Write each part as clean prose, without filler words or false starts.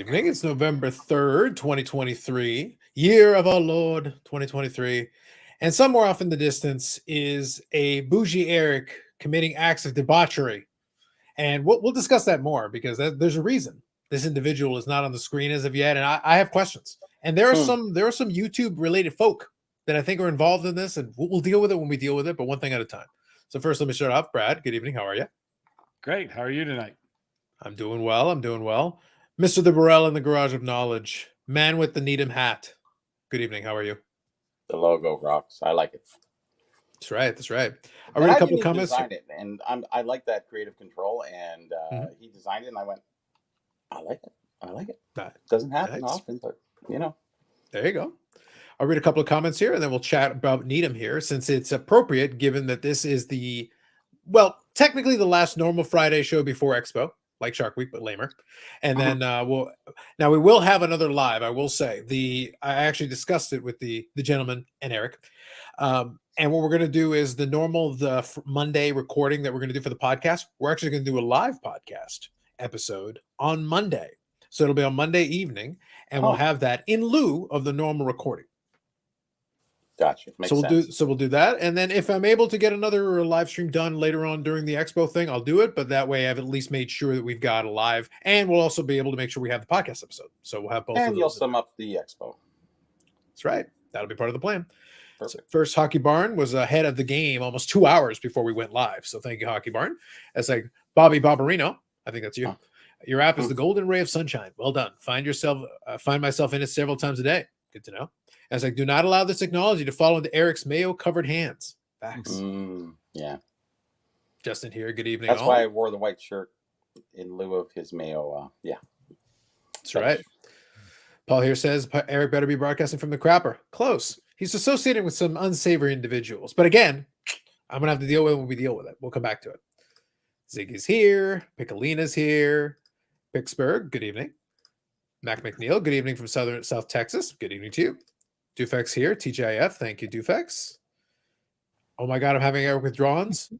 evening. It's November 3rd, 2023, year of our Lord 2023. And somewhere off in the distance is a bougie Eric committing acts of debauchery. And we'll discuss that more because there's a reason this individual is not on the screen as of yet. And I have questions. And there are some YouTube related folk that I think are involved in this, and we'll deal with it when we deal with it, but one thing at a time. So first, let me start off. Brad, good evening. How are you? Great. How are you tonight? I'm doing well. I'm doing well. Mr. the Burrell in the Garage of Knowledge, man with the Needum hat. Good evening. How are you? The logo rocks. I like it. That's right. That's right. I read a couple of comments. Designed it, and I like that creative control. And he designed it, and I went, I like it. I like it. Doesn't happen often, but you know. There you go. I'll read a couple of comments here, and then we'll chat about Needum here, since it's appropriate, given that this is technically the last normal Friday show before Expo, like Shark Week, but lamer. And then we will have another live. I will say I actually discussed it with the gentleman and Eric. And what we're going to do is the Monday recording that we're going to do for the podcast. We're actually going to do a live podcast episode on Monday. So it'll be on Monday evening, and we'll have that in lieu of the normal recording. Gotcha. So we'll do that, and then if I'm able to get another live stream done later on during the Expo thing, I'll do it. But that way, I've at least made sure that we've got a live, and we'll also be able to make sure we have the podcast episode. So we'll have both. And you'll sum up the Expo. That's right. That'll be part of the plan. Perfect. So first, Hockey Barn was ahead of the game almost 2 hours before we went live. So thank you, Hockey Barn. That's like Bobby Barbarino. I think that's you. Your app is the golden ray of sunshine. Well done. Find myself in it several times a day. Good to know. As do not allow this technology to fall into Eric's mayo-covered hands. Facts. Yeah. Justin here. Good evening. That's why I wore the white shirt in lieu of his mayo. Yeah. That's right. Paul here says Eric better be broadcasting from the crapper. Close. He's associated with some unsavory individuals. But again, I'm going to have to deal with it when we deal with it. We'll come back to it. Ziggy's here. Piccolina's here. Pittsburgh. Good evening. Mac McNeil. Good evening from South Texas. Good evening to you. Dufex here, TGIF. Thank you, Dufex. Oh my God, I'm having Eric withdrawals.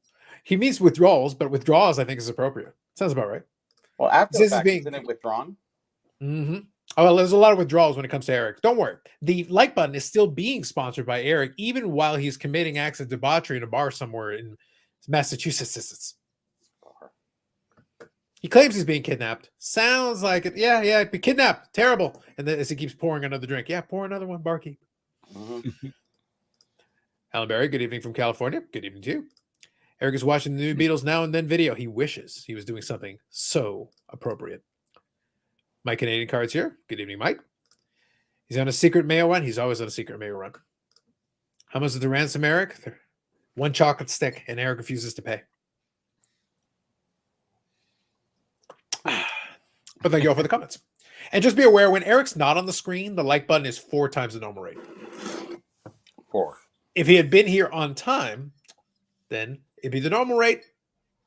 He means withdrawals, but withdrawals I think is appropriate. Sounds about right. Well, after the fact, isn't it withdrawn? Mm-hmm. Oh, well, there's a lot of withdrawals when it comes to Eric. Don't worry. The like button is still being sponsored by Eric, even while he's committing acts of debauchery in a bar somewhere in Massachusetts. He claims he's being kidnapped. Sounds like it. Yeah, be kidnapped. Terrible. And then as he keeps pouring another drink. Yeah, pour another one, barkeep. Alan Barry, good evening from California. Good evening to you. Eric is watching the new Beatles Now and Then video. He wishes he was doing something so appropriate. Mike Canadian Cards here. Good evening, Mike. He's on a secret mayo run. He's always on a secret mayo run. How much is the ransom, Eric? 1 chocolate stick, and Eric refuses to pay. But thank you all for the comments. And just be aware, when Eric's not on the screen, the like button is 4 times the normal rate. 4. If he had been here on time, then it'd be the normal rate.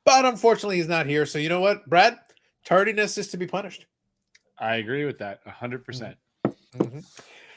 But unfortunately, he's not here. So you know what, Brad? Tardiness is to be punished. I agree with that 100%. Mm-hmm.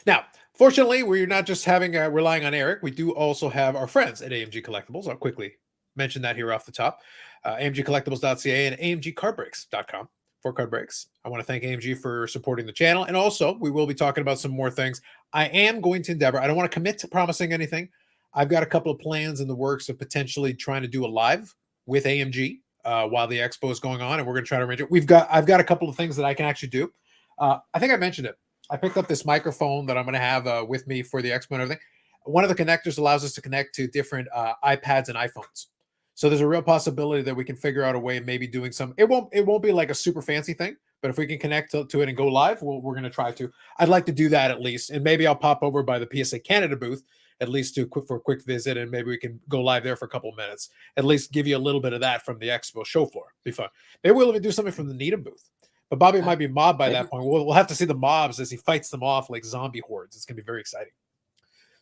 Now, fortunately, we're not just relying on Eric. We do also have our friends at AMG Collectibles. I'll quickly mention that here off the top. AMGcollectibles.ca and AMGcardbreaks.com for card breaks. I want to thank AMG for supporting the channel. And also, we will be talking about some more things. I am going to endeavor. I don't want to commit to promising anything. I've got a couple of plans in the works of potentially trying to do a live with AMG while the Expo is going on, and we're going to try to arrange it. I've got a couple of things that I can actually do. I think I mentioned it. I picked up this microphone that I'm going to have with me for the Expo and everything. One of the connectors allows us to connect to different iPads and iPhones. So there's a real possibility that we can figure out a way of maybe doing some. It won't be like a super fancy thing, but if we can connect to it and go live, we're going to try to. I'd like to do that at least, and maybe I'll pop over by the PSA Canada booth at least for a quick visit, and maybe we can go live there for a couple of minutes. At least give you a little bit of that from the Expo show floor. Be fun. Maybe we'll even do something from the Needum booth. But Bobby might be mobbed by that point. We'll have to see the mobs as he fights them off like zombie hordes. It's going to be very exciting.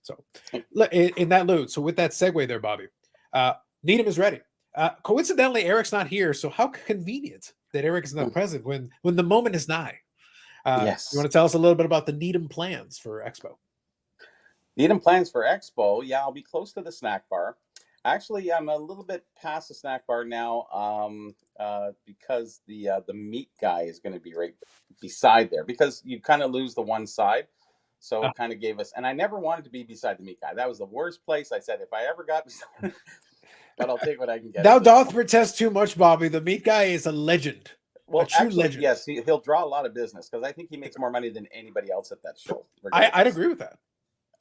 So in that loot. So with that segue there, Bobby, Needum is ready. Coincidentally, Eric's not here. So how convenient that Eric is not present when the moment is nigh. Yes. You want to tell us a little bit about the Needum plans for Expo? Needum plans for Expo. Yeah, I'll be close to the snack bar. Actually, I'm a little bit past the snack bar now, because the meat guy is going to be right beside there, because you kind of lose the one side. So it kind of gave us, and I never wanted to be beside the meat guy. That was the worst place. I said, if I ever got beside, but I'll take what I can get. Thou doth protest too much, Bobby. The meat guy is a legend. Well, a true actually, legend. yes, he'll draw a lot of business, because I think he makes more money than anybody else at that show. I'd agree with that.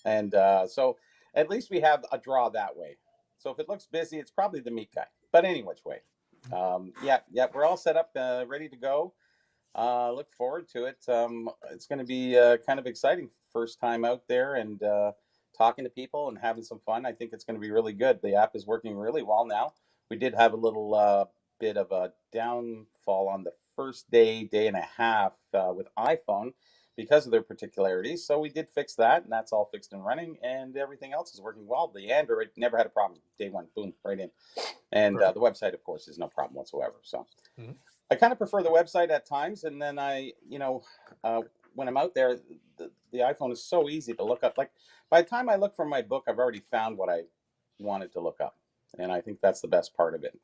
And so at least we have a draw that way. So if it looks busy, it's probably the meat guy. But any which way, yeah, we're all set up, ready to go. Look forward to it. It's going to be kind of exciting. First time out there and talking to people and having some fun. I think it's going to be really good. The app is working really well now. We did have a little bit of a downfall on the first day and a half with iPhone because of their particularities. So we did fix that, and that's all fixed and running, and everything else is working well. The Android never had a problem. Day one, boom, right in. And the website, of course, is no problem whatsoever. So I kind of prefer the website at times, and then when I'm out there, the iPhone is so easy to look up. Like, by the time I look for my book, I've already found what I wanted to look up. And I think that's the best part of it,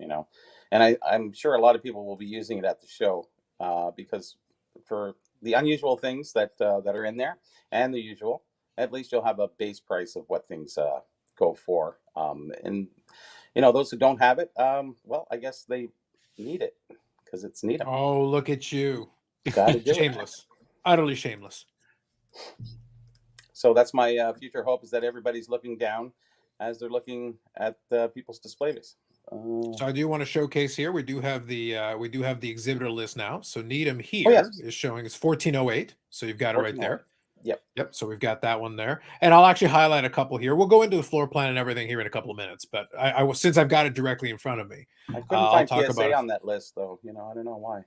And I'm sure a lot of people will be using it at the show because for the unusual things that are in there and the usual, at least you'll have a base price of what things go for. And those who don't have it, well, I guess they need it because it's Needum. Oh, look at you! Gotta do shameless, utterly shameless. So that's my future hope, is that everybody's looking down as they're looking at people's display base. So I do want to showcase here. We do have the exhibitor list now. So Needum here is showing it's 1408. So you've got it right there. Yep. So we've got that one there, and I'll actually highlight a couple here. We'll go into the floor plan and everything here in a couple of minutes. But I will, since I've got it directly in front of me, I couldn't find PSA on that list though. I don't know why.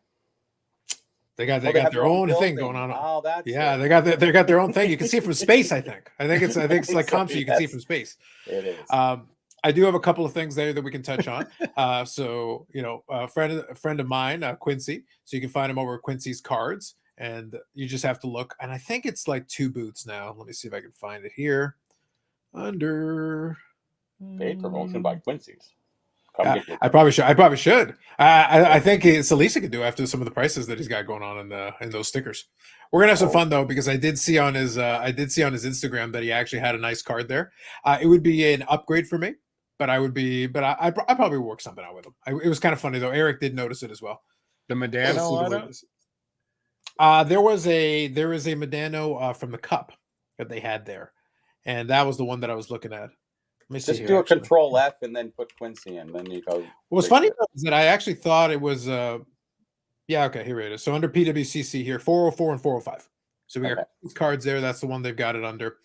They got their own thing going on. Oh, that's they got their own thing. You can see it from space. I think it's like comps you can see from space. It is. I do have a couple of things there that we can touch on. So a friend of mine, Quincy. So you can find him over at Quincy's Cards, and you just have to look. And I think it's like 2 booths now. Let me see if I can find it here. Under paid promotion by Quincy's. I probably should. I think it's the least I could do after some of the prices that he's got going on in those stickers. We're gonna have some fun though, because I did see on his Instagram that he actually had a nice card there. It would be an upgrade for me, but I probably work something out with him. It was kind of funny though. Eric did notice it as well. The Medano. There is a Medano from the cup that they had there, and that was the one that I was looking at. Just do a Control F and then put Quincy in. Then you go. What's funny is that I actually thought it was. Okay, here it is. So under PWCC here, 404 and 405. So we got cards there. That's the one they've got it under.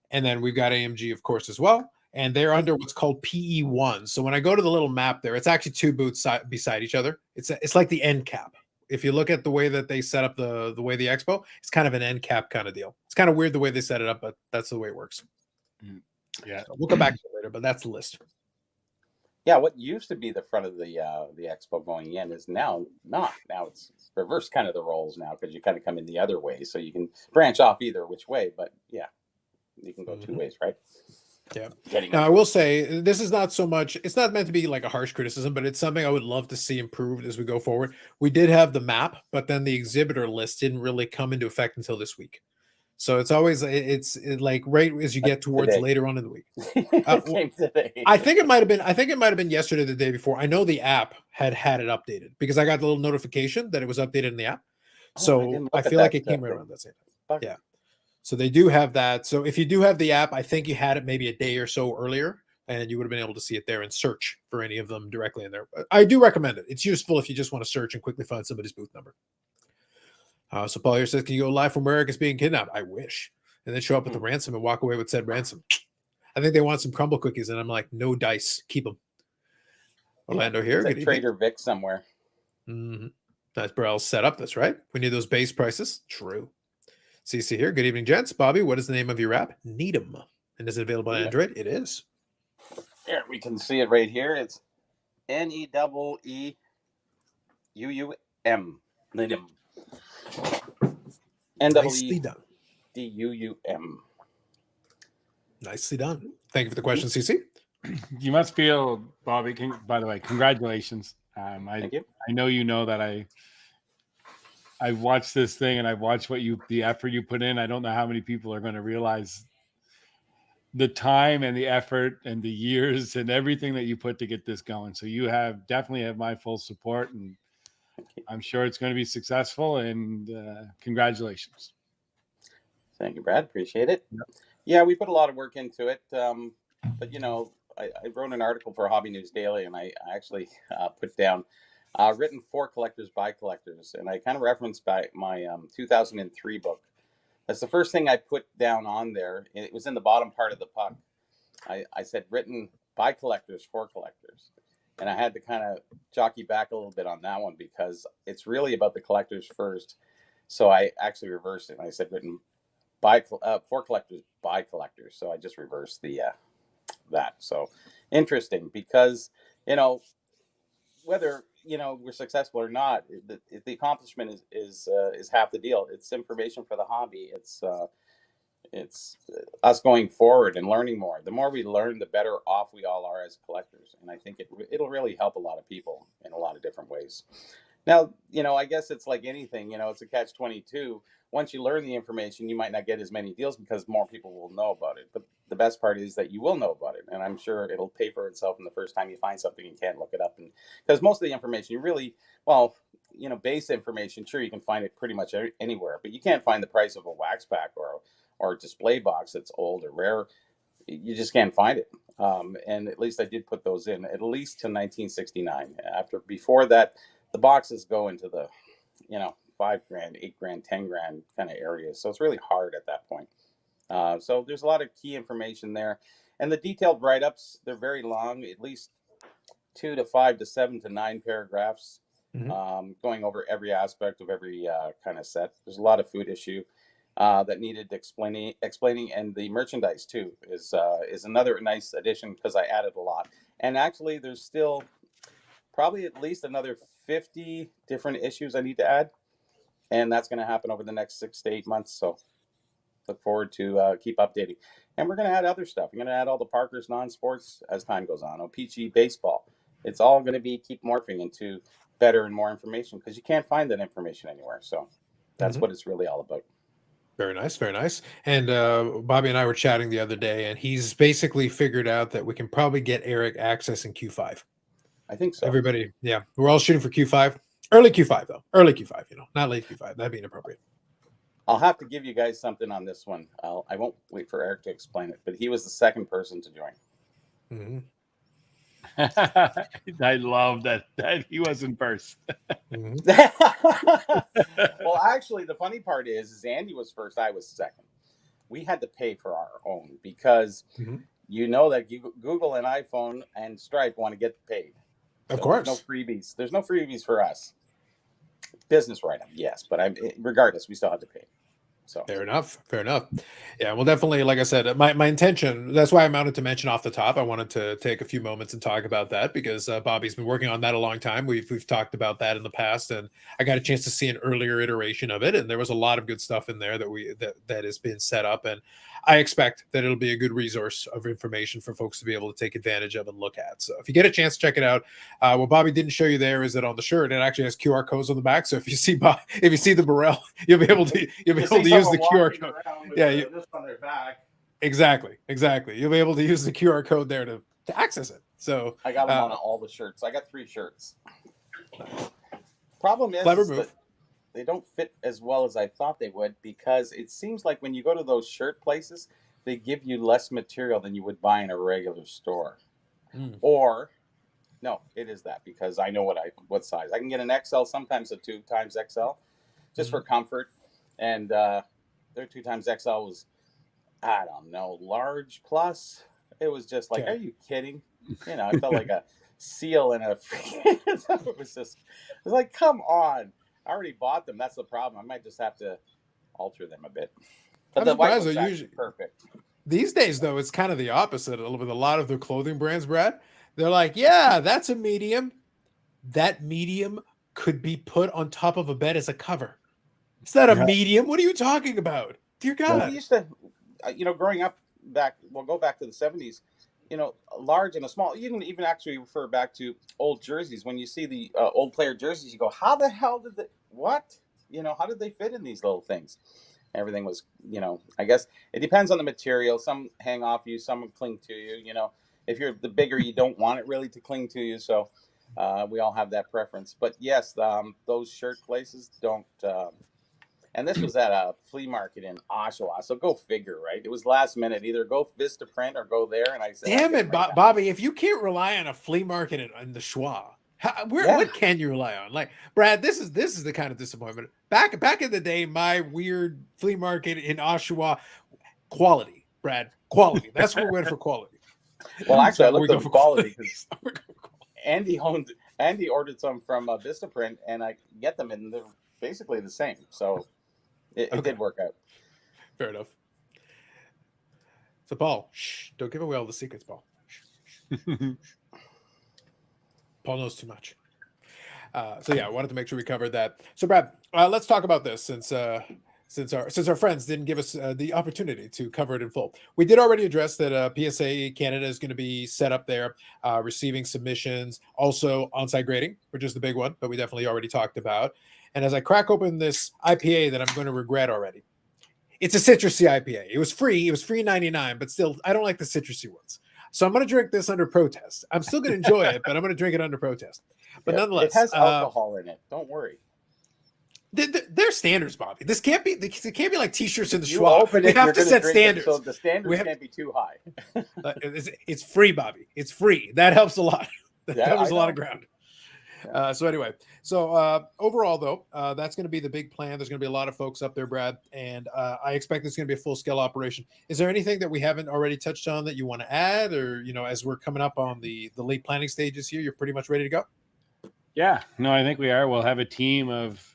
And then we've got AMG, of course, as well. And they're under what's called PE1. So when I go to the little map there, it's actually 2 booths beside each other. It's like the end cap. If you look at the way that they set up the way the Expo, it's kind of an end cap kind of deal. It's kind of weird the way they set it up, but that's the way it works. Yeah, so we'll come back to it later, but that's the list. Yeah, what used to be the front of the Expo going in is now not. Now it's reversed kind of the roles now, because you kind of come in the other way, so you can branch off either which way. But yeah, you can go 2 ways, right? Yeah. Now I will say this is not so much. It's not meant to be like a harsh criticism, but it's something I would love to see improved as we go forward. We did have the map, but then the exhibitor list didn't really come into effect until this week. So it's always like right as you get towards later on in the week. I think it might have been yesterday, the day before. I know the app had it updated because I got the little notification that it was updated in the app. So I feel like it came right around that same time. Yeah. So they do have that. So if you do have the app, I think you had it maybe a day or so earlier, and you would have been able to see it there and search for any of them directly in there. I do recommend it. It's useful if you just want to search and quickly find somebody's booth number. So Paul here says, can you go live from where Eric is being kidnapped? I wish. And then show up with the ransom and walk away with said ransom. I think they want some crumble cookies, and I'm like, no dice. Keep them. Orlando here. Good Trader Vic somewhere. That's Burrell's setup. That's right. We need those base prices. True. CC here. Good evening, gents. Bobby, what is the name of your app? Needum. And is it available on Android? It is. There, we can see it right here. It's Neeum. Needum. Nicely done. DUUM. Nicely done. Thank you for the question, CC. You must feel, Bobby. By the way, congratulations. Thank you. I know you know that I watched this thing and I've watched the effort you put in. I don't know how many people are going to realize the time and the effort and the years and everything that you put to get this going. So you definitely have my full support, and I'm sure it's going to be successful. And congratulations. Thank you, Brad. Appreciate it. Yep. Yeah, we put a lot of work into it. But I wrote an article for Hobby News Daily, and I actually put down written for collectors by collectors, and I kind of referenced by my 2003 book. That's the first thing I put down on there. It was in the bottom part of the puck. I said written by collectors for collectors, and I had to kind of jockey back a little bit on that one because it's really about the collectors first. So I actually reversed it, and I said written by for collectors by collectors. So I just reversed the that. So interesting because whether we're successful or not, the accomplishment is half the deal. It's information for the hobby. It's us going forward and learning more. The more we learn, the better off we all are as collectors. And I think it'll really help a lot of people in a lot of different ways. Now, I guess it's like anything, it's a catch-22. Once you learn the information, you might not get as many deals because more people will know about it. But the best part is that you will know about it. And I'm sure it'll pay for itself in the first time you find something and can't look it up. And because most of the information you really, base information, sure, you can find it pretty much anywhere, but you can't find the price of a wax pack or a display box that's old or rare. You just can't find it. And at least I did put those in at least to 1969. Before that, the boxes go into the, $5,000, $8,000, $10,000 kind of areas. So it's really hard at that point. So there's a lot of key information there. And the detailed write-ups, they're very long, at least 2 to 5 to 7 to 9 paragraphs, going over every aspect of every kind of set. There's a lot of food issue that needed explaining, and the merchandise too is another nice addition because I added a lot. And actually, there's still probably at least another 50 different issues I need to add, and that's going to happen over the next 6 to 8 months. So look forward to keep updating. And we're going to add other stuff. I'm going to add all the Parker's non-sports as time goes on. OPG baseball. It's all going to keep morphing into better and more information because you can't find that information anywhere. So that's what it's really all about. Very nice, very nice. And Bobby and I were chatting the other day, and he's basically figured out that we can probably get Eric access in Q5. I think so. Everybody, yeah, we're all shooting for Q5. Early Q5 though. Early Q5, not late Q5. That'd be inappropriate. I'll have to give you guys something on this one. I won't wait for Eric to explain it, but he was the second person to join. Mm-hmm. I love that he wasn't first. Well, actually, the funny part is Andy was first, I was second. We had to pay for our own because that Google and iPhone and Stripe want to get paid. So of course. There's no freebies. There's no freebies for us. Business write-up, yes, but regardless, we still have to pay. So fair enough. Yeah, well, definitely, like I said, my intention, that's why I wanted to mention off the top. I wanted to take a few moments and talk about that because Bobby's been working on that a long time. We've talked about that in the past, and I got a chance to see an earlier iteration of it, and there was a lot of good stuff in there that has been set up, and I expect that it'll be a good resource of information for folks to be able to take advantage of and look at. So if you get a chance, check it out. What Bobby didn't show you there is that on the shirt, it actually has QR codes on the back. So if you see the Burrell, you'll be able to use the QR code. Yeah, this on their back. Exactly. You'll be able to use the QR code there to access it. So I got them on all the shirts. I got 3 shirts. Problem is that they don't fit as well as I thought they would because it seems like when you go to those shirt places, they give you less material than you would buy in a regular store. Or no, it is that because I know what size. I can get an XL, sometimes a 2XXL, just for comfort. And their 2XXL was, I don't know, large plus. It was just like, Are you kidding? I felt like a seal in a. It was like, come on. I already bought them. That's the problem. I might just have to alter them a bit. But the white one's actually perfect. These days, though, it's kind of the opposite with a lot of their clothing brands, Brad. They're like, yeah, that's a medium. That medium could be put on top of a bed as a cover. Is that a medium? What are you talking about? Dear God. Well, we used to, growing up we'll go back to the 70s. you know, a large and a small. You can even actually refer back to old jerseys. When you see the old player jerseys, you go, how the hell did they, what? You know, how did they fit in these little things? Everything was, you know, I guess it depends on the material. Some hang off you, some cling to you. You know, if you're the bigger, you don't want it really to cling to you. So we all have that preference. But yes, those shirt places don't. And this was at a flea market in Oshawa. So go figure, right? It was last minute. Either go Vistaprint or go there. And I said, Damn okay, it, right Bobby! If you can't rely on a flea market in the Schwa, Yeah. what can you rely on? Like Brad, this is the kind of disappointment. Back in the day, my weird flea market in Oshawa, quality, Brad, quality. That's what we went for, quality. Well, actually, I So we looked go up for quality because Andy ordered some from Vistaprint, and I get them, and they're basically the same. So it Okay. did work out. Fair enough. So Paul, shh, don't give away all the secrets, Paul. Paul knows too much. So yeah, I wanted to make sure we covered that. So Brad, let's talk about this since our friends didn't give us the opportunity to cover it in full. We did already address that PSA Canada is going to be set up there, receiving submissions, also on-site grading, which is the big one, but we definitely already talked about. And as I crack open this IPA that I'm going to regret already, it's a citrusy IPA. It was free. It was free 99, but still, I don't like the citrusy ones. So I'm going to drink this under protest. I'm still going to enjoy it, but I'm going to drink it under protest. But nonetheless, it has alcohol in it. Don't worry. They're standards, Bobby. This can't be. It can't be like T-shirts in the You Schwab. open We it, have you're to gonna set drink it, standards. so the standards have- can't be too high. It's free, Bobby. It's free. That helps a lot. That Yeah, covers I a lot know. of ground. Yeah. So anyway, overall though, that's going to be the big plan. There's going to be a lot of folks up there, Brad, and I expect it's going to be a full scale operation. Is there anything that we haven't already touched on that you want to add, or as we're coming up on the late planning stages here, you're pretty much ready to go? Yeah, no, I think we are. We'll have a team of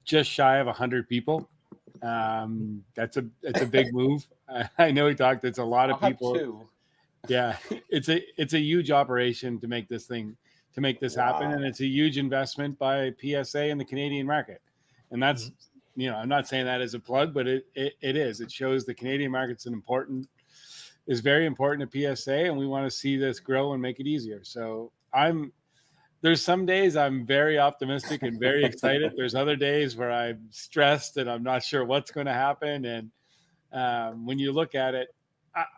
just shy of 100 people. That's a big move. I know we talked. It's a lot of I'll have people. two. Yeah, it's a huge operation to make this happen, Wow. and it's a huge investment by PSA in the Canadian market. And that's I'm not saying that as a plug, but it is. It shows the Canadian market's is very important to PSA, and we want to see this grow and make it easier. So there's some days I'm very optimistic and very excited. There's other days where I'm stressed and I'm not sure what's going to happen. And when you look at it,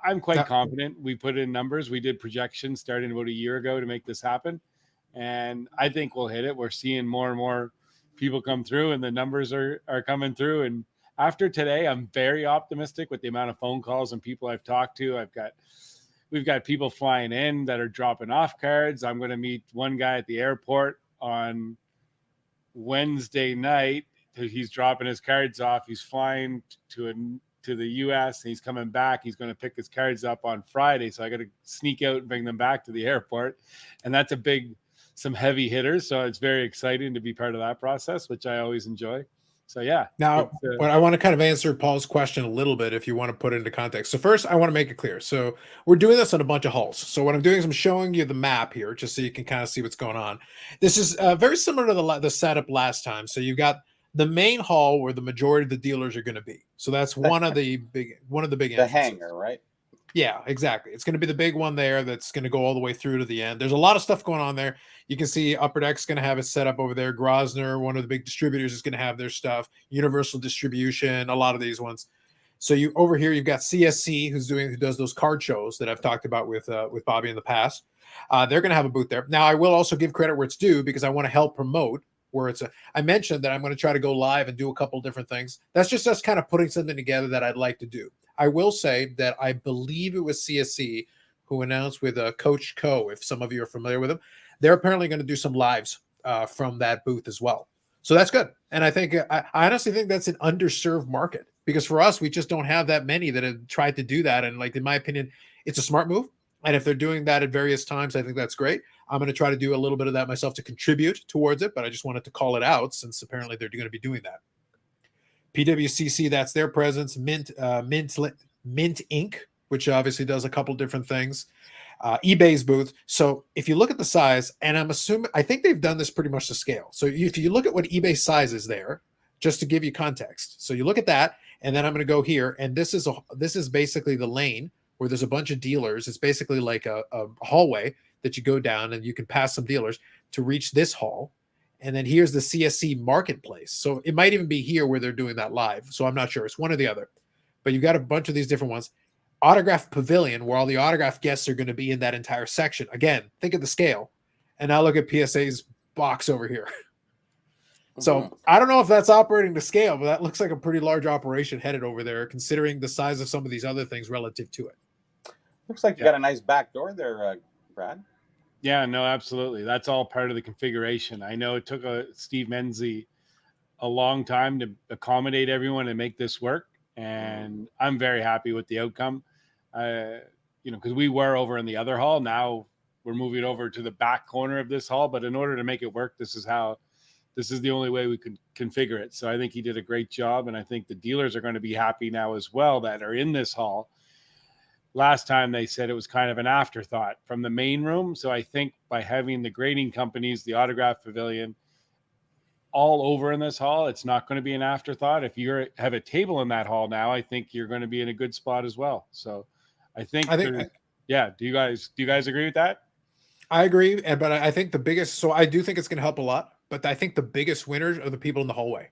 I'm quite confident. We put in numbers. We did projections starting about a year ago to make this happen. And I think we'll hit it. We're seeing more and more people come through, and the numbers are coming through. And after today, I'm very optimistic with the amount of phone calls and people I've talked to. We've got people flying in that are dropping off cards. I'm going to meet one guy at the airport on Wednesday night. He's dropping his cards off. He's flying to the US and he's coming back. He's going to pick his cards up on Friday. So I got to sneak out and bring them back to the airport. And that's some heavy hitters. So it's very exciting to be part of that process, which I always enjoy. So yeah. Now, but I want to kind of answer Paul's question a little bit if you want to put it into context. So first, I want to make it clear. So we're doing this on a bunch of halls. So what I'm doing is I'm showing you the map here, just so you can kind of see what's going on. This is very similar to the setup last time. So you've got the main hall where the majority of the dealers are going to be. So that's one of the big the hangar, right? Yeah, exactly. It's going to be the big one there that's going to go all the way through to the end. There's a lot of stuff going on there. You can see Upper Deck's going to have it set up over there. Grosvenor, one of the big distributors, is going to have their stuff. Universal Distribution, a lot of these ones. So over here, you've got CSC, who does those card shows that I've talked about with Bobby in the past. They're going to have a booth there. Now, I will also give credit where it's due because I want to help promote where I mentioned that I'm going to try to go live and do a couple different things. That's just us kind of putting something together that I'd like to do. I will say that I believe it was CSC who announced with Coach Co, if some of you are familiar with him, they're apparently going to do some lives from that booth as well. So that's good. And I think I honestly think that's an underserved market because for us, we just don't have that many that have tried to do that. And like, in my opinion, it's a smart move. And if they're doing that at various times, I think that's great. I'm going to try to do a little bit of that myself to contribute towards it, but I just wanted to call it out since apparently they're going to be doing that. PWCC, that's their presence. Mint Inc., which obviously does a couple different things. eBay's booth. So if you look at the size, and I think they've done this pretty much to scale. So if you look at what eBay size is there, just to give you context. So you look at that, and then I'm going to go here, and this is basically the lane where there's a bunch of dealers. It's basically like a hallway that you go down and you can pass some dealers to reach this hall. And then here's the CSC marketplace. So it might even be here where they're doing that live. So I'm not sure. It's one or the other. But you've got a bunch of these different ones. Autograph pavilion, where all the autograph guests are going to be in that entire section. Again, think of the scale. And now look at PSA's box over here. So I don't know if that's operating to scale, but that looks like a pretty large operation headed over there, considering the size of some of these other things relative to it. Looks like you got a nice back door there, Brad. Yeah, no, absolutely. That's all part of the configuration. I know it took Steve Menzies a long time to accommodate everyone and make this work, and I'm very happy with the outcome. Because we were over in the other hall. Now we're moving over to the back corner of this hall, but in order to make it work, this is the only way we could configure it. So I think he did a great job, and I think the dealers are going to be happy now as well that are in this hall. Last time they said it was kind of an afterthought from the main room. So I think by having the grading companies, the autograph pavilion all over in this hall, it's not going to be an afterthought. If you have a table in that hall now, I think you're going to be in a good spot as well. So I think yeah. Do you guys agree with that? I agree. But I think the biggest, so I do think it's going to help a lot, but I think the biggest winners are the people in the hallway.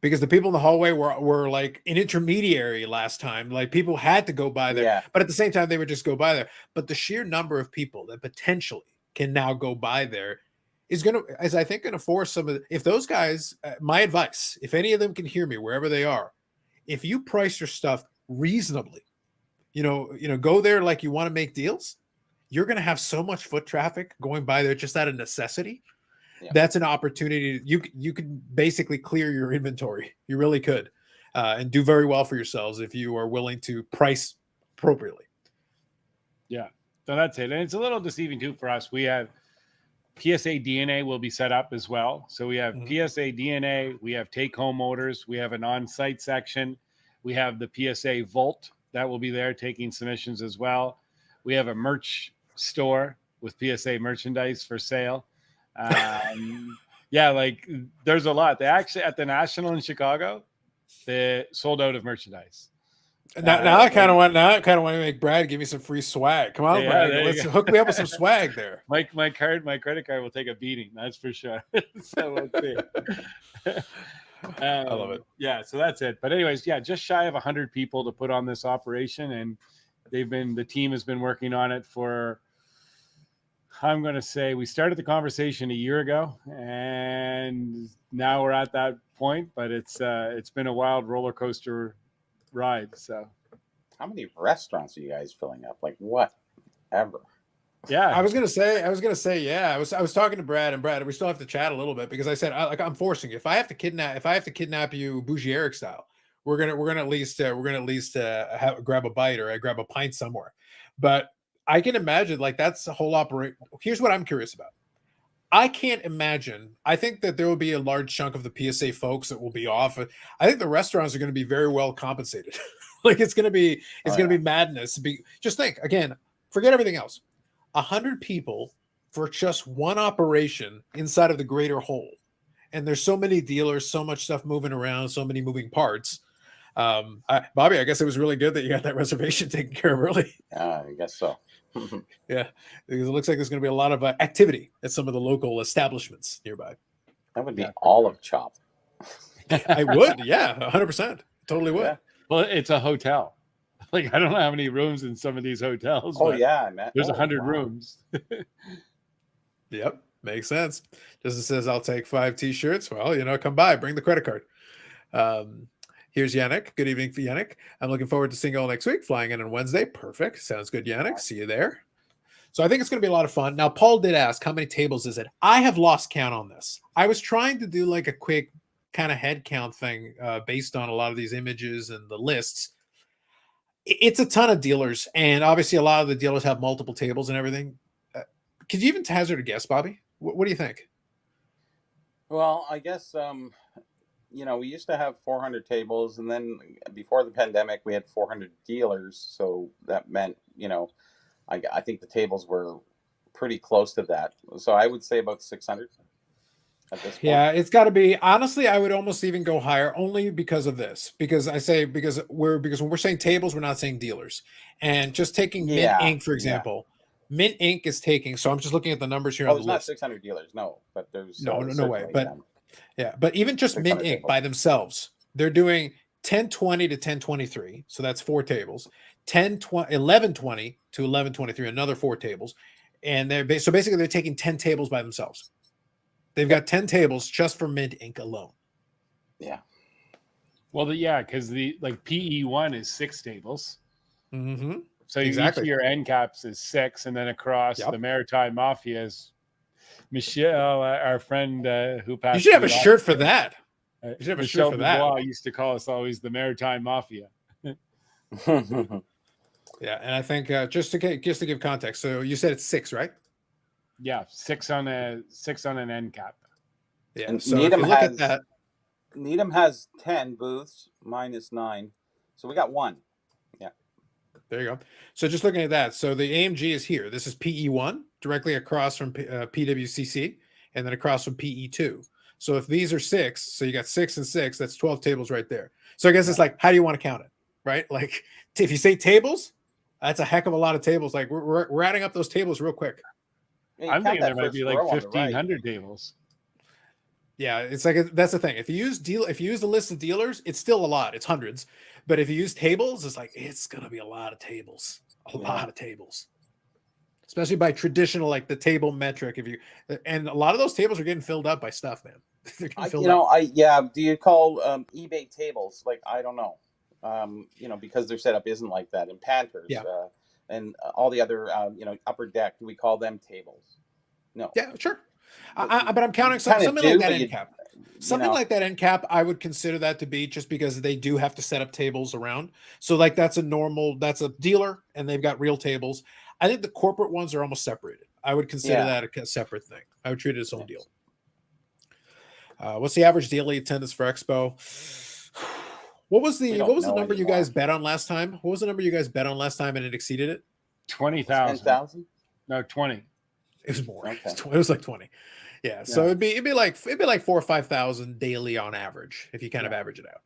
Because the people in the hallway were like an intermediary last time. Like people had to go by there, but at the same time, they would just go by there. But the sheer number of people that potentially can now go by there is I think, going to force some of if those guys, my advice, if any of them can hear me wherever they are, if you price your stuff reasonably, go there like you want to make deals, you're going to have so much foot traffic going by there just out of necessity. That's an opportunity. You could basically clear your inventory. You really could, and do very well for yourselves if you are willing to price appropriately. Yeah, so that's it. And it's a little deceiving too for us. We have PSA DNA will be set up as well. So we have PSA DNA, we have take home orders, we have an on-site section, we have the PSA Vault that will be there taking submissions as well. We have a merch store with PSA merchandise for sale. Like there's a lot. They actually at the National in Chicago, they sold out of merchandise. Now I kind of want to make Brad give me some free swag. Come on, Brad, let's hook me up with some swag there. My credit card will take a beating, that's for sure. So let's see. I love it. Yeah, so that's it. But anyways, just shy of 100 people to put on this operation, and the team has been working on it for. I'm going to say we started the conversation a year ago, and now we're at that point. But it's been a wild roller coaster ride. So, how many restaurants are you guys filling up? Like whatever. Yeah, I was gonna say, yeah. I was talking to Brad, and Brad, we still have to chat a little bit because I said I'm forcing you. If I have to kidnap you, Bougie Eric style, we're gonna at least grab a bite or grab a pint somewhere. But I can imagine like that's the whole operation. Here's what I'm curious about. I can't imagine. I think that there will be a large chunk of the PSA folks that will be off. I think the restaurants are going to be very well compensated. Like it's going to be madness. Just think again. Forget everything else. 100 people for just one operation inside of the greater whole, and there's so many dealers, so much stuff moving around, so many moving parts. Bobby, I guess it was really good that you got that reservation taken care of early. I guess so. Yeah, because it looks like there's going to be a lot of activity at some of the local establishments nearby. That would be all of Chop. I would, 100%. Totally would. Yeah. Well, it's a hotel. Like I don't know how many rooms in some of these hotels. Oh yeah, man. There's 100 rooms. Yep, makes sense. Just it says I'll take 5 t-shirts. Well, come by, bring the credit card. Here's Yannick. Good evening for Yannick. I'm looking forward to seeing you all next week. Flying in on Wednesday. Perfect. Sounds good, Yannick. See you there. So I think it's going to be a lot of fun. Now, Paul did ask, how many tables is it? I have lost count on this. I was trying to do like a quick kind of head count thing based on a lot of these images and the lists. It's a ton of dealers, and obviously a lot of the dealers have multiple tables and everything. Could you even hazard a guess, Bobby? What do you think? Well, I guess we used to have 400 tables, and then before the pandemic, we had 400 dealers. So that meant, I think the tables were pretty close to that. So I would say about 600. at this point. Yeah, it's got to be. Honestly, I would almost even go higher, only because of this. Because when we're saying tables, we're not saying dealers. And just taking Mint Yeah, Inc. for yeah. example, Mint Inc. is taking. So I'm just looking at the numbers here Oh, on the there's not list. 600 dealers, no, but there's No way. certainly, But yeah, but even just Mint 600 Inc. tables. by themselves, they're doing 1020 to 1023. So that's 4 tables. 1120 to 1123, another 4 tables. And so basically they're taking 10 tables by themselves. They've got 10 tables just for Mint Inc. alone. Yeah. Well, because the PE1 is 6 tables. Mm-hmm. So Exactly. each of your end caps is 6, and then across Yep. the Maritime Mafia is Michelle, our friend who passed. You should have a away shirt for that. last- You should have a Michelle shirt for that. Dubois used to call us always the Maritime Mafia. Yeah, and I think just to give context, so you said it's 6, right? Yeah, 6 on an end cap. Yeah. And So if you look at that, Needum has 10 booths minus 9, so we got 1. there you go. So just looking at that, so the AMG is here. This is PE1 directly across from PWCC, and then across from PE2. So if these are 6, so you got 6 and 6, that's 12 tables right there. So I guess it's like, how do you want to count it, right? Like if you say tables, that's a heck of a lot of tables. Like we're adding up those tables real quick. Yeah, you I'm count thinking that there might first be like row on the right. 1,500 tables. Yeah, it's like that's the thing. If you use the list of dealers, it's still a lot. It's hundreds. But if you use tables, it's like it's gonna be a lot of tables. A lot of tables. Especially by traditional, like the table metric. And a lot of those tables are getting filled up by stuff, man. They're getting filled up. Do you call eBay tables? Like, I don't know. Because their setup isn't like that. And Panthers, Yeah. and all the other, upper deck, do we call them tables? No. Yeah, sure. But I'm counting kinda something do, like that but end cap. Something like that end cap, I would consider that to be just because they do have to set up tables around. So like that's a dealer and they've got real tables. I think the corporate ones are almost separated. I would consider that a separate thing. I would treat it as its own deal. What's the average daily attendance for Expo? What was the number you guys bet on last time? What was the number you guys bet on last time and it exceeded it? 20,000. 10,000? No, 20. It was more. Okay. It was like 20. Yeah. So it'd be like 4,000 or 5,000 daily on average if you kind of average it out.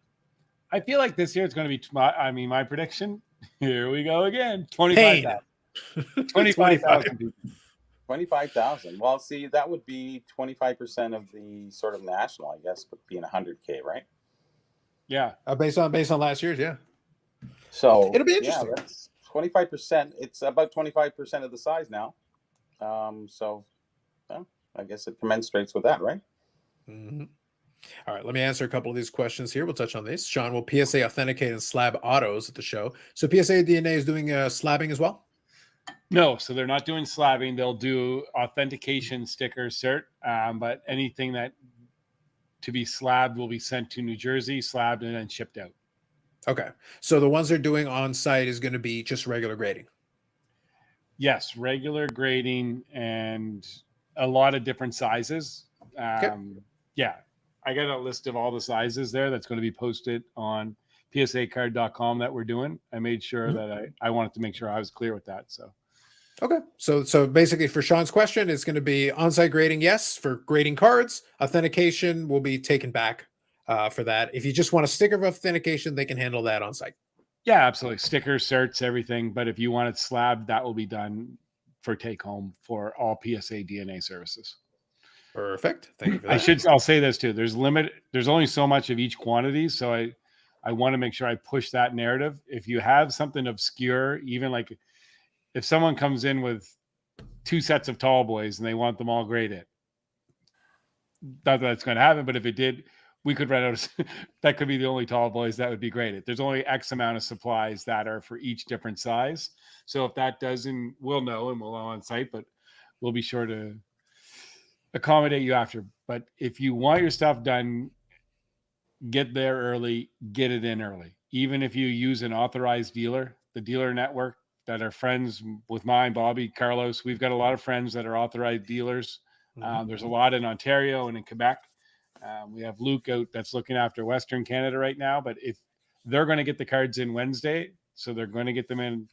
I feel like this year it's going to be. My prediction. Here we go again. 25,000. 25,000 people. 25,000. Well, see, that would be 25% of the sort of national, I guess, but being 100K, right? Yeah. Based on last year's, yeah. So it'll be interesting. Yeah, that's 25%. It's about 25% of the size now. I guess it commensurates with that, right? Mm-hmm. All right, let me answer a couple of these questions here. We'll touch on these. Sean, will PSA authenticate and slab autos at the show? So PSA DNA is doing slabbing as well? No, so they're not doing slabbing. They'll do authentication sticker cert, but anything that to be slabbed will be sent to New Jersey, slabbed, and then shipped out. Okay, so the ones they're doing on site is going to be just regular grading. Yes, regular grading and a lot of different sizes. Yeah, I got a list of all the sizes there that's going to be posted on psacard.com that we're doing. I made sure that I wanted to make sure I was clear with that. So, okay. So basically for Sean's question, it's going to be on-site grading, yes, for grading cards. Authentication will be taken back for that. If you just want a sticker of authentication, they can handle that on site. Yeah, absolutely. Stickers, certs, everything. But if you want it slabbed, that will be done for take home for all PSA DNA services. Perfect. Thank you for that. I'll say this too. There's only so much of each quantity. So I want to make sure I push that narrative. If you have something obscure, even like if someone comes in with 2 sets of tall boys and they want them all graded, not that that's going to happen, but if it did, we could run out of, that could be the only tall boys that would be graded. There's only X amount of supplies that are for each different size. So if that doesn't, we'll know and we'll know on site, but we'll be sure to accommodate you after. But if you want your stuff done, get there early, get it in early. Even if you use an authorized dealer, the dealer network that are friends with mine, Bobby, Carlos, we've got a lot of friends that are authorized dealers. There's a lot in Ontario and in Quebec. We have Luke out that's looking after Western Canada right now, but if they're going to get the cards in Wednesday, so they're going to get them in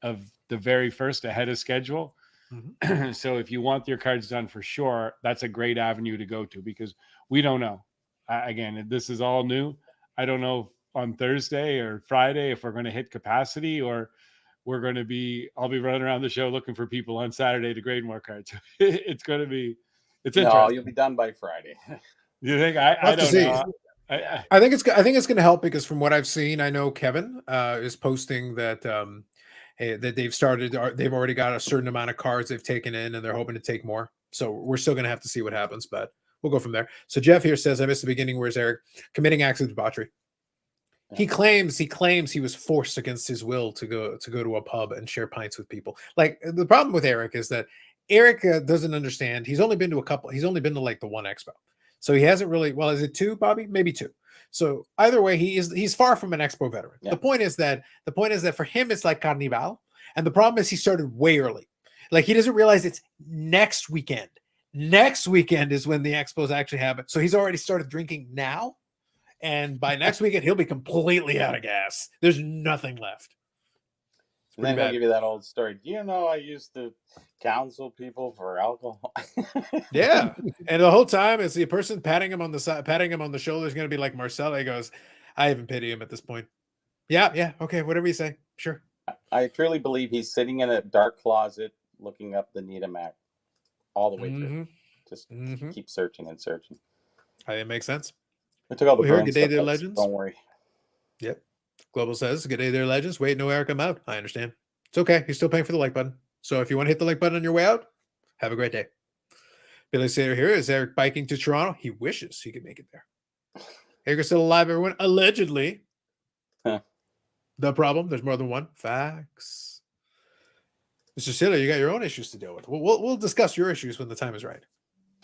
of the very first ahead of schedule. Mhm. So if you want your cards done for sure, that's a great avenue to go to, because we don't know. Again, this is all new. I don't know on Thursday or Friday if we're going to hit capacity, or I'll be running around the show looking for people on Saturday to grade more cards. It's No, interesting. you'll be done by Friday. You think? We'll I have to don't see. know. Yeah. I think it's going to help because from what I've seen, I know Kevin is posting that that they've already got a certain amount of cards they've taken in, and they're hoping to take more. So we're still going to have to see what happens, but we'll go from there. So Jeff here says, "I missed the beginning. Where's Eric? Committing acts of debauchery." He claims he was forced against his will to go to a pub and share pints with people. Like, the problem with Eric is that Eric doesn't understand. He's only been to a couple. He's only been to like the one expo, so he hasn't really. Well, is it two, Bobby? Maybe two. So either way, he's far from an expo veteran. Yeah. The point is that for him it's like Carnival, and the problem is he started way early. Like, he doesn't realize it's next weekend. Next weekend is when the expos actually happen. So he's already started drinking now. And by next weekend, he'll be completely out of gas. There's nothing left. And then he'll give you that old story. Do you know I used to counsel people for alcohol? Yeah. And the whole time, is the person patting him on the side, patting him on the shoulder is going to be like Marcella. He goes, I even pity him at this point. Yeah. Okay. Whatever you say. Sure. I truly believe he's sitting in a dark closet looking up the Needum Act all the way through. Just keep searching and searching. I think it makes sense. I took all the Well, here, burn good day stuff there, out, so legends. don't worry. Yep. Global says, good day there, legends. Wait, no, Eric, I'm out. I understand. It's okay. You're still paying for the like button. So if you want to hit the like button on your way out, have a great day. Billy Sater here. Is Eric biking to Toronto? He wishes he could make it there. Eric's still alive, everyone. Allegedly. Huh. The problem, there's more than one. Facts. Mr. Siller, you got your own issues to deal with. We'll discuss your issues when the time is right.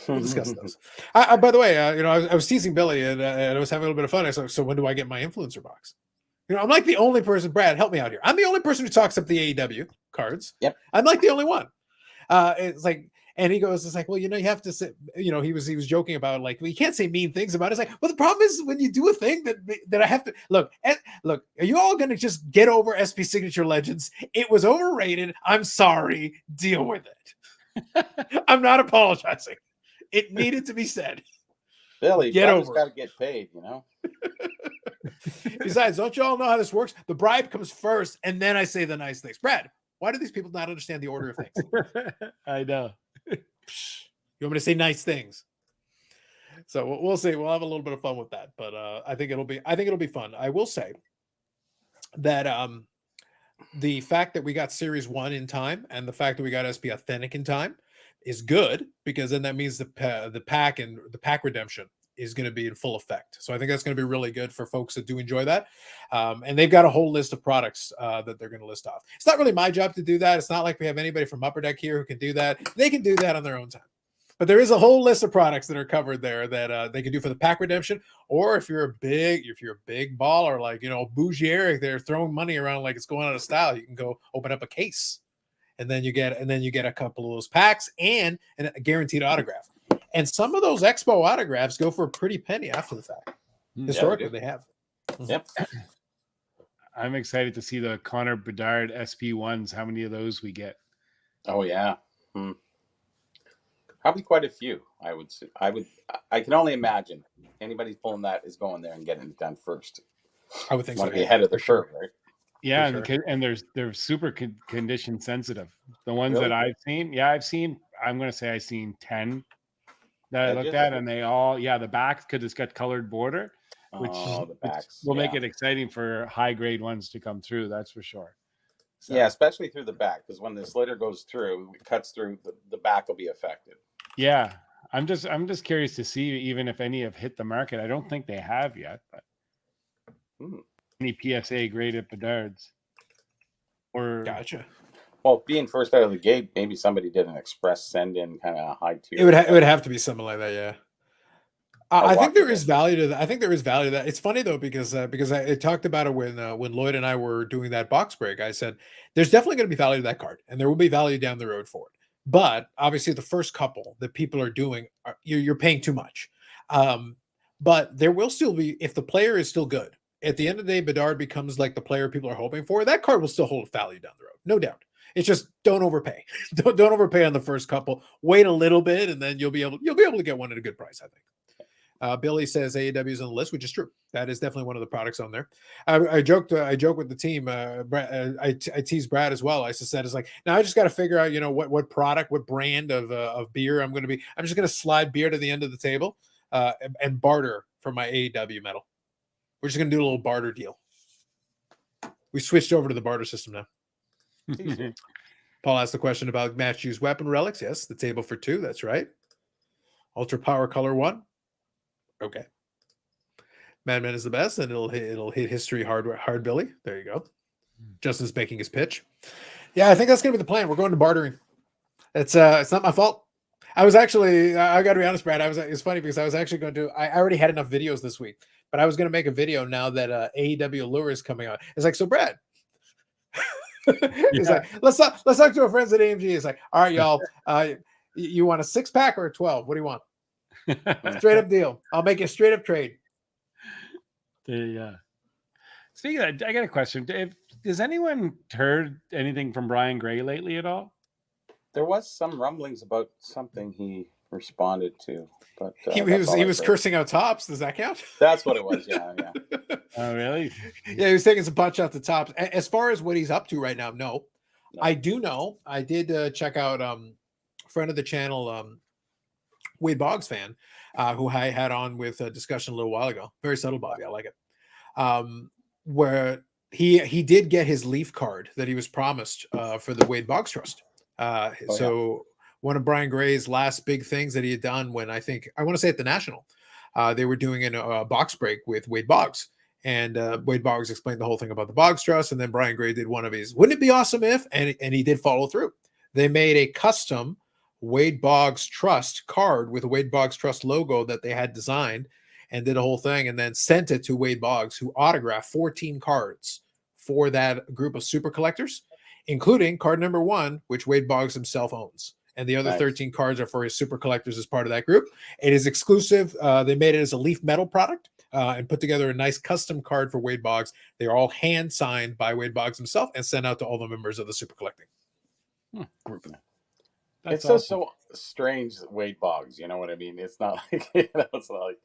We'll discuss those. By the way, I was teasing Billy and I was having a little bit of fun. I was like, so when do I get my influencer box? I'm like the only person. Brad, help me out here. I'm the only person who talks up the AEW cards. Yep. I'm like the only one. It's like, and he goes, it's like, well, you have to say, he was joking about, like, well, you can't say mean things about it. It's like, well, the problem is when you do a thing that I have to look, are you all going to just get over SP Signature Legends? It was overrated. I'm sorry. Deal with it. I'm not apologizing. It needed to be said. Billy, get over got to get paid, Besides, don't you all know how this works? The bribe comes first, and then I say the nice things. Brad, why do these people not understand the order of things? I know. You want me to say nice things? So we'll see. We'll have a little bit of fun with that, but I think it'll be fun. I will say that the fact that we got Series 1 in time and the fact that we got SP Authentic in time is good, because then that means the pack and the pack redemption is going to be in full effect. So I think that's going to be really good for folks that do enjoy that. And they've got a whole list of products that they're going to list off. It's not really my job to do that. It's not like we have anybody from Upper Deck here who can do that. They can do that on their own time. But there is a whole list of products that are covered there that they can do for the pack redemption. Or if you're a big baller, like, bougie Eric, they're throwing money around like it's going out of style, you can go open up a case. And then you get a couple of those packs and a guaranteed autograph. And some of those Expo autographs go for a pretty penny after the fact. Historically, they have. Yep. I'm excited to see the Connor Bedard SP1s. How many of those we get? Oh yeah. Probably quite a few. I can only imagine anybody pulling that is going there and getting it done first. I would think Want so. to be ahead of the curve, right? Yeah, sure. and they're super condition sensitive. The ones Really? that I've seen, I'm going to say I've seen 10 that I looked Edges? at, and they all, the backs, because it's got colored border, which The backs will make it exciting for high grade ones to come through. That's for sure. So, yeah, especially through the back, because when the slitter goes through, it cuts through, the back will be affected. yeah. I'm just curious to see even if any have hit the market. I don't think they have yet, but any PSA graded Bedards or Gotcha. Well, being first out of the gate, maybe somebody did an express send in kind of high tier. It would have to be something like that, yeah. I think there is value to that. I think there is value to that. It's funny though, because I talked about it when Lloyd and I were doing that box break. I said there's definitely going to be value to that card, and there will be value down the road for it. But obviously, the first couple that people are doing, you're paying too much. But there will still be, if the player is still good. At the end of the day, Bedard becomes like the player people are hoping for. That card will still hold value down the road, no doubt. It's just don't overpay. Don't overpay on the first couple. Wait a little bit, and then you'll be able to get one at a good price, I think. Billy says AEW is on the list, which is true. That is definitely one of the products on there. I joked with the team. Brad, I teased Brad as well. I just said, it's like, now I just got to figure out, what product, what brand of beer I'm going to be. I'm just going to slide beer to the end of the table and barter for my AEW medal. We're just going to do a little barter deal. We switched over to the barter system now. Paul asked the question about match used weapon relics. Yes, the table for 2. That's right. Ultra Power Color 1. Okay. Madman is the best, and it'll hit history hard, Billy. There you go. Justin's making his pitch. Yeah, I think that's gonna be the plan. We're going to bartering. It's not my fault. I was actually, I got to be honest, Brad. It's funny because I was actually going to. I already had enough videos this week, but I was going to make a video now that AEW Allure is coming out. It's like, so Brad. He's like, let's talk to our friends at AMG. It's like, all right, y'all. You want a 6-pack or a 12? What do you want? Straight up deal. I'll make you a straight up trade. There you go. Speaking of that, I got a question. Has anyone heard anything from Brian Gray lately at all? There was some rumblings about something he responded to, but he was cursing out Tops. Does that count? That's what it was. Yeah. Oh, really? Yeah, he was taking some punch out the Tops. As far as what he's up to right now, no. I do know. I did check out friend of the channel, Wade Boggs fan, who I had on with a discussion a little while ago. Very subtle, Bobby. I like it. Where he did get his Leaf card that he was promised for the Wade Boggs Trust. One of Brian Gray's last big things that he had done when I want to say at the National, they were doing a box break with Wade Boggs. And Wade Boggs explained the whole thing about the Boggs Trust. And then Brian Gray did one of his, wouldn't it be awesome if, and he did follow through. They made a custom Wade Boggs Trust card with a Wade Boggs Trust logo that they had designed and did a whole thing and then sent it to Wade Boggs, who autographed 14 cards for that group of super collectors, including card number 1, which Wade Boggs himself owns. And the other 13 cards are for his super collectors as part of that group. It is exclusive. They made it as a Leaf metal product and put together a nice custom card for Wade Boggs. They are all hand signed by Wade Boggs himself and sent out to all the members of the super collecting group. That's it's so strange, Wade Boggs. You know what I mean? It's not like it's not like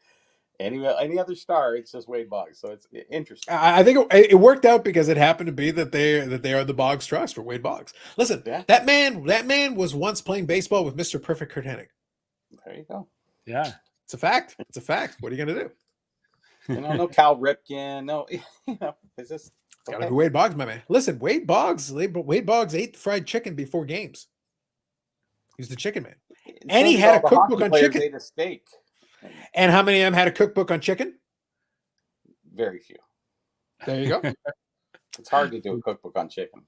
any other star. It's just Wade Boggs. So it's interesting. I think it worked out because it happened to be that they are the Boggs Trust for Wade Boggs. Listen, that man was once playing baseball with Mr. Perfect Kurt Hennig. There you go. Yeah, it's a fact. It's a fact. What are you gonna do? No Cal Ripken. No, it's just it's gotta be Wade Boggs, my man. Listen, Wade Boggs ate fried chicken before games. He's the chicken man. And he had a cookbook on chicken. Ate a steak. And how many of them had a cookbook on chicken? Very few. There you go. It's hard to do a cookbook on chicken.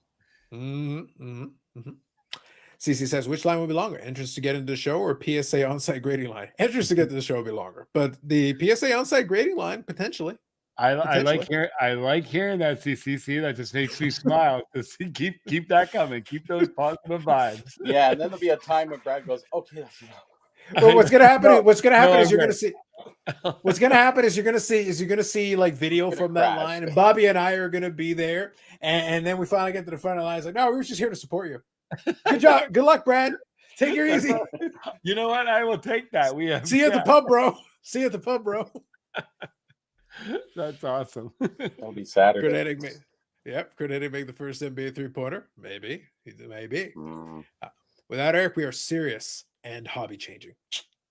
CC says, which line will be longer? Entrance to get into the show or PSA on-site grading line? Entrance to get to the show will be longer, but the PSA on-site grading line, potentially. I like hearing that, CCC. That just makes me smile. Keep that coming. Keep those positive vibes. Yeah, and then there'll be a time when Brad goes, okay, that's enough. Well, what's gonna happen? What's gonna happen is you're gonna see. What's gonna happen is you're gonna see like video from that line, and Bobby and I are gonna be there, and then we finally get to the front of the line. It's like, no, we were just here to support you. Good job. Good luck, Brad. Take it easy. You know what? I will take that. See you at the pub, bro. See you at the pub, bro. That's awesome. That'll be Saturday. Kurt Hennig make the first NBA 3-pointer. Maybe. Without Eric, we are serious and hobby changing.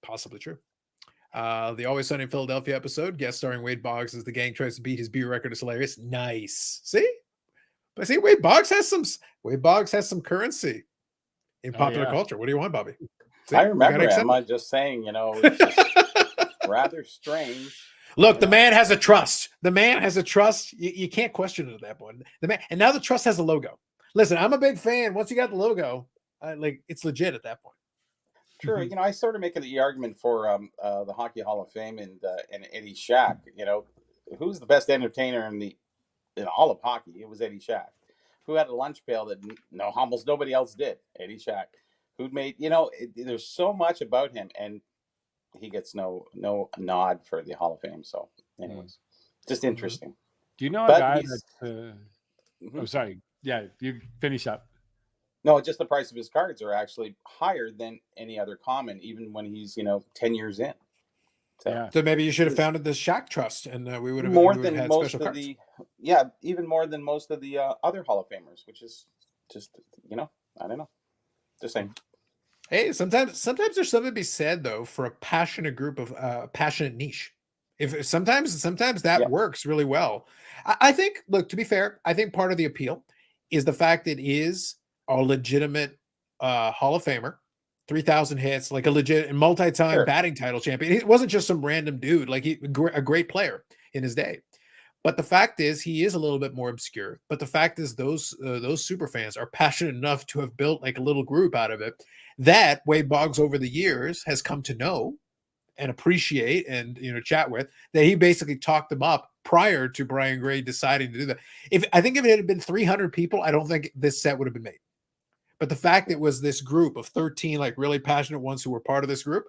Possibly true. The Always Sunny in Philadelphia episode, guest starring Wade Boggs as the gang tries to beat his beer record, is hilarious. Nice. See? But see, Wade Boggs has some currency in popular culture. What do you want, Bobby? See, I remember him. I'm just saying, it's just rather strange. Look, the man has a trust. The man has a trust. You can't question it at that point. And now the trust has a logo. Listen, I'm a big fan. Once you got the logo, it's legit at that point. True. I sort of make the argument for the Hockey Hall of Fame and Eddie Shack. Who's the best entertainer in all of hockey? It was Eddie Shack, who had a lunch pail that almost nobody else did. Eddie Shack, who'd made there's so much about him, and he gets no nod for the Hall of Fame. So, anyways, just interesting. Do you know a guy that? Oh, sorry. Yeah, you finish up. No, just the price of his cards are actually higher than any other common, even when he's 10 years in. So Yeah. So maybe you should have it's founded the Shack Trust, and we would have more we would have than had most special of cards. the even more than most of the other Hall of Famers, which is just I don't know. Just saying. Hey, sometimes there's something to be said though for a passionate group of passionate niche. If sometimes that Yeah. works really well. I think. Look, to be fair, I think part of the appeal is the fact it is a legitimate Hall of Famer, 3,000 hits, like a legit multi-time Sure. batting title champion. He wasn't just some random dude. Like a great player in his day. But the fact is, he is a little bit more obscure. But the fact is, those super fans are passionate enough to have built like a little group out of it that Wade Boggs over the years has come to know and appreciate and chat with. That he basically talked them up prior to Brian Gray deciding to do that. If it had been 300 people, I don't think this set would have been made. But the fact it was this group of 13 like really passionate ones who were part of this group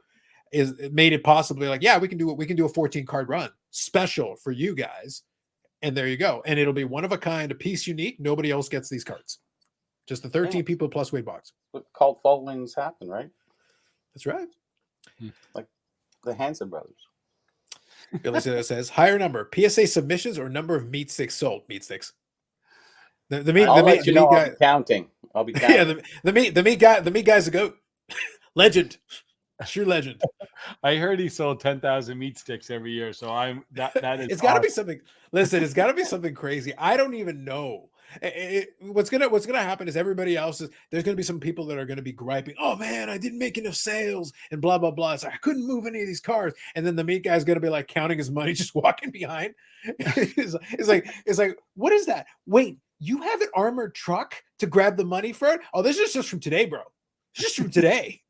it made it possibly like, yeah, we can do a 14 card run special for you guys. And there you go. And it'll be one of a kind, a piece unique. Nobody else gets these cards. Just the 13 people plus Wade Boggs. What cult followings happen, right? That's right. Like the Hanson brothers. Billy says higher number PSA submissions or number of meat sticks sold. Meat sticks. The meat. I'll The let meat, you the know. meat I'll guy. be counting. I'll be counting. Yeah, the meat guy's a goat. Legend. True legend. I heard he sold 10,000 meat sticks every year. So that is It's got to be awesome. something. Listen, it's got to be something crazy. I don't even know. What's gonna happen is everybody else is there's gonna be some people that are gonna be griping. Oh man, I didn't make enough sales and blah blah blah. It's like I couldn't move any of these cars. And then the meat guy's gonna be like counting his money, just walking behind. It's like what is that? Wait, you have an armored truck to grab the money for it? Oh, this is just from today, bro. It's just from today.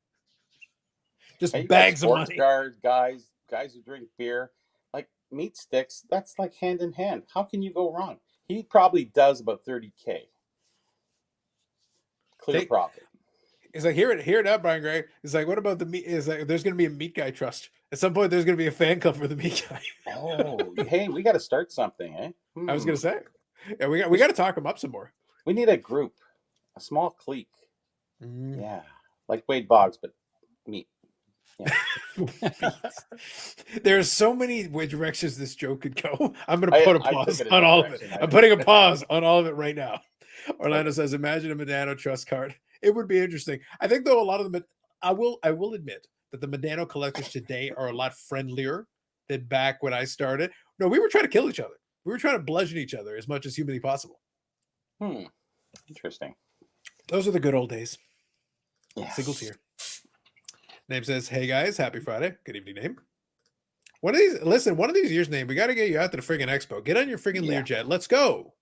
Just Hey, you got bags of sports money. cars, guys who drink beer, like meat sticks. That's like hand in hand. How can you go wrong? He probably does about 30K. Clear profit. It's like hear it out, Brian Gray. It's like, what about the meat? It's like there's gonna be a meat guy trust. At some point, there's gonna be a fan club for the meat guy. Oh, hey, we got to start something, eh? I was gonna say, yeah, we got to talk him up some more. We need a group, a small clique. Yeah, like Wade Boggs, but meat. Yeah. There's so many directions this joke could go. I'm gonna put a I pause took it on in all that of it. direction. I'm putting a pause on all of it right now. Orlando says, imagine a Medano trust card. It would be interesting. I think though a lot of them, I will admit that the Medano collectors today are a lot friendlier than back when I started. No, we were trying to kill each other. We were trying to bludgeon each other as much as humanly possible. Interesting. Those are the good old days. Yeah. Single tier. Name says, hey guys, happy Friday. Good evening, Name. One of these years, Name, we got to get you out to the friggin' expo. Get on your friggin' Learjet. Let's go.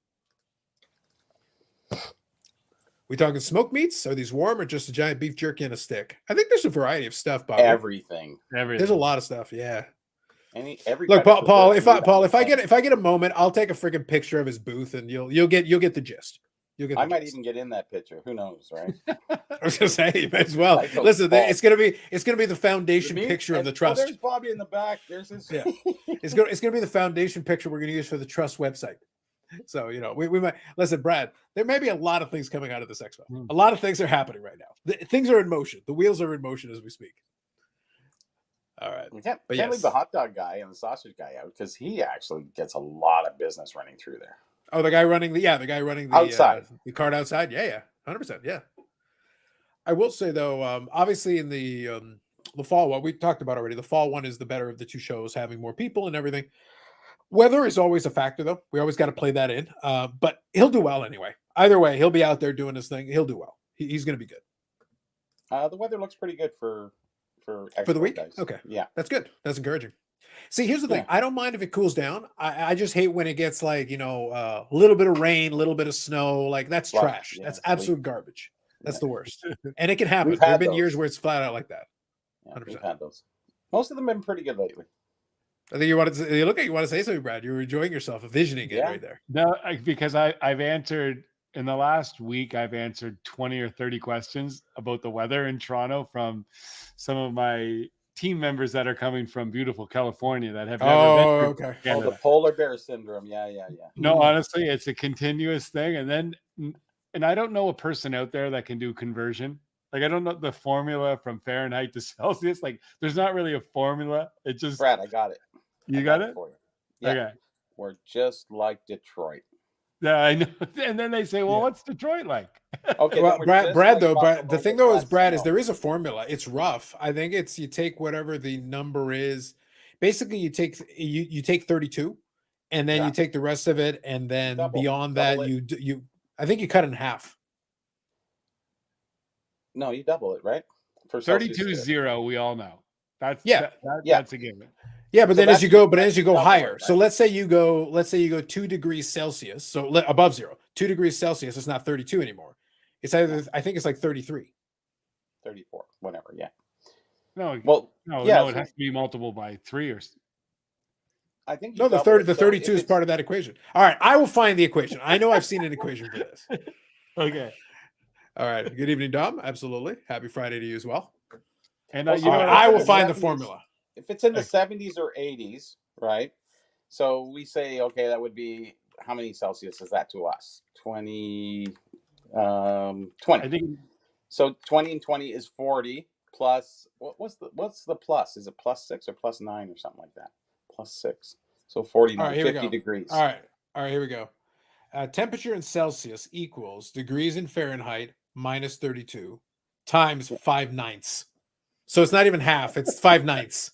We talking smoked meats? Are these warm or just a giant beef jerky and a stick? I think there's a variety of stuff, Bob. Everything. There's a lot of stuff. Yeah. Every Look, Paul. If I get a moment, I'll take a friggin' picture of his booth, and you'll get the gist. I might even get in that picture. Who knows, right? I was gonna say, you might as well. Listen, it's gonna be the foundation picture of the trust. Oh, there's Bobby in the back. There's his. Yeah. It's gonna be the foundation picture we're gonna use for the trust website. So we might listen, Brad. There may be a lot of things coming out of this expo. A lot of things are happening right now. Things are in motion. The wheels are in motion as we speak. All right, We can't leave the hot dog guy and the sausage guy out because he actually gets a lot of business running through there. Oh, the guy running the outside the card outside. Yeah, 100%. Yeah. I will say though, obviously in the fall one we talked about already. The fall one is the better of the two shows, having more people and everything. Weather is always a factor though. We always got to play that in. But he'll do well anyway. Either way, he'll be out there doing his thing. He'll do well. He's going to be good. The weather looks pretty good for the week. Guys. Okay, yeah, that's good. That's encouraging. See, here's the thing. I don't mind if it cools down. I just hate when it gets like, a little bit of rain, a little bit of snow. Like that's trash. Yeah, that's absolute garbage. That's the worst. And it can happen. There have been years where it's flat out like that. 100%. We've had those. Most of them have been pretty good lately. I think you want to say something, Brad. You're enjoying yourself, envisioning it right there. No, because I've answered in the last week, I've answered 20 or 30 questions about the weather in Toronto from some of my team members that are coming from beautiful California that have never been to Canada. Oh, the polar bear syndrome. Yeah. No, honestly, it's a continuous thing. And then and I don't know a person out there that can do conversion. Like I don't know the formula from Fahrenheit to Celsius. Like there's not really a formula. It just Brad, I got it. you got it. for you. Yeah, Okay. we're just like Detroit. Yeah, I know. And then they say, "Well, Yeah. what's Detroit like?" Okay, Well, then we're Brad, just Brad like though, Buffalo, the thing but though is, less Brad, is snow. there is a formula. It's rough. I think it's you take whatever the number is. Basically, you take 32, and then Yeah. you take the rest of it, and then beyond Double that, it. you I think you cut it in half. No, you double it, right? For 32 Celsius. is 0, we all know. That's Yeah. Yeah. that's a given. Yeah, but So then as you go, double higher. it, So right? let's say you go 2 degrees Celsius, so above 0, 2 degrees Celsius. It's not 32 anymore. It's either I think it's like 33. 34, whatever. Yeah. No, Well, no, yeah, it so has to be multiple by 3 or I think you No, the double 30, it. the So if 32 is it's- part of that equation. All right, I will find the equation. I know I've seen an equation for this. Okay. All right. Good evening, Dom. Absolutely. Happy Friday to you as well. And Well, you so know All what right, I it's in will the find the 70s. formula. If it's in the Okay. 70s or 80s, right? So we say, okay, that would be how many Celsius is that to us? 20. 20. I think So 20 and 20 is 40 plus what's the plus? Is it plus 6 or plus 9 or something like that? Plus 6. So 49, All right, here we 50 go. degrees. All right, here we go. Temperature in Celsius equals degrees in Fahrenheit minus 32 times 5/9. So it's not even half, it's 5/9.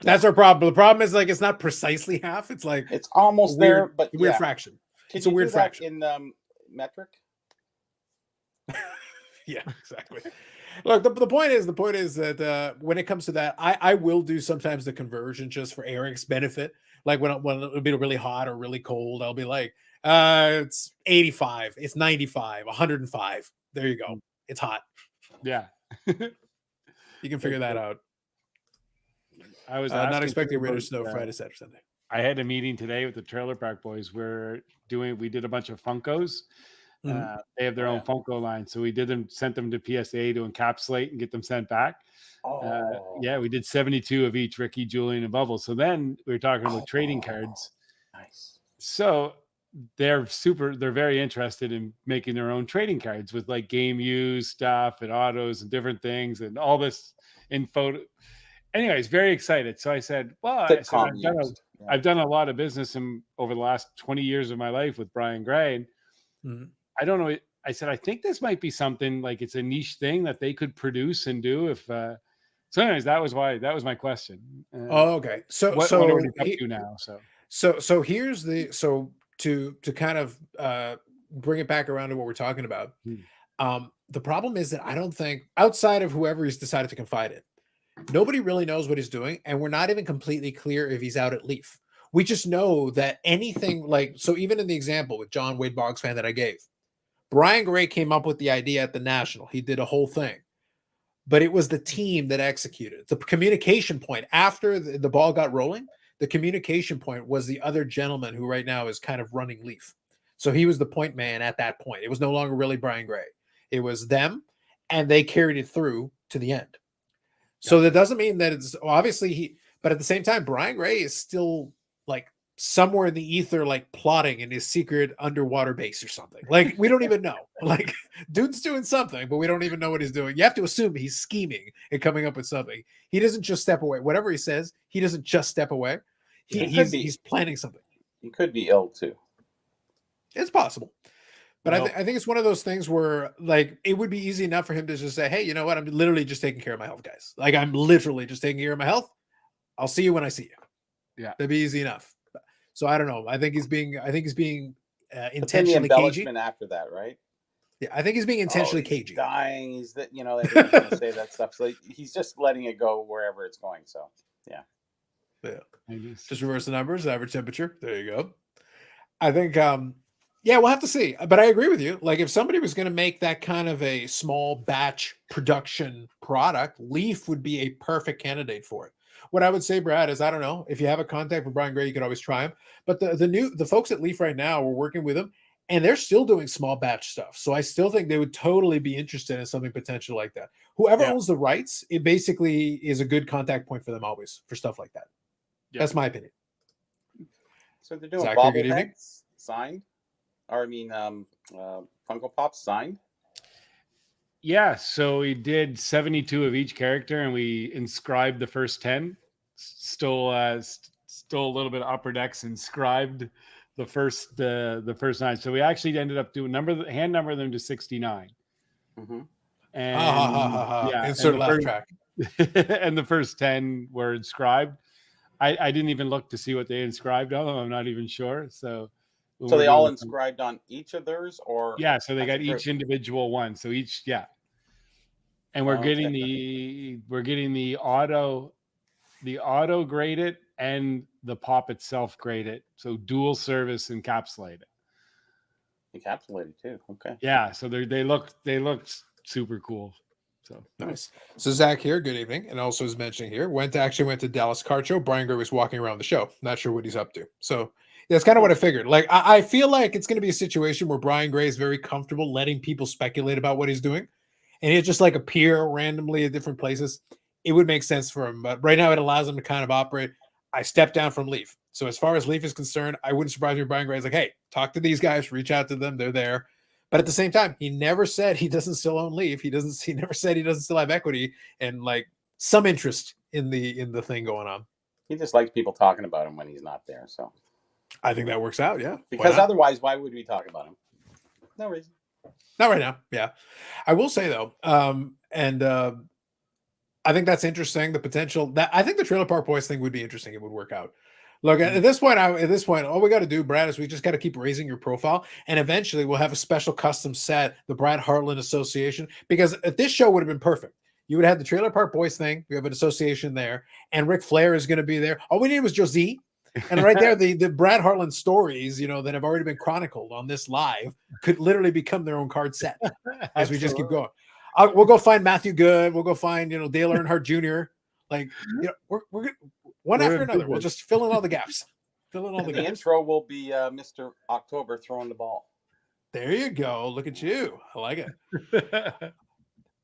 That's our problem. The problem is like it's not precisely half. It's like It's almost weird, there, but weird yeah. fraction. Can It's a you weird do that fraction. in metric? Yeah, exactly. Look, the point is that when it comes to that, I will do sometimes the conversion just for Eric's benefit. Like when it'll be really hot or really cold, I'll be like, it's 85, it's 95, 105. There you go. It's hot. yeah. You can figure that out. I was Not asking expecting too rain or about, snow Friday, Saturday, Sunday. I had a meeting today with the Trailer Park Boys. We did a bunch of Funkos. Mhm. They have their Oh, own yeah. Funko line, so we sent them to PSA to encapsulate and get them sent back. Oh, Yeah, we did 72 of each, Ricky, Julian, and Bubbles. So then we were talking about trading cards. nice. So they're very interested in making their own trading cards with like game use stuff and autos and different things and all this info. Anyways, very excited. So I said, well, Sitcom used. Yeah. I've done a lot of business over the last 20 years of my life with Brian Gray. Mhm. I don't know. I said, I think this might be something like it's a niche thing that they could produce and do if, so anyways, that was my question. Oh, okay. What are we up to now? So here's to kind of bring it back around to what we're talking about. The problem is that I don't think outside of whoever he's decided to confide in, nobody really knows what he's doing, and we're not even completely clear if he's out at Leaf. We just know that anything like so. Even in the example with John Wade Boggs fan that I gave, Brian Gray came up with the idea at the National. He did a whole thing, but it was the team that executed the communication point after the ball got rolling. The communication point was the other gentleman who right now is kind of running Leaf. So he was the point man at that point. It was no longer really Brian Gray. It was them, and they carried it through to the end. So that doesn't mean that it's obviously but at the same time, Brian Gray is still like somewhere in the ether, like plotting in his secret underwater base or something. Like we don't even know. Like dude's doing something, but we don't even know what he's doing. You have to assume he's scheming and coming up with something. He doesn't just step away. Whatever he says, he doesn't just step away. He's planning something. He could be ill too. It's possible. But Well, I think it's one of those things where like it would be easy enough for him to just say, hey, you know what? I'm literally just taking care of my health, guys. Like I'm literally just taking care of my health. I'll see you when I see you. Yeah. That'd be easy enough. So I don't know. I think he's being The intentionally cagey. embellishment after that, right? Yeah, I think he's being intentionally he's cagey. dying. He's that everyone's gonna say that stuff. So he's just letting it go wherever it's going. So yeah. Just reverse the numbers, average temperature. There you go. I think yeah, we'll have to see. But I agree with you. Like if somebody was going to make that kind of a small batch production product, Leaf would be a perfect candidate for it. What I would say, Brad, is I don't know if you have a contact with Brian Gray, you could always try him. But the folks at Leaf right now, we're working with them, and they're still doing small batch stuff. So I still think they would totally be interested in something potential like that. Whoever owns the rights, it basically is a good contact point for them always for stuff like that. Yeah. That's my opinion. So they're doing Zachary, good evening. bobbleheads signed, or I mean, Funko Pops signed? Yeah, so we did 72 of each character, and we inscribed the first 10. Still a little bit of upper decks. Inscribed the first 9. So we actually ended up doing hand number them to 69. Mm-hmm. And yeah, Insert and laugh track. and the first 10 were inscribed. I didn't even look to see what they inscribed on them. I'm not even sure. So they all inscribed on each of theirs, or yeah, so they got each individual one. So each, yeah. And we're getting the auto graded and the pop itself graded. So dual service encapsulated. Encapsulated too. Okay. Yeah, so they looked super cool. So nice. So Zach here, good evening, and also is mentioning here went to Dallas Card Show. Brian Gray was walking around the show, not sure what he's up to. So yeah, it's kind of what I figured. Like I feel like it's going to be a situation where Brian Gray is very comfortable letting people speculate about what he's doing, and he'll just like appear randomly at different places. It would make sense for him, but right now it allows him to kind of operate. I stepped down from Leaf, so as far as Leaf is concerned, I wouldn't surprise me if Brian Gray is like, "Hey, talk to these guys, reach out to them, they're there." But at the same time, he never said he doesn't still own Leaf. He never said he doesn't still have equity and like some interest in the thing going on. He just likes people talking about him when he's not there. So I think that works out. Yeah. Because otherwise, why would we talk about him? No reason. Not right now. Yeah. I will say though, I think that's interesting. The potential that I think the Trailer Park Boys thing would be interesting. It would work out. Look, at this point, all we got to do, Brad, is we just got to keep raising your profile, and eventually we'll have a special custom set, the Brad Hartland Association, because at this show would have been perfect. You would have the Trailer Park Boys thing. We have an association there, and Ric Flair is going to be there. All we needed was Josie, and right there, the Brad Hartland stories, that have already been chronicled on this live, could literally become their own card set as we just keep going. We'll go find Matthew Good. We'll go find Dale Earnhardt Jr. Like we're one after another. We'll just fill in all the gaps. The intro will be Mr. October throwing the ball. There you go. Look at you. I like it.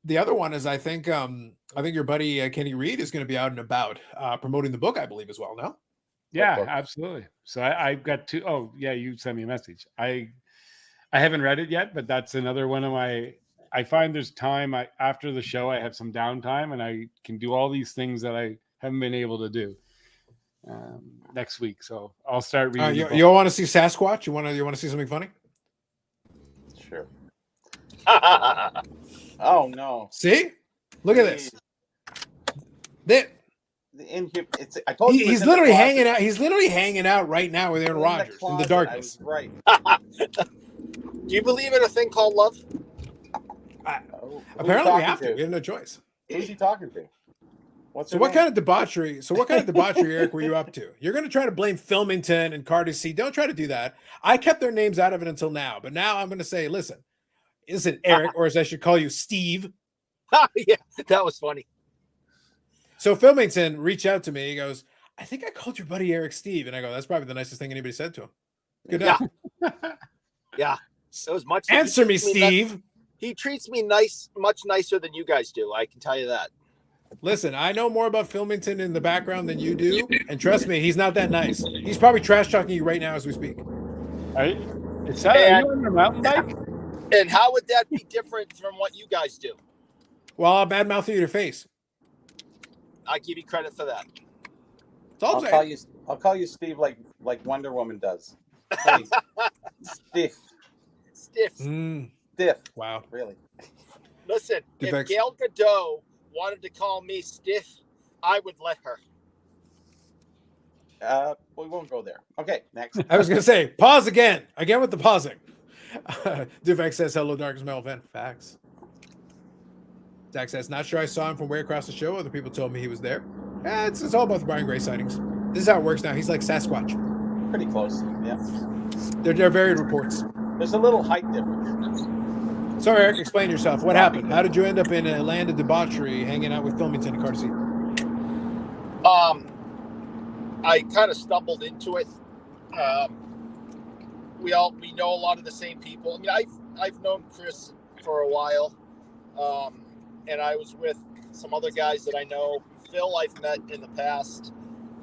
The other one is I think your buddy Kenny Reed is going to be out and about promoting the book, I believe, as well. No? Yeah, absolutely. So I've got two. Oh, yeah, you sent me a message. I haven't read it yet, but that's another one of my. I find there's time after the show. I have some downtime, and I can do all these things that I haven't been able to do next week. So I'll start reading. You all want to see Sasquatch? You want to see something funny? Sure. Oh no! See, look at this. I told you he's literally hanging out. He's literally hanging out right now with Aaron Rodgers in the darkness. Right. Do you believe in a thing called love? Apparently, we have to. We have no choice. Who's he talking to? What kind of debauchery? Eric, were you up to? You're going to try to blame Filmington and Cardi C. Don't try to do that. I kept their names out of it until now, but now I'm going to say, listen, is it Eric, or as I should call you, Steve? Yeah, that was funny. So Filmington reached out to me. He goes, I think I called your buddy Eric Steve. And I go, that's probably the nicest thing anybody said to him. Good night. Yeah. It was much. Answer me, Steve. He treats me much nicer than you guys do. I can tell you that. Listen, I know more about Filmington in the background than you do. And trust me, he's not that nice. He's probably trash talking you right now as we speak. Are you on your mountain bike? And how would that be different from what you guys do? Well, I'll badmouth you to your face. I give you credit for that. I'll call you Steve like Wonder Woman does. Hey, stiff. Stiff. Wow. Really. Listen, if Gail Godot wanted to call me stiff, I would let her. We won't go there. Okay, next. I was going to say, pause again. Again with the pausing. Duvek says, hello, Darkest Metal fan. Facts. Zach says, not sure I saw him from way across the show. Other people told me he was there. It's all about the Brian Gray sightings. This is how it works now. He's like Sasquatch. Pretty close, yeah. They're varied reports. There's a little height difference. So, Eric, explain yourself. What happened? How did you end up in a land of debauchery hanging out with Filmington and Cardi C? I kind of stumbled into it. We know a lot of the same people. I mean, I've known Chris for a while, and I was with some other guys that I know. Phil I've met in the past,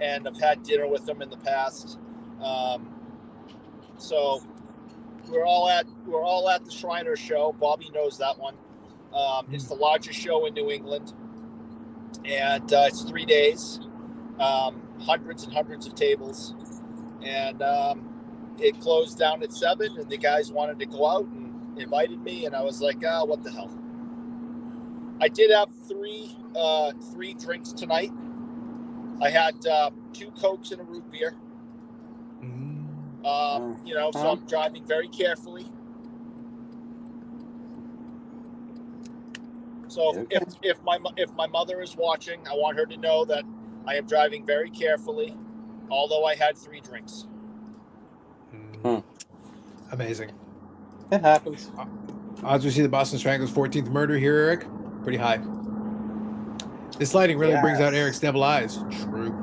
and I've had dinner with them in the past. So we're all at the Shriner show. Bobby knows that one. It's the largest show in New England, and it's 3 days, hundreds and hundreds of tables, and it closed down at 7, and the guys wanted to go out and invited me, and I was like, what the hell. I did have three drinks tonight. I had 2 Cokes and a root beer. So I'm driving very carefully. So if my mother is watching, I want her to know that I am driving very carefully, although I had 3 drinks. Amazing. It happens. Odds we see the Boston Strangler's 14th murder here, Eric. Pretty high. This lighting really brings out Eric's devil eyes. True.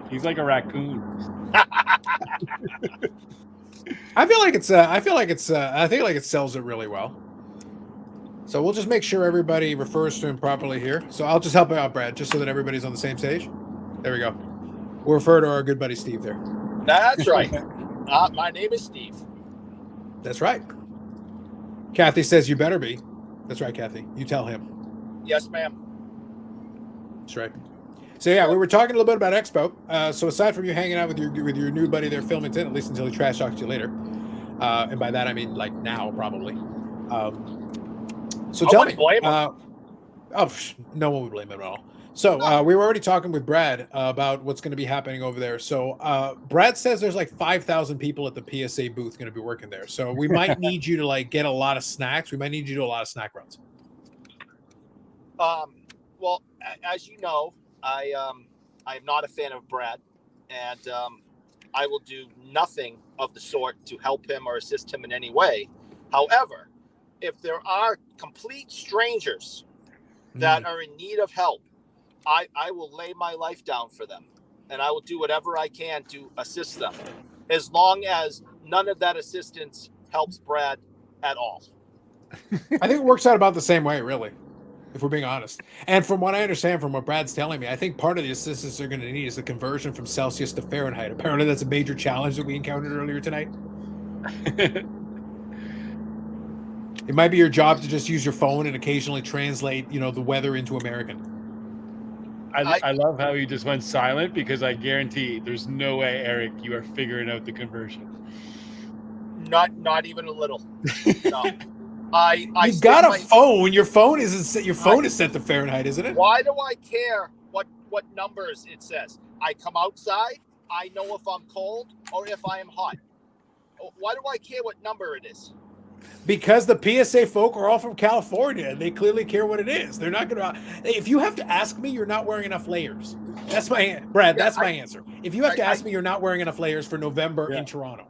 He's like a raccoon. I feel like it sells it really well. So we'll just make sure everybody refers to him properly here. So I'll just help out, Brad, just so that everybody's on the same page. There we go. We'll refer to our good buddy Steve there. That's right. My name is Steve. That's right. Kathy says you better be. That's right, Kathy. You tell him. Yes, ma'am. That's right. So yeah, we were talking a little bit about Expo. So aside from you hanging out with your new buddy there, Filmington, at least until he trash talks you later, and by that I mean like now probably. So tell me. Blame him. No one would blame him at all. So we were already talking with Brad about what's going to be happening over there. So Brad says there's like 5,000 people at the PSA booth going to be working there. So we might need you to like get a lot of snacks. We might need you to do a lot of snack runs. Well, as you know, I am not a fan of Brad, and I will do nothing of the sort to help him or assist him in any way. However, if there are complete strangers that are in need of help, I will lay my life down for them, and I will do whatever I can to assist them, as long as none of that assistance helps Brad at all. I think it works out about the same way, really, if we're being honest. And from what I understand, from what Brad's telling me, I think part of the assistance they're going to need is the conversion from Celsius to Fahrenheit. Apparently, that's a major challenge that we encountered earlier tonight. It might be your job to just use your phone and occasionally translate, the weather into American. I love how he just went silent, because I guarantee there's no way, Eric, you are figuring out the conversion. Not even a little. No. You've got a phone. Your phone is set to Fahrenheit, isn't it? Why do I care what numbers it says? I come outside, I know if I'm cold or if I am hot. Why do I care what number it is? Because the PSA folk are all from California, and they clearly care what it is. They're not going to. If you have to ask me, you're not wearing enough layers. That's my Brad. That's my answer. If you have to ask me, you're not wearing enough layers for November in Toronto.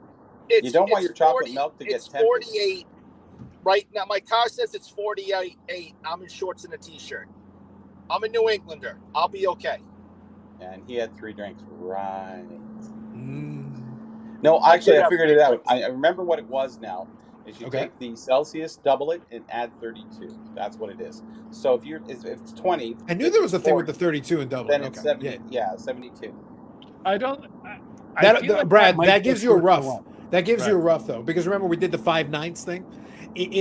You don't want your chocolate milk to get tempted. It's 48 right now. My car says it's 48. I'm in shorts and a t-shirt. I'm a New Englander. I'll be okay. And he had 3 drinks. Right. No, actually, I figured it out. I remember what it was now. Is you take the Celsius, double it, and add 32. That's what it is. So if it's 20, I knew there was a thing with the 32 and double. Then it's 70. Yeah, 72. Brad, that gives you a rough. That gives you a rough though, because remember we did the 5/9 thing.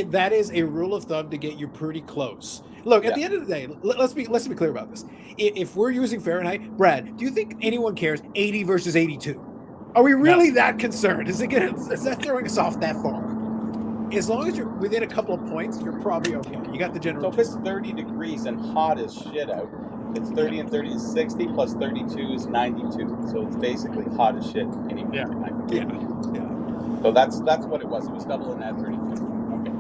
That is a rule of thumb to get you pretty close. Look, at the end of the day, let's be clear about this. If we're using Fahrenheit, Brad, do you think anyone cares 80 versus 82? Are we really that concerned? Is that throwing us off that far? As long as you're within a couple of points, you're probably okay. You got the general. So if it's 30 degrees and hot as shit out, it's 30 and 30 is 60 plus 32 is 92. So it's basically hot as shit anyway. Yeah. So that's what it was. It was double and add 32. Okay.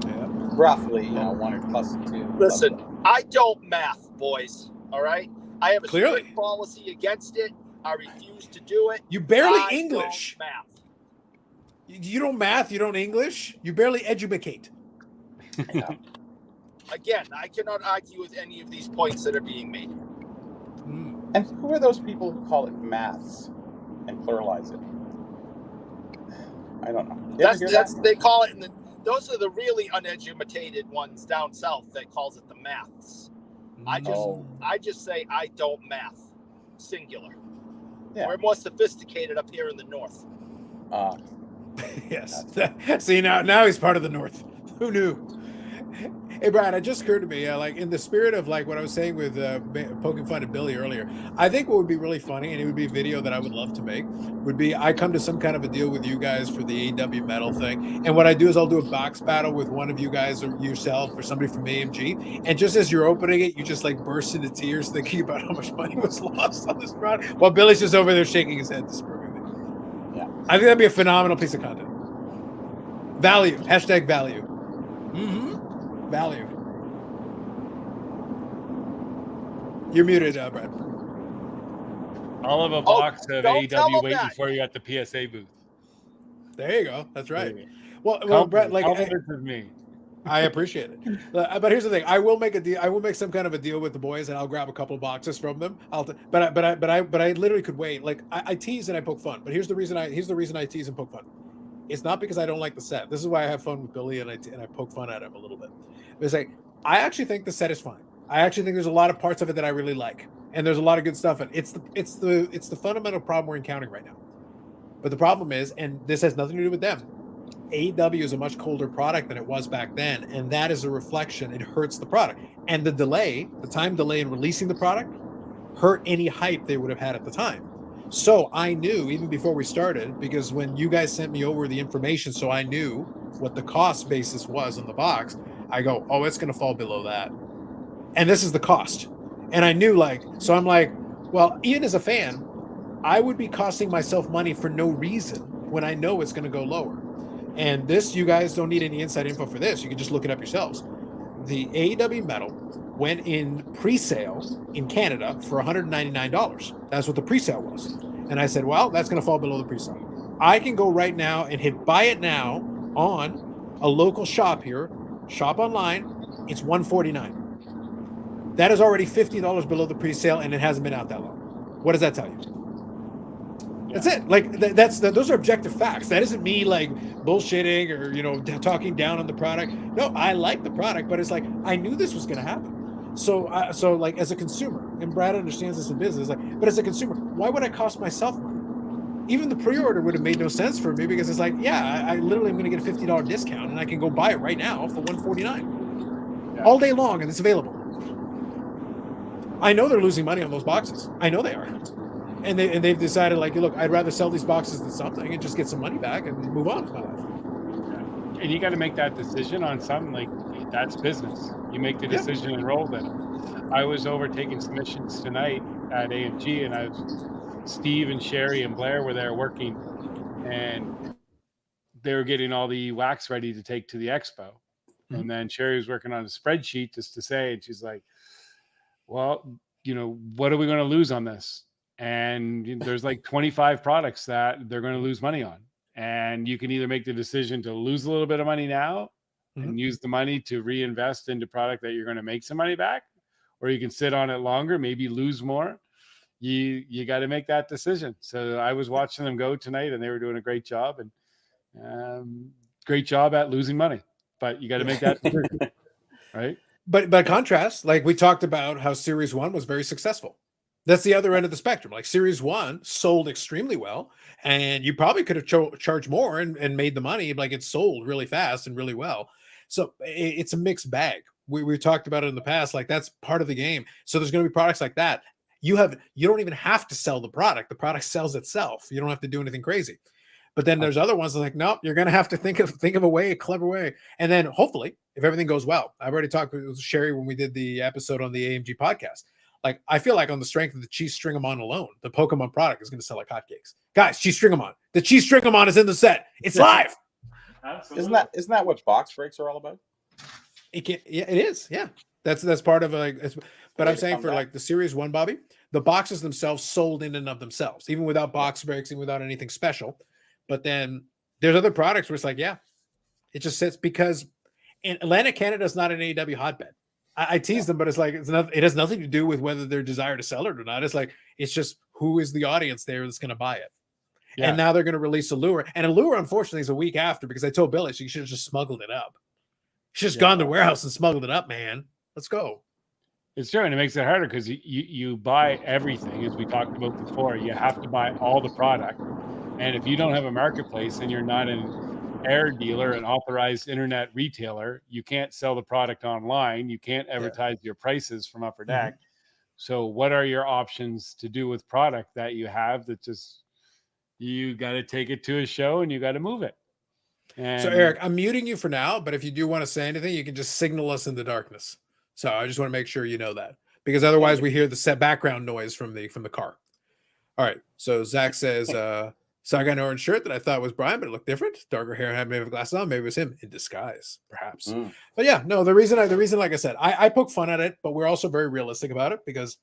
Yeah. Roughly, 1 or plus 2. Listen, I don't math, boys. All right. I have a strict policy against it. I refuse to do it. You barely English. Don't math. You don't math, you don't English, you barely educate. Again, I cannot argue with any of these points that are being made. And who are those people who call it maths and pluralize it? I don't know. They call it. Those are the really uneducated ones down south that calls it the maths. I just say I don't math, singular. Yeah. We're more sophisticated up here in the north. Yes. See, now he's part of the North. Who knew? Hey, Brian, it just occurred to me, like in the spirit of like what I was saying with poking fun at Billy earlier, I think what would be really funny, and it would be a video that I would love to make, would be I come to some kind of a deal with you guys for the AW metal thing. And what I do is I'll do a box battle with one of you guys or yourself or somebody from AMG. And just as you're opening it, you just like burst into tears thinking about how much money was lost on this product while Billy's just over there shaking his head disapprovingly. Yeah. I think that'd be a phenomenal piece of content. Value. Hashtag value. Value. You're muted, Brad. I'll have a box of don't tell AEW him waiting that. for you at the PSA booth. There you go. That's right. There you Well, Brad, like confidence is me. I appreciate it. But here's the thing: I will make a deal. I will make some kind of a deal with the boys, and I'll grab a couple of boxes from them. But I literally could wait. Like I tease and I poke fun. But here's the reason I tease and poke fun. It's not because I don't like the set. This is why I have fun with Billy and I poke fun at him a little bit. It's like I actually think the set is fine. I actually think there's a lot of parts of it that I really like, and there's a lot of good stuff. And it's the fundamental problem we're encountering right now. But the problem is, and this has nothing to do with them, AEW is a much colder product than it was back then, and that is a reflection. It hurts the product, and the time delay in releasing the product hurt any hype they would have had at the time. So I knew even before we started, because when you guys sent me over the information, so I knew what the cost basis was on the box. I go, oh, it's going to fall below that, and this is the cost. And I knew, so I'm like, well, even as a fan, I would be costing myself money for no reason when I know it's going to go lower. And this, you guys don't need any inside info for this. You can just look it up yourselves. The AEW metal went in pre-sale in Canada for $199. That's what the pre-sale was. And I said, well, that's going to fall below the pre-sale. I can go right now and hit buy it now on a local shop here, shop online. It's $149. That is already $50 below the pre-sale, and it hasn't been out that long. What does that tell you? That's it. Like those are objective facts. That isn't me like bullshitting or talking down on the product. No, I like the product, but it's like I knew this was going to happen. So like as a consumer, and Brad understands this in business, but as a consumer, why would I cost myself money? Even the pre-order would have made no sense for me because it's like, yeah, I literally am going to get a $50 discount and I can go buy it right now for $149 all day long, and it's available. I know they're losing money on those boxes. I know they are. And they've decided, like, look, I'd rather sell these boxes than something and just get some money back and move on with my life. Yeah. And you got to make that decision on something like that's business. You make the decision and roll with it. I was over taking submissions tonight at AMG, and Steve and Sherry and Blair were there working, and they were getting all the wax ready to take to the expo. Mm-hmm. And then Sherry was working on a spreadsheet just to say, and she's like, well, what are we going to lose on this? And there's like 25 products that they're going to lose money on. And you can either make the decision to lose a little bit of money now and use the money to reinvest into product that you're going to make some money back, or you can sit on it longer, maybe lose more. You got to make that decision. So I was watching them go tonight, and they were doing a great job, and great job at losing money, but you got to make that decision, right? But by contrast, like we talked about how Series 1 was very successful. That's the other end of the spectrum. Like Series 1 sold extremely well, and you probably could have charged more and made the money. Like it sold really fast and really well. So it's a mixed bag. We've talked about it in the past. Like that's part of the game. So there's going to be products like that. You don't even have to sell the product. The product sells itself. You don't have to do anything crazy. But then there's other ones that are like, nope, you're going to have to think of a clever way. And then hopefully, if everything goes well, I've already talked with Sherry when we did the episode on the AMG podcast. Like, I feel like on the strength of the Cheese String-A-Mon alone, the Pokemon product is going to sell like hotcakes. Guys, Cheese String-A-Mon. The Cheese String-A-Mon is in the set. It's live. Absolutely. Isn't that what box breaks are all about? It is. Yeah. That's part of but I'm saying for like the Series 1, Bobby, the boxes themselves sold in and of themselves, even without box breaks, even without anything special. But then there's other products where it's like, yeah, it just sits because in Atlantic Canada is not an AEW hotbed. I tease them, but it's like it has nothing to do with whether their desire to sell it or not. It's like it's just who is the audience there that's going to buy it. Yeah. And now they're going to release Allure, and Allure unfortunately is a week after because I told Billy she should have just smuggled it up. She just gone to the warehouse and smuggled it up, man. Let's go. It's true, and it makes it harder because you buy everything, as we talked about before. You have to buy all the product, And if you don't have a marketplace and you're not an air dealer, an authorized internet retailer, you can't sell the product online. You can't advertise your prices from Upper Deck. So what are your options to do with product that you have that just, you got to take it to a show and you got to move it. And So Eric, I'm muting you for now, but if you do want to say anything, you can just signal us in the darkness. So I just want to make sure you know that, because otherwise we hear the set background noise from the car. All right. So Zach says, so I got an orange shirt that I thought was Brian, but it looked different. Darker hair, had maybe glasses on. Maybe it was him in disguise, perhaps. But yeah, no, the reason, like I said, I poke fun at it, but we're also very realistic about it, because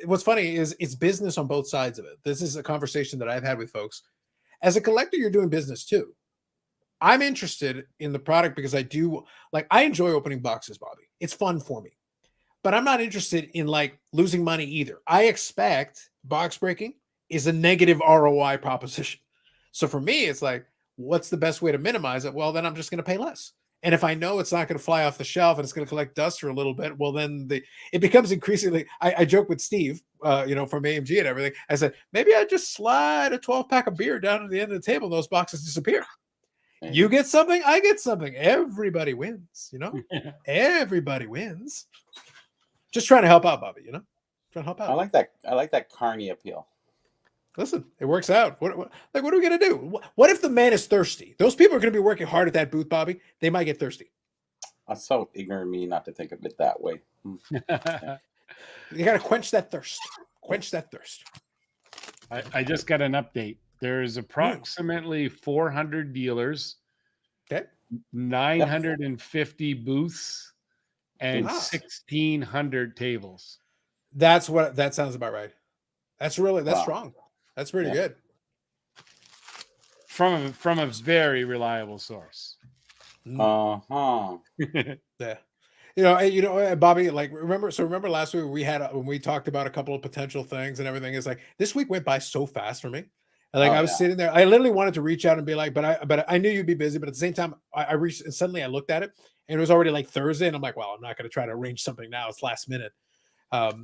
what's funny is it's business on both sides of it. This is a conversation that I've had with folks. As a collector, you're doing business too. I'm interested in the product because I enjoy opening boxes, Bobby. It's fun for me, but I'm not interested in like losing money either. I expect box breaking is a negative ROI proposition. So for me, it's like, what's the best way to minimize it? Well, then I'm just going to pay less. And if I know it's not going to fly off the shelf and it's going to collect dust for a little bit, well, then it becomes increasingly, I joke with Steve, from AMG and everything. I said, maybe I just slide a 12-pack of beer down to the end of the table and those boxes disappear. You get something, I get something. Everybody wins, Everybody wins. Just trying to help out, Bobby, Trying to help out. I like that carny appeal. Listen, it works out. What are we going to do? What if the man is thirsty? Those people are going to be working hard at that booth, Bobby. They might get thirsty. That's so ignorant of me not to think of it that way. You got to quench that thirst. Quench that thirst. I just got an update. There's approximately 400 dealers, okay, 950 booths, and 1,600 tables. That sounds about right. That's strong. That's pretty good. From a very reliable source. Yeah. Bobby, like, remember last week when we talked about a couple of potential things and everything. It's like this week went by so fast for me. And I was sitting there, I literally wanted to reach out and be like, but I knew you'd be busy. But at the same time, I reached, and suddenly I looked at it and it was already like Thursday. And I'm like, well, I'm not going to try to arrange something now. It's last minute. But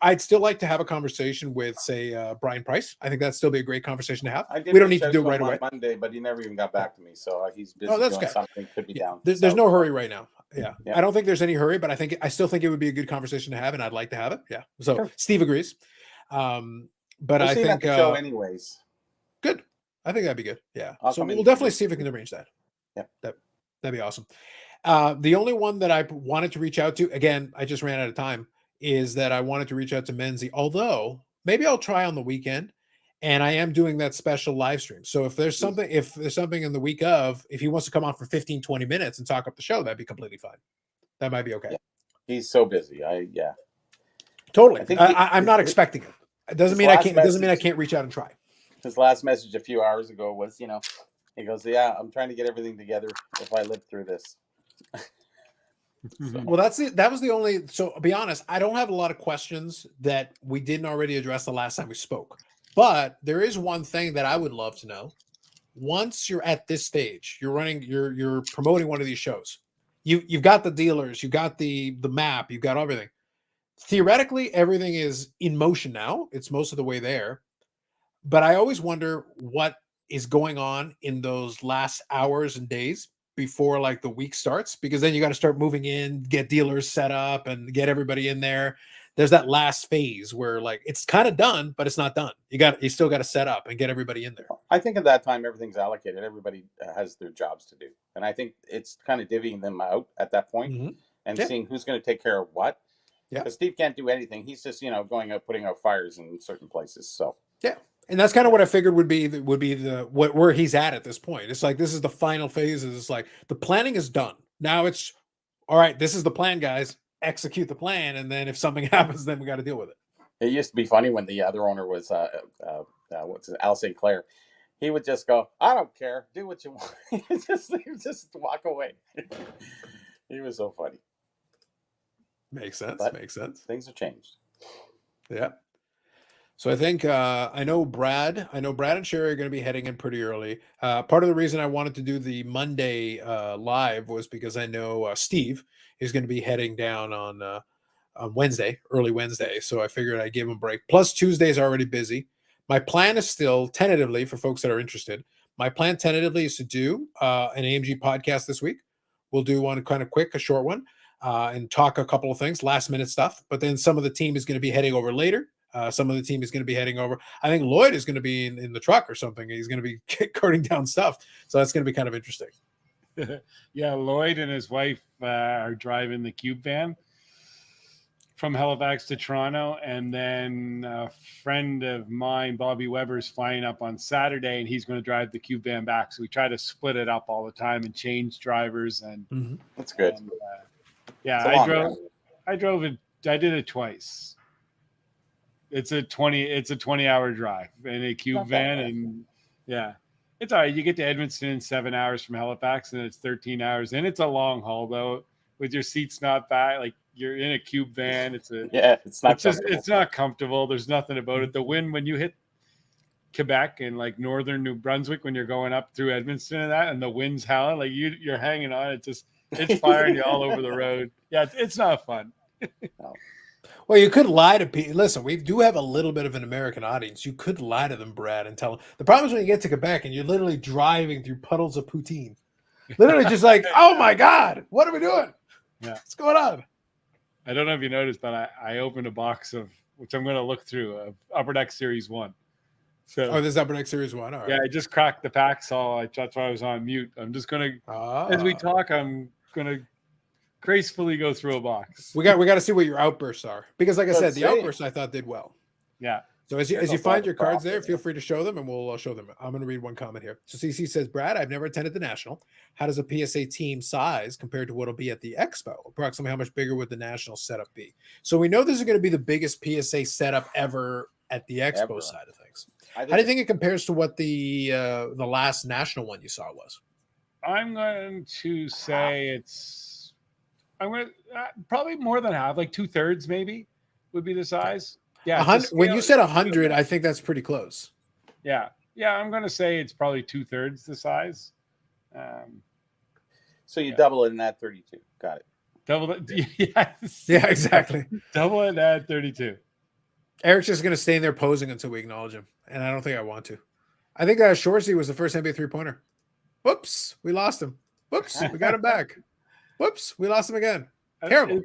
I'd still like to have a conversation with, say, Brian Price. I think that'd still be a great conversation to have. We don't need to do it right away. Monday, but he never even got back to me, so he's busy doing something. Could be down. There's no hurry right now. Yeah, I don't think there's any hurry, but I still think it would be a good conversation to have, and I'd like to have it. Yeah. So sure. Steve agrees. But I think show anyways. Good. I think that'd be good. Yeah. So we'll definitely see if we can arrange that. Yeah. That'd be awesome. The only one that I wanted to reach out to, again, I just ran out of time, is that I wanted to reach out to Menzie, although maybe I'll try on the weekend, and I am doing that special live stream. So if there's something in the week of, if he wants to come on for 15, 20 minutes and talk up the show, that'd be completely fine. That might be okay. Yeah. He's so busy. Totally. I'm not expecting it. It doesn't mean I can't. It doesn't mean I can't reach out and try. His last message a few hours ago was, he goes, "Yeah, I'm trying to get everything together if I live through this." Well, that's it. That was the only. So I'll be honest, I don't have a lot of questions that we didn't already address the last time we spoke. But there is one thing that I would love to know. Once you're at this stage, you're promoting one of these shows. You've got the dealers, you've got the map, you've got everything. Theoretically, everything is in motion now. It's most of the way there. But I always wonder what is going on in those last hours and days before like the week starts, because then you got to start moving in, get dealers set up and get everybody in there. There's that last phase where like it's kind of done, but it's not done. You still got to set up and get everybody in there. I think at that time, everything's allocated. Everybody has their jobs to do. And I think it's kind of divvying them out at that point and seeing who's going to take care of what. Yeah. Because Steve can't do anything. He's just, going out, putting out fires in certain places. So, yeah. And that's kind of what I figured would be where he's at this point. It's like, this is the final phases. It's like the planning is done. Now it's all right. This is the plan, guys. Execute the plan. And then if something happens, then we got to deal with it. It used to be funny when the other owner was, Al St. Clair. He would just go, "I don't care. Do what you want." He would just walk away. He was so funny. Makes sense. Makes sense. Things have changed. Yeah. So I think I know Brad and Sherry are going to be heading in pretty early. Part of the reason I wanted to do the Monday live was because I know Steve is going to be heading down on Wednesday, early Wednesday. So I figured I'd give him a break. Plus Tuesday's already busy. My plan is still tentatively for folks that are interested. My plan tentatively is to do an AMG podcast this week. We'll do one kind of quick, a short one, and talk a couple of things, last minute stuff. But then some of the team is going to be heading over later. Some of the team is going to be heading over. I think Lloyd is going to be in the truck or something. He's going to be carting down stuff. So that's going to be kind of interesting. Yeah, Lloyd and his wife are driving the Cube van from Halifax to Toronto, and then a friend of mine, Bobby Weber, is flying up on Saturday, and he's going to drive the Cube van back. So we try to split it up all the time and change drivers. And That's good. And, yeah, It's I drove it. I did it twice. It's a 20-hour drive in a Cube Not that van, bad. and yeah. It's all right. You get to Edmonton in 7 hours from Halifax, and it's 13 hours. And it's a long haul, though, with your seats not back. Like, you're in a Cube van. It's not comfortable. not comfortable. There's nothing about it. The wind, when you hit Quebec and like northern New Brunswick, when you're going up through Edmonton and the wind's howling, like you're hanging on. It's firing you all over the road. Yeah, it's not fun. Well, you could lie to people. Listen, we do have a little bit of an American audience. You could lie to them, Brad, and tell them. The problem is when you get to Quebec and you're literally driving through puddles of poutine. Literally just like, oh my God, what are we doing? Yeah. What's going on? I don't know if you noticed, but I opened a box of, which I'm going to look through, of Upper Deck Series 1. So, Oh, this is Upper Deck Series 1. All right. yeah, I just cracked the pack, so that's why I was on mute. I'm just going to, as we talk, I'm going to gracefully go through a box. We got to see what your outbursts are, because like I said, Let's the see. outbursts I thought did well. Yeah. So as you There's a find lot your of cards there, profit, feel yeah. free to show them, and we'll show them. I'm going to read one comment here. So CC says, Brad, I've never attended the National. How does a PSA team size compare to what will be at the Expo? Approximately how much bigger would the National setup be? So we know this is going to be the biggest PSA setup ever at the Expo Ever. side of things. I How do you think it compares to what the last National one you saw was? I'm going to say I'm going to probably more than half, like 2/3 maybe would be the size. Yeah. 100, to when scale you it- said 100, I think that's pretty close. Yeah. Yeah. I'm going to say it's probably 2/3 the size. So you Yeah. double it in that 32. Got it. Double it. Yes. Yeah, exactly. Double it at 32. Eric's just going to stay in there posing until we acknowledge him, and I don't think I want to. I think Shorsey was the first NBA three-pointer. Whoops, we lost him. Whoops, we got him back. Whoops, we lost him again. Terrible.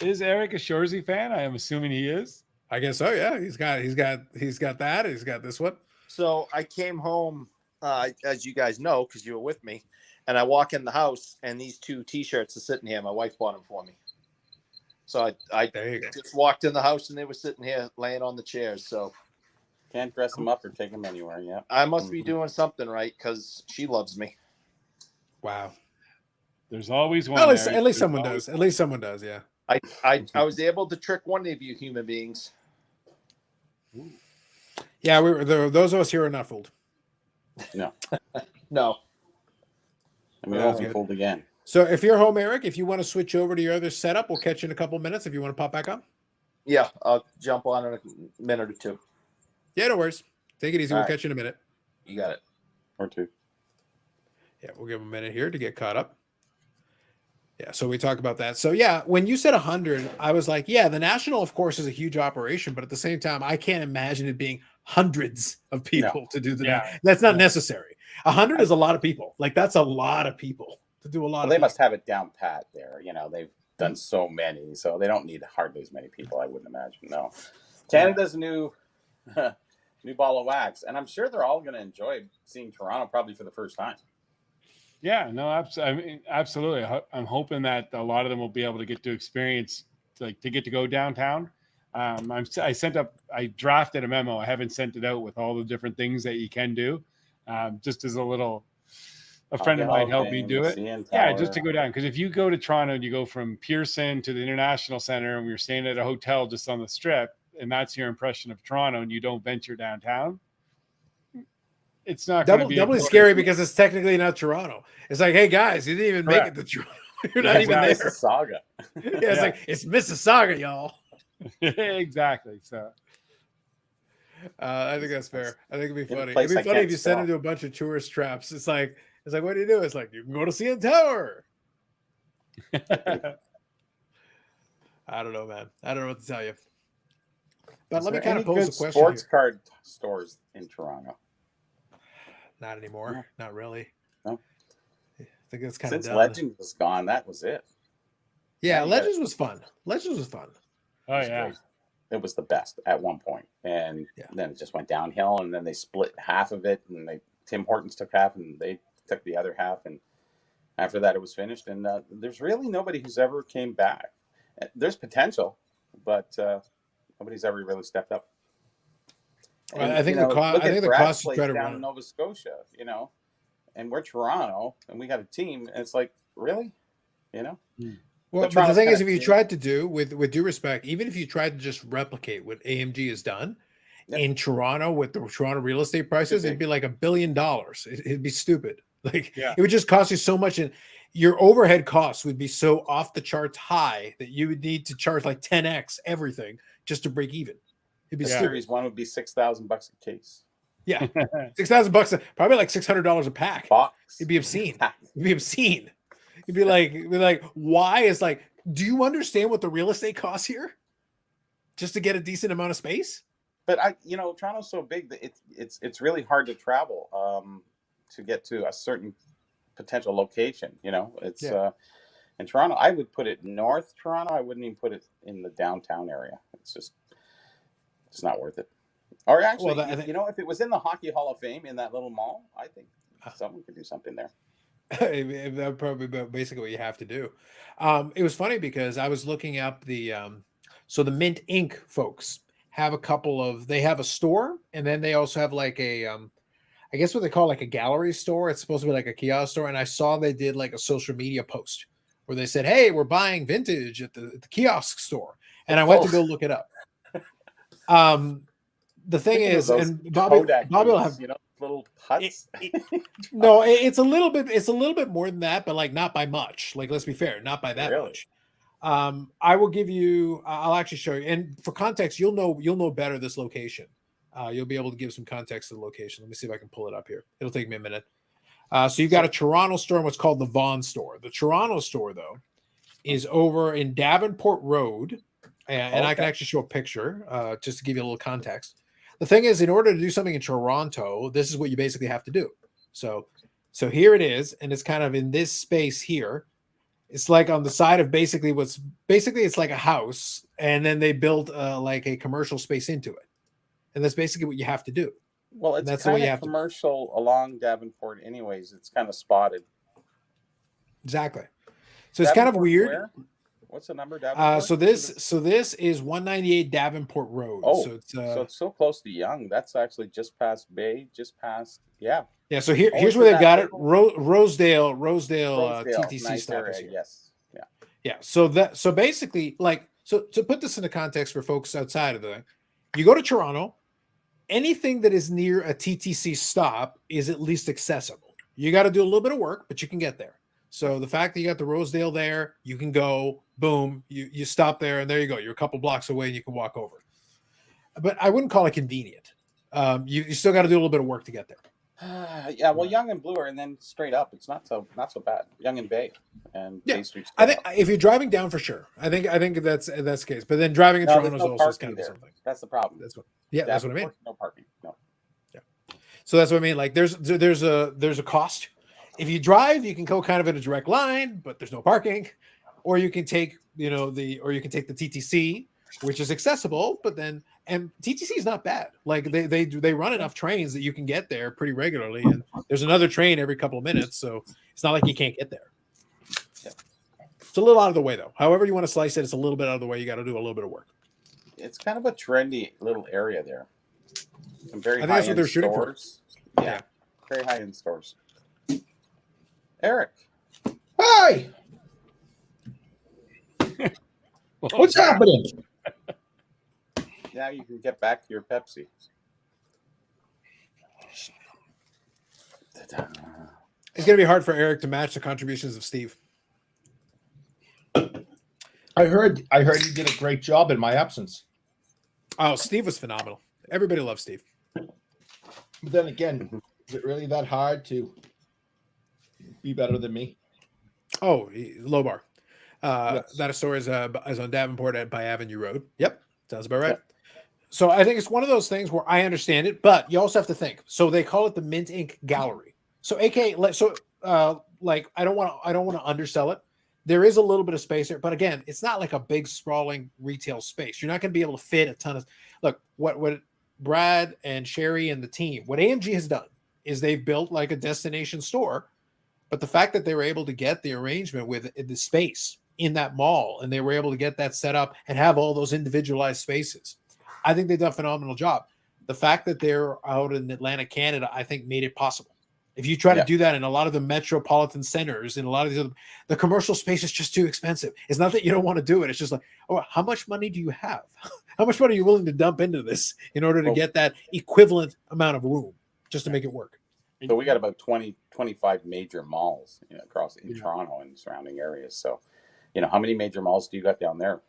Is Eric a Shorzy fan? I am assuming he is. I guess so. Yeah, he's got that. He's got this one. So I came home, as you guys know, because you were with me, and I walk in the house, and these two T-shirts are sitting here. My wife bought them for me. So I There you go. just walked in the house, and they were sitting here laying on the chairs. So Can't dress them up or take them anywhere. Yeah. I must be doing something right because she loves me. Wow. There's always one. At least, Eric. at least There's someone always does. At least someone does. Yeah. I was able to trick one of you human beings. Yeah. We were those of us here are not fooled. No. No. And we Yeah, won't be good. fooled again. So if you're home, Eric, if you want to switch over to your other setup, we'll catch you in a couple minutes. If you want to pop back on. Yeah, I'll jump on in a minute or two. Yeah, no worries. Take it easy. All We'll right. catch you in a minute. You got it. Or two. Yeah, we'll give him a minute here to get caught up. Yeah, so we talked about that. So yeah, when you said 100, I was like, yeah, the National, of course, is a huge operation, but at the same time, I can't imagine it being hundreds of people to do the. Yeah. That's not necessary. 100 is a lot of people. Like that's a lot of people to do a lot Well, of. they things. must have it down pat there. You know, they've done so many, so they don't need hardly as many people. I wouldn't imagine. No, Canada's new ball of wax, and I'm sure they're all going to enjoy seeing Toronto probably for the first time. Yeah, no, absolutely. I'm hoping that a lot of them will be able to get to experience, to get to go downtown. I drafted a memo. I haven't sent it out with all the different things that you can do. Just as a friend of mine helped me do it. Yeah, just to go down. Because if you go to Toronto and you go from Pearson to the International Center and we're staying at a hotel just on the strip, and that's your impression of Toronto, and you don't venture downtown, it's not going to be doubly scary because it's technically not Toronto. It's like, hey guys, you didn't even make it to Toronto. You're not even there. Mississauga. Yeah, it's like it's Mississauga, y'all. Exactly. So I think that's fair. I think it'd be In a funny. place It'd be I funny if can't you send them to a bunch of tourist traps. It's like, what do you do? It's like you can go to CN Tower. I don't know, man. I don't know what to tell you. But Is let me there kind any of pose good a question sports here. card stores in Toronto? Not anymore. No. Not really. No. I think that's kind of Since done. Legend was gone, that was it. Yeah, Now you gotta- Legends was fun. Legends was fun. Oh was yeah. great. It was the best at one point, and Yeah. then it just went downhill. And then they split half of it, and Tim Hortons took half, and they took the other half. And after that, it was finished. And there's really nobody who's ever came back. There's potential, but nobody's ever really stepped up. Well, I think you know, look I at think the Brad's cost to place try to down run in it. Nova Scotia, you know, and we're Toronto, and we got a team, and it's like, really, you know. Well, but the Toronto's thing kinda is, if you big. tried to do, with due respect, even if you tried to just replicate what AMG has done Yep. in Toronto with the Toronto real estate prices, it'd big. be like $1 billion. It'd be stupid. Like Yeah. it would just cost you so much, and your overhead costs would be so off the charts high that you would need to charge like 10x everything just to break even. It'd be The Yeah. stupid. Series 1 would be $6,000 a case. Yeah, $6,000, probably like $600 a pack. Box. It'd be obscene. It'd be obscene. You'd be like, why? It's like, do you understand what the real estate costs here? Just to get a decent amount of space? But Toronto's so big that it's really hard to travel to get to a certain potential location. You know, it's Yeah. in Toronto. I would put it North Toronto. I wouldn't even put it in the downtown area. It's not worth it. Or actually, Well, I think- if it was in the Hockey Hall of Fame in that little mall, I think someone could do something there. That would probably be basically what you have to do. It was funny because I was looking up the Mint Inc. folks have they have a store, and then they also have like a I guess what they call like a gallery store. It's supposed to be like a kiosk store, and I saw they did like a social media post where they said, "Hey, we're buying vintage at the kiosk store," and I went to go look it up. The thing Thinking of is, those and Bobby Kodak will booths, have little huts. no, it's a little bit more than that, but like not by much. Like, let's be fair, not by that Really? much. I will give you. I'll actually show you, and for context, you'll know better this location. You'll be able to give some context to the location. Let me see if I can pull it up here. It'll take me a minute. So you've got a Toronto store and what's called the Vaughan store. The Toronto store, though, is over in Davenport Road, and I can Okay. actually show a picture just to give you a little context. The thing is, in order to do something in Toronto, this is what you basically have to do. So here it is, and it's kind of in this space here. It's like on the side of it's like a house, and then they built like a commercial space into it, and that's basically what you have to do. Well, it's That's the way kind you of have to- commercial along Davenport, anyways. It's kind of spotted. Exactly. So it's kind of Davenport weird. where? What's the number, Davenport? So this is 198 Davenport Road. Oh, so it's so it's so close to Yonge. That's actually just past Bay, yeah. yeah. So here's it's where in they've that got it. little- Rosedale Rosedale, TTC nice stop is area, here. yes. Yeah. Yeah. So basically, so to put this into context for folks outside of you go to Toronto, anything that is near a TTC stop is at least accessible. You got to do a little bit of work, but you can get there. So the fact that you got the Rosedale there, you can go, boom, you stop there, and there you go. You're a couple blocks away, and you can walk over. But I wouldn't call it convenient. You still got to do a little bit of work to get there. Yeah, well, Yonge and Bloor, and then straight up, it's not so bad. Yonge and Bay, and Yeah, Bay Street's I straight think up. if you're driving down for sure, I think that's the case. But then driving in No, Toronto there's is no also parking kind of there. something. That's the problem. That's what I mean. Davenport, no parking. No. So that's what I mean. Like there's a cost. If you drive, you can go kind of in a direct line, but there's no parking. Or you can take, the TTC, which is accessible, but then and TTC is not bad. Like they run enough trains that you can get there pretty regularly, and there's another train every couple of minutes, so it's not like you can't get there. Yeah. It's a little out of the way though. However you want to slice it, it's a little bit out of the way. You got to do a little bit of work. It's kind of a trendy little area there. Some very I think that's what high-end they're shooting for. stores. Yeah, very high-end stores. Eric, Hi, what's happening? now you can get back to your Pepsi. It's gonna be hard for Eric to match the contributions of Steve. I heard you did a great job in my absence. Oh, Steve was phenomenal. Everybody loves Steve. But then again, is it really that hard to be better than me? Oh, low bar. Yes. That store is on Davenport by Avenue Road. Yep, sounds about right. So I think it's one of those things where I understand it, but you also have to think. So they call it the Mint Ink Gallery. So AK, like I don't want to undersell it. There is a little bit of space there, but again, it's not like a big sprawling retail space. You're not going to be able to fit a ton of. Look, what Brad and Sherry and the team, what AMG has done is they've built like a destination store, but the fact that they were able to get the arrangement with the space in that mall and they were able to get that set up and have all those individualized spaces, I think they've done a phenomenal job. The fact that they're out in Atlantic, Canada, I think made it possible. If you try to do that in a lot of the metropolitan centers, in a lot of these other, the commercial space is just too expensive. It's not that you don't want to do it. It's just like, oh, how much money do you have? How much money are you willing to dump into this in order to get that equivalent amount of room just to make it work? So we got about 20, 25 major malls across in Toronto and surrounding areas. So, how many major malls do you got down there?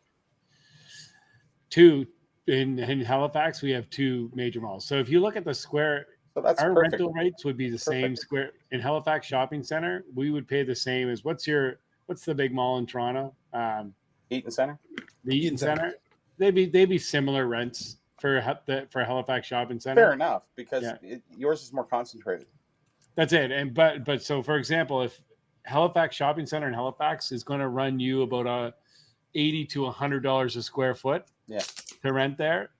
2 in Halifax. We have 2 major malls. So if you look at the square, so that's our perfect. rental rates would be the same square in Halifax Shopping Center. We would pay the same as what's the big mall in Toronto? Eaton Center. The Eaton Center. They'd be similar rents for Halifax Shopping Center. Fair enough, because yours is more concentrated. That's it. And but so for example, if Halifax Shopping Center in Halifax is going to run you about $80 to $100 a square foot to rent there,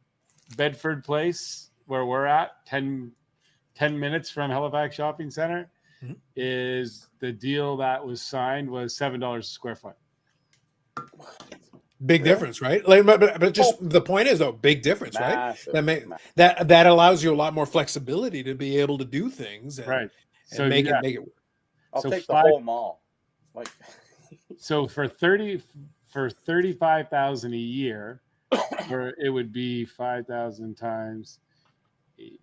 Bedford Place, where we're at, 10 minutes from Halifax Shopping Center, is the deal that was signed was $7 a square foot. Big difference, right? Like, but just the point is though, big difference, Massive, right? That allows you a lot more flexibility to be able to do things, and So make it work. I'll take the whole mall. Like, so for $35,000 a year, where it would be 5,000 times 80.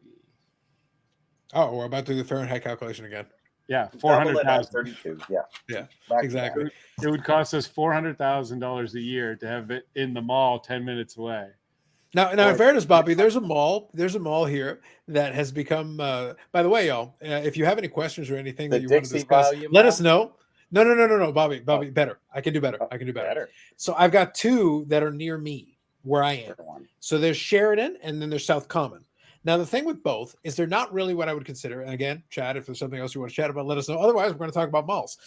Oh, we're about to do the Fahrenheit calculation again. Yeah, 400,000. 32. Yeah, exactly. It would cost us $400,000 a year to have it in the mall 10 minutes away. Now, in fairness, Bobby, there's a mall here that has become. By the way, y'all, if you have any questions or anything that you want to discuss, let us know. No, Bobby, better. I can do better. So I've got 2 that are near me where I am. So there's Sheridan and then there's South Common. Now, the thing with both is they're not really what I would consider. And again, Chad, if there's something else you want to chat about, let us know. Otherwise, we're going to talk about malls.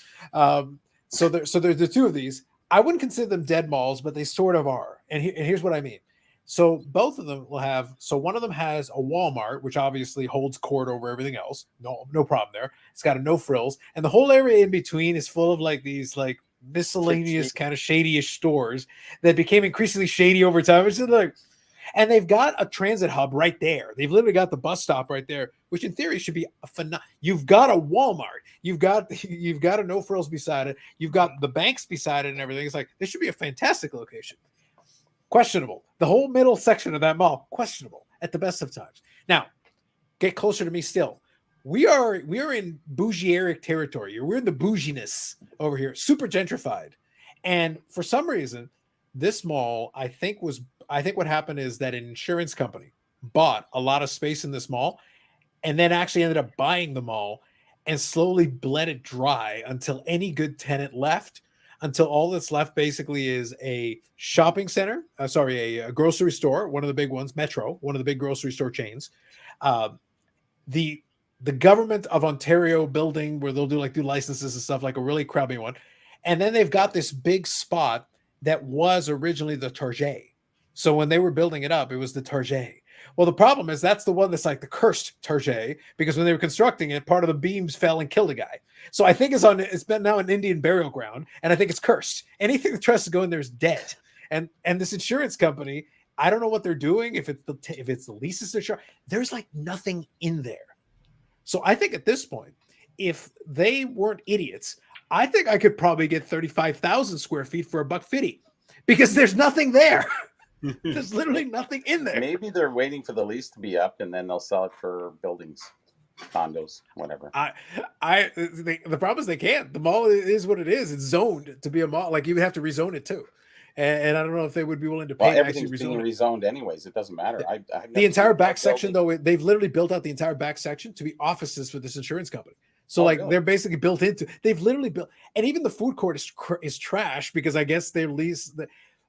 So there's the 2 of these. I wouldn't consider them dead malls, but they sort of are. And here's what I mean. So both of them will have. So one of them has a Walmart, which obviously holds court over everything else. No problem there. It's got a no frills, and the whole area in between is full of like these like miscellaneous kind of shady-ish stores that became increasingly shady over time. It's just like. And they've got a transit hub right there. They've literally got the bus stop right there, which in theory should be a phenomenal. You've got a Walmart. You've got a no frills beside it. You've got the banks beside it and everything. It's like this should be a fantastic location. Questionable. The whole middle section of that mall, questionable at the best of times. Now, get closer to me still. We are in bougie Eric territory. We're in the bouginess over here, super gentrified. And for some reason, this mall, I think what happened is that an insurance company bought a lot of space in this mall and then actually ended up buying the mall and slowly bled it dry until any good tenant left, until all that's left basically is a shopping center, a grocery store, one of the big ones, Metro, one of the big grocery store chains, the government of Ontario building where they'll do licenses and stuff, like a really crabby one. And then they've got this big spot that was originally the Target. So when they were building it up, it was the Target. Well, the problem is that's the one that's like the cursed Target, because when they were constructing it, part of the beams fell and killed a guy. So I think it's been now an Indian burial ground, and I think it's cursed. Anything that tries to go in there is dead. And this insurance company, I don't know what they're doing. If it's the leases they're charging, there's like nothing in there. So I think at this point, if they weren't idiots, I think I could probably get 35,000 square feet for $150 because there's nothing there. There's literally nothing in there. Maybe they're waiting for the lease to be up and then they'll sell it for buildings, condos, whatever. The problem is they can't. The mall is what it is. It's zoned to be a mall. Like you would have to rezone it too. And I don't know if they would be willing to pay. Well, everything's being rezoned anyways. It doesn't matter. The entire back section, though, they've literally built out the entire back section to be offices for this insurance company. So really? They're basically built into. They've literally built, and even the food court is trash because I guess they lease.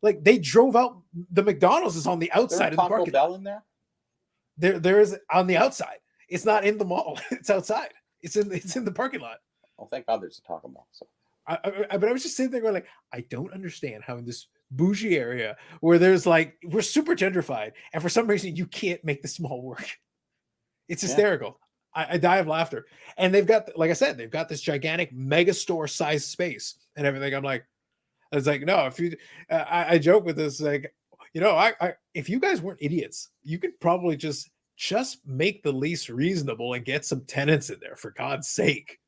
Like they drove out the McDonald's is on the There's outside a of the Taco parking Bell lot. in there. There is on the outside. It's not in the mall. It's outside. It's in the parking lot. Well, thank God there's a Taco Bell. So But I was just sitting there going like, I don't understand how in this bougie area where there's like we're super gentrified, and for some reason you can't make the small work. It's hysterical. I die of laughter. And they've got, like I said, they've got this gigantic mega store size space and everything. I'm like, I was like, no, if you, I joke with this, like, you know, I if you guys weren't idiots, you could probably just make the lease reasonable and get some tenants in there for God's sake.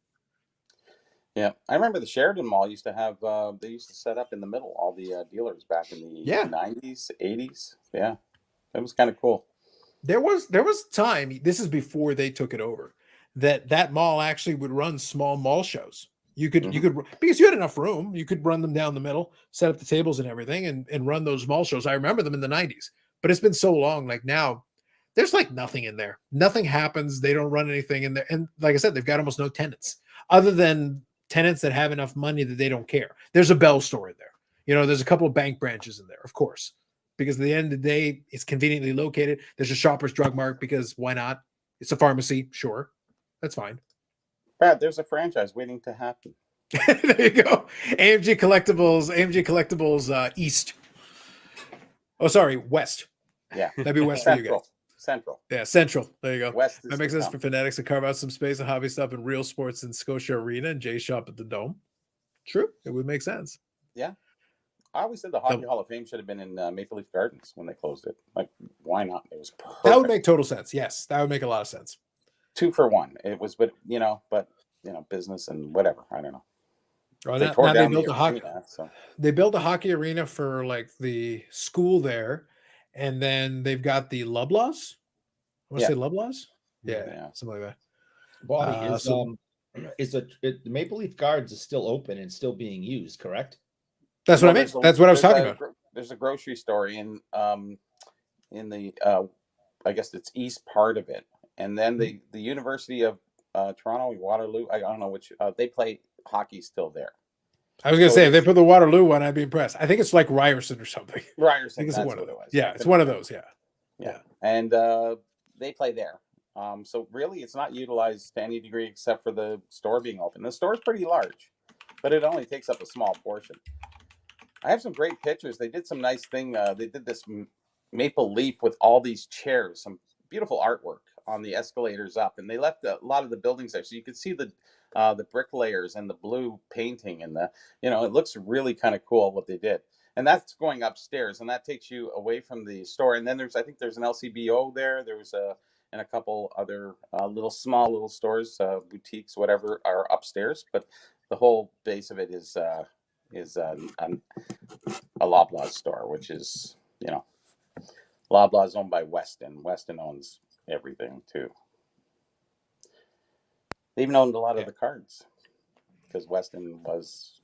yeah, I remember the Sheridan Mall used to have. They used to set up in the middle all the dealers back in the 90s, 80s. Yeah, that was kind of cool. There was time, this is before they took it over, that mall actually would run small mall shows. You could because you had enough room, you could run them down the middle, set up the tables and everything, and run those mall shows. I remember them in the 90s, but it's been so long. Like now, there's like nothing in there. Nothing happens. They don't run anything in there. And like I said, they've got almost no tenants other than tenants that have enough money that they don't care. There's a Bell store in there. You know, there's a couple of bank branches in there, of course. Because at the end of the day, it's conveniently located. There's a Shoppers Drug Mart because why not? It's a pharmacy, sure. That's fine. Brad, there's a franchise waiting to happen. There you go. AMG Collectibles East. Oh, sorry, West. Yeah. That'd be West for you guys. Central. Yeah, Central. There you go. West is That makes to sense come. for Fanatics to carve out some space and hobby stuff and real sports in Scotia Arena and J Shop at the Dome. True. It would make sense. Yeah. I always said the Hockey Hall of Fame should have been in Maple Leaf Gardens when they closed it. Like, why not? It was perfect. That would make total sense. Yes, that would make a lot of sense. 2 for 1. It was, but business and whatever. I don't know. Well, They now tore they down built the a hockey. arena, so. They built a hockey arena for like the school there, and then they've got the Loblaws. I want to say Loblaws. Yeah, something like that. Bobby, the Maple Leaf Gardens is still open and still being used, correct? That's what I meant. That's what I was talking about. There's a grocery store in the I guess it's east part of it, and then the University of Toronto, Waterloo. I don't know which. They play hockey still there. I was gonna say if they put the Waterloo one, I'd be impressed. I think it's like Ryerson or something. Ryerson, I think it's that's one of what it those. was. Yeah, it's one of those. Yeah. And they play there. So really, it's not utilized to any degree except for the store being open. The store's pretty large, but it only takes up a small portion. I have some great pictures. They did some nice thing. They did this maple leaf with all these chairs, some beautiful artwork on the escalators up, and they left a lot of the buildings there, so you could see the bricklayers and the blue painting, and it looks really kind of cool what they did. And that's going upstairs, and that takes you away from the store. And then I think there's an LCBO there. There's and a couple other small little stores, boutiques, whatever, are upstairs. But the whole base of it is a Loblaws store, which is, Loblaws owned by Weston. Weston owns everything too. They even owned a lot of the cards because Weston was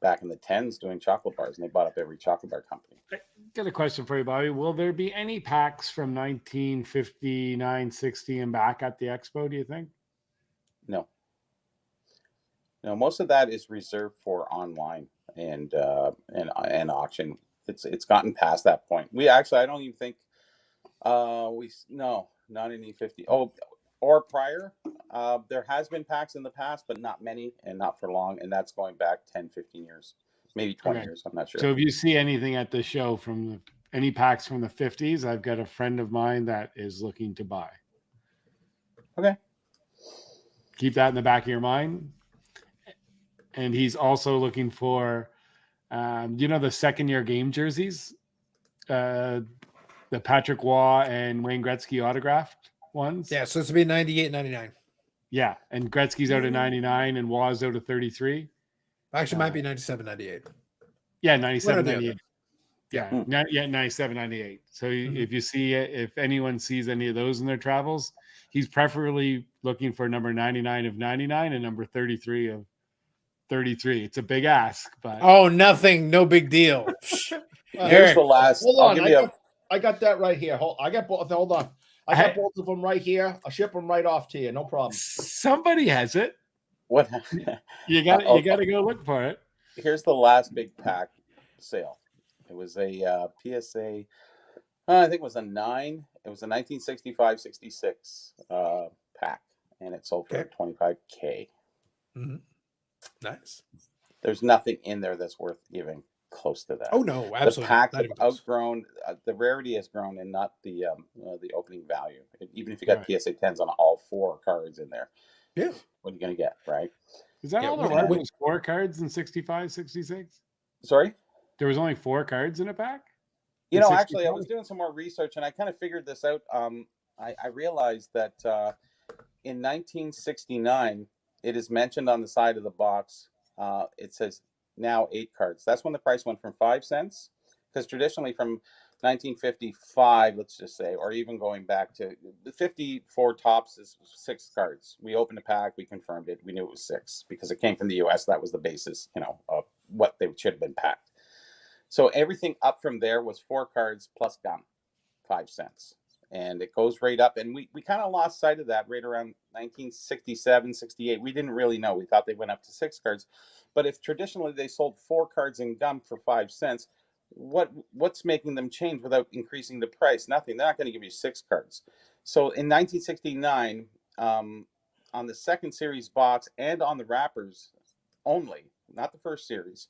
back in the 10s doing chocolate bars, and they bought up every chocolate bar company. I got a question for you, Bobby. Will there be any packs from 1959, 60 and back at the Expo, do you think? No, most of that is reserved for online and auction. It's gotten past that point. I don't even think not in E50. Oh, or prior. There has been packs in the past, but not many and not for long. And that's going back 10, 15 years, maybe 20 years. I'm not sure. So if you see anything at the show from any packs from the 50s, I've got a friend of mine that is looking to buy. Okay. Keep that in the back of your mind. And he's also looking for, the second year game jerseys, the Patrick Waugh and Wayne Gretzky autographed ones. Yeah, so it's to be 98, 99. Yeah, and Gretzky's out of 99 and Waugh's out of 33. Actually, might be 97, 98. Yeah, 97, One or the 98. other. Yeah, 97, 98. So if you see it, if anyone sees any of those in their travels, he's preferably looking for number 99 of 99 and number 33 of 33. It's a big ask, but Nothing, no big deal. Here's the last. Hold I'll on, give you I got that right here. I got both. Hold on. I got both of them right here. I'll ship them right off to you. No problem. somebody has it. what? You got to go look for it. Here's the last big pack sale. It was a PSA. I think it was a 9. It was a 1965-66 pack, and it sold for Okay. $25K. Mhm. Nice. There's nothing in there that's worth even close to that. Oh no, The absolutely packs not have even close. outgrown. The rarity has grown, and not the opening value. Even if you got Right. PSA 10s on all 4 cards in there, Yeah. what are you going to get, right? Is that Yeah, all there when- was? when- Was 4 cards in 65, 66? Sorry. There was only 4 cards in a pack? You In know, actually, I 65? was doing some more research, and I kind of figured this out. I realized that in 1969, it is mentioned on the side of the box. It says now 8 cards. That's when the price went from 5 cents, because traditionally from 1955, let's just say, or even going back to the 54 tops is 6 cards. We opened a pack, we confirmed it, we knew it was 6 because it came from the U.S. That was the basis, of what they should have been packed. So everything up from there was 4 cards plus gum, 5 cents. And it goes right up. And we kind of lost sight of that right around 1967, 68. We didn't really know. We thought they went up to 6 cards. But if traditionally they sold 4 cards in gum for 5 cents, what's making them change without increasing the price? Nothing. They're not going to give you 6 cards. So in 1969, on the second series box and on the wrappers only, not the first series,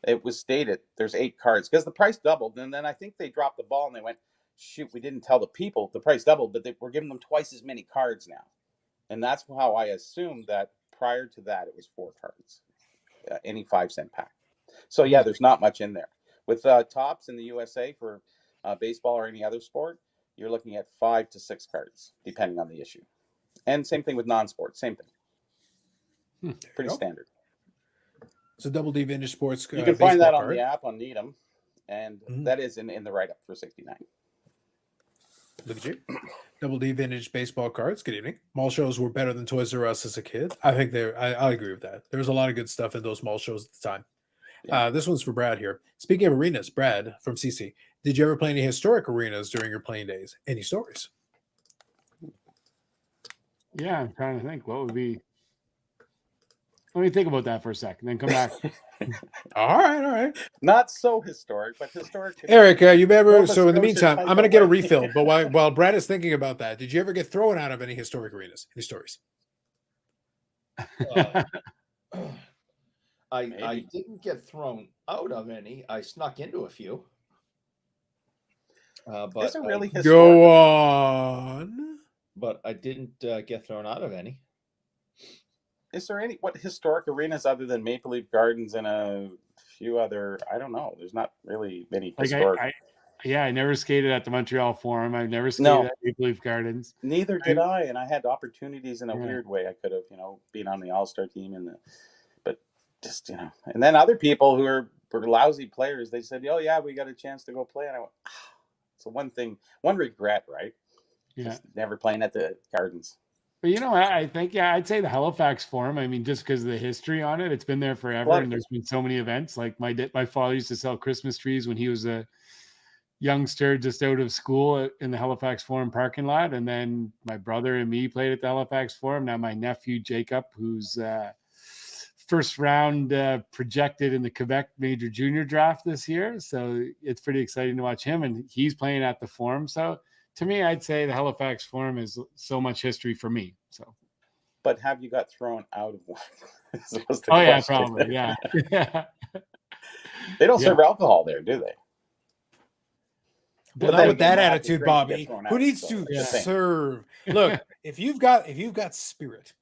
it was stated there's 8 cards because the price doubled. And then I think they dropped the ball and they went, shoot, we didn't tell the people the price doubled, but we're giving them twice as many cards now. And that's how I assumed that prior to that, it was 4 cards, any 5-cent pack. So yeah, there's not much in there. With tops in the USA for baseball or any other sport, you're looking at 5 to 6 cards, depending on the issue. And same thing with non-sport, same thing. Pretty standard. So Double D Vintage Sports. You can find that on card. the app on Needum, and that is in the write-up for 69. Look at you. Double D Vintage baseball cards. Good evening. Mall shows were better than Toys R Us as a kid. I think I agree with that. There was a lot of good stuff in those mall shows at the time. Yeah. This one's for Brad here. Speaking of arenas, Brad from CC, did you ever play any historic arenas during your playing days? Any stories? Yeah, I'm trying to think. What would be? Let me think about that for a second, then come back. All right. Not so historic, but historic. Eric, you remember? Nova So in the Scotia meantime, type I'm going to of get a way. refill. But while Brad is thinking about that, did you ever get thrown out of any historic arenas? Any stories? I didn't get thrown out of any. I snuck into a few. But Is it really historic? Go on. But I didn't get thrown out of any. Is there what historic arenas other than Maple Leaf Gardens and a few other? I don't know. There's not really many Like historic. I never skated at the Montreal Forum. I've never skated at Maple Leaf Gardens. Neither did I, and I had opportunities in a Yeah. weird way. I could have, been on the All-Star team, but just, and then other people who were lousy players, they said, "Oh yeah, we got a chance to go play," and I went, "So one regret, right? Yeah, Just never playing at the Gardens." but I think I'd say the Halifax Forum. I mean, just because of the history on it, it's been there forever, and there's been so many events. Like my father used to sell Christmas trees when he was a youngster just out of school in the Halifax Forum parking lot, and then my brother and me played at the Halifax Forum. Now my nephew Jacob, who's first round projected in the Quebec Major Junior Draft this year, so it's pretty exciting to watch him, and he's playing at the Forum. So to me, I'd say the Halifax Forum is so much history for me. So, but have you got thrown out of one? Yeah, probably, yeah. They don't serve alcohol there, do they? Well, not with that attitude, Bobby. Who needs to serve? Look, if you've got spirit,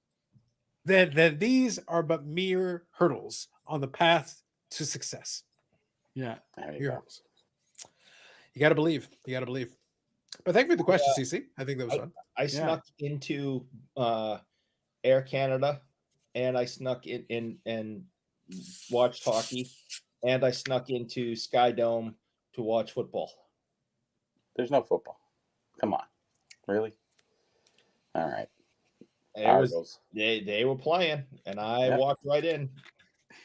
then these are but mere hurdles on the path to success. Yeah, you got to believe. You got to believe. But thank you for the question, CC. I think that was fun. I snuck into Air Canada, and I snuck in and watched hockey, and I snuck into Sky Dome to watch football. There's no football. Come on. Really? All right. They were playing, and I walked right in.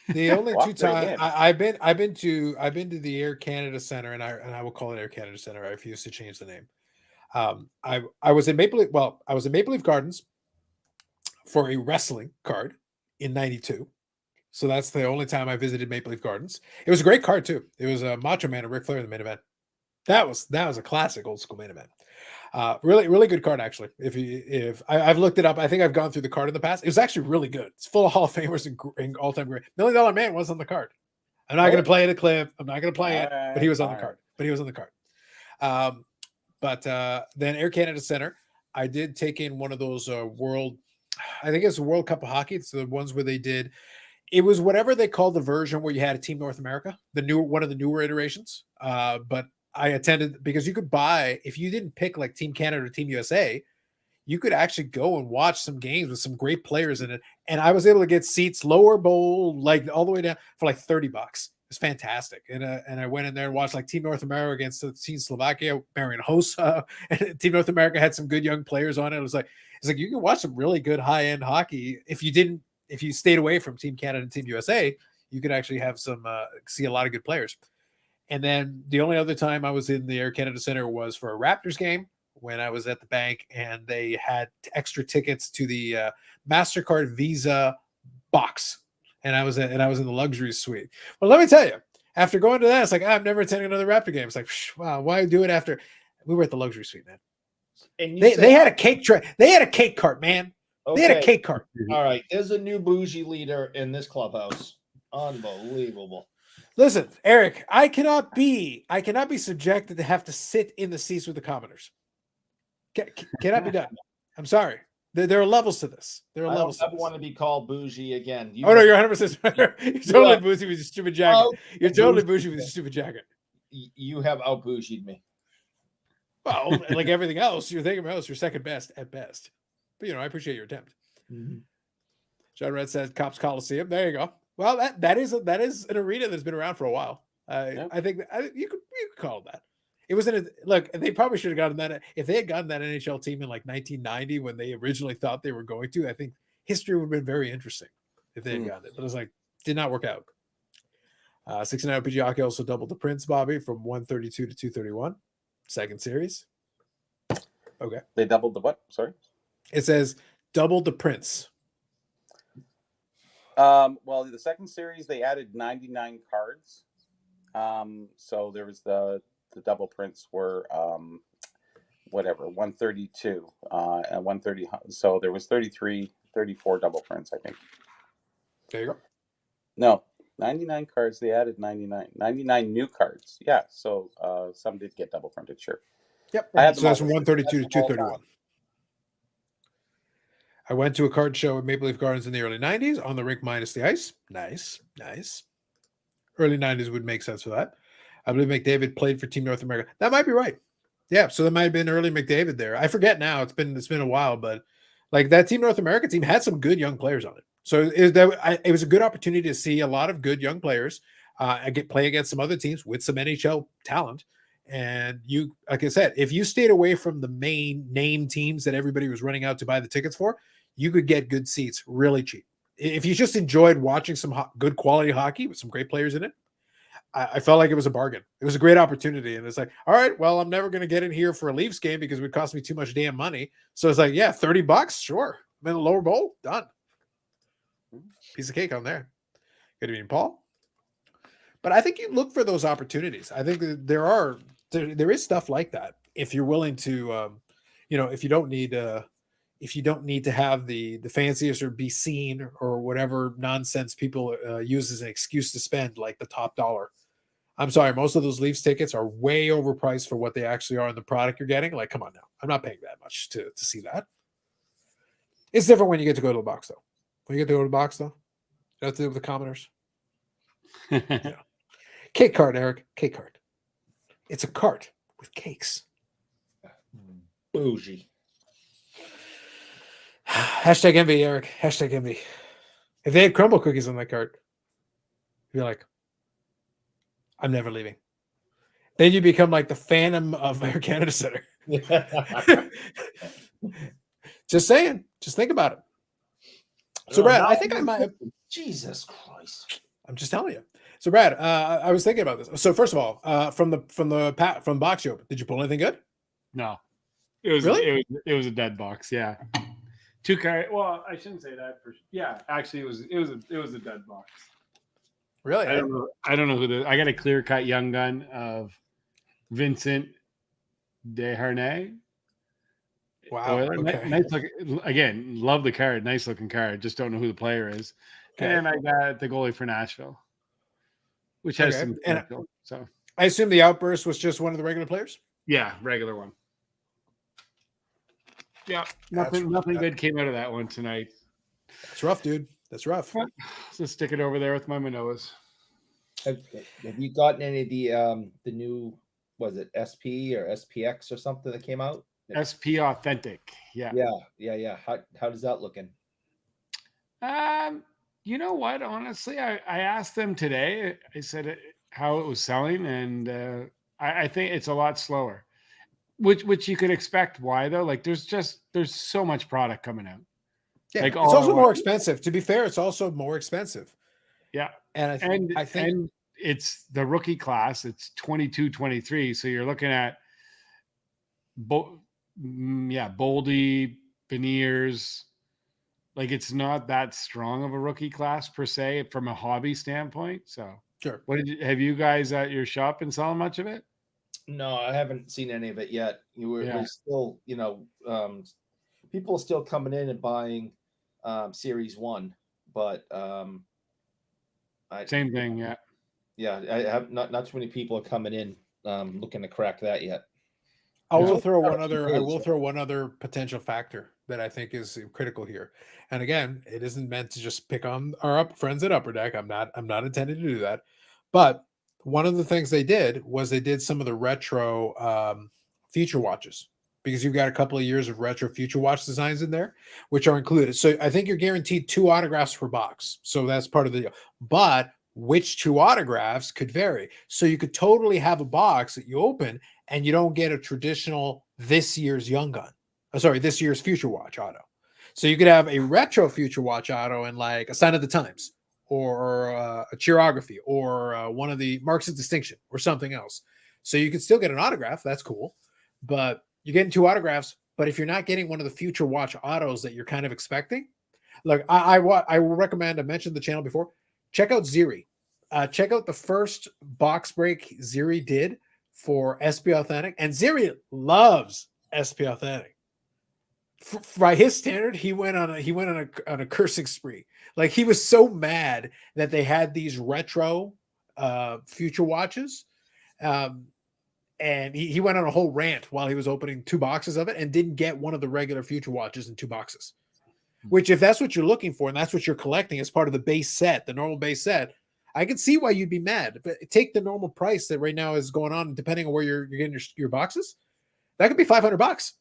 The only 2 times I've been to the Air Canada Center, and I will call it Air Canada Center. I refuse to change the name. I was in Maple Leaf. Well, I was in Maple Leaf Gardens for a wrestling card in '92, So that's the only time I visited Maple Leaf Gardens. It was a great card too. It was a Macho Man and Ric Flair in the main event. That was a classic old school main event. Really good card actually. If I've looked it up, I think I've gone through the card in the past. It was actually really good. It's full of Hall of Famers and all time great. $1 Million Man was on the card. I'm not going to play the clip. I'm not going to play it, but he was on the card. But then Air Canada Center, I did take in one of those I think it's the World Cup of Hockey. It's the ones where they did. It was whatever they called the version where you had a Team North America, one of the newer iterations. But I attended because you could buy, if you didn't pick like Team Canada or Team USA, you could actually go and watch some games with some great players in it. And I was able to get seats lower bowl, like all the way down for like $30. It was fantastic. And I went in there and watched like Team North America against Team Slovakia, Marian Hossa, and Team North America had some good young players on it. It was like you can watch some really good high-end hockey. If you stayed away from Team Canada and Team USA, you could actually have see a lot of good players. And then the only other time I was in the Air Canada Center was for a Raptors game when I was at the bank, and they had extra tickets to the MasterCard Visa box, and I was in the luxury suite. Well, let me tell you, after going to that, it's like I'm never attending another Raptor game. It's like, wow, why do it after? We were at the luxury suite, man. And they had a cake tray. They had a cake cart, man. Okay. They had a cake cart. All right, there's a new bougie leader in this clubhouse. Unbelievable. Listen, Eric, I cannot be subjected to have to sit in the seats with the commoners. Cannot be done. I'm sorry. There are levels to this. I don't want to be called bougie again. You're 100% right. You're totally bougie with your stupid jacket. You're totally bougie with your stupid jacket. You have out bougieed me. Well, like everything else, you're thinking else. You're second best at best. But I appreciate your attempt. Mm-hmm. John Red says Cops Coliseum. There you go. Well, that is an arena that's been around for a while. I think you could call it that. It was look. They probably should have gotten that if they had gotten that NHL team in like 1990 when they originally thought they were going to. I think history would have been very interesting if they had gotten it. But it was like did not work out. 69 PG Hockey also doubled the prints, Bobby, from 132 to 231. Second series. Okay. They doubled the what? Sorry. It says doubled the prints. Well, the second series they added 99 cards. So there was the double prints were 132 and 130. So there was 34 double prints, I think. There you go. No, 99 cards. They added 99 new cards. Yeah. So some did get double printed. Sure. Yep. So that's from 132 to 231. I went to a card show at Maple Leaf Gardens in the early 90s on the rink minus the ice. Nice. Early 90s would make sense for that. I believe McDavid played for Team North America. That might be right. Yeah, so that might have been early McDavid there. I forget now. It's been a while, but like that Team North America team had some good young players on it. So it was a good opportunity to see a lot of good young players play against some other teams with some NHL talent. And you, like I said, if you stayed away from the main name teams that everybody was running out to buy the tickets for, you could get good seats really cheap. If you just enjoyed watching some good quality hockey with some great players in it, I felt like it was a bargain. It was a great opportunity. And it's like, all right, well, I'm never going to get in here for a Leafs game because it would cost me too much damn money. So it's like, yeah, $30, sure. I'm in a lower bowl, done. Piece of cake on there. Good evening, Paul. But I think you look for those opportunities. I think that there is stuff like that. If you're willing to, if you don't need to have the fanciest or be seen or whatever nonsense people use as an excuse to spend, like the top dollar. I'm sorry, most of those Leafs tickets are way overpriced for what they actually are in the product you're getting. Like, come on now. I'm not paying that much to see that. It's different when you get to go to the box, though. When you get to go to the box, though, you have to do with the commoners. Yeah. Cake cart, Eric. Cake cart. It's a cart with cakes. Bougie. Hashtag envy, Eric. Hashtag envy. If they had crumble cookies on that cart, you'd be like, I'm never leaving. Then you become like the Phantom of Air Canada Center. Just saying. Just think about it. So, Brad, I think I might have. Jesus Christ. I'm just telling you. So, Brad, I was thinking about this. So, first of all, from the box you opened, did you pull anything good? No. It was really? It was a dead box, yeah. 2 card. Well, I shouldn't say that for. Yeah, actually, it was a dud box. Really? I don't know who the. I got a clear cut young gun of Vincent Desharnais. Wow. Oiler. Okay. Nice looking. Again, love the card. Nice looking card. Just don't know who the player is. Okay. And I got the goalie for Nashville, which has Okay. some And potential. So I assume the outburst was just one of the regular players. yeah, regular one. Yeah, nothing good came out of that one tonight. That's rough, dude. That's rough. So stick it over there with my Manoas. Have you gotten any of the new, was it SP or SPX or something that came out? SP Authentic. Yeah. Yeah. How does that looking? You know what? Honestly, I asked them today. I said how it was selling, and I think it's a lot slower, which you could expect. Why though? Like there's so much product coming out. Yeah, Like it's also more expensive. To be fair, it's also more expensive. Yeah, and I think it's the rookie class. It's 22, 23. So you're looking at Boldy, Beniers. Like it's not that strong of a rookie class per se from a hobby standpoint. So sure. Have you guys at your shop been selling much of it? No, I haven't seen any of it yet. We're still, people are still coming in and buying Series 1, but same thing, yeah. Yeah, I have not too many people are coming in looking to crack that yet. I will throw one other potential factor that I think is critical here. And again, it isn't meant to just pick on our friends at Upper Deck. I'm not intending to do that. But one of the things they did was they did some of the retro future watches, because you've got a couple of years of retro future watch designs in there, which are included. So I think you're guaranteed 2 autographs per box. So that's part of the deal. But which 2 autographs could vary. So you could totally have a box that you open and you don't get a traditional this year's young gun. This year's future watch auto. So you could have a retro future watch auto and like a Sign of the Times or a Cheerography or one of the Marks of Distinction or something else. So you could still get an autograph. That's cool. But you're getting 2 autographs. But if you're not getting one of the future watch autos that you're kind of expecting, look, I will recommend, I mentioned the channel before, check out Ziri. Check out the first box break Ziri did for SP Authentic, and Ziri loves SP Authentic. By his standard, he went on a cursing spree. Like he was so mad that they had these retro future watches, and he went on a whole rant while he was opening 2 boxes of it and didn't get one of the regular future watches in 2 boxes. Which, if that's what you're looking for and that's what you're collecting as part of the base set, the normal base set, I can see why you'd be mad. But take the normal price that right now is going on, depending on where you're getting your boxes. That could be $500.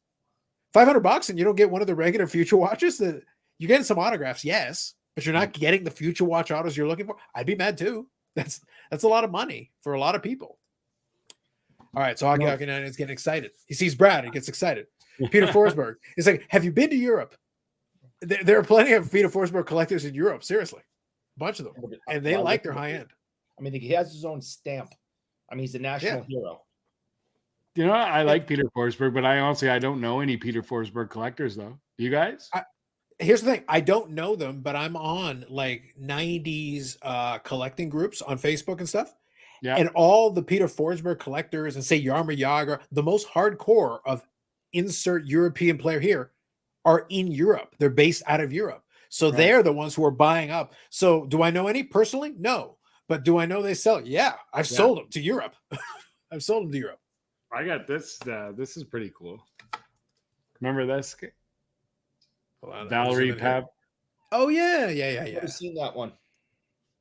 $500, and you don't get one of the regular future watches. That you're getting some autographs, yes, but you're not getting the future watch autos you're looking for. I'd be mad too. That's a lot of money for a lot of people. All right, so Hockey is getting excited. He sees Brad, he gets excited. Peter Forsberg is like, "Have you been to Europe?" There are plenty of Peter Forsberg collectors in Europe. Seriously, a bunch of them, and they like their high end. I mean, he has his own stamp. I mean, he's a national hero. You know, I like Peter Forsberg, but I don't know any Peter Forsberg collectors though. You guys? Here's the thing. I don't know them, but I'm on like 90s collecting groups on Facebook and stuff. Yeah. And all the Peter Forsberg collectors and say Jaromir Jagr, the most hardcore of insert European player here, are in Europe. They're based out of Europe. So they're the ones who are buying up. So do I know any personally? No. But do I know they sell? Yeah. I've sold them to Europe. I've sold them to Europe. I got this. This is pretty cool. Remember this? Valerie Pab. Oh, yeah. I've seen that one.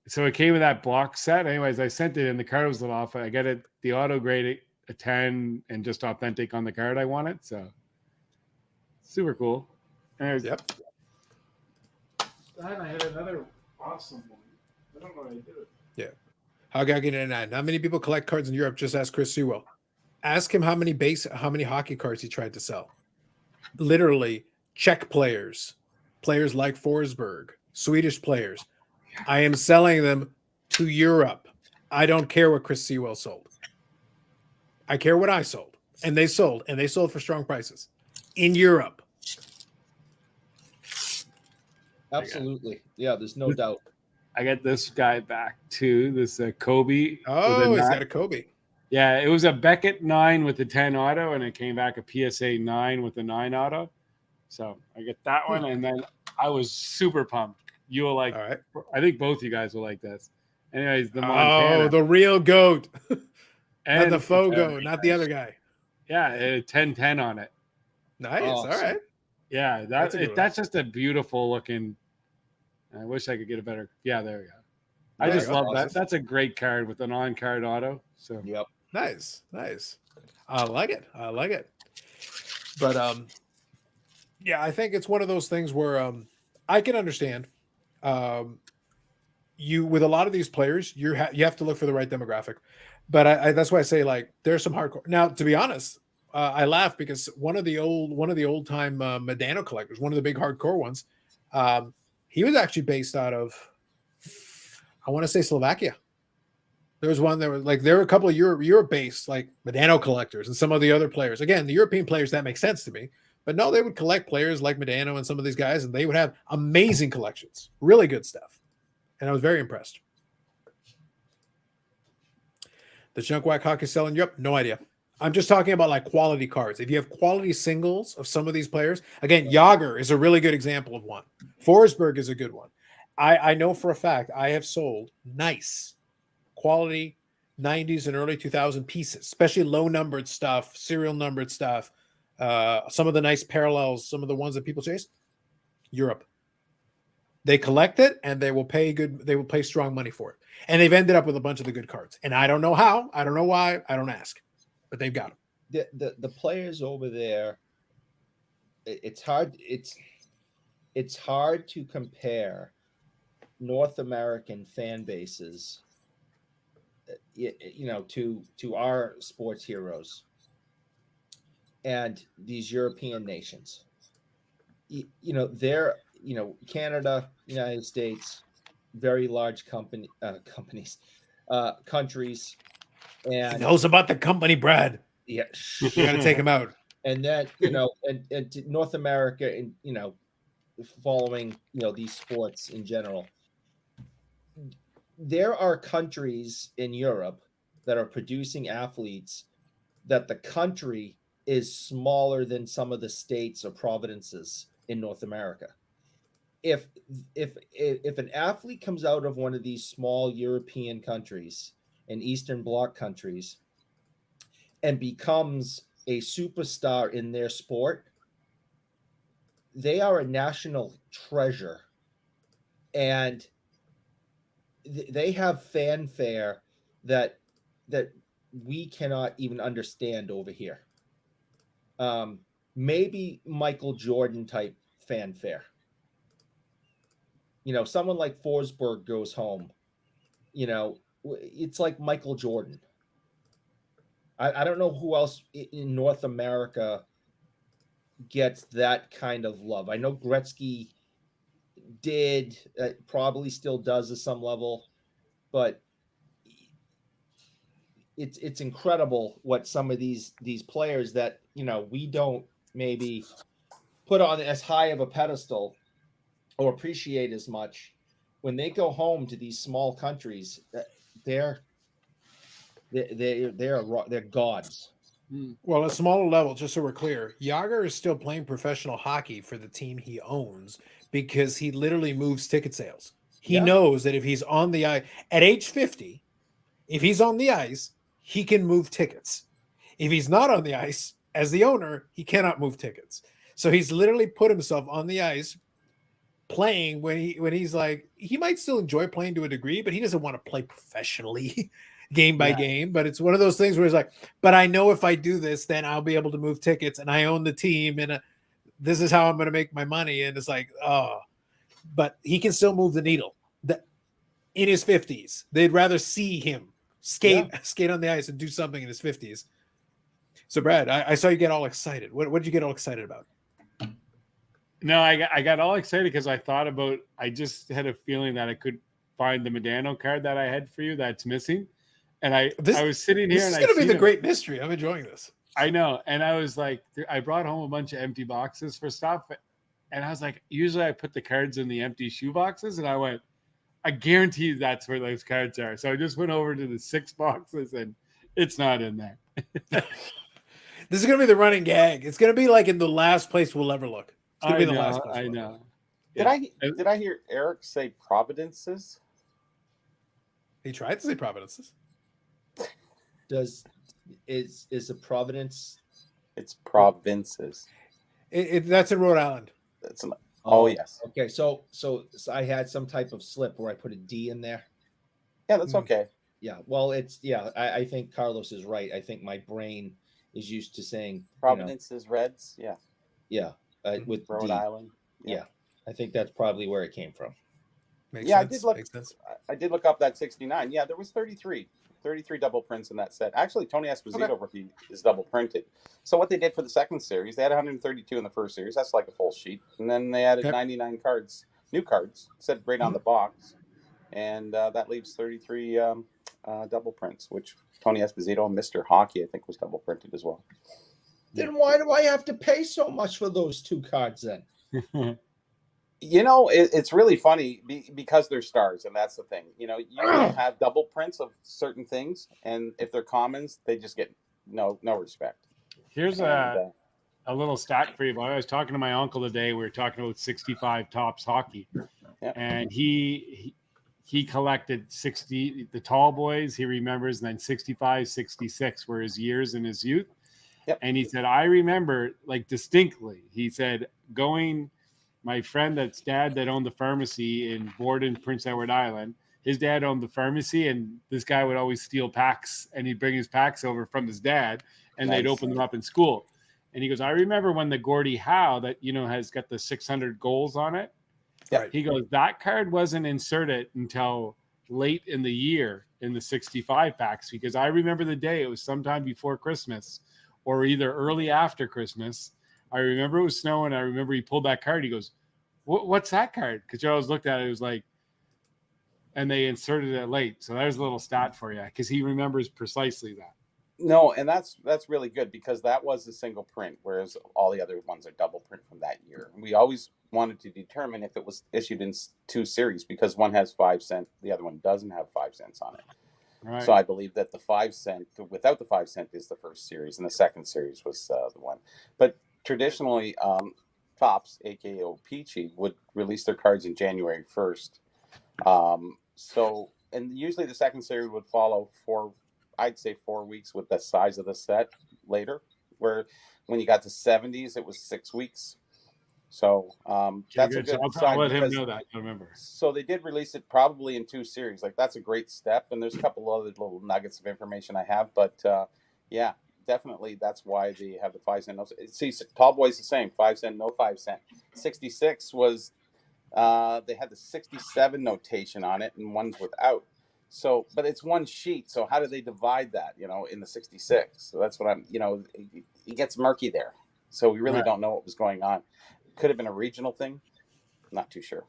So it came with that block set. Anyways, I sent it in. The card was a little off. I got it, the auto grade a 10 and just authentic on the card I wanted. So super cool. Anyways, yep. And I had another awesome one. I don't know how I did it. Yeah. How many people collect cards in Europe? Just ask Chris Sewell. Ask him how many hockey cards he tried to sell. Literally, Czech players like Forsberg, Swedish players. I am selling them to Europe. I don't care what Chris Sewell sold. I care what I sold. And they sold for strong prices in Europe. Absolutely. Yeah, there's no This- doubt. I got this guy back too. This Kobe. Oh, he's got a Kobe. Yeah, it was a Beckett 9 with the 10 auto, and it came back a PSA 9 with the 9 auto. So I get that one, and then I was super pumped. You will like, All right. I think both you guys will like this. Anyways, the Oh, Montana. the real goat. Not and the faux goat, not the other guy. Yeah, 10-10 on it. Nice. Awesome. All right. Yeah, That's a good one. that's just a beautiful looking. I wish I could get a better. Yeah, there we go. I There just you go. love that. Awesome. That's a great card with an on-card auto. So Yep. Nice. I like it. But yeah, I think it's one of those things where I can understand you with a lot of these players, you have to look for the right demographic. But I that's why I say like there's some hardcore. Now, to be honest, I laugh because one of the old time Medano collectors, one of the big hardcore ones, he was actually based out of, I want to say, Slovakia. There was one that was like, there were a couple of Europe based like Medano collectors and some of the other players. Again, the European players, that makes sense to me. But no, they would collect players like Medano and some of these guys, and they would have amazing collections, really good stuff. And I was very impressed. The junk whack hockey selling Europe, no idea. I'm just talking about like quality cards. If you have quality singles of some of these players, again, Yager is a really good example of one. Forsberg is a good one. I know for a fact I have sold nice quality 90s and early 2000 pieces, especially low numbered stuff, serial numbered stuff, some of the nice parallels, some of the ones that people chase. Europe. They collect it and they will pay strong money for it. And they've ended up with a bunch of the good cards. And I don't know how, I don't know why, I don't ask. But they've got them. The players over there, it's hard to compare North American fan bases, to our sports heroes and these European nations. They're Canada, United States, very large countries, and He knows about the company, Brad. yeah, You got to take him out. and then and to North America, and following these sports in general. There are countries in Europe that are producing athletes that the country is smaller than some of the states or provinces in North America. If an athlete comes out of one of these small European countries and Eastern Bloc countries and becomes a superstar in their sport, they are a national treasure, and they have fanfare that we cannot even understand over here. Maybe Michael Jordan type fanfare. Someone like Forsberg goes home. It's like Michael Jordan. I don't know who else in North America gets that kind of love. I know Gretzky did, probably still does at some level, but it's incredible what some of these players that we don't maybe put on as high of a pedestal or appreciate as much, when they go home to these small countries, they're gods. Well, at a smaller level, just so we're clear, Yager is still playing professional hockey for the team he owns because he literally moves ticket sales. He knows that if he's on the ice at age 50, if he's on the ice, he can move tickets. If he's not on the ice, as the owner, he cannot move tickets. So he's literally put himself on the ice playing when he's like, he might still enjoy playing to a degree, but he doesn't want to play professionally game by game. But it's one of those things where he's like, but I know if I do this, then I'll be able to move tickets and I own the team and this is how I'm going to make my money. And it's like, oh, but he can still move the needle. In his 50s, they'd rather see him skate on the ice and do something in his 50s. So Brad, I saw you get all excited. What did you get all excited about? No, I got all excited because I just had a feeling that I could find the Medano card that I had for you that's missing. And I was sitting here, this and is going to be the great mystery. I'm enjoying this. I know. And I was like, I brought home a bunch of empty boxes for stuff. And I was like, usually I put the cards in the empty shoe boxes, and I went, I guarantee that's where those cards are. So I just went over to the 6 boxes, and it's not in there. This is gonna be the running gag. It's gonna be like in the last place we'll ever look. It's gonna be in the last place. I we'll ever know. look. Did I hear Eric say Providences? He tried to say Providences. Is the Providence? It's Provinces. That's in Rhode Island. That's oh yes. Okay, so I had some type of slip where I put a D in there. Yeah, that's okay. Yeah, well, I think Carlos is right. I think my brain is used to saying Providences Reds. Yeah. With Rhode D. Island. Yeah, I think that's probably where it came from. Makes Yeah, sense. Makes Makes sense. I did look up that 69. Yeah, there was 33 double prints in that set. Actually, Tony Esposito rookie is double printed. So what they did for the second series, they had 132 in the first series. That's like a full sheet. And then they added 99 cards, new cards, said right on the box. And that leaves 33 double prints, which Tony Esposito and Mr. Hockey, I think, was double printed as well. Then why do I have to pay so much for those 2 cards then? You know, it's really funny because they're stars, and that's the thing. You know, you have double prints of certain things, and if they're commons, they just get no respect. Here's a little stat for you. I was talking to my uncle today. We were talking about 65 Tops hockey, and he collected 60, the tall boys, he remembers, and then 65, 66 were his years in his youth. Yep. And he said, I remember, like, distinctly, he said, my friend that's dad that owned the pharmacy in Borden, Prince Edward Island, his dad owned the pharmacy, and this guy would always steal packs, and he'd bring his packs over from his dad, and they'd open them up in school. And he goes, I remember when the Gordie Howe that, has got the 600 goals on it. Right. He goes, that card wasn't inserted until late in the year in the 65 packs, because I remember the day, it was sometime before Christmas or either early after Christmas. I remember it was snowing. I remember he pulled that card. He goes, what's that card? Because you always looked at it. It was like, and they inserted it late. So there's a little stat for you, because he remembers precisely that. No, and that's really good, because that was a single print, whereas all the other ones are double print from that year. We always wanted to determine if it was issued in 2 series, because one has 5 cents, the other one doesn't have 5 cents on it. Right. So I believe that the 5 cent, without the 5 cent, is the first series, and the second series was the one. But traditionally, Tops, aka Peachy, would release their cards in January 1st. And usually the second series would follow 4 weeks with the size of the set later, where when you got to 70s, it was 6 weeks. So that's a good sign. I'll let him know that. I remember. So they did release it probably in 2 series. Like, that's a great step. And there's a couple other little nuggets of information I have, but yeah, definitely that's why they have the 5 cent. See, Tall Boy's the same, 5 cent, no 5 cent. 66 was they had the 67 notation on it, and one's without. So, but it's one sheet. So how do they divide that, in the 66? So that's what it gets murky there. So we really don't know what was going on. Could have been a regional thing. Not too sure.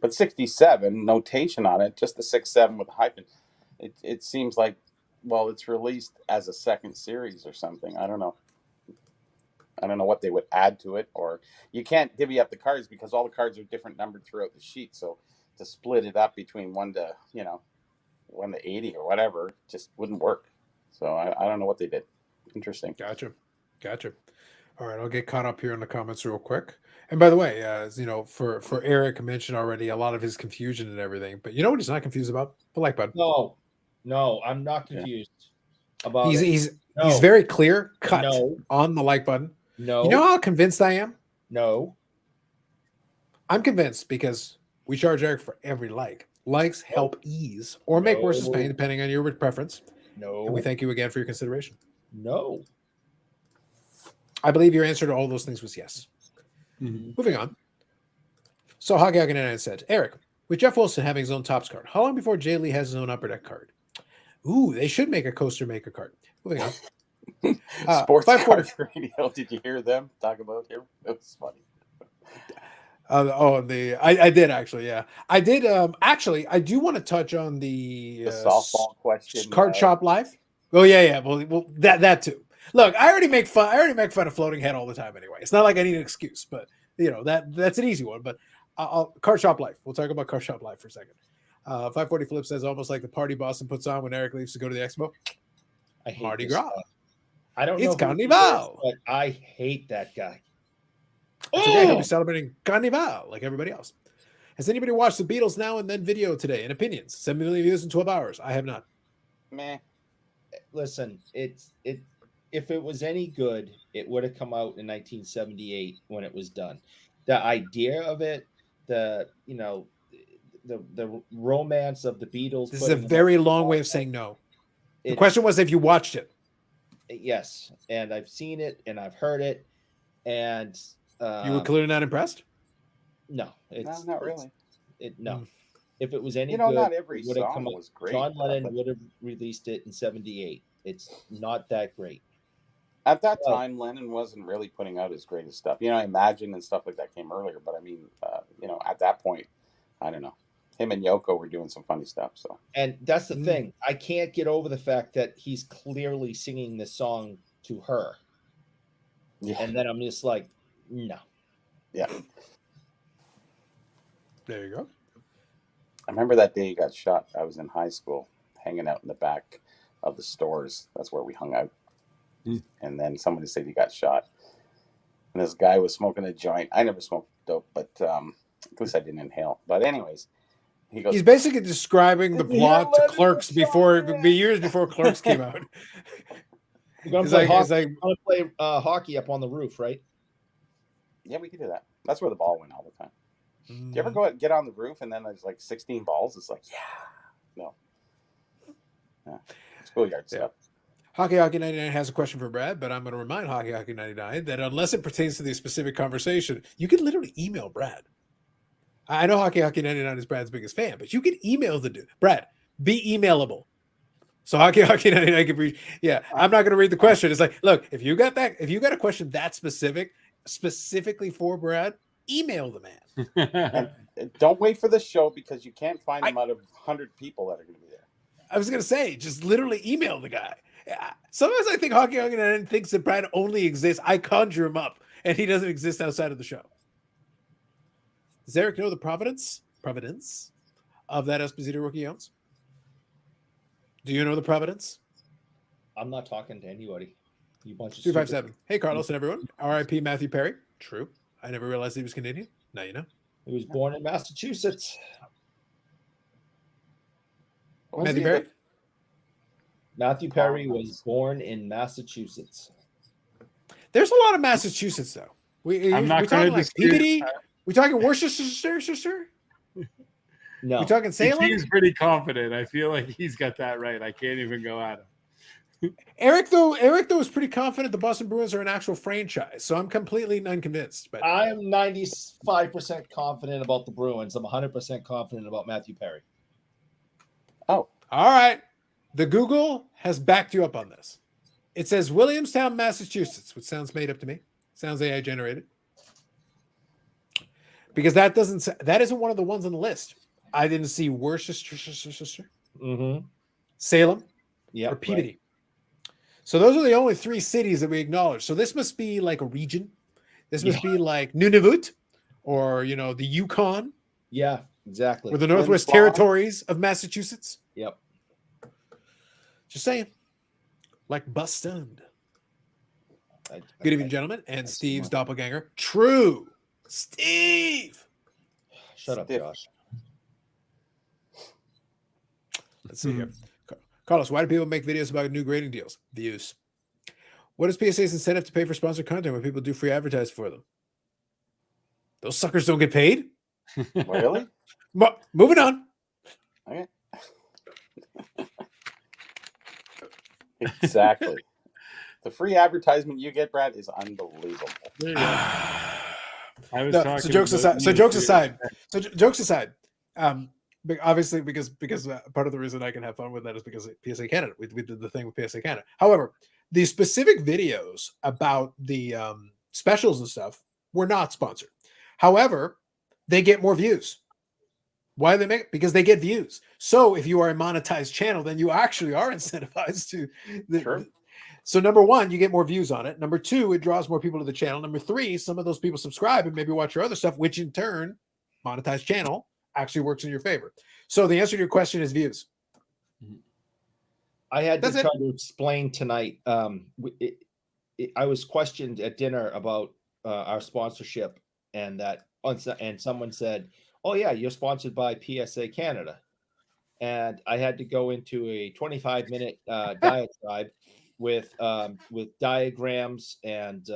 But 67 notation on it, just the 6-7 with a hyphen. It seems like, well, it's released as a second series or something. I don't know. I don't know what they would add to it, or you can't divvy up the cards because all the cards are different numbered throughout the sheet. So to split it up between 1 to 80 or whatever just wouldn't work. So I don't know what they did. Interesting. Gotcha. All right, I'll get caught up here in the comments real quick. And by the way, for Eric, I mentioned already a lot of his confusion and everything, but you know what he's not confused about? The like button. No, I'm not confused about it. He's very clear cut No. on the like button. No. You know how convinced I am? No. I'm convinced because we charge Eric for every like. Likes help ease or make worse as pain, depending on your preference. No. And we thank you again for your consideration. No. I believe your answer to all those things was yes. Mm-hmm. Moving on. So Hockey Hockey said, Eric, with Jeff Wilson having his own Tops card, how long before Jay Lee has his own Upper Deck card? Ooh, they should make a Coaster Maker card. Moving on. Sports 540 Cards Radio. Did you hear them talk about him? It was funny. I did actually, yeah. I did actually I do want to touch on the softball question. Card Shop Live. Oh yeah. Well that too. Look, I already make fun of Floating Head all the time anyway. It's not like I need an excuse, but that's an easy one. But Car Shop Life. We'll talk about Car Shop Life for a second. 540 Flip says almost like the party Boston puts on when Eric leaves to go to the Expo. I hate Mardi this Gras. guy. I don't It's know who he is, Carnival. but I hate that guy. It's okay. He'll be celebrating Carnival like everybody else. Has anybody watched the Beatles Now and Then video today? And opinions? 7 million views in 12 hours. I have not. Meh. Listen, if it was any good, it would have come out in 1978 when it was done. The idea of it, the romance of the Beatles. This is a very long way of saying no. The question was if you watched it. Yes, and I've seen it and I've heard it, and You were clearly not impressed? no, No, not really. No. If it was any You know, good, not every it would have song come out. was great. John Lennon but would have released it in 78. It's not that great. at that Well- time, Lennon wasn't really putting out his greatest stuff. You know, Imagine and stuff like that came earlier. But I mean, at that point, I don't know. Him and Yoko were doing some funny stuff. So And that's the thing. I can't get over the fact that he's clearly singing this song to her. yeah, And then I'm just like, no. yeah. There you go. I remember that day he got shot. I was in high school, hanging out in the back of the stores. That's where we hung out. And then somebody said he got shot. And this guy was smoking a joint. I never smoked dope, but at least I didn't inhale. But anyways, he goes, He's basically describing the Did you hear plot to Lennon Clerks was before shot? years before Clerks came out. We're gonna It's play, like, hockey. it's like, We're gonna play hockey up on the roof, right? yeah, we could do that. That's where the ball went all the time. Do you ever go out, get on the roof and then there's like 16 balls? It's like, no. Yeah. Schoolyard stuff. Hockey 99 has a question for Brad, but I'm going to remind Hockey 99 that unless it pertains to the specific conversation, you can literally email Brad. I know Hockey 99 is Brad's biggest fan, but you can email the dude. Brad, be emailable. So Hockey 99 can read. Yeah, I'm not going to read the question. It's like, look, if you got a question that specifically for Brad, email the man. And don't wait for the show because you can't find them out of 100 people that are going to be there. I was going to say, just literally email the guy. Sometimes I think Hockey 99 thinks that Brad only exists. I conjure him up, and he doesn't exist outside of the show. Does Eric know the providence of that Esposito rookie he owns? Do you know the providence? I'm not talking to anybody. You bunch of 257. Hey, Carlos and everyone. R.I.P. Matthew Perry. True. I never realized he was Canadian. Now you know. He was born in Massachusetts. Matthew Perry? Matthew Perry was born in Massachusetts. There's a lot of Massachusetts, though. We I'm not talking gonna like dispute Peabody? We talking Worcestershire? No. We talking He Salem? seems pretty confident. I feel like he's got that right. I can't even go at him. Eric though is pretty confident the Boston Bruins are an actual franchise, so I'm completely unconvinced. But I'm 95% confident about the Bruins. I'm 100% confident about Matthew Perry. Oh, all right, the Google has backed you up on this. It says Williamstown, Massachusetts, which sounds made up to me. Sounds AI generated, because that isn't one of the ones on the list. I didn't see Worcestershire, Salem, or Peabody. Right. So those are the only three cities that we acknowledge. So this must be like a region. This must be like Nunavut, or the Yukon. Yeah, exactly. Or the Northwest Territories of Massachusetts. Yep. Just saying. Like Boston. Good evening, gentlemen, and Steve's doppelganger. True. Steve. Shut up, Josh. Let's see here. Carlos, why do people make videos about new grading deals? Views. What is PSA's incentive to pay for sponsored content when people do free advertising for them? Those suckers don't get paid? Really? Moving on. Okay. Exactly. The free advertisement you get, Brad, is unbelievable. I was talking. So jokes aside. Obviously, because part of the reason I can have fun with that is because of PSA Canada. We did the thing with PSA Canada. However, the specific videos about the specials and stuff were not sponsored. However, they get more views. Why do they make it? Because they get views. So if you are a monetized channel, then you actually are incentivized to. Sure. So number one, you get more views on it. Number two, it draws more people to the channel. Number three, some of those people subscribe and maybe watch your other stuff, which in turn, monetized channel actually works in your favor. So the answer to your question is views. I had to That's try to explain tonight. I was questioned at dinner about our sponsorship, and someone said, "Oh yeah, you're sponsored by PSA Canada," and I had to go into a 25-minute diatribe with diagrams and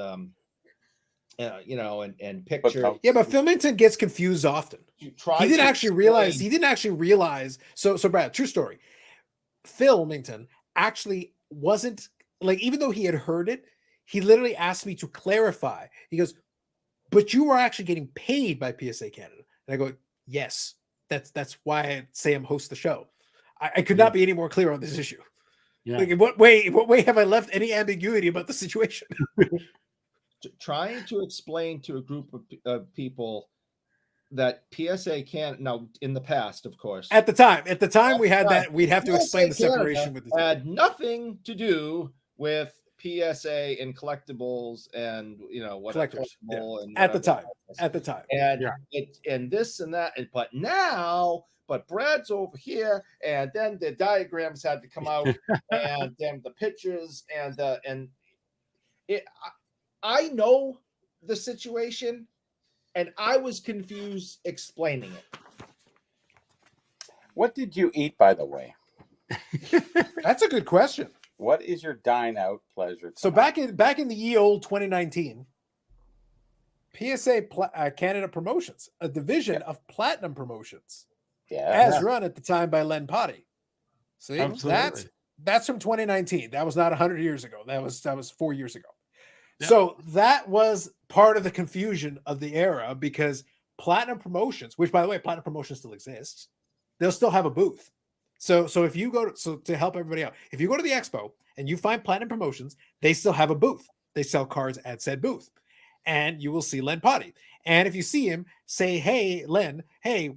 and pictures. Yeah, but Filmington gets confused often. He didn't actually realize. So Brad, true story. Filmington actually wasn't like, even though he had heard it, he literally asked me to clarify. He goes, "But you were actually getting paid by PSA Canada." And I go, "Yes, that's why I say I'm host the show." I could not be any more clear on this issue. Yeah. Like, in what way have I left any ambiguity about the situation? Trying to explain to a group of people that PSA can't now, in the past, of course, At the time we had that, we'd have to explain the PSA separation with the had nothing to do with PSA and collectibles and what collectors and at the whatever. time. And and this and that, but now, but Brad's over here, and then the diagrams had to come out, and then the pictures and it. I know the situation, and I was confused explaining it. What did you eat, by the way? That's a good question. What is your dine out pleasure? So back in the ye old 2019, PSA Canada Promotions, a division of Platinum Promotions, as run at the time by Len Potty. See, Absolutely. that's from 2019. That was not 100 years ago. That was 4 years ago. Yep. So that was part of the confusion of the era, because Platinum Promotions, which by the way, Platinum Promotions still exists, they'll still have a booth. So if you go to help everybody out, if you go to the Expo and you find Platinum Promotions, they still have a booth. They sell cards at said booth, and you will see Len Potty. And if you see him, say, "Hey, Len, hey,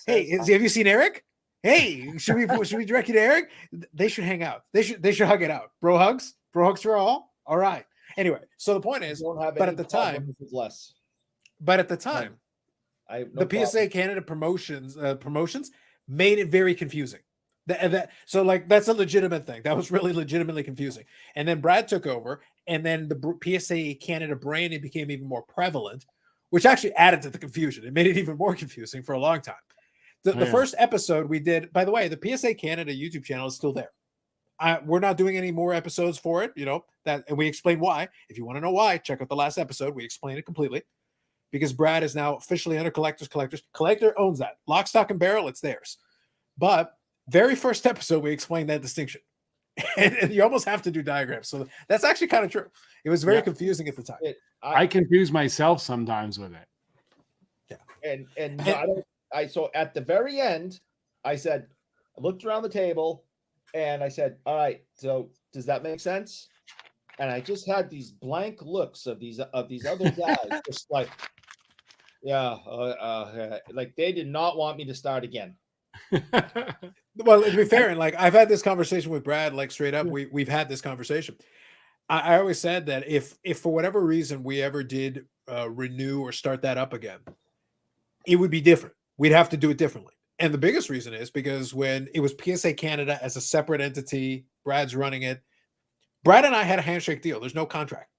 have you seen Eric? Hey, should we direct you to Eric? They should hang out. They should hug it out. Bro hugs for all. All right." Anyway, so the point is, but at the time, the PSA Canada promotions made it very confusing. So that's a legitimate thing. That was really legitimately confusing. And then Brad took over, and then the PSA Canada branding became even more prevalent, which actually added to the confusion. It made it even more confusing for a long time. The first episode we did, by the way, the PSA Canada YouTube channel is still there. We're not doing any more episodes for it, and we explain why. If you want to know why, check out the last episode. We explain it completely, because Brad is now officially under Collectors. Collector owns that. Lock, stock, and barrel, it's theirs. But very first episode, we explained that distinction. and you almost have to do diagrams. So that's actually kind of true. It was very confusing at the time. I confuse myself sometimes with it. Yeah. So at the very end, I looked around the table, and I said, "All right, so does that make sense?" And I just had these blank looks of these other guys, just like, like they did not want me to start again. Well, to be fair, and I've had this conversation with Brad, straight up, we've had this conversation. I always said that if for whatever reason we ever did renew or start that up again, it would be different. We'd have to do it differently. And the biggest reason is because when it was PSA Canada as a separate entity, Brad's running it. Brad and I had a handshake deal. There's no contract.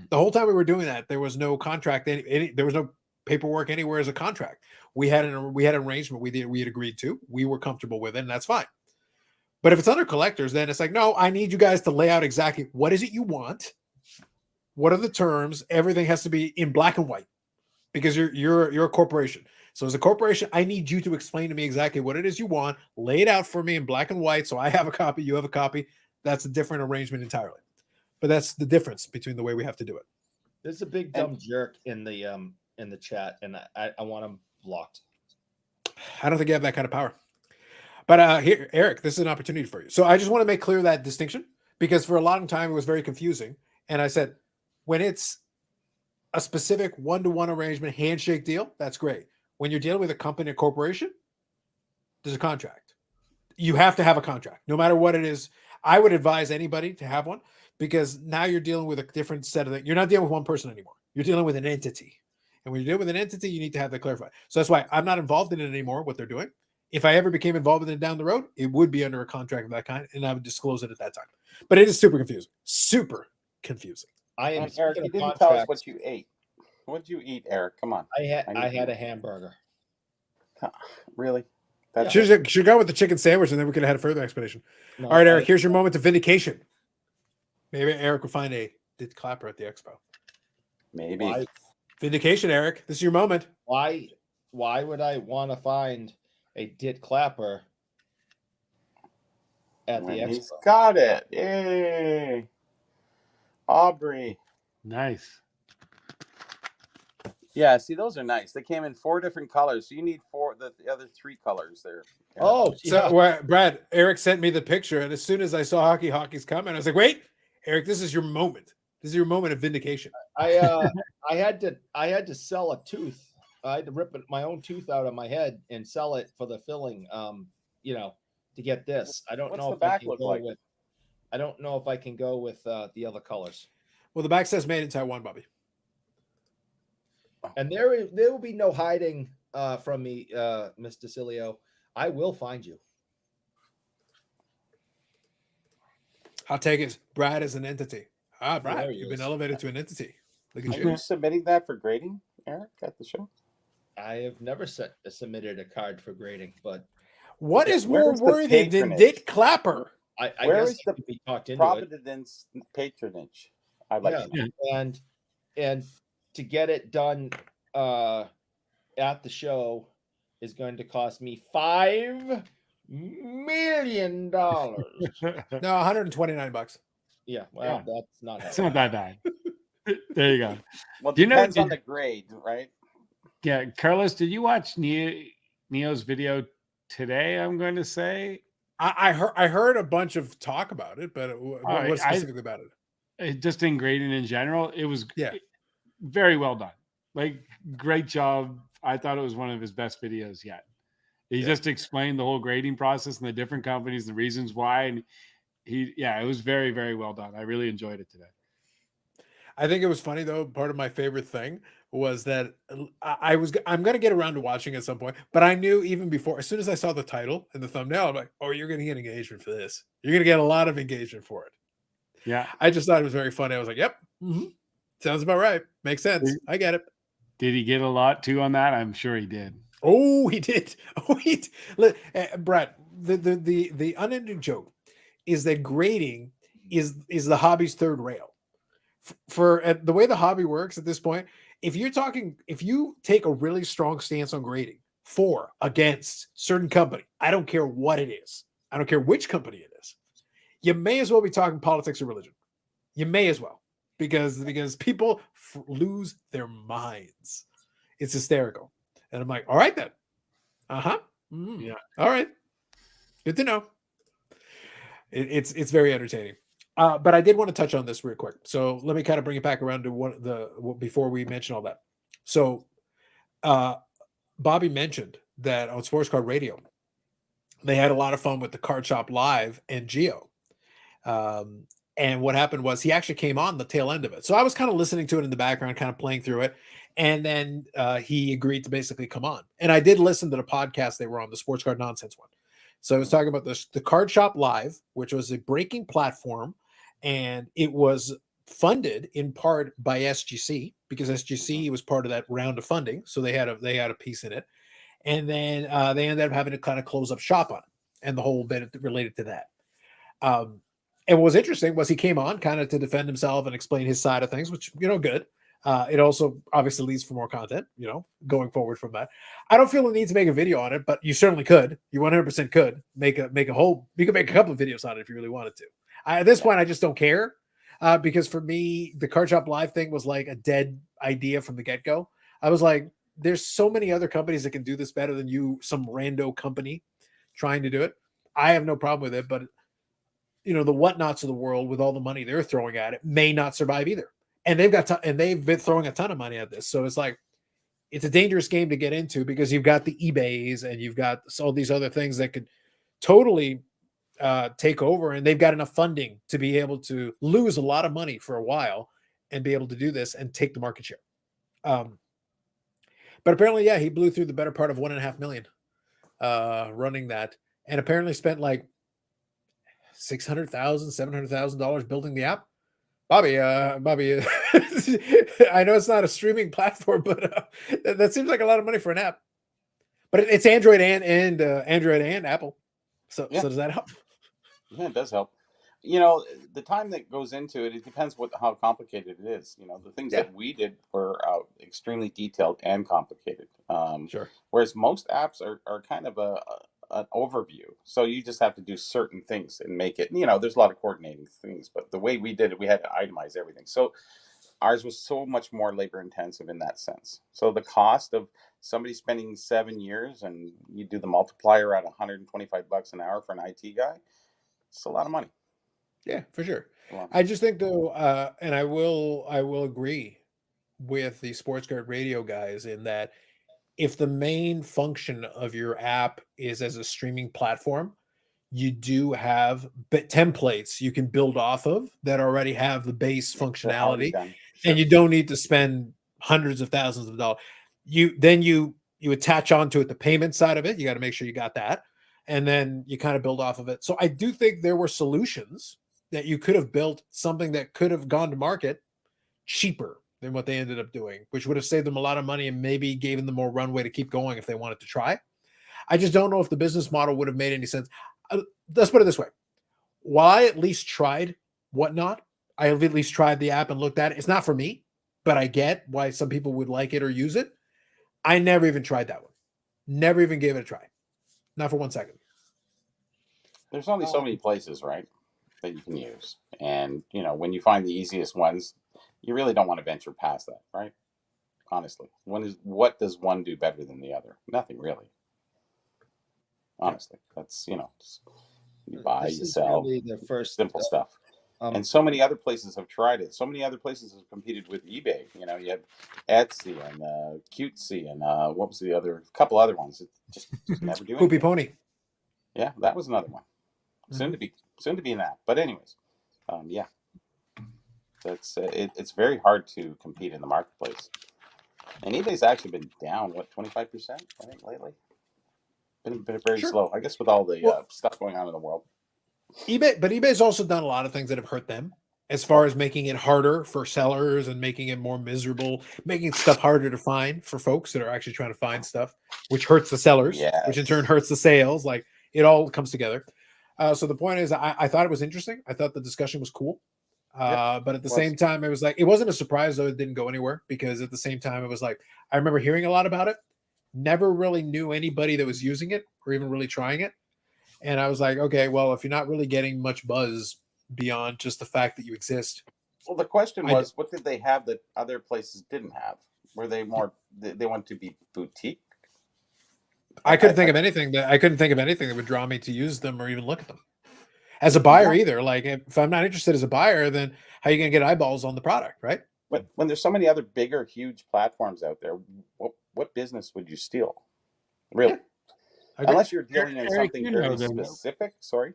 The whole time we were doing that, there was no contract. There was no paperwork anywhere as a contract. We had an arrangement we had agreed to. We were comfortable with it, and that's fine. But if it's under collectors, then it's like, no, I need you guys to lay out exactly what is it you want. What are the terms? Everything has to be in black and white, because you're a corporation. So as a corporation, I need you to explain to me exactly what it is you want, lay it out for me in black and white, so I have a copy, you have a copy. That's a different arrangement entirely. But that's the difference between the way we have to do it. There's a big dumb jerk in the chat, and I want him blocked. I don't think you have that kind of power. But here, Eric, this is an opportunity for you. So I just want to make clear that distinction, because for a long time it was very confusing. And I said, when it's a specific one-to-one arrangement, handshake deal, that's great. When you're dealing with a company or corporation, there's a contract. You have to have a contract, no matter what it is. I would advise anybody to have one because now you're dealing with a different set of things. You're not dealing with one person anymore. You're dealing with an entity. And when you're dealing with an entity, you need to have that clarified. So that's why I'm not involved in it anymore, what they're doing. If I ever became involved in it down the road, it would be under a contract of that kind, and I would disclose it at that time. But it is super confusing. Super confusing. I am And Eric, speaking you of didn't tell us contracts. what you ate. What did you eat, Eric? Come on. I need had to know. a hamburger. Really? That's Yeah. Should go with the chicken sandwich, and then we could have had a further explanation. No, All right, Eric, here's your moment of vindication. Maybe Eric will find a did clapper at the expo. maybe. Why, Vindication, Eric. This is your moment. why would I want to find a dit clapper at the When he's expo? got it. Yay. Aubrey. Nice. Yeah, see, those are nice. They came in 4 different colors. So you need the other 3 colors there. Yeah. Oh, yeah. So, Brad, Eric sent me the picture, and as soon as I saw hockey's coming, I was like, "Wait, Eric, this is your moment. This is your moment of vindication." I had to sell a tooth. I had to rip my own tooth out of my head and sell it for the filling. To get this. I don't What's know the if I back can look go like? with. I don't know if I can go with the other colors. Well, the back says "Made in Taiwan," Bobby. And there will be no hiding from me, Mr. Cilio. I will find you. I'll take it. Brad is an entity. Ah, Brad, There he you've been is. elevated to an entity. Look Are at you you. submitting that for grading, Eric, at the show? I have never submitted a card for grading, but What is Where more is the worthy than patronage? Dick Clapper? I Where guess is I the could be talked into it. Providence patronage. I'd like to know. And to get it done at the show is going to cost me $5 million. No, $129. Yeah, well, Yeah. that's not. It's not that bad. There you go. Well, it Do you know- depends on the grade, right? Yeah, Carlos, did you watch Neo's video today? I'm going to say I heard a bunch of talk about it, but what specifically about it? Just in grading in general, it was Yeah. very well done. Like, great job. I thought it was one of his best videos yet. He just explained the whole grading process and the different companies, the reasons why, and it was very, very well done. I really enjoyed it today. I think it was funny though. Part of my favorite thing was that I'm gonna get around to watching at some point, but I knew even before, as soon as I saw the title and the thumbnail, I'm like, "Oh, you're gonna get engagement for this. You're gonna get a lot of engagement for it." Yeah. I just thought it was very funny. I was like, "Yep, sounds about right. Makes sense. I get it." Did he get a lot too on that? I'm sure he did. Oh, he did. Oh, he did. Brad, the unending joke is that grading is the hobby's third rail. For the way the hobby works at this point, if you take a really strong stance on grading for against certain company, I don't care what it is, I don't care which company it is, you may as well be talking politics or religion. You may as well, because people lose their minds. It's hysterical. And I'm like, all right then. Yeah. All right. Good to know. It's very entertaining. But I did want to touch on this real quick. So let me kind of bring it back around to before we mention all that. So Bobby mentioned that on Sports Card Radio, they had a lot of fun with the Card Shop Live and Geo. And what happened was he actually came on the tail end of it. So I was kind of listening to it in the background, kind of playing through it. And then he agreed to basically come on. And I did listen to the podcast they were on, the Sports Card Nonsense one. So I was talking about the Card Shop Live, which was a breaking platform. And it was funded in part by SGC because SGC was part of that round of funding. So they had a piece in it. And then they ended up having to kind of close up shop on it and the whole bit related to that. And what was interesting was he came on kind of to defend himself and explain his side of things, which, good. It also obviously leads for more content, going forward from that. I don't feel the need to make a video on it, but you certainly could. You 100% could make a whole, you could make a couple of videos on it if you really wanted to. At this point, I just don't care because for me, the Card Shop Live thing was like a dead idea from the get-go. I was like, there's so many other companies that can do this better than you, some rando company trying to do it. I have no problem with it, but the whatnots of the world with all the money they're throwing at it may not survive either. And they've been throwing a ton of money at this. So it's like, it's a dangerous game to get into because you've got the eBays and you've got all these other things that could totally take over, and they've got enough funding to be able to lose a lot of money for a while and be able to do this and take the market share. But apparently, yeah, he blew through the better part of 1.5 million running that, and apparently spent like $600,000-$700,000 building the app. Bobby, I know it's not a streaming platform, but that seems like a lot of money for an app. But it's Android and Android and Apple. So does that help? Yeah, it does help. You know, the time that goes into it, it depends how complicated it is. You know, the things that we did were extremely detailed and complicated. Sure. Whereas most apps are kind of an overview. So you just have to do certain things and make it, you know, there's a lot of coordinating things, but the way we did it, we had to itemize everything. So ours was so much more labor intensive in that sense. So the cost of somebody spending 7 years, and you do the multiplier at $125 an hour for an IT guy, it's a lot of money. Yeah, for sure. I just think though, and I will agree with the Sports Guard Radio guys in that if the main function of your app is as a streaming platform, you do have templates you can build off of that already have the base functionality, and you don't need to spend hundreds of thousands of dollars. You attach onto it the payment side of it. You got to make sure you got that, and then you kind of build off of it. So I do think there were solutions that you could have built, something that could have gone to market cheaper than what they ended up doing, which would have saved them a lot of money and maybe gave them more runway to keep going if they wanted to try. I just don't know if the business model would have made any sense. Let's put it this way. While I at least tried Whatnot, I have at least tried the app and looked at it. It's not for me, but I get why some people would like it or use it. I never even tried that one. Never even gave it a try. Not for 1 second. There's only so many places, right, that you can use. And, you know, when you find the easiest ones, you really don't want to venture past that, right? Honestly. What does one do better than the other? Nothing really. Honestly. That's, you know, you buy, you sell, really the first simple stuff. And so many other places have tried it. So many other places have competed with eBay. You know, you had Etsy and Cutesy and what was the other? A couple other ones that just never do anything. Poopy Pony. Yeah, that was another one. Soon to be an app. But anyways, yeah, that's it's very hard to compete in the marketplace. And eBay's actually been down 25%, I think, lately. Been very slow, I guess, with all the stuff going on in the world. eBay's also done a lot of things that have hurt them, as far as making it harder for sellers and making it more miserable, making stuff harder to find for folks that are actually trying to find stuff, which hurts the sellers, which in turn hurts the sales. Like, it all comes together. So the point is, I thought it was interesting. I thought the discussion was cool. But at the same time, it was like, it wasn't a surprise though it didn't go anywhere, because at the same time, it was like, I remember hearing a lot about it, never really knew anybody that was using it or even really trying it. And I was like, okay, well, if you're not really getting much buzz beyond just the fact that you exist. Well, the question was, what did they have that other places didn't have? Were they more, they want to be boutique? I couldn't think of anything that would draw me to use them or even look at them as a buyer either. Like, if I'm not interested as a buyer, then how are you going to get eyeballs on the product, right? But when there's so many other bigger, huge platforms out there, what business would you steal? Really? Unless you're dealing in something very specific. Sorry.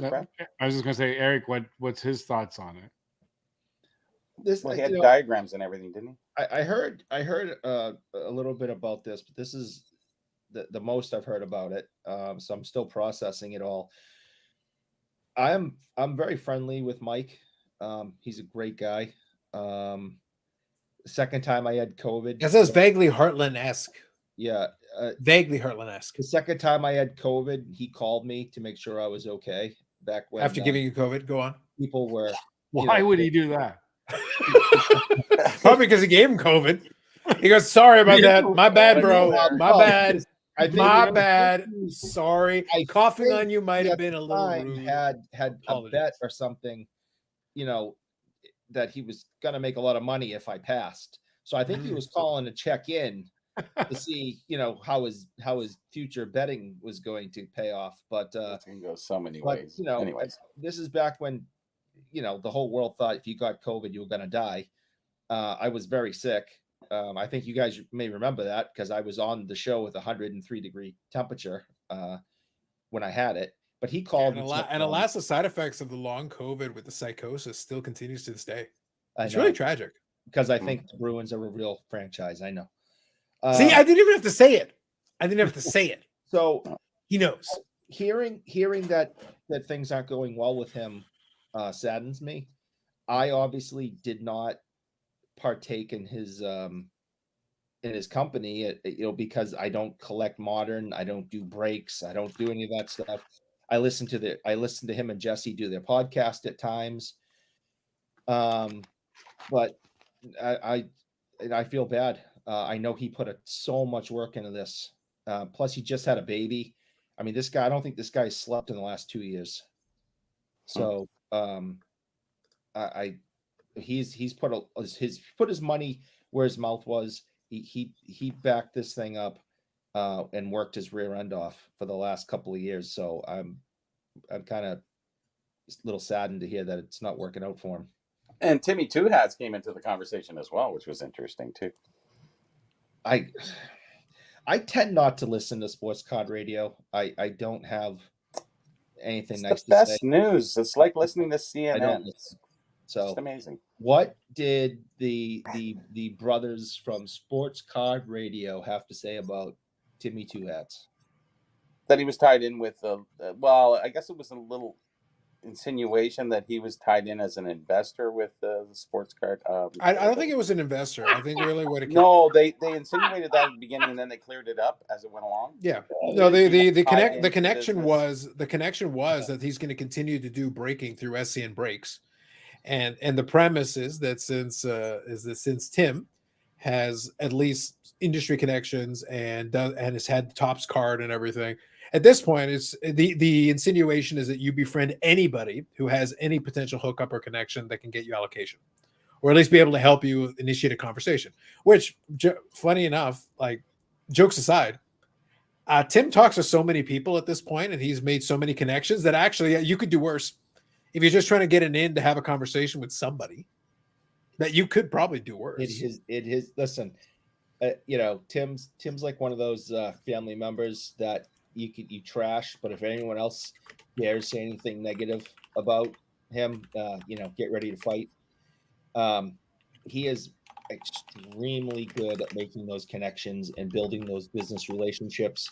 I was just going to say, Eric, what's his thoughts on it? Well, he had diagrams and everything, didn't he? I heard a little bit about this, but this is the most I've heard about it. So I'm still processing it all. I'm very friendly with Mike. He's a great guy. Second time I had COVID. That sounds vaguely Heartland-esque. Yeah. Vaguely Heartland-esque. The second time I had COVID, he called me to make sure I was okay. Back when after giving you COVID, go on. People were. Why would he do that? Probably because he gave him COVID. He goes, "Sorry about that. My bad, bro. My bad. My bad. Sorry. Coughing on you might have been a little rude." Had a bet or something, that he was going to make a lot of money if I passed. So I think he was calling to check in to see, how his future betting was going to pay off. But it can go so many ways. Anyways, this is back when, the whole world thought if you got COVID, you were going to die. I was very sick. I think you guys may remember that because I was on the show with 103-degree temperature when I had it. But he called And, and checked and on me. alas, the side effects of the long COVID with the psychosis still continues to this day. I It's know, really tragic. because I think the Bruins are a real franchise. I know. See, I didn't even have to say it. I didn't have to say it. So He knows. hearing that things aren't going well with him saddens me. I obviously did not partake in his company, because I don't collect modern, I don't do breaks, I don't do any of that stuff. I listen to him and Jesse do their podcast at times. But I feel bad. I know he put so much work into this. Plus, he just had a baby. I mean, this guy. I don't think this guy slept in the last 2 years. So, he's put his money where his mouth was. He backed this thing up, and worked his rear end off for the last couple of years. So I'm kind of a little saddened to hear that it's not working out for him. And Timmy Two Hats came into the conversation as well, which was interesting too. I tend not to listen to sports card radio. I don't have anything It's nice the to say. best news. It's like listening to CNN. I don't It's listen. So just amazing. what did the brothers from Sports Card Radio have to say about Timmy Two Hats? That he was tied in with well, I guess it was a little insinuation that he was tied in as an investor with the sports card. I don't think it was an investor. I think really what it came. No, they insinuated that at the beginning, and then they cleared it up as it went along. Yeah. No, the connection business. was that he's going to continue to do breaking through SCN breaks. And the premise is that since Tim has at least industry connections and has had Topps card and everything, at this point, it's the insinuation is that you befriend anybody who has any potential hookup or connection that can get you allocation, or at least be able to help you initiate a conversation. Which, funny enough, like jokes aside, Tim talks to so many people at this point, and he's made so many connections that actually you could do worse if you're just trying to get an in to have a conversation with somebody. That you could probably do worse. Listen, Tim's like one of those family members that you trash, but if anyone else dares say anything negative about him, get ready to fight. He is extremely good at making those connections and building those business relationships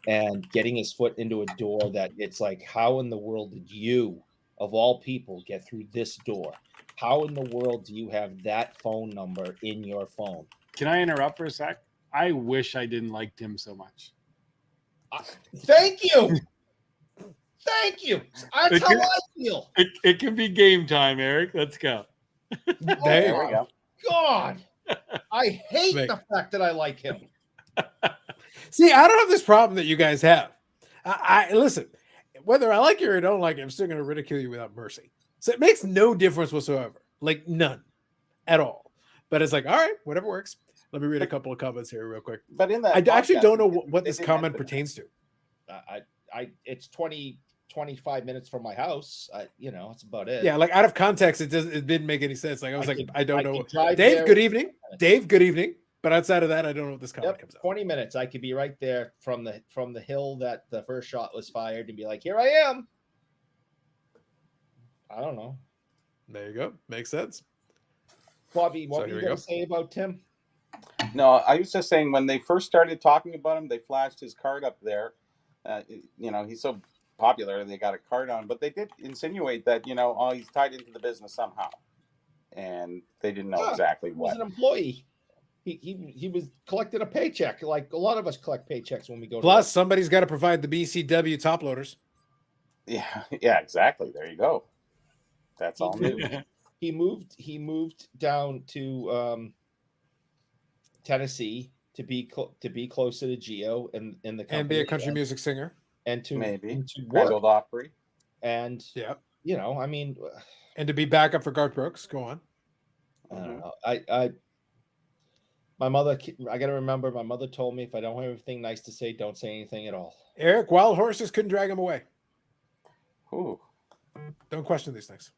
and getting his foot into a door that it's like, how in the world did you, of all people, get through this door? How in the world do you have that phone number in your phone? Can I interrupt for a sec? I wish I didn't like Tim so much. Thank you. Thank you. That's how I feel. It can be game time, Eric. Let's go. There we go. God, I hate the fact that I like him. See, I don't have this problem that you guys have. I listen, whether I like you or don't like you, I'm still going to ridicule you without mercy. So it makes no difference whatsoever, like none at all. But it's like, all right, whatever works. Let me read a couple of comments here real quick. But in that, I actually podcast, don't know what they this did comment mention pertains to. It's 25 minutes from my house. That's about it. Yeah, like out of context, it didn't make any sense. Like I don't know. Dave, good evening. Dave, good evening. But outside of that, I don't know what this comment comes up. 20 minutes. I could be right there from the hill that the first shot was fired and be like, here I am. I don't know. There you go. Makes sense. Bobby, what were you going to say about Tim? No, I was just saying when they first started talking about him, they flashed his card up there. He's so popular, they got a card on, but they did insinuate that, he's tied into the business somehow. And they didn't know exactly what. He was an employee. He was collecting a paycheck, like a lot of us collect paychecks when we go. Plus, somebody's got to provide the BCW top loaders. Yeah, exactly. There you go. That's all new. He moved down to Tennessee to be closer to Geo and the company, and be a country music singer, and to Grand Ole Opry, and and to be backup for Garth Brooks. Go on. I don't know. My mother, I got to remember, my mother told me if I don't have anything nice to say, don't say anything at all. Eric, wild horses couldn't drag him away. Ooh. Don't question these things.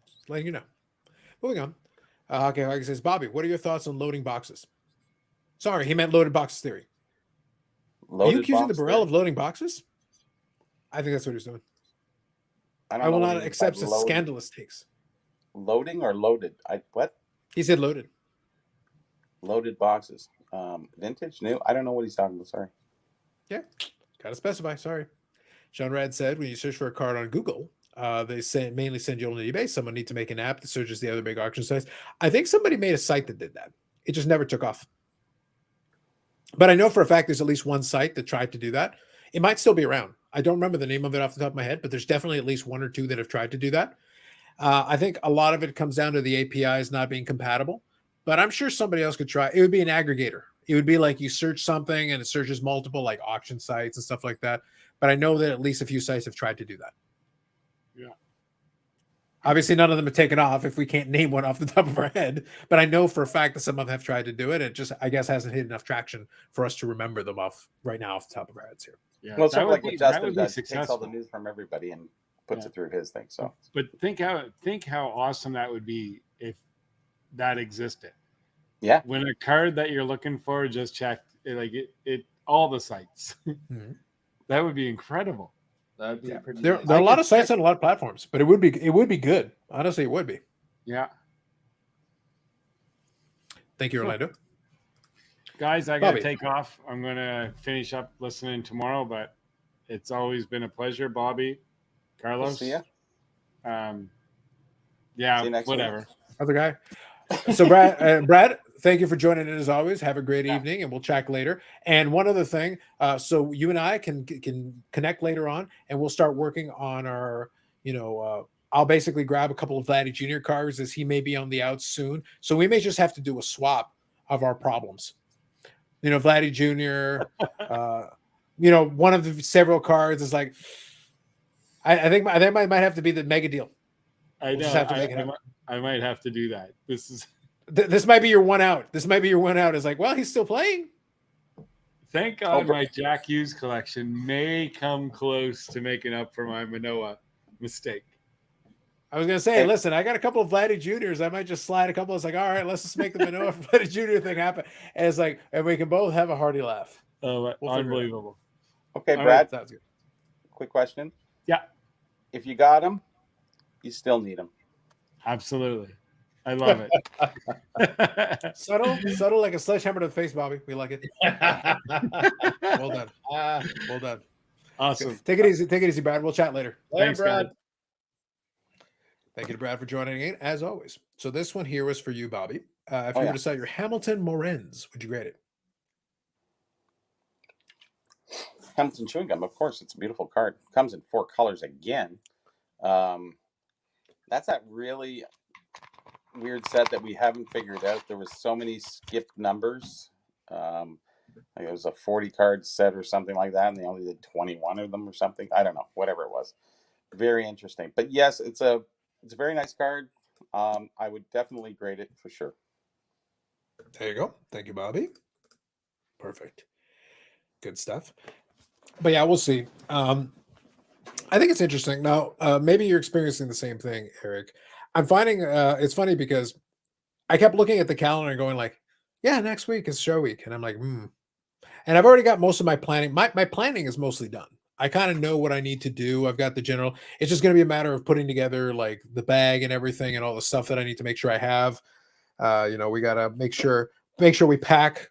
Just letting you know. Moving on. Okay, like I says, Bobby, what are your thoughts on loading boxes? Sorry, he meant loaded boxes theory. Are you accusing the Burrell of loading boxes? I think that's what he's doing. don't I know will what not he means by accept such loading. scandalous takes. Loading or loaded? What? He said loaded. Loaded boxes. Vintage, new? I don't know what he's talking about. Sorry. Yeah, gotta specify. Sorry. Sean Rad said when you search for a card on Google, they mainly send you on eBay. Someone needs to make an app that searches the other big auction sites. I think somebody made a site that did that. It just never took off. But I know for a fact there's at least one site that tried to do that. It might still be around. I don't remember the name of it off the top of my head, but there's definitely at least one or two that have tried to do that. I think a lot of it comes down to the APIs not being compatible, but I'm sure somebody else could try. It would be an aggregator. It would be like you search something and it searches multiple like auction sites and stuff like that. But I know that at least a few sites have tried to do that. Yeah. Obviously, none of them have taken off if we can't name one off the top of our head. But I know for a fact that some of them have tried to do it. It just, I guess, hasn't hit enough traction for us to remember them off right now off the top of our heads here. Yeah, Well, it's that sort of would like be- what that Justin would be does. He takes all successful. the news from everybody and puts Yeah. it through his thing. So But think how awesome that would be if that existed. yeah, When a card that you're looking for just checked it all the sites. Mhm. That would be incredible. That'd be Yeah. pretty. There nice. are a lot of sites on a lot of platforms, but it would be good. Honestly, it would be. Yeah. Thank you, Orlando. Guys, I gotta Bobby. take off. I'm gonna finish up listening tomorrow, but it's always been a pleasure, Bobby, Carlos. see ya. Yeah, See you next week. whatever. Other guy. So Brad, thank you for joining in as always. Have a great Yeah. evening, and we'll chat later. And one other thing, so you and I can connect later on, and we'll start working on our, I'll basically grab a couple of Vladdy Jr. cards as he may be on the outs soon. So we may just have to do a swap of our problems. Vladdy Jr. One of the several cards is like, I think I might have to be the mega deal. I We'll know. just have to make it I might have to do that. This is This might be your one out. This might be your one out. It's like, well, he's still playing. thank God my Jack Hughes collection may come close to making up for my Manoa mistake. I was gonna say, listen, I got a couple of Vladdy Juniors. I might just slide a couple. It's like, all right, let's just make the Manoa Vladdy Junior thing happen. And it's like, and we can both have a hearty laugh. Oh, We'll figure it out. unbelievable. Okay, All Brad. Sounds good. Quick question. Yeah, If you got them, you still need them. absolutely. I love it. Subtle like a sledgehammer to the face, Bobby. We like it. Well done. Well done. Awesome. Take it easy, Brad. We'll chat later. Thanks, Brad. guys. Thank you to Brad for joining in, as always. So this one here was for you, Bobby. If Oh, you yeah. were to sell your Hamilton Morenz, would you grade it? Hamilton chewing gum, of course, it's a beautiful card. Comes in 4 colors again. That's that really weird set that we haven't figured out. There was so many skipped numbers. Like it was a 40 card set or something like that, and they only did 21 of them or something. I don't know, whatever it was. Very interesting. But yes, it's a very nice card. I would definitely grade it for sure. There you go. Thank you, Bobby. Perfect. Good stuff. But yeah, we'll see. I think it's interesting. Now, maybe you're experiencing the same thing, Eric. I'm finding it's funny because I kept looking at the calendar and going like, yeah, next week is show week. And I'm like, And I've already got most of my planning. My planning is mostly done. I kind of know what I need to do. I've got the general. It's just going to be a matter of putting together like the bag and everything and all the stuff that I need to make sure I have. We got to make sure we pack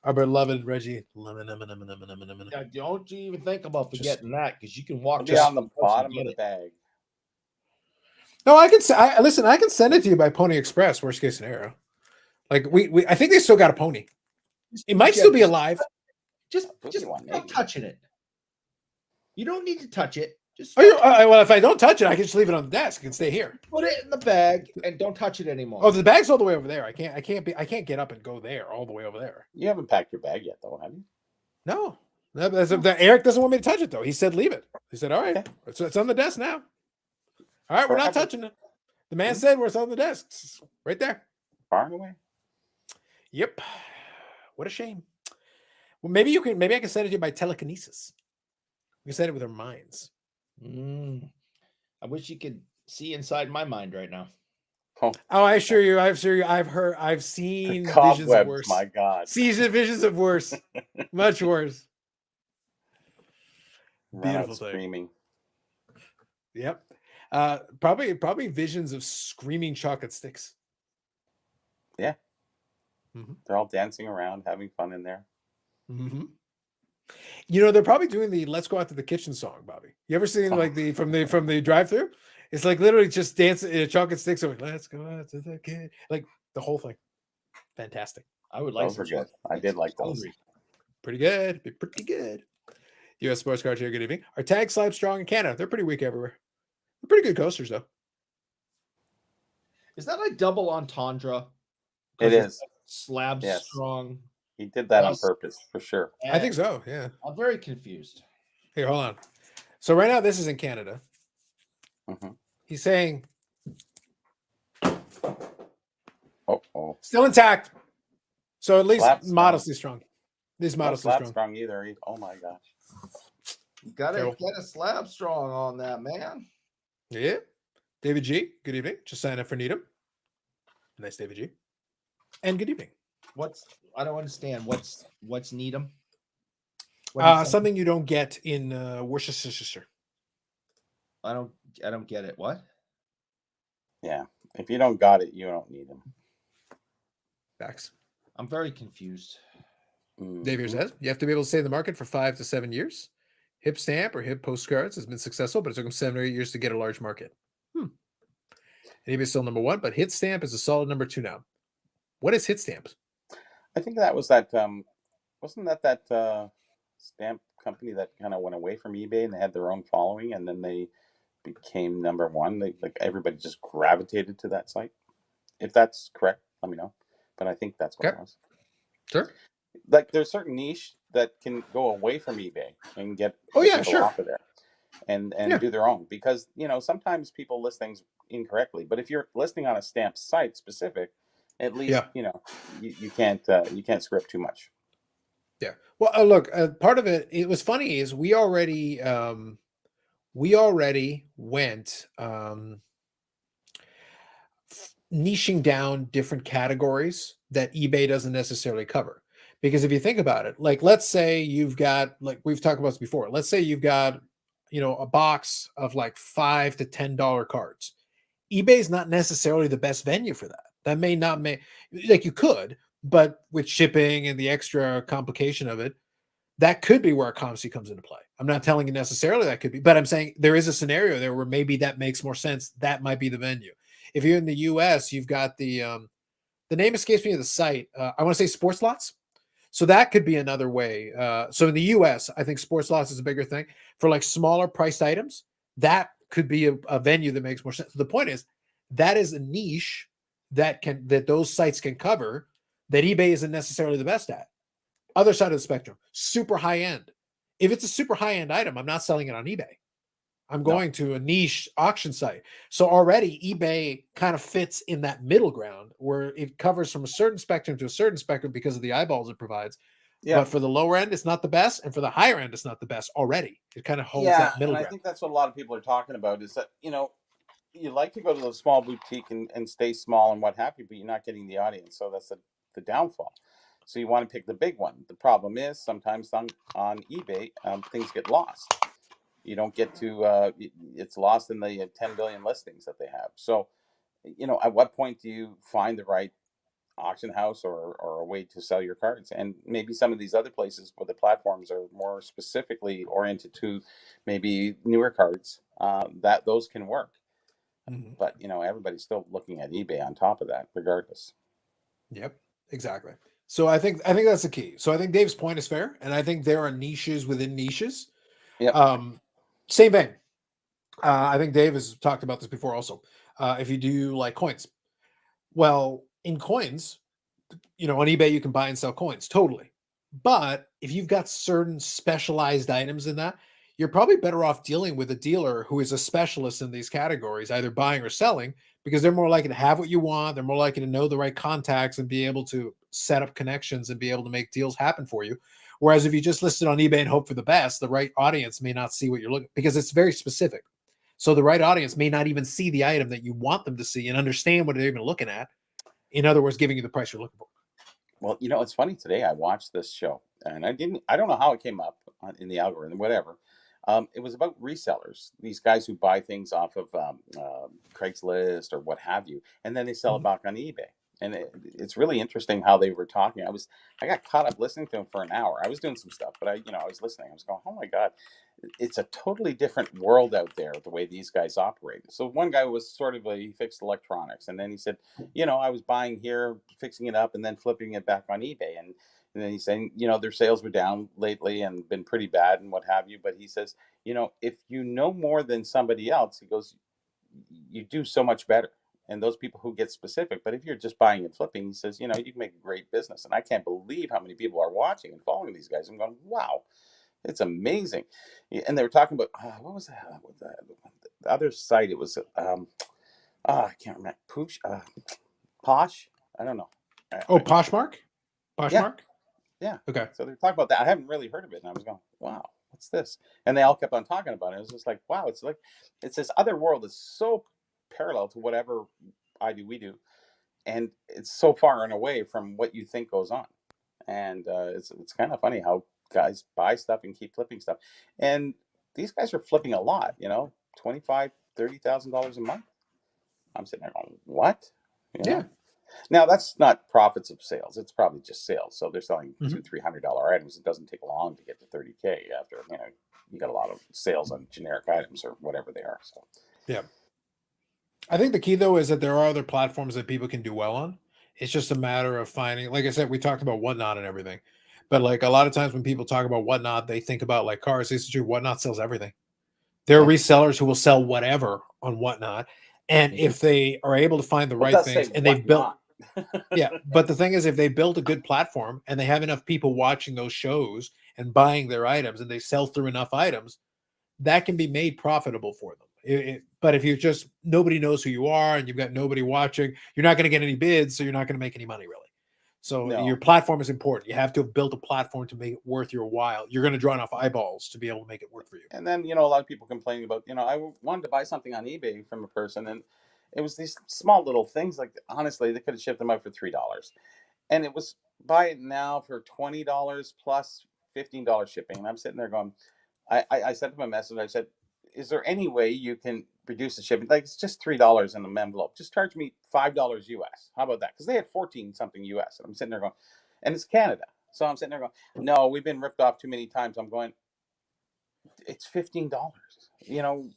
our beloved Reggie. Yeah, don't you even think about forgetting that because you can walk It'll be on the bottom of get the it. bag. No, I can. Listen, I can send it to you by Pony Express. Worst case scenario. Like we I think they still got a pony. It might still be alive. Just Really want not maybe. touching it. You don't need to touch it. Just Well, if I don't touch it, I can just leave it on the desk and stay here. put it in the bag and don't touch it anymore. Oh, the bag's all the way over there. I can't get up and go there all the way over there. You haven't packed your bag yet, though, have you? No. Eric doesn't want me to touch it though. He said leave it. He said, all right, Okay. it's on the desk now. All right, we're not Forever. touching it. The man said it's on the desk. It's right there. Far away. Yep. What a shame. Well, maybe I can send it to you by telekinesis. We can send it with our minds. I wish you could see inside my mind right now. Oh, I assure you, I've seen visions of Cobwebs, worse. my God. Visions of worse. Much worse. Run out Beautiful thing. screaming. Yep. Probably visions of screaming chocolate sticks. Yeah. Mhm. They're all dancing around, having fun in there. Mm-hmm. You know, they're probably doing the "Let's Go Out to the Kitchen" song, Bobby. You ever seen Oh. like the from the drive-through? It's like literally just dancing chocolate sticks over. Let's go out to the kitchen, like the whole thing. Fantastic. I would like Those some were good. chocolate I sticks. did like I'm those. hungry. Pretty good. Pretty good. U.S. Sports Cards here. Good evening. Our tag slab strong in Canada. They're pretty weak everywhere. They're pretty good coasters though. Is that a double entendre? It 'Cause it's is. slab Yes. strong. He did that on Yes. purpose, for sure. I think so. Yeah. I'm very confused. Here, hold on. So right now, this is in Canada. hmm He's saying Oh. still intact. So at least Slab strong. modestly strong. This Not modestly slab strong. strong either. Oh my gosh. You gotta Carol. get a slab strong on that, man. Yeah. David G. Good evening. Just signed up for Needum. Nice, David G. And good evening. I don't understand. What's Needum? What is Something you don't get in Worcestershire. I don't get it. What? Yeah. If you don't got it, you don't need them. Facts. I'm very confused. Dave here says you have to be able to stay in the market for 5 to 7 years. Hip stamp or hip postcards has been successful, but it took him 7 or 8 years to get a large market. And eBay's still number 1, but hit stamp is a solid number 2 now. What is hit stamp? I think that was that. Wasn't that stamp company that kind of went away from eBay and they had their own following, and then they became number 1. Like everybody just gravitated to that site. If that's correct, let me know. But I think that's what it was. Sure. Like there's certain niche that can go away from eBay and get people off of there and do their own, because sometimes people list things incorrectly. But if you're listing on a stamp site specific, at least you can't script too much. Yeah. Well, look, part of it was funny is we already went niching down different categories that eBay doesn't necessarily cover. Because if you think about it, like let's say you've got, like we've talked about this before, let's say you've got, a box of like $5 to $10 cards. eBay is not necessarily the best venue for that. That may not make, like you could, but with shipping and the extra complication of it, that could be where ComC comes into play. I'm not telling you necessarily that could be, but I'm saying there is a scenario there where maybe that makes more sense. That might be the venue. If you're in the US, you've got the name escapes me of the site. I want to say Sports Lots. So that could be another way. So in the US, I think Sports Lots is a bigger thing for like smaller priced items. That could be a venue that makes more sense. So the point is that is a niche that those sites can cover that eBay isn't necessarily the best at. Other side of the spectrum, super high end. If it's a super high end item, I'm not selling it on eBay. I'm going to a niche auction site. So already eBay kind of fits in that middle ground where it covers from a certain spectrum to a certain spectrum because of the eyeballs it provides. Yeah. But for the lower end, it's not the best. And for the higher end, it's not the best already. It kind of holds that middle ground. I think that's what a lot of people are talking about is that, you like to go to the small boutique and stay small and what have you, but you're not getting the audience. So that's the downfall. So you want to pick the big one. The problem is sometimes on eBay, things get lost. You don't get to, it's lost in the 10 billion listings that they have. So, at what point do you find the right auction house or a way to sell your cards? And maybe some of these other places where the platforms are more specifically oriented to maybe newer cards, that those can work. Mm-hmm. But, everybody's still looking at eBay on top of that, regardless. Yep, exactly. So I think that's the key. So I think Dave's point is fair. And I think there are niches within niches. Yeah. Same vein. I think Dave has talked about this before also. If you do like coins, well, in coins, on eBay, you can buy and sell coins totally. But if you've got certain specialized items in that, you're probably better off dealing with a dealer who is a specialist in these categories, either buying or selling, because they're more likely to have what you want. They're more likely to know the right contacts and be able to set up connections and be able to make deals happen for you. Whereas if you just list it on eBay and hope for the best, the right audience may not see what you're looking, because it's very specific. So the right audience may not even see the item that you want them to see and understand what they're even looking at. In other words, giving you the price you're looking for. Well, it's funny. Today I watched this show and I don't know how it came up in the algorithm, whatever. It was about resellers, these guys who buy things off of Craigslist or what have you, and then they sell it back on eBay. And it's really interesting how they were talking. I got caught up listening to them for an hour. I was doing some stuff, but I was listening. I was going, oh my God, it's a totally different world out there, the way these guys operate. So one guy was sort of he fixed electronics. And then he said, I was buying here, fixing it up, and then flipping it back on eBay. And then he's saying, their sales were down lately and been pretty bad and what have you. But he says, if you know more than somebody else, he goes, you do so much better. And those people who get specific, but if you're just buying and flipping, he says, you can make a great business. And I can't believe how many people are watching and following these guys. I'm going, wow, it's amazing. And they were talking about, what was that? The other site, it was, I can't remember. Posh? I don't know. Poshmark? Poshmark? Yeah. Okay. So they're talking about that. I haven't really heard of it. And I was going, wow, what's this? And they all kept on talking about it. It was just like, wow, it's this other world is so parallel to whatever we do. And it's so far and away from what you think goes on. And it's kind of funny how guys buy stuff and keep flipping stuff. And these guys are flipping a lot, $25,000, $30,000 a month. I'm sitting there going, what? Yeah. Now that's not profits of sales. It's probably just sales. So they're selling $200-$300 items. It doesn't take long to get to 30K after, you got a lot of sales on generic items or whatever they are. So yeah. I think the key though is that there are other platforms that people can do well on. It's just a matter of finding, like I said, we talked about Whatnot and everything. But like a lot of times when people talk about Whatnot, they think about like cars. This is true. Whatnot sells everything. There are resellers who will sell whatever on Whatnot. And if they are able to find the right things and they've built, yeah. But the thing is, if they build a good platform and they have enough people watching those shows and buying their items and they sell through enough items, that can be made profitable for them. But if you're just, nobody knows who you are and you've got nobody watching, you're not going to get any bids. So you're not going to make any money really. So your platform is important. You have to build a platform to make it worth your while. You're going to draw enough eyeballs to be able to make it work for you. And then, a lot of people complaining about, I wanted to buy something on eBay from a person and it was these small little things. Like, honestly, they could have shipped them out for $3. And it was buy it now for $20 plus $15 shipping. And I'm sitting there going, I sent them a message. I said, is there any way you can reduce the shipping? Like, it's just $3 in an envelope. Just charge me $5 US. How about that? Because they had 14 something US. And I'm sitting there going, and it's Canada. So I'm sitting there going, no, we've been ripped off too many times. I'm going, it's $15.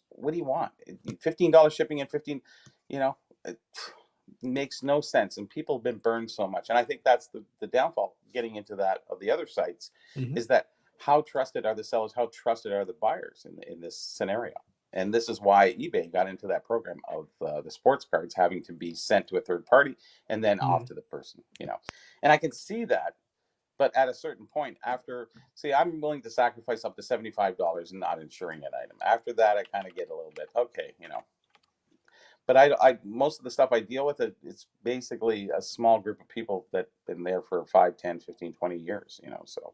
What do you want? $15 shipping and 15, it makes no sense. And people have been burned so much. And I think that's the downfall getting into that of the other sites is that how trusted are the sellers? How trusted are the buyers in this scenario? And this is why eBay got into that program of the sports cards having to be sent to a third party and then off to the person, And I can see that, but at a certain point I'm willing to sacrifice up to $75 and not insuring an item. After that, I kind of get a little bit, okay, But I most of the stuff I deal with, it's basically a small group of people that been there for 5, 10, 15, 20 years, so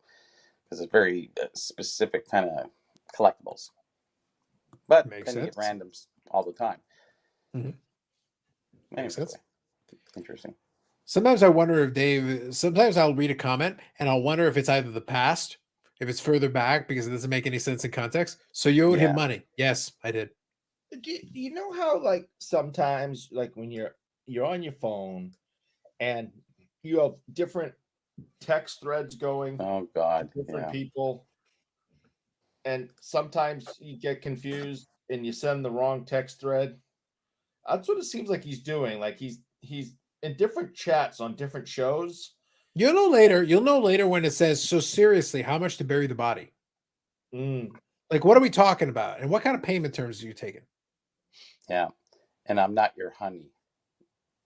because it's very specific kind of collectibles. But then you get randoms all the time. Makes sense. Interesting. Sometimes I wonder if sometimes I'll read a comment and I'll wonder if it's either the past, if it's further back, because it doesn't make any sense in context. So you owed him money. Yes, I did. Do you know how like sometimes like when you're on your phone and you have different text threads going? Oh God, different people, and sometimes you get confused and you send the wrong text thread. That's what it seems like he's doing. Like he's in different chats on different shows. You'll know later when it says, so seriously, how much to bury the body? Like, what are we talking about? And what kind of payment terms are you taking? Yeah. And I'm not your honey.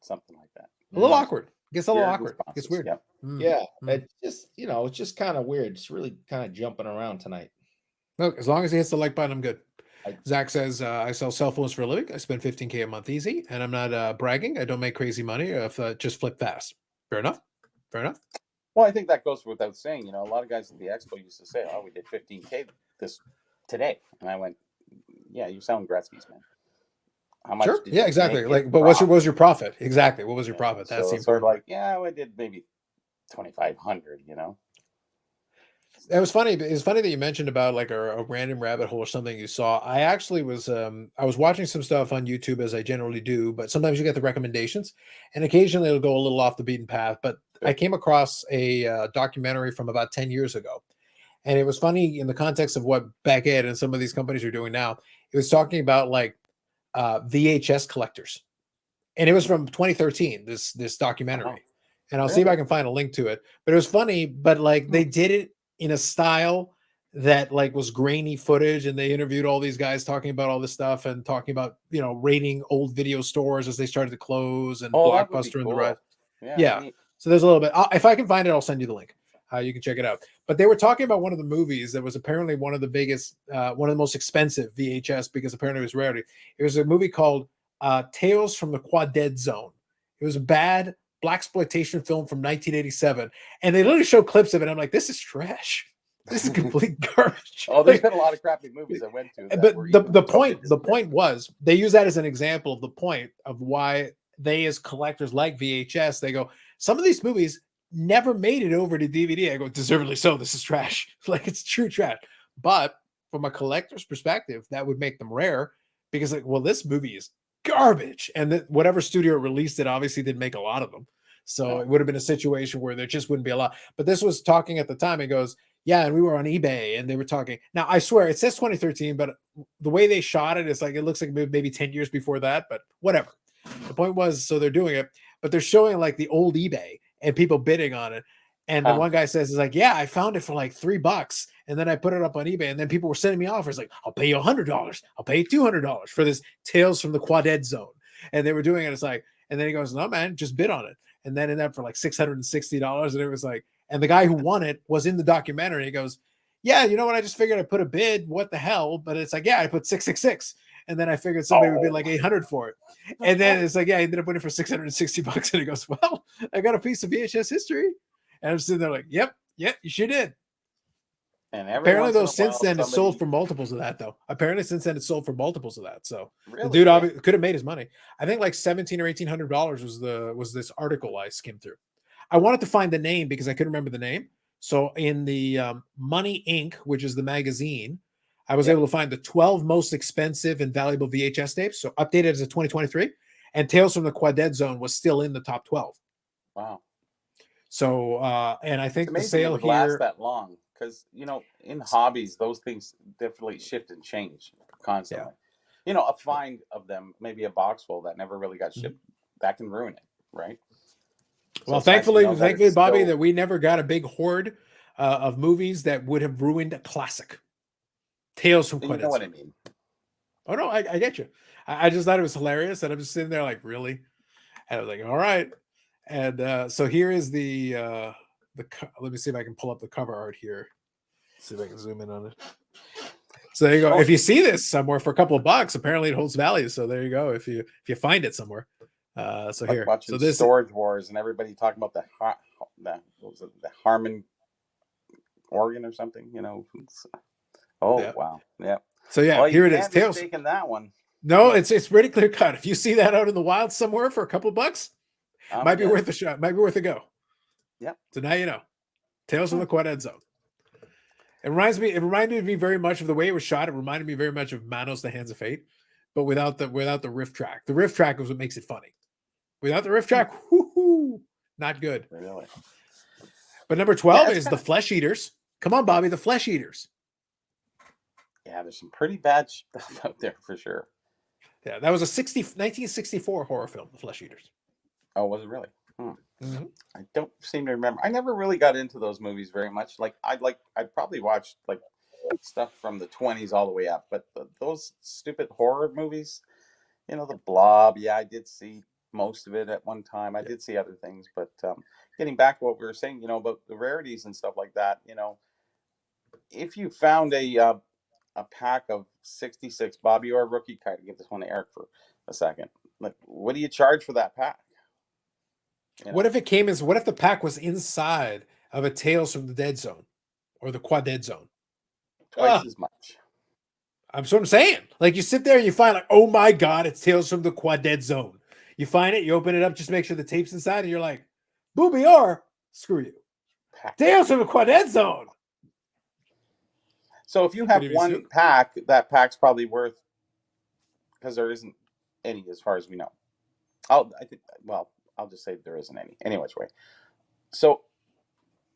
Something like that. A little awkward. Gets a little awkward. Gets weird. Yep. Yeah. It's just, it's just kind of weird. It's really kind of jumping around tonight. Look, as long as he hits the like button, I'm good. Zach says, I sell cell phones for a living. I spend $15K a month easy, and I'm not bragging. I don't make crazy money if just flip fast. Fair enough. Fair enough. Well, I think that goes without saying. A lot of guys at the Expo used to say, oh, we did 15K today. And I went, yeah, you're selling Gretzky's, man. How much? Sure. Yeah, exactly. Like, but what was your profit? Exactly. What was your profit? That's so sort of like, yeah, I did maybe 2,500, It was funny. It's funny that you mentioned about like a random rabbit hole or something you saw. I actually was I was watching some stuff on YouTube as I generally do, but sometimes you get the recommendations, and occasionally it'll go a little off the beaten path. But I came across a documentary from about 10 years ago, and it was funny in the context of what Beckett and some of these companies are doing now. It was talking about like VHS collectors, and it was from 2013. This documentary, Oh, and I'll see if I really? can find a link to it. But it was funny, but like they did it in a style that like was grainy footage, and they interviewed all these guys talking about all this stuff and talking about rating old video stores as they started to close and Oh, that would be Blockbuster and the rise. cool. Yeah, Yeah, neat. so there's a little bit. If I can find it, I'll send you the link. You can check it out. But they were talking about one of the movies that was apparently one of the biggest, one of the most expensive VHS because apparently it was rarity. It was a movie called Tales from the Quad-Dead Zone. It was a bad blaxploitation film from 1987, and they literally show clips of it. I'm like, this is trash. This is complete garbage. Oh, there's Like, been a lot of crappy movies I went to. That but were the even the totally point was they use that as an example of the point of why they as collectors like VHS. They go, some of these movies never made it over to DVD. I go, deservedly so. This is trash. Like it's true trash. But from a collector's perspective, that would make them rare because like, well, this movie is garbage, and whatever studio released it obviously didn't make a lot of them. So Yeah. it would have been a situation where there just wouldn't be a lot. But this was talking at the time. It goes, yeah, and we were on eBay and they were talking. Now I swear it says 2013, but the way they shot it is like it looks like maybe 10 years before that, but whatever. The point was, so they're doing it, but they're showing like the old eBay and people bidding on it. And the Huh. one guy says, is like, yeah, I found it for like $3. And then I put it up on eBay. And then people were sending me offers like, I'll pay you $100. I'll pay you $200 for this Tales from the Quad-Ed Zone. And they were doing it. It's like, and then he goes, no, man, just bid on it. And then ended up for like $660. And it was like, and the guy who won it was in the documentary. He goes, yeah, you know what? I just figured I put a bid. What the hell? But it's like, yeah, I put 666. And then I figured somebody would bid like 800 for it. And then it's like, yeah, I ended up winning for $660. And he goes, well, I got a piece of VHS history. And I'm sitting there like, yep, you sure did. And every Apparently, once in though, a since while, then, it's sold somebody- for multiples of that, though. Apparently, since then, it's sold for multiples of that. So Really? the dude Yeah. obviously could have made his money. I think like $1,700 or $1,800 was this article I skimmed through. I wanted to find the name because I couldn't remember the name. So in the Money Inc., which is the magazine, I was Yep. able to find the 12 most expensive and valuable VHS tapes. So updated as of 2023, and Tales from the Quad-Dead Zone was still in the top 12. Wow. So and I It's think the amazing it sale would last here. that long because, in hobbies, those things definitely shift and change constantly. A find of them, maybe a box full that never really got shipped, that can ruin it, right? So Well, it's nice to thankfully, know that it's Bobby, still- that we never got a big horde of movies that would have ruined a classic. Tales from you Quad-Dead know what I Zone. mean. Oh no, I get you. I just thought it was hilarious, and I'm just sitting there like, really? And I was like, all right. And so here is the let me see if I can pull up the cover art here. See if I can zoom in on it. So there you go. Oh. If you see this somewhere for a couple of bucks, apparently it holds value. So there you go. If you find it somewhere. So Like here. watching So this Storage Wars and everybody talking about the Harmon organ or something, Oh, Yeah. wow. Yeah. so yeah, Well, here you it is. can't Tales. mistake in that one. No, it's pretty clear cut. If you see that out in the wild somewhere for a couple of bucks, might be Yeah. worth a shot. Might be worth a go. Yep. So now you know. Tales from the Quad-Ed Zone. It reminded me very much of the way it was shot. It reminded me very much of Manos: The Hands of Fate, but without the riff track. The riff track is what makes it funny. Without the riff track, whoo, not good. Really? But number 12 it's is the Flesh Eaters. Come on, Bobby, the Flesh Eaters. Yeah, there's some pretty bad stuff out there for sure. Yeah, that was a 1964 horror film, The Flesh Eaters. Oh, was it really? Mhm. I don't seem to remember. I never really got into those movies very much. I'd probably watched like stuff from the 20s all the way up, but those stupid horror movies, The Blob. Yeah, I did see most of it at one time. I did see other things, but getting back to what we were saying, about the rarities and stuff like that, if you found a pack of 66, Bobby, or a rookie card, give this one to Eric for a second. Like, what do you charge for that pack? What if the pack was inside of a Tales from the Dead Zone or the Quad-Dead Zone? Twice as much. That's what I'm saying. Like you sit there and you find like, oh my God, it's Tales from the Quad-Dead Zone. You find it, you open it up, just make sure the tape's inside, and you're like, booby or screw you. Pack. Tales from the Quad-Dead Zone. So if you have do you mean, one Stu? pack, that pack's probably worth, because there isn't any as far as we know. I'll just say there isn't any. Anyways, way. So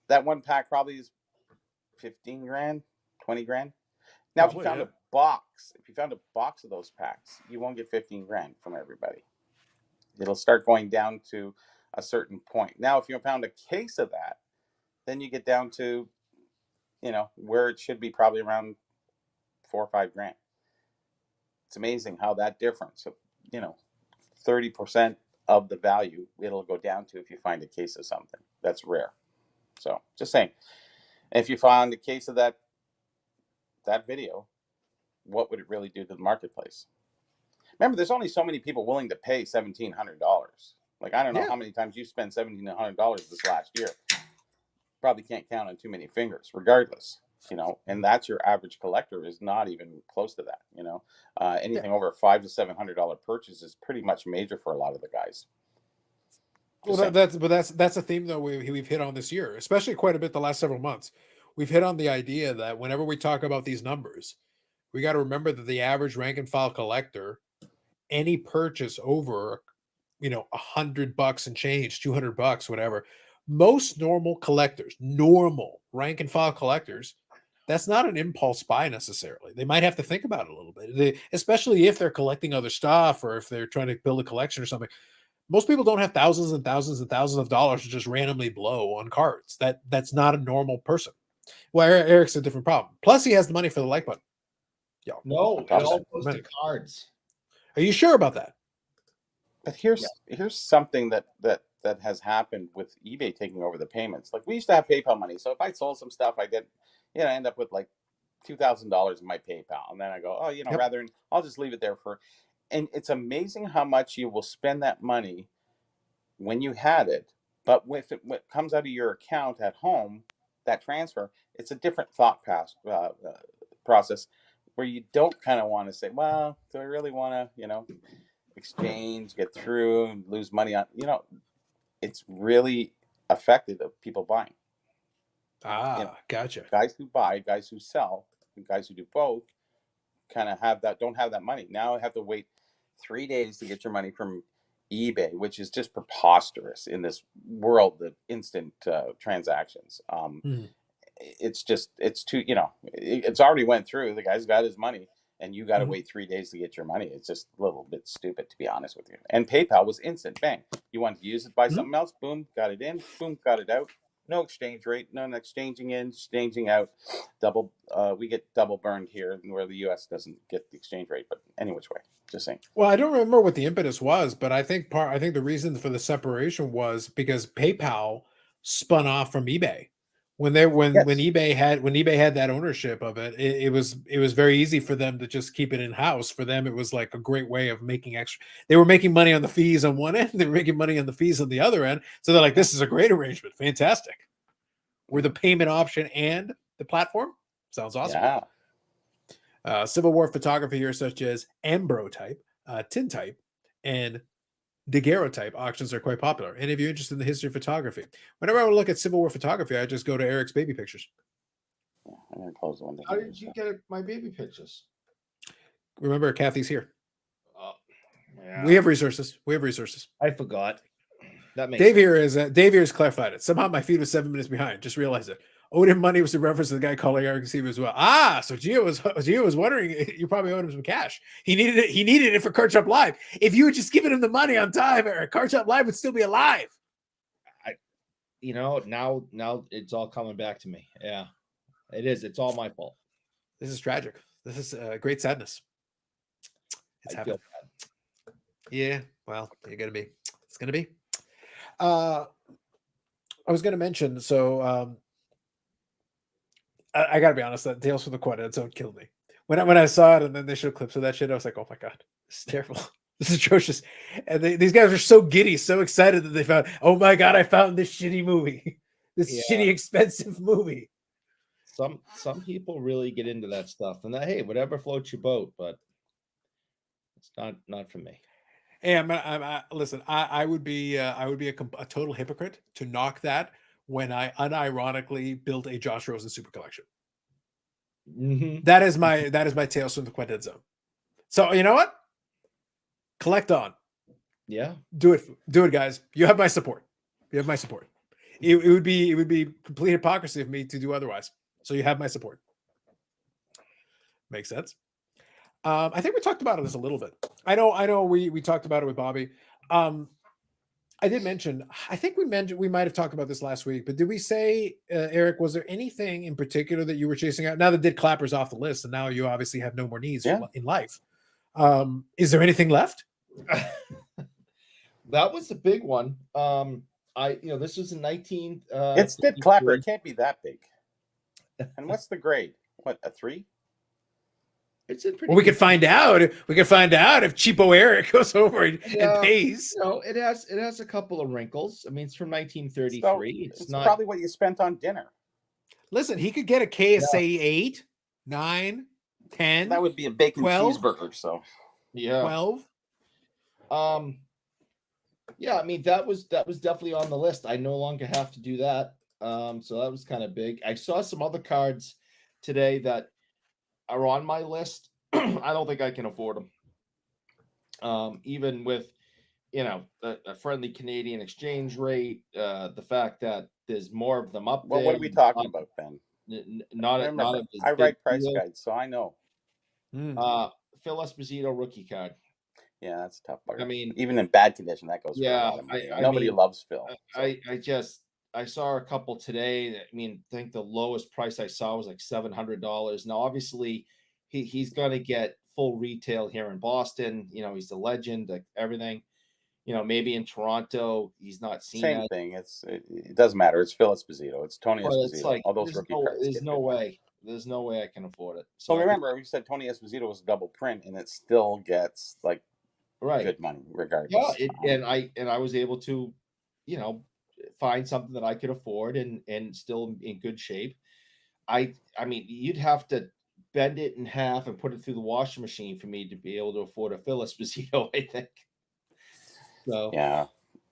that one pack probably is 15 grand, 20 grand. Now, if you Probably, found yeah. a box of those packs, you won't get 15 grand from everybody. It'll start going down to a certain point. Now, if you found a case of that, then you get down to, where it should be probably around 4 or 5 grand. It's amazing how that difference of, 30% of the value it'll go down to if you find a case of something that's rare. So just saying, if you found a case of that video, what would it really do to the marketplace? Remember, there's only so many people willing to pay $1,700. Like, I don't know Yeah. how many times you spent $1,700 this last year. Probably can't count on too many fingers, regardless. And that's your average collector is not even close to that. Anything over a $500 to $700 purchase is pretty much major for a lot of the guys. Well, that's a theme though we've hit on this year, especially quite a bit the last several months. We've hit on the idea that whenever we talk about these numbers, we got to remember that the average rank and file collector, any purchase over, $100 and change, $200, whatever, most normal collectors, normal rank and file collectors, that's not an impulse buy necessarily. They might have to think about it a little bit, especially if they're collecting other stuff or if they're trying to build a collection or something. Most people don't have thousands and thousands and thousands of dollars to just randomly blow on cards. That's not a normal person. Well, Eric's a different problem. Plus, he has the money for the like button. Yo, No, On it top of all that, goes to cards. are you sure about that? But here's something that has happened with eBay taking over the payments. Like, we used to have PayPal money, so if I sold some stuff, I did, end up with like $2,000 in my PayPal, and then I go, oh, Yep. rather than I'll just leave it there and it's amazing how much you will spend that money when you had it, but when it comes out of your account at home, that transfer, it's a different thought process where you don't kind of want to say, well, do I really want to, exchange, get through, and lose money on, it's really affected of people buying. Gotcha. Guys who buy, guys who sell, and guys who do both kind of don't have that money. Now I have to wait 3 days to get your money from eBay, which is just preposterous in this world of instant transactions. It's too, it's already went through. The guy's got his money, and you got to wait 3 days to get your money. It's just a little bit stupid, to be honest with you. And PayPal was instant, bang. You wanted to use it, buy something else, boom, got it in, boom, got it out. No exchange rate, none exchanging in, exchanging out. We get double burned here, where the U.S. doesn't get the exchange rate. But any which way, just saying. Well, I don't remember what the impetus was, but I think the reason for the separation was because PayPal spun off from eBay. When eBay had that ownership of it, it was very easy for them to just keep it in house. For them, it was like a great way of making extra. They were making money on the fees on one end, they were making money on the fees on the other end. So they're like, this is a great arrangement, fantastic. We're the payment option and the platform. Sounds awesome. Yeah. Civil War photography here, such as Ambrotype, Tintype, and daguerreotype auctions are quite popular. And if you're interested in the history of photography, whenever I would look at Civil War photography, I just go to Eric's baby pictures. I'm gonna close the window. How did you get my baby pictures? Remember, Kathy's here. Oh, yeah. We have resources. I forgot. That makes Dave sense. here has clarified it. Somehow my feed was 7 minutes behind. Just realized it. Odin money was a reference to the guy calling Eric Steve as well. So Gio was wondering, you probably owed him some cash. He needed it for Card Shop Live. If you had just given him the money on time, Eric, Card Shop Live would still be alive. Now it's all coming back to me. Yeah, it is. It's all my fault. This is tragic. This is great sadness. It's happening. Yeah, well, it's gonna be. I was gonna mention, so I gotta be honest, that Tales from the Quad Zone killed me. When I saw it and then they showed clips of that shit, I was like, oh my god, this is terrible. This is atrocious. And these guys were so giddy, so excited that they found, oh my god, I found this shitty movie. This shitty, expensive movie. Some people really get into that stuff, and hey, whatever floats your boat, but it's not for me. Hey, listen. I would be a total hypocrite to knock that when I unironically built a Josh Rosen super collection. Mhm. That is my Tales from the Quintet Zone. So you know what? Collect on. Yeah. Do it, guys. You have my support. You have my support. It would be complete hypocrisy of me to do otherwise. So you have my support. Makes sense. I think we talked about this a little bit. I know we talked about it with Bobby. I did mention, I think we might have talked about this last week, but did we say, Eric, was there anything in particular that you were chasing out? Now that Did Clapper's off the list, and now you obviously have no more needs in life. Is there anything left? That was the big one. This was in 19. It's Did Clapper. It can't be that big. And what's the grade? What, a 3? It's in pretty. Well, we could find out. We could find out if Cheapo Eric goes over and pays. No, it has a couple of wrinkles. I mean, it's from 1933. So it's not probably what you spent on dinner. Listen, he could get a KSA 8, 9, 10. That would be a bacon 12? cheeseburger. So 12. Yeah, I mean that was definitely on the list. I no longer have to do that. So that was kind of big. I saw some other cards today that are on my list. I don't think I can afford them. Even with a friendly Canadian exchange rate, the fact that there's more of them up there. What are we talking about, Ben? I write price guides, so I know. Phil Esposito rookie card. Yeah, that's a tough part. I mean, even in bad condition, that goes for a lot of money. Nobody loves Phil. So. I saw a couple today. I mean, I think the lowest price I saw was like $700. Now, obviously, he's going to get full retail here in Boston. He's the legend, like everything. Maybe in Toronto, he's not seen. Same thing. It doesn't matter. It's Phil Esposito. It's Tony Esposito. It's like, all those rookie cards. There's no way. There's no way I can afford it. So remember, we said Tony Esposito was a double print, and it still gets like good money regardless. Yeah, and I was able to, find something that I could afford and still in good shape. I mean, you'd have to bend it in half and put it through the washing machine for me to be able to afford a Phil Esposito, I think. So yeah.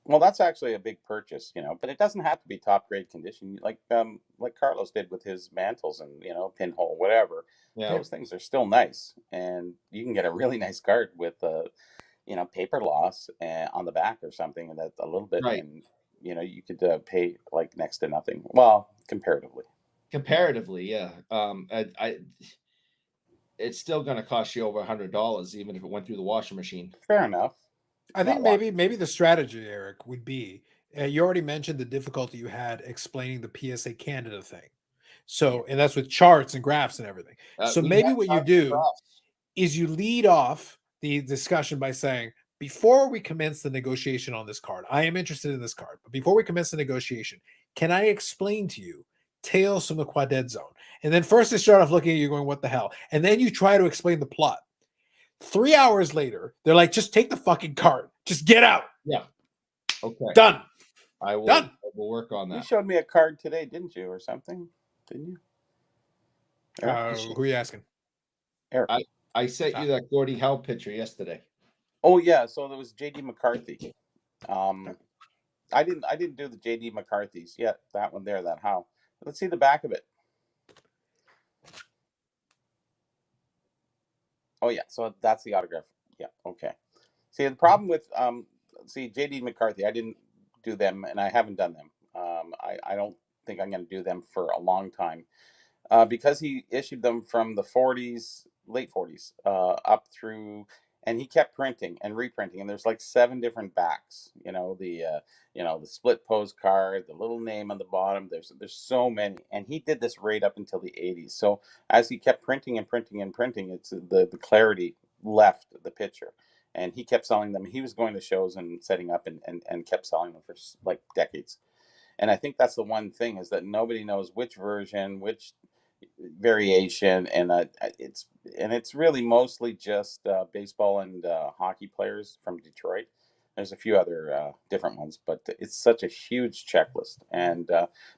Well, that's actually a big purchase, but it doesn't have to be top grade condition, like Carlos did with his mantles and pinhole, whatever. Yeah, those things are still nice, and you can get a really nice card with paper loss on the back or something, and that's a little bit, and you could pay like next to nothing. Well, comparatively, yeah. It's still going to cost you over $100, even if it went through the washing machine. Fair enough. I think maybe the strategy, Eric, would be you already mentioned the difficulty you had explaining the PSA Canada thing. So, and that's with charts and graphs and everything. So maybe what you do is you lead off the discussion by saying, before we commence the negotiation on this card, I am interested in this card, but before we commence the negotiation, can I explain to you Tales from the Quintet Zone? And then first they start off looking at you going, what the hell? And then you try to explain the plot. 3 hours later, they're like, just take the fucking card. Just get out. Yeah. Okay. Done. I will work on that. You showed me a card today, didn't you, or something? Didn't you? Who are you asking? Eric. I sent you that Gordie Howe picture yesterday. Oh yeah, so there was JD McCarthy. I didn't do the JD McCarthy's yet. That one there, that Howe. Let's see the back of it. Oh yeah, so that's the autograph. Yeah, okay. See, the problem with JD McCarthy, I didn't do them, and I haven't done them. I don't think I'm going to do them for a long time, because he issued them from the 40s, late 40s, up through, and he kept printing and reprinting, and there's like 7 different backs. The split pose card, the little name on the bottom. There's so many, and he did this right up until the 80s. So as he kept printing and printing and printing, it's the clarity left the picture, and he kept selling them. He was going to shows and setting up and kept selling them for like decades. And I think that's the one thing, is that nobody knows which version, which variation, and it's really mostly just baseball and hockey players from Detroit. There's a few other different ones, but it's such a huge checklist. And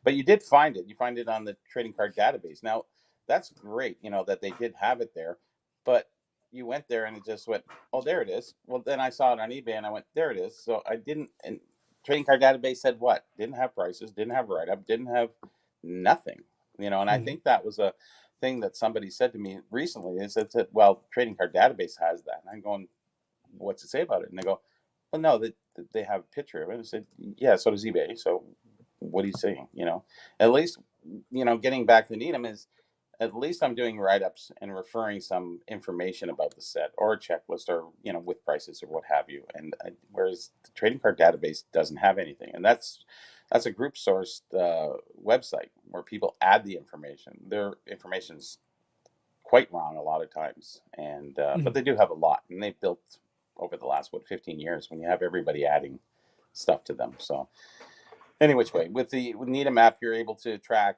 but you did find it. You find it on the trading card database. Now that's great, that they did have it there, but you went there and it just went, oh, there it is. Well, then I saw it on eBay and I went, there it is. So I didn't. And trading card database said what? Didn't have prices, didn't have write up, didn't have nothing. And I think that was thing that somebody said to me recently is that, well, Trading Card Database has that. And I'm going, what's it say about it? And they go, well, no, they have a picture of it. I said, yeah, so does eBay. So what are you saying? At least, getting back to Needum is, at least I'm doing write-ups and referring some information about the set or a checklist or, with prices or what have you. And whereas the Trading Card Database doesn't have anything. And that's a group sourced website where people add the information. Their information's quite wrong a lot of times. And but they do have a lot, and they've built over the last 15 years when you have everybody adding stuff to them. So any which way, with Needum app, you're able to track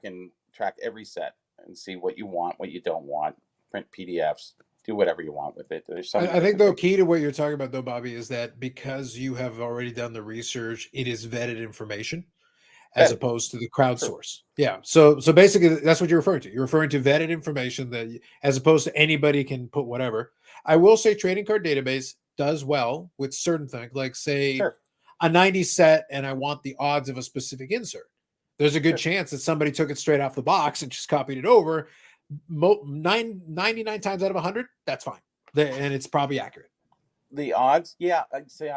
every set and see what you want, what you don't want, print PDFs, do whatever you want with it. There's I think the key to what you're talking about, though, Bobby, is that because you have already done the research, it is vetted information as opposed to the crowdsource. Yeah. So basically, that's what you're referring to. You're referring to vetted information that, as opposed to anybody can put whatever. I will say Trading Card Database does well with certain things, like say a 90 set, and I want the odds of a specific insert. There's a good chance that somebody took it straight off the box and just copied it over. 99 times out of 100, that's fine. And it's probably accurate. The odds, yeah, I'd say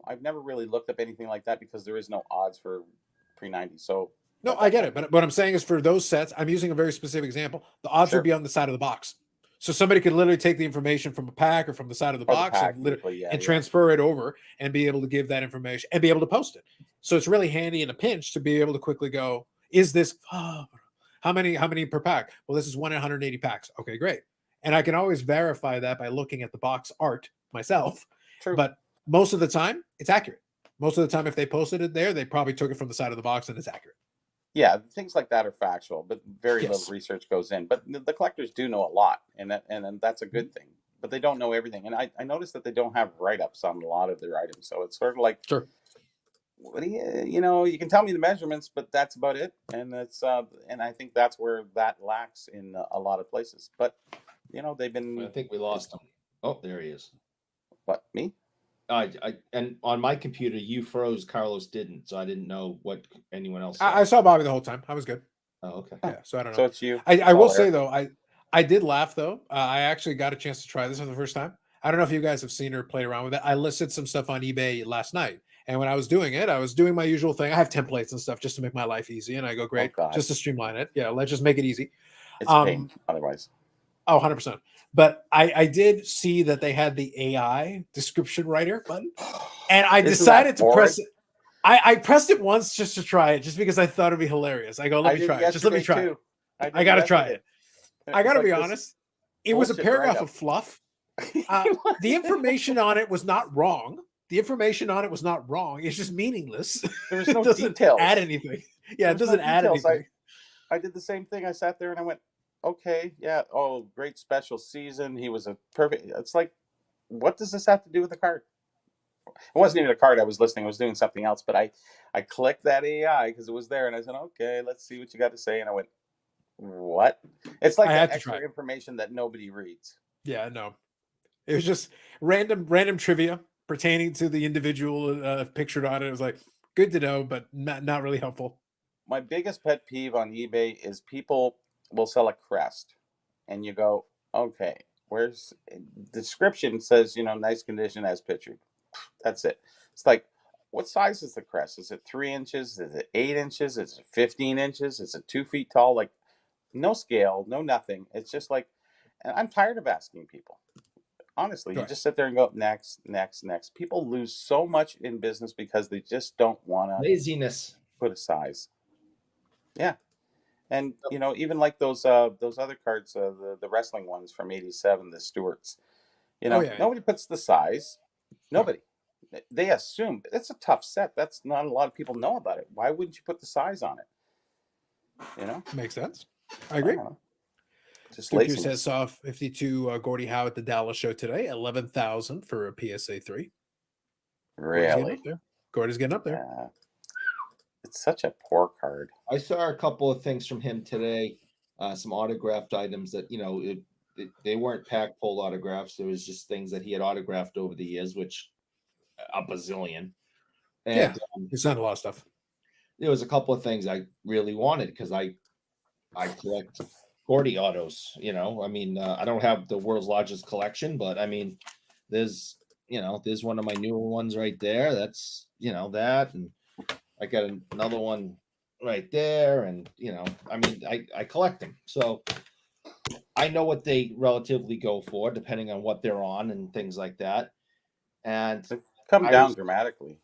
I've never really looked up anything like that because there is no odds for pre-90. So no, I get it. But what I'm saying is, for those sets, I'm using a very specific example. The odds would be on the side of the box. So somebody could literally take the information from a pack or from the side of the box and transfer it over and be able to give that information and be able to post it. So it's really handy in a pinch to be able to quickly go, is this, how many per pack? Well, this is 1 in 180 packs. Okay, great. And I can always verify that by looking at the box art myself. True. But most of the time, it's accurate. Most of the time, if they posted it there, they probably took it from the side of the box and it's accurate. Yeah, things like that are factual, but very little research goes in. But the collectors do know a lot, and that's a good thing. But they don't know everything. And I noticed that they don't have write-ups on a lot of their items. So it's sort of like, what do you can tell me the measurements, but that's about it. And it's and I think that's where that lacks in a lot of places. But they've been. I think we lost him. Oh, there he is. What, me? And on my computer, you froze. Carlos didn't, so I didn't know what anyone else. I saw Bobby the whole time. I was good. Oh, okay. Yeah, so I don't know. So it's you. I will say though, I did laugh though. I actually got a chance to try this for the first time. I don't know if you guys have seen or played around with it. I listed some stuff on eBay last night, and when I was doing it, I was doing my usual thing. I have templates and stuff just to make my life easy, and I go, great, just to streamline it. Yeah, let's just make it easy. It's pain otherwise. Oh, 100%. But I did see that they had the AI description writer button, and I decided to press it. I pressed it once just to try it, just because I thought it'd be hilarious. I go, let me try it. Just let me try it. I got to try it. I got to be honest. It was a paragraph of fluff. The information on it was not wrong. It's just meaningless. There was no details. Add anything. Yeah, it doesn't add anything. I did the same thing. I sat there and I went, okay, yeah. Oh, great special season. He was a perfect. It's like, what does this have to do with the card? It wasn't even a card I was listening. I was doing something else, but I clicked that AI because it was there, and I said, okay, let's see what you got to say. And I went, what? It's like that extra information that nobody reads. Yeah, no. It was just random trivia pertaining to the individual pictured on it. It was like, good to know, but not really helpful. My biggest pet peeve on eBay is people will sell a crest, and you go, okay, where's description says, nice condition as pictured. That's it. It's like, what size is the crest? Is it 3 inches? Is it 8 inches? Is it 15 inches? Is it 2 feet tall? Like, no scale, no nothing. It's just like, and I'm tired of asking people. Honestly, you just sit there and go, next. People lose so much in business because they just don't want to laziness put a size. Yeah. And, even like those other cards, the wrestling ones from 87, the Stewarts, nobody puts the size. Nobody. They assume it's a tough set. That's not a lot of people know about it. Why wouldn't you put the size on it? Makes sense. I agree. Just Skip says saw 52 Gordie Howe at the Dallas show today. 11,000 for a PSA 3. Really? Gordie's getting up there. It's such a poor card. I saw a couple of things from him today. Some autographed items that they weren't pack pulled autographs. It was just things that he had autographed over the years, which a bazillion. And, it's not a lot of stuff. There was a couple of things I really wanted because I collect Gordy autos. You know, I mean, I don't have the world's largest collection, but I mean, there's there's one of my newer ones right there. That's that, and I got another one right there, and I mean, I collect them, so I know what they relatively go for, depending on what they're on and things like that. And They've come I down was, dramatically.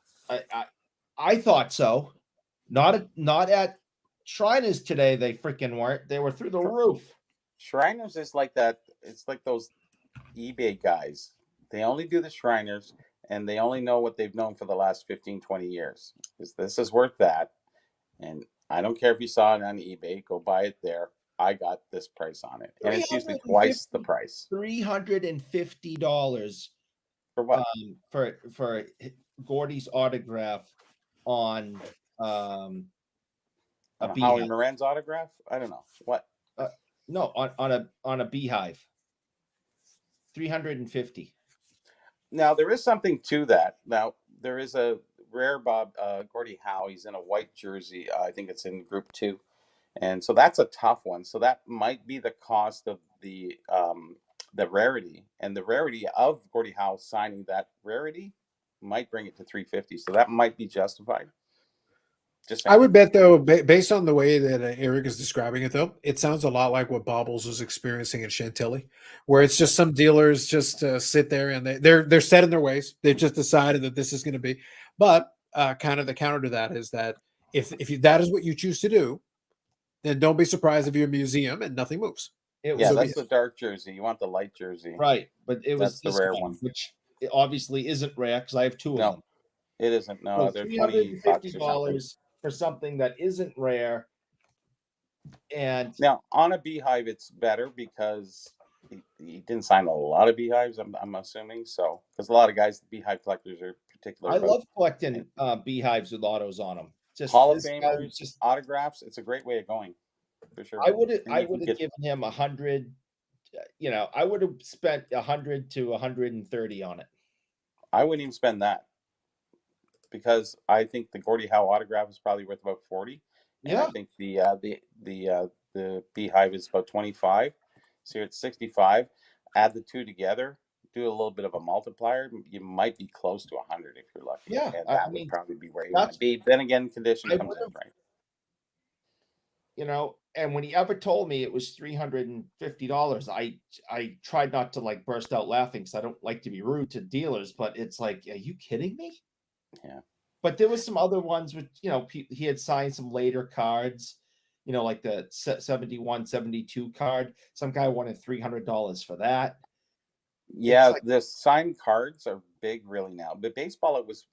I thought so. Not at Shriners today. They freaking weren't. They were through the roof. Shriners is like that. It's like those eBay guys. They only do the Shriners, and they only know what they've known for the last 15, 20 years. This is worth that. And I don't care if you saw it on eBay, go buy it there. I got this price on it. And it's usually twice the price. $350 For what? For Gordy's autograph on a Howie beehive. Moran's autograph? I don't know. What? No, on a beehive. 350. Now there is something to that. Now there is a rare Gordie Howe. He's in a white jersey. I think it's in Group 2, and so that's a tough one. So that might be the cost of the rarity, and the rarity of Gordie Howe signing that rarity might bring it to 350. So that might be justified. Just saying. I would bet, though, based on the way that Eric is describing it, though, it sounds a lot like what Bobbles was experiencing in Chantilly, where it's just some dealers just sit there and they're set in their ways. They've just decided that this is going to be. But kind of the counter to that is that if that is what you choose to do, then don't be surprised if you're a museum and nothing moves. That's the dark jersey. You want the light jersey, right? But that's the rare one, which obviously isn't rare because I have two of them. It isn't. No, So they're $20 for something that isn't rare. And now on a beehive, it's better because he didn't sign a lot of beehives. I'm assuming so, because a lot of guys, beehive collectors, are particular. I love collecting beehives with autos on them. Just Hall of Famers, autographs. It's a great way of going, for sure. I would have given him 100. I would have spent 100 to 130 on it. I wouldn't even spend that, because I think the Gordie Howe autograph is probably worth about 40. And I think the beehive is about 25. So you're at 65. Add the two together, do a little bit of a multiplier. You might be close to 100 if you're lucky. Yeah, and that would probably be where you want to be. Then again, condition comes in, right? And when he ever told me it was $350, I tried not to like burst out laughing because I don't like to be rude to dealers, but it's like, are you kidding me? Yeah. But there was some other ones with, he had signed some later cards, like the 71, 72 card. Some guy wanted $300 for that. Yeah, the signed cards are big really now. But baseball, it was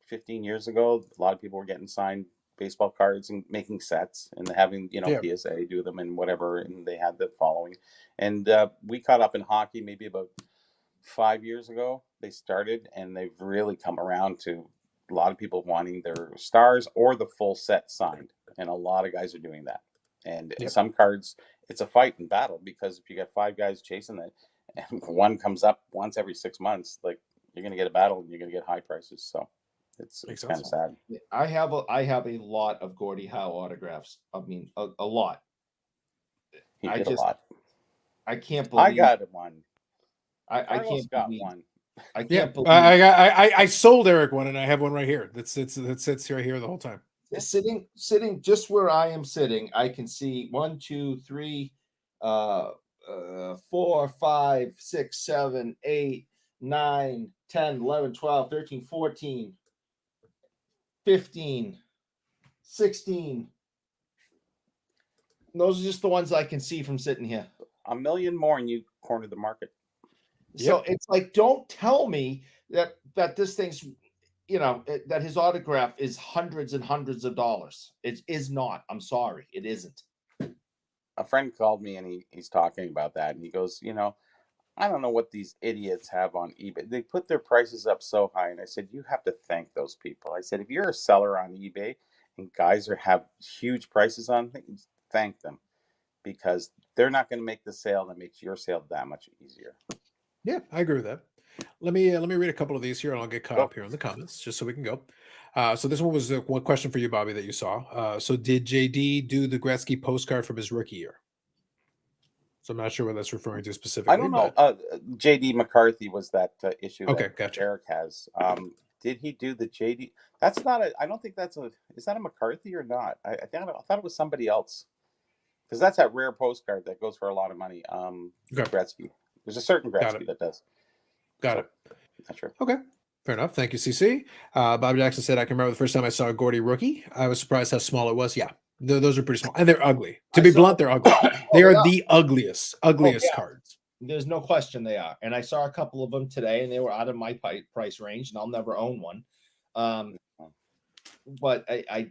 15 years ago. A lot of people were getting signed baseball cards and making sets and having, PSA do them and whatever. And they had the following. And we caught up in hockey maybe about 5 years ago. They started, and they've really come around to a lot of people wanting their stars or the full set signed. And a lot of guys are doing that. And some cards, it's a fight and battle, because if you got 5 guys chasing it and one comes up once every 6 months, like, you're going to get a battle and you're going to get high prices. So it's kind of sad. I have a lot of Gordie Howe autographs. I mean, a lot. He did a lot. I can't believe I got one. I can't got believe one. I can't believe I sold Eric one, and I have one right here that sits right here the whole time. Sitting just where I am sitting, I can see 1, 2, 3, 4, 5, 6, 7, 8, 9, 10, 11, 12, 13, 14, 15, 16. Those are just the ones I can see from sitting here. A million more, and you cornered the market. So it's like, don't tell me that this thing's, that his autograph is hundreds and hundreds of dollars. It is not. I'm sorry. It isn't. A friend called me, and he's talking about that. And he goes, I don't know what these idiots have on eBay. They put their prices up so high. And I said, you have to thank those people. I said, if you're a seller on eBay and guys have huge prices on things, thank them, because they're not going to make the sale that makes your sale that much easier. Yeah, I agree with that. Let me read a couple of these here, and I'll get caught up here in the comments just so we can go. So this one was one question for you, Bobby, that you saw. So did JD do the Gretzky postcard from his rookie year? So I'm not sure what that's referring to specifically. I don't know. but- JD McCarthy was that issue Okay, that gotcha. Eric has. Did he do the JD? That's not a. I don't think that's a. Is that a McCarthy or not? I thought it was somebody else. Because that's that rare postcard that goes for a lot of money. Okay. Gretzky. There's a certain Got Gretzky it. that does. Got So, it. Not sure. Okay. Fair enough. Thank you, CC. Bob Jackson said, I can remember the first time I saw a Gordy rookie. I was surprised how small it was. Yeah. Those are pretty small. And they're ugly. To I be saw- blunt, they're ugly. Oh, They are yeah. the ugliest yeah. cards. There's no question they are. And I saw a couple of them today, and they were out of my price range, and I'll never own one. But I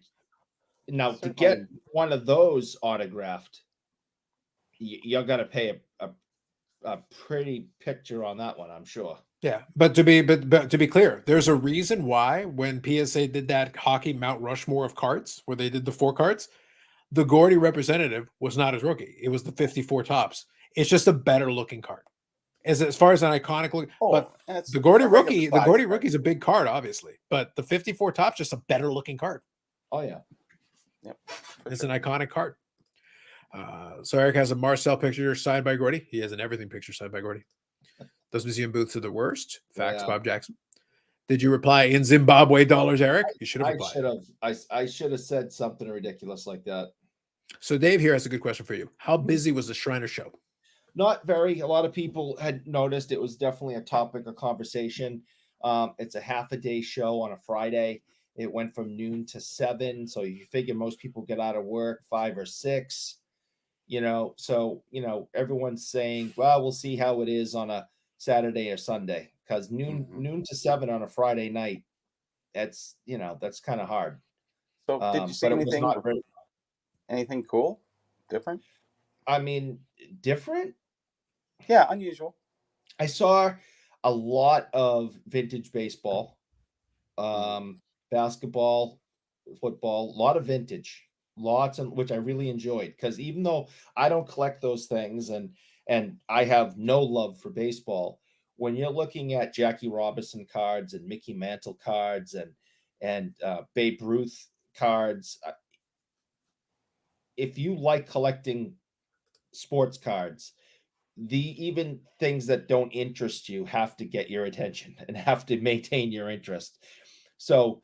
now to get one of those autographed, you're gonna pay a pretty picture on that one, I'm sure. Yeah, but to be clear, there's a reason why when PSA did that hockey Mount Rushmore of cards, where they did the 4 cards, the Gordy representative was not his rookie. It was the 54 tops. It's just a better looking card. As far as an iconic look, but the Gordy rookie, is a big card, obviously. But the 54 top's just a better looking card. Oh yeah. Yep. It's an iconic card. So Eric has a Marcel picture signed by Gordy. He has an everything picture signed by Gordy. Those museum booths are the worst. Facts, Yeah. Bob Jackson. Did you reply in Zimbabwe dollars, Eric? You should have replied. I should have said something ridiculous like that. So Dave here has a good question for you. How busy was the Shriner show? Not very. A lot of people had noticed it was definitely a topic of conversation. It's a half a day show on a Friday. It went from noon to 7. So you figure most people get out of work 5 or 6. So everyone's saying, well, we'll see how it is on a Saturday or Sunday, because noon to 7 on a Friday night, that's kind of hard. So did you see anything cool, different? I mean, different. Yeah, unusual. I saw a lot of vintage baseball, basketball, football, a lot of vintage, which I really enjoyed, because even though I don't collect those things and I have no love for baseball, when you're looking at Jackie Robinson cards and Mickey Mantle cards and Babe Ruth cards, if you like collecting sports cards, even things that don't interest you have to get your attention and have to maintain your interest. So,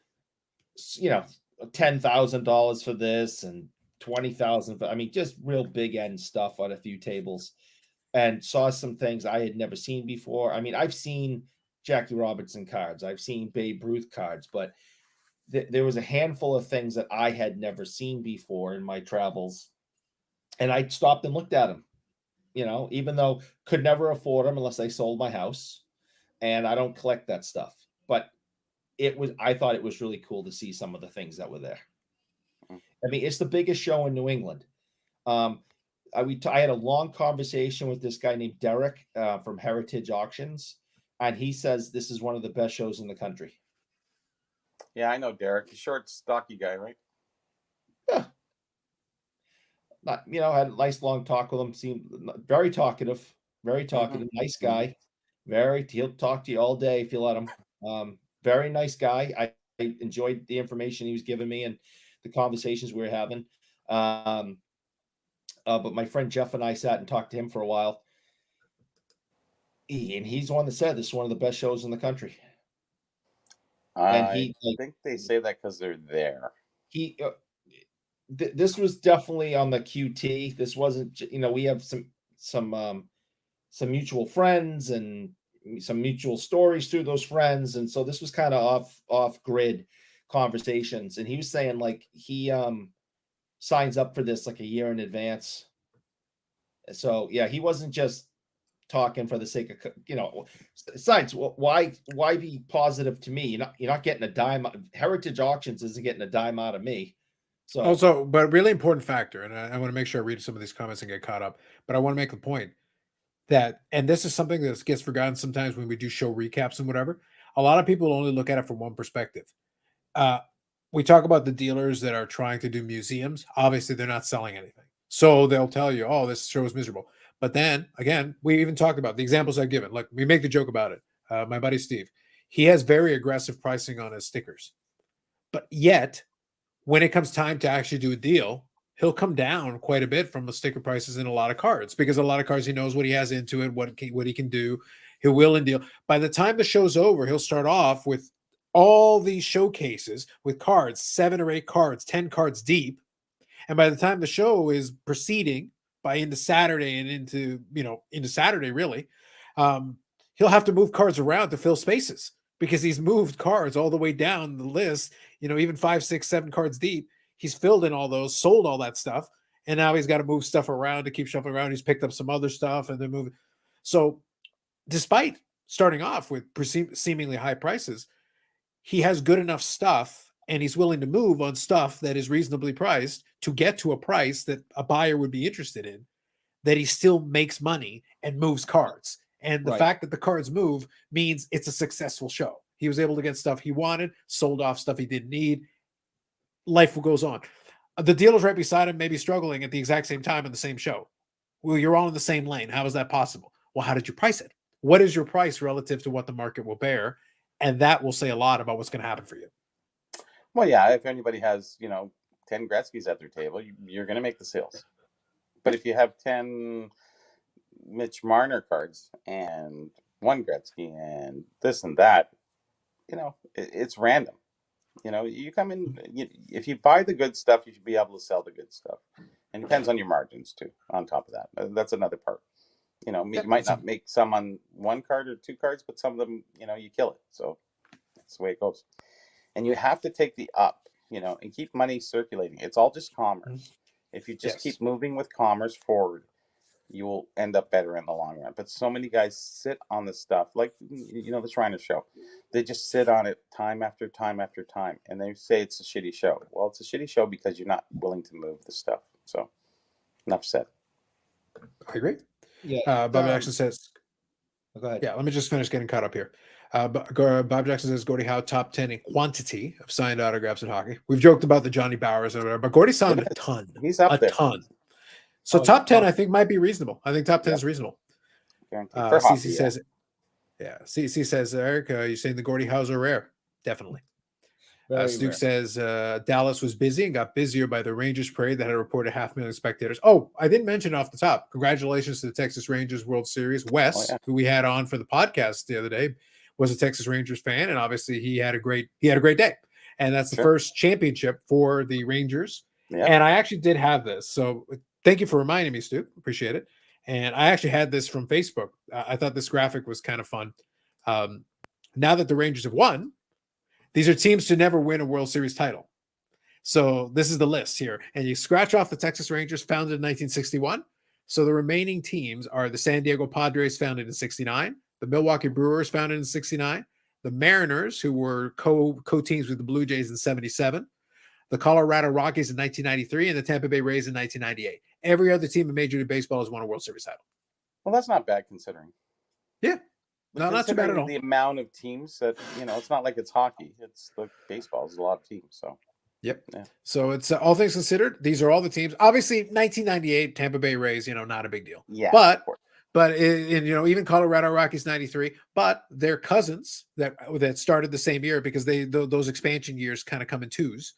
$10,000 for this and 20,000. I mean, just real big end stuff on a few tables, and saw some things I had never seen before. I mean, I've seen Jackie Robinson cards, I've seen Babe Ruth cards, but there was a handful of things that I had never seen before in my travels, and I stopped and looked at them. Even though could never afford them unless I sold my house, and I don't collect that stuff. But I thought it was really cool to see some of the things that were there. I mean, it's the biggest show in New England. I had a long conversation with this guy named Derek from Heritage Auctions, and he says this is one of the best shows in the country. Yeah, I know Derek. The short, stocky guy, right? Yeah. Had a nice long talk with him. Seemed very talkative, nice guy. He'll talk to you all day if you let him. Very nice guy. I enjoyed the information he was giving me and the conversations we were having. But my friend Jeff and I sat and talked to him for a while. And he's the one that said this is one of the best shows in the country. I think they say that because they're there. This was definitely on the QT. This wasn't, we have some mutual friends and some mutual stories through those friends, and so this was kind of off grid conversations. And he was saying like he signs up for this like a year in advance. So yeah, he wasn't just talking for the sake of Besides, why be positive to me? You're not getting a dime. Heritage Auctions isn't getting a dime out of me. So Also, but really important factor, and I want to make sure I read some of these comments and get caught up, but I want to make the point that, and this is something that gets forgotten sometimes when we do show recaps and whatever, a lot of people only look at it from one perspective. We talk about the dealers that are trying to do museums. Obviously, they're not selling anything. So they'll tell you, oh, this show is miserable. But then, again, we even talked about the examples I've given. Like, we make the joke about it. My buddy Steve, he has very aggressive pricing on his stickers. But yet, when it comes time to actually do a deal, he'll come down quite a bit from the sticker prices in a lot of cards, because a lot of cards he knows what he has into it, what he can do. He'll will and deal. By the time the show's over, he'll start off with all these showcases with cards, 7 or 8 cards, 10 cards deep. And by the time the show is proceeding by into Saturday and into Saturday, really, he'll have to move cards around to fill spaces, because he's moved cards all the way down the list, even 5, 6, 7 cards deep. He's filled in all those, sold all that stuff. And now he's got to move stuff around to keep shuffling around. He's picked up some other stuff and then moving. So despite starting off with seemingly high prices, he has good enough stuff, and he's willing to move on stuff that is reasonably priced to get to a price that a buyer would be interested in, that he still makes money and moves cards. And the fact that the cards move means it's a successful show. He was able to get stuff he wanted, sold off stuff he didn't need. Life goes on. The dealers right beside him may be struggling at the exact same time in the same show. Well, you're all in the same lane. How is that possible? Well, how did you price it? What is your price relative to what the market will bear? And that will say a lot about what's going to happen for you. Well, yeah, if anybody has, 10 Gretzky's at their table, you're going to make the sales. But if you have 10 Mitch Marner cards and 1 Gretzky and this and that, it's random. You come in, if you buy the good stuff, you should be able to sell the good stuff. And it depends on your margins too, on top of that. That's another part. You might not make some on 1 card or 2 cards, but some of them, you kill it. So that's the way it goes. And you have to take the up, and keep money circulating. It's all just commerce. If you just keep moving with commerce forward, you will end up better in the long run. But so many guys sit on the stuff, like, the Shriner show. They just sit on it time after time after time, and they say it's a shitty show. Well, it's a shitty show because you're not willing to move the stuff. So, enough said. I agree. Yeah. Bob Jackson says, Go ahead. yeah, let me just finish getting caught up here. Bob Jackson says, Gordie Howe top 10 in quantity of signed autographs in hockey. We've joked about the Johnny Bowers or whatever, but Gordie signed a ton. He's up there. A ton. So top 10, I think, might be reasonable. I think top 10 is reasonable. For hockey, CC says, CC says, Eric, you're saying the Gordie Howes are rare. Definitely. Stu says Dallas was busy and got busier by the Rangers parade that had reported 500,000 spectators. Oh, I didn't mention off the top. Congratulations to the Texas Rangers World Series. Wes, who we had on for the podcast the other day, was a Texas Rangers fan, and obviously he had a great day. And that's the first championship for the Rangers. Yeah. And I actually did have this, so thank you for reminding me, Stu. Appreciate it. And I actually had this from Facebook. I thought this graphic was kind of fun. Now that the Rangers have won, these are teams to never win a World Series title. So this is the list here. And you scratch off the Texas Rangers, founded in 1961. So the remaining teams are the San Diego Padres, founded in 69, the Milwaukee Brewers, founded in 69, the Mariners, who were co-teams with the Blue Jays in 77, the Colorado Rockies in 1993, and the Tampa Bay Rays in 1998. Every other team in Major League Baseball has won a World Series title. Well, that's not bad considering. Yeah. No, not too bad at all. The amount of teams that, it's not like it's hockey. It's like baseball. There's a lot of teams. So, yep. Yeah. So it's all things considered. These are all the teams. Obviously, 1998 Tampa Bay Rays, not a big deal. Yeah. But even Colorado Rockies 93, but their cousins that started the same year, because those expansion years kind of come in twos.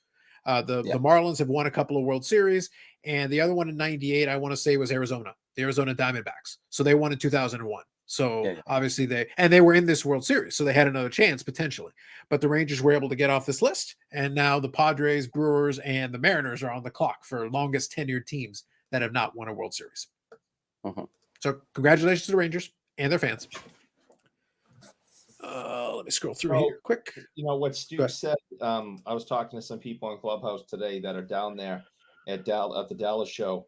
The Marlins have won a couple of World Series, and the other one in 98, I want to say, was Arizona, the Arizona Diamondbacks. So they won in 2001. So obviously they were in this World Series, so they had another chance potentially. But the Rangers were able to get off this list, and now the Padres, Brewers, and the Mariners are on the clock for longest tenured teams that have not won a World Series. Mm-hmm. So congratulations to the Rangers and their fans. Let me scroll through here quick. What Stu said, I was talking to some people in Clubhouse today that are down there at the Dallas show.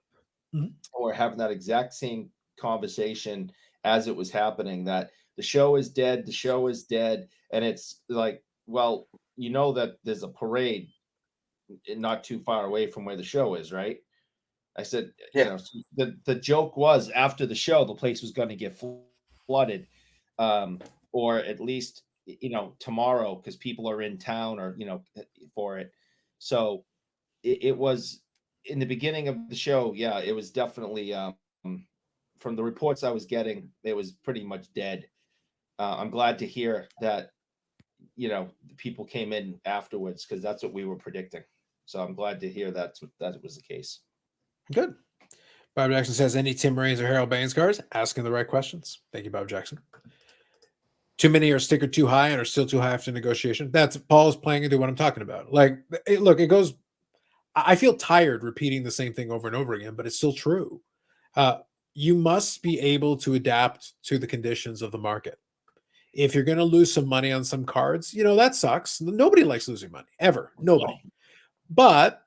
Mm-hmm. We're having that exact same conversation as it was happening, that the show is dead. And it's like, well, that there's a parade not too far away from where the show is, right? I said, the joke was, after the show, the place was going to get flooded, or at least, tomorrow, because people are in town or, for it. So it was in the beginning of the show. Yeah, it was definitely, from the reports I was getting, it was pretty much dead. I'm glad to hear that, people came in afterwards, because that's what we were predicting. So I'm glad to hear that was the case. Good. Bob Jackson says, any Tim Raines or Harold Baines cards? Asking the right questions. Thank you, Bob Jackson. Too many are stickered too high and are still too high after negotiation. That's Paul's playing into what I'm talking about. Like, look, it goes. I feel tired repeating the same thing over and over again, but it's still true. You must be able to adapt to the conditions of the market. If you're going to lose some money on some cards, that sucks. Nobody likes losing money ever. Nobody. But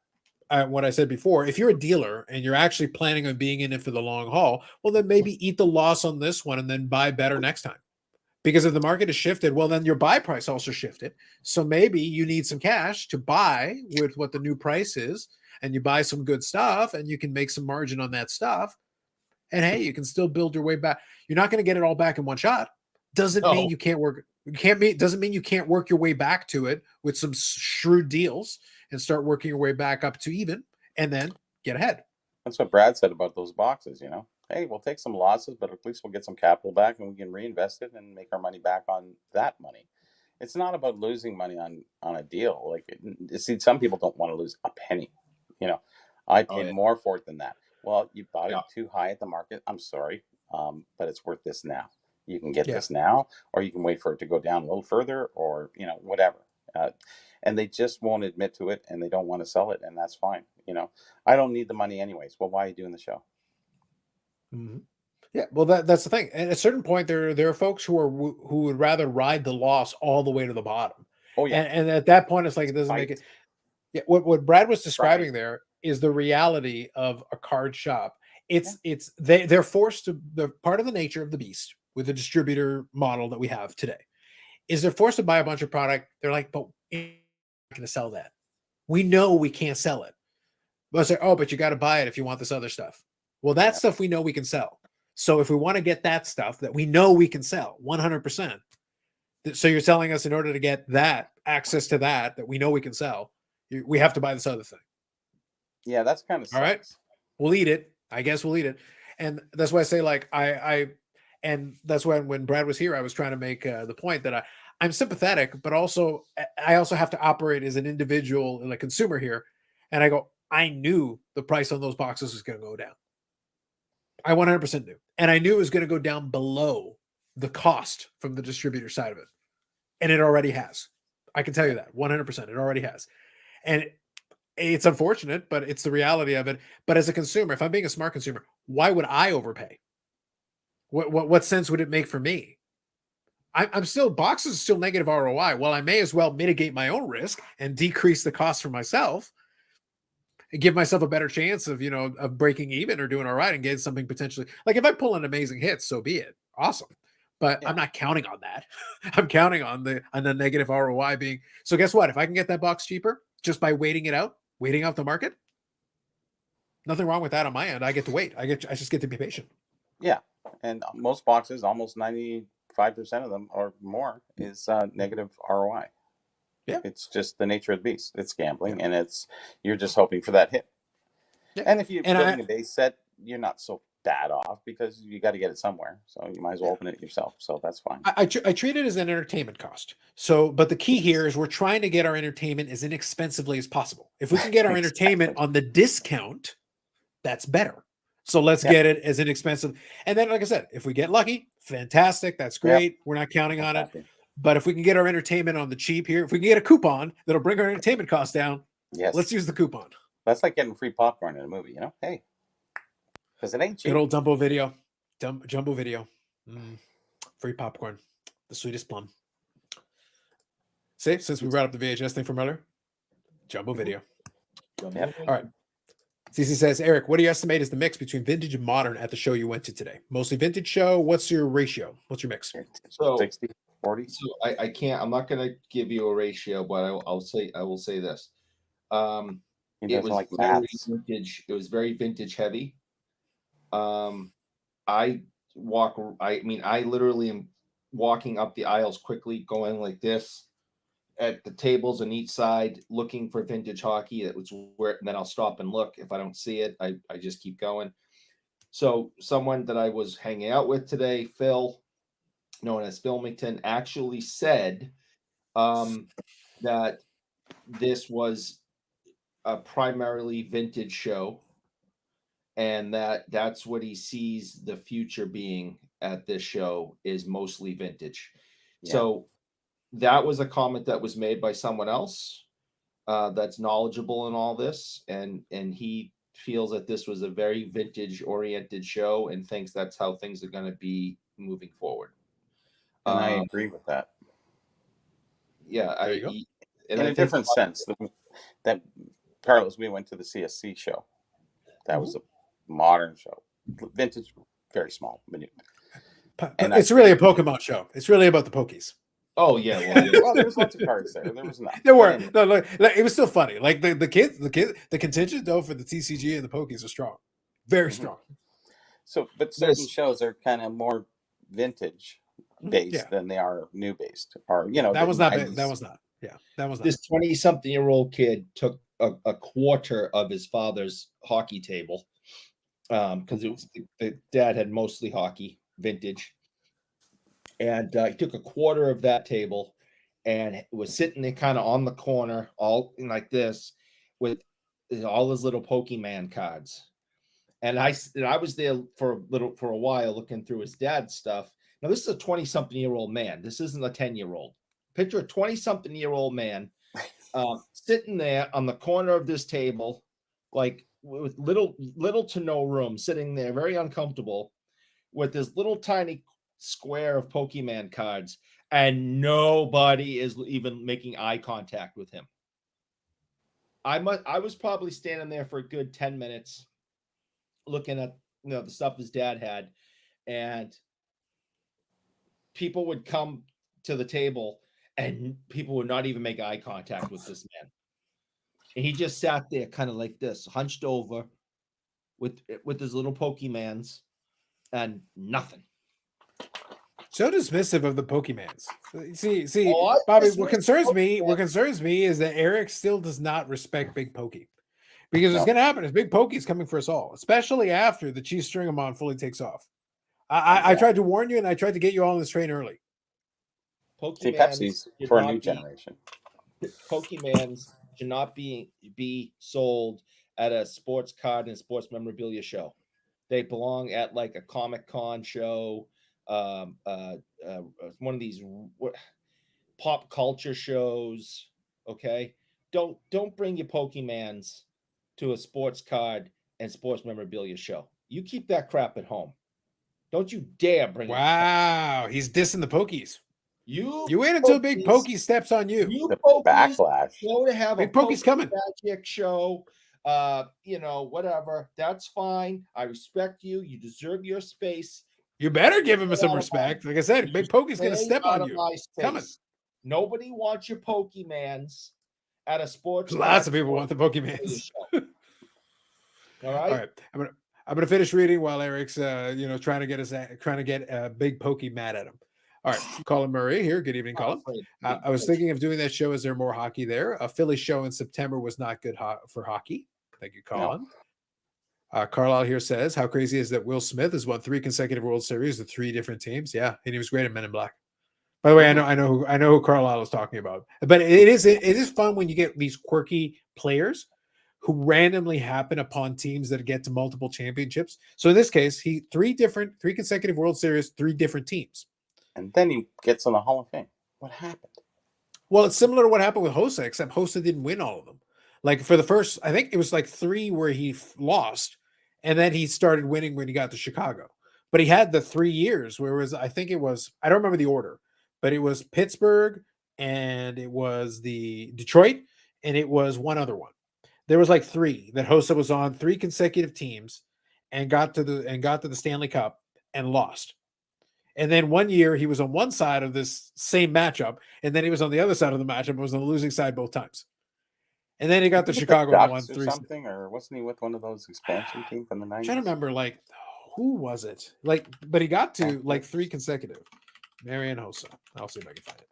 what I said before, if you're a dealer and you're actually planning on being in it for the long haul, well, then maybe eat the loss on this one and then buy better next time. Because if the market has shifted, well, then your buy price also shifted. So maybe you need some cash to buy with what the new price is, and you buy some good stuff and you can make some margin on that stuff. And hey, you can still build your way back. You're not going to get it all back in one shot. Doesn't mean you can't work. Doesn't mean you can't work your way back to it with some shrewd deals and start working your way back up to even and then get ahead. That's what Brad said about those boxes, Hey, we'll take some losses, but at least we'll get some capital back and we can reinvest it and make our money back on that money. It's not about losing money on a deal. Like, see, some people don't want to lose a penny. I paid more for it than that. Well, you bought it too high at the market. I'm sorry, but it's worth this now. You can get this now, or you can wait for it to go down a little further, or whatever. And they just won't admit to it, and they don't want to sell it, and that's fine. I don't need the money anyways. Well, why are you doing the show? Mm-hmm. Yeah, well, that's the thing. At a certain point, there are folks who would rather ride the loss all the way to the bottom. Oh yeah, and at that point, it's like it doesn't make it. Yeah, what Brad was describing there is the reality of a card shop. They're forced to. The part of the nature of the beast with the distributor model that we have today is they're forced to buy a bunch of product. They're like, but we're not going to sell that. We know we can't sell it. But I say, but you got to buy it if you want this other stuff. Well, that stuff we know we can sell. So if we want to get that stuff that we know we can sell 100%, so you're telling us in order to get that access to that we know we can sell, we have to buy this other thing. Yeah, that's kind of all right. We'll eat it. I guess we'll eat it. And that's why I say, like, and that's when Brad was here, I was trying to make the point that I'm sympathetic, but also I also have to operate as an individual and a consumer here. And I go, I knew the price on those boxes was going to go down. I 100% knew. And I knew it was going to go down below the cost from the distributor side of it. And it already has. I can tell you that 100%. It already has. And it's unfortunate, but it's the reality of it. But as a consumer, if I'm being a smart consumer, why would I overpay? What sense would it make for me? I'm still, boxes still negative ROI. Well, I may as well mitigate my own risk and decrease the cost for myself and give myself a better chance of, of breaking even or doing all right and getting something potentially, like, if I pull an amazing hit, so be it. Awesome. But I'm not counting on that. I'm counting on the negative ROI being. So guess what? If I can get that box cheaper just by waiting out the market, nothing wrong with that on my end. I get to wait. I just get to be patient. Yeah. And most boxes, almost 95% of them or more, is negative ROI. Yeah. It's just the nature of the beast. It's gambling, and you're just hoping for that hit. Yeah. And if you're building a base set, you're not so bad off because you got to get it somewhere. So you might as well open it yourself. So that's fine. I treat it as an entertainment cost. So, but the key here is we're trying to get our entertainment as inexpensively as possible. If we can get our entertainment on the discount, that's better. So let's get it as inexpensive. And then, like I said, if we get lucky, fantastic. That's great. We're not counting on it. But if we can get our entertainment on the cheap here, if we can get a coupon that'll bring our entertainment costs down, let's use the coupon. That's like getting free popcorn in a movie, Hey, because it ain't cheap. Good old Jumbo Video. Jumbo Video. Free popcorn. The sweetest plum. See, since we brought up the VHS thing from earlier, Jumbo Video. Yep. All right. CC says, Eric, what do you estimate is the mix between vintage and modern at the show you went to today? Mostly vintage show. What's your ratio? What's your mix? So 60, 40. So I can't. I'm not going to give you a ratio, but I will say this. It was like very vintage. It was very vintage heavy. I literally am walking up the aisles quickly, going like this at the tables on each side, looking for vintage hockey. That was where, and then I'll stop and look. If I don't see it, I just keep going. So someone that I was hanging out with today, Phil, known as Filmington, actually said that this was a primarily vintage show. and that's what he sees the future being at this show is mostly vintage. Yeah. So that was a comment that was made by someone else that's knowledgeable in all this, and he feels that this was a very vintage oriented show and thinks that's how things are going to be moving forward. And I agree with that. Yeah, There you go. and In I a think different sense, that Carlos, we went to the CSC show. That was a modern show, vintage, very small, minute. And It's really a Pokemon show. It's really about the Pokies. Oh yeah, well, yeah. Well, there was lots of cards there. There was not. There were Anyway. no, like, it was still funny. Like the contingent though for the TCG and the Pokies are strong, very strong. So, but certain shows are kind of more vintage based than they are new based, or that was not. 90s. That was not. Yeah, that was not. This 20-something-year-old kid took a quarter of his father's hockey table because it was the dad had mostly hockey vintage, and he took a quarter of that table and was sitting there kind of on the corner, all like this, with all his little Pokemon cards. And I was there for a while looking through his dad's stuff. Now this is a 20-something-year-old man. This isn't a 10-year-old. Picture a 20-something-year-old man sitting there on the corner of this table, like with little to no room, sitting there very uncomfortable with this little tiny square of Pokemon cards, and nobody is even making eye contact with him. I was probably standing there for a good 10 minutes looking at the stuff his dad had, and people would come to the table and people would not even make eye contact with this man. And he just sat there kind of like this, hunched over with his little Pokemons and nothing. So dismissive of the Pokemans. See, Oh, Bobby. What concerns me is that Eric still does not respect Big Pokey, because what's going to happen is Big Pokey's coming for us all, especially after the Chief Stringamon fully takes off. I tried to warn you, and I tried to get you all on this train early. See, Pepsi's for a new generation. Pokemans should not be sold at a sports card and sports memorabilia show. They belong at like a Comic-Con show, one of these pop culture shows. Okay, don't bring your Pokemans to a sports card and sports memorabilia show. You keep that crap at home. Don't you dare bring it. Wow, he's dissing the Pokies. You wait until Big Pokey steps on you. The backlash. Go to have Big a Pokey's coming. Magic show. Whatever. That's fine. I respect you. You deserve your space. You better give him some respect. Like I said, Big Pokey's going to step on you. Coming. Nobody wants your Pokemans at a sports. Lots of people want the Pokemans. All right. I'm gonna finish reading while Eric's trying to get Big Pokey mad at him. All right, Colin Murray here. Good evening, Colin. I was thinking of doing that show. Is there more hockey there? A Philly show in September was not good for hockey. Thank you, Colin. No. Carlisle here says, how crazy is that Will Smith has won 3 consecutive World Series with 3 different teams? Yeah, and he was great at Men in Black. By the way, I know who Carlisle is talking about. But it is fun when you get these quirky players who randomly happen upon teams that get to multiple championships. So in this case, 3 consecutive World Series, 3 different teams. And then he gets on the Hall of Fame. What happened? Well, it's similar to what happened with Hossa, except Hossa didn't win all of them. Like for the first, I think it was like 3 where he lost, and then he started winning when he got to Chicago. But he had the 3 years where I don't remember the order, but it was Pittsburgh, and it was the Detroit, and it was one other one. There was like 3 that Hossa was on 3 consecutive teams and got to the Stanley Cup and lost. And then one year he was on one side of this same matchup, and then he was on the other side of the matchup and was on the losing side both times. And then he got to Chicago and won 3 something, or wasn't he with one of those expansion teams in the 90s? I'm trying to remember, like, who was it? Like, but he got to like 3 consecutive. Marian Hossa. I'll see if I can find it.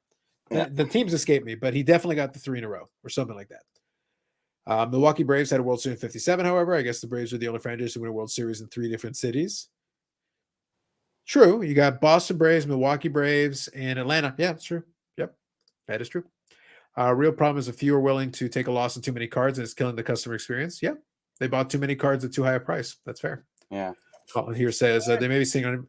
Yeah. The teams escaped me, but he definitely got the 3 in a row or something like that. Milwaukee Braves had a World Series in 57, however. I guess the Braves were the only franchise to win a World Series in 3 different cities. True. You got Boston Braves, Milwaukee Braves, and Atlanta. Yeah, it's true. Yep. That is true. Real problem is a few are willing to take a loss on too many cards, and it's killing the customer experience. Yeah, They bought too many cards at too high a price. That's fair. Yeah. Colin here says they may be seeing on.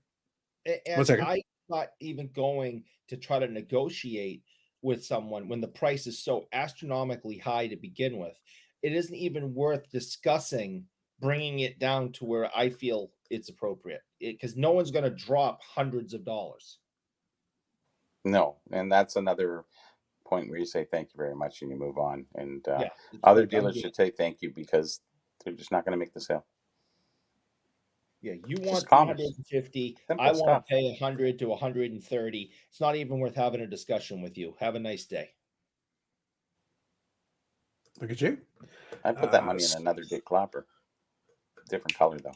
And second. I'm not even going to try to negotiate with someone when the price is so astronomically high to begin with. It isn't even worth discussing bringing it down to where I feel it's appropriate, because no one's going to drop hundreds of dollars. No, and that's another point where you say thank you very much and you move on. And Yeah, other like, dealers should say thank you because they're just not going to make the sale. Yeah, you Just want commerce. 350. Simple I want stuff. to pay 100 to 130. It's not even worth having a discussion with you. Have a nice day. Look at you. I put that money in another Dick Clapper. Different color though.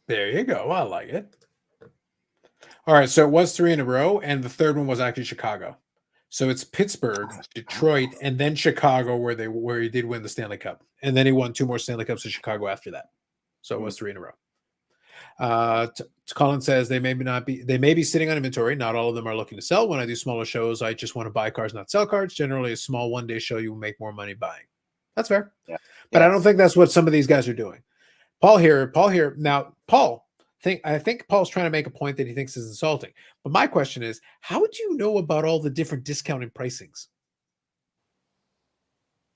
There you go. I like it. All right, so it was 3 in a row, and the third one was actually Chicago. So it's Pittsburgh, Detroit, and then Chicago, where he did win the Stanley Cup, and then he won 2 more Stanley Cups in Chicago after that. So it was 3 in a row. Colin says they may be sitting on inventory. Not all of them are looking to sell. When I do smaller shows, I just want to buy cards, not sell cards. Generally, a small one-day show, you will make more money buying. That's fair. Yeah. But I don't think that's what some of these guys are doing. Paul here. Now, I think Paul's trying to make a point that he thinks is insulting. But my question is, how would you know about all the different discounting pricings?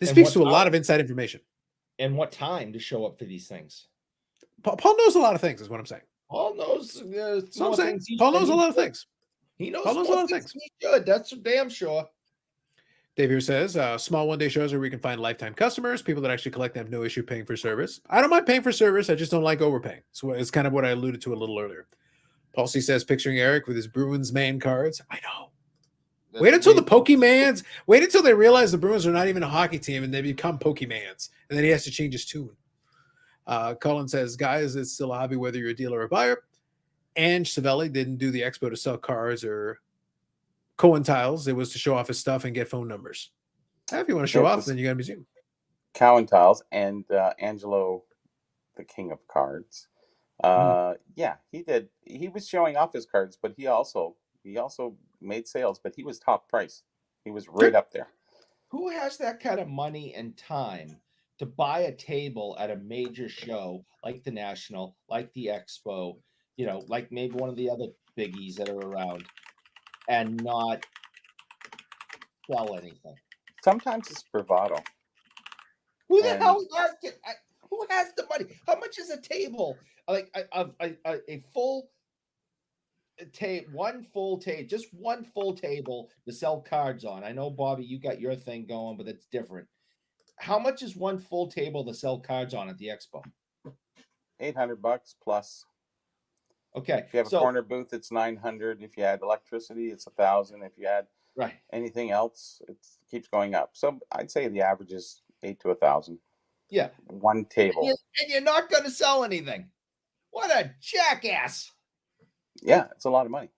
This speaks to a lot of inside information. And what time to show up for these things? Paul knows a lot of things, is what I'm saying. Paul knows. So I'm saying Paul knows a lot of things. He knows Paul knows a lot of things. He should. That's for damn sure. Dave here says, small one-day shows where we can find lifetime customers, people that actually collect and have no issue paying for service. I don't mind paying for service. I just don't like overpaying. So it's kind of what I alluded to a little earlier. Paul C says, picturing Eric with his Bruins man cards. I know. Wait until the Pokemans. Wait until they realize the Bruins are not even a hockey team and they become Pokemans. And then he has to change his tune. Colin says, guys, it's still a hobby whether you're a dealer or a buyer. Ange Savelli didn't do the expo to sell cars or Cohen tiles. It was to show off his stuff and get phone numbers. If you want to show off, then you got to museum. Cowen tiles and Angelo, the king of cards. Yeah, he did. He was showing off his cards, but he also made sales, but he was top price. He was right up there. Who has that kind of money and time to buy a table at a major show like the National, like the Expo, like maybe one of the other biggies that are around, and not sell anything? Sometimes it's bravado. Who the hell who has the money? How much is a table? Like a full table, just one full table to sell cards on. I know, Bobby, you got your thing going, but it's different. How much is one full table to sell cards on at the Expo? $800 plus. Okay. If you have a corner booth, it's $900. If you add electricity, it's $1,000. If you add anything else, it keeps going up. So I'd say the average is $800 to $1,000. Yeah. One table. And you're not going to sell anything. What a jackass. Yeah, it's a lot of money.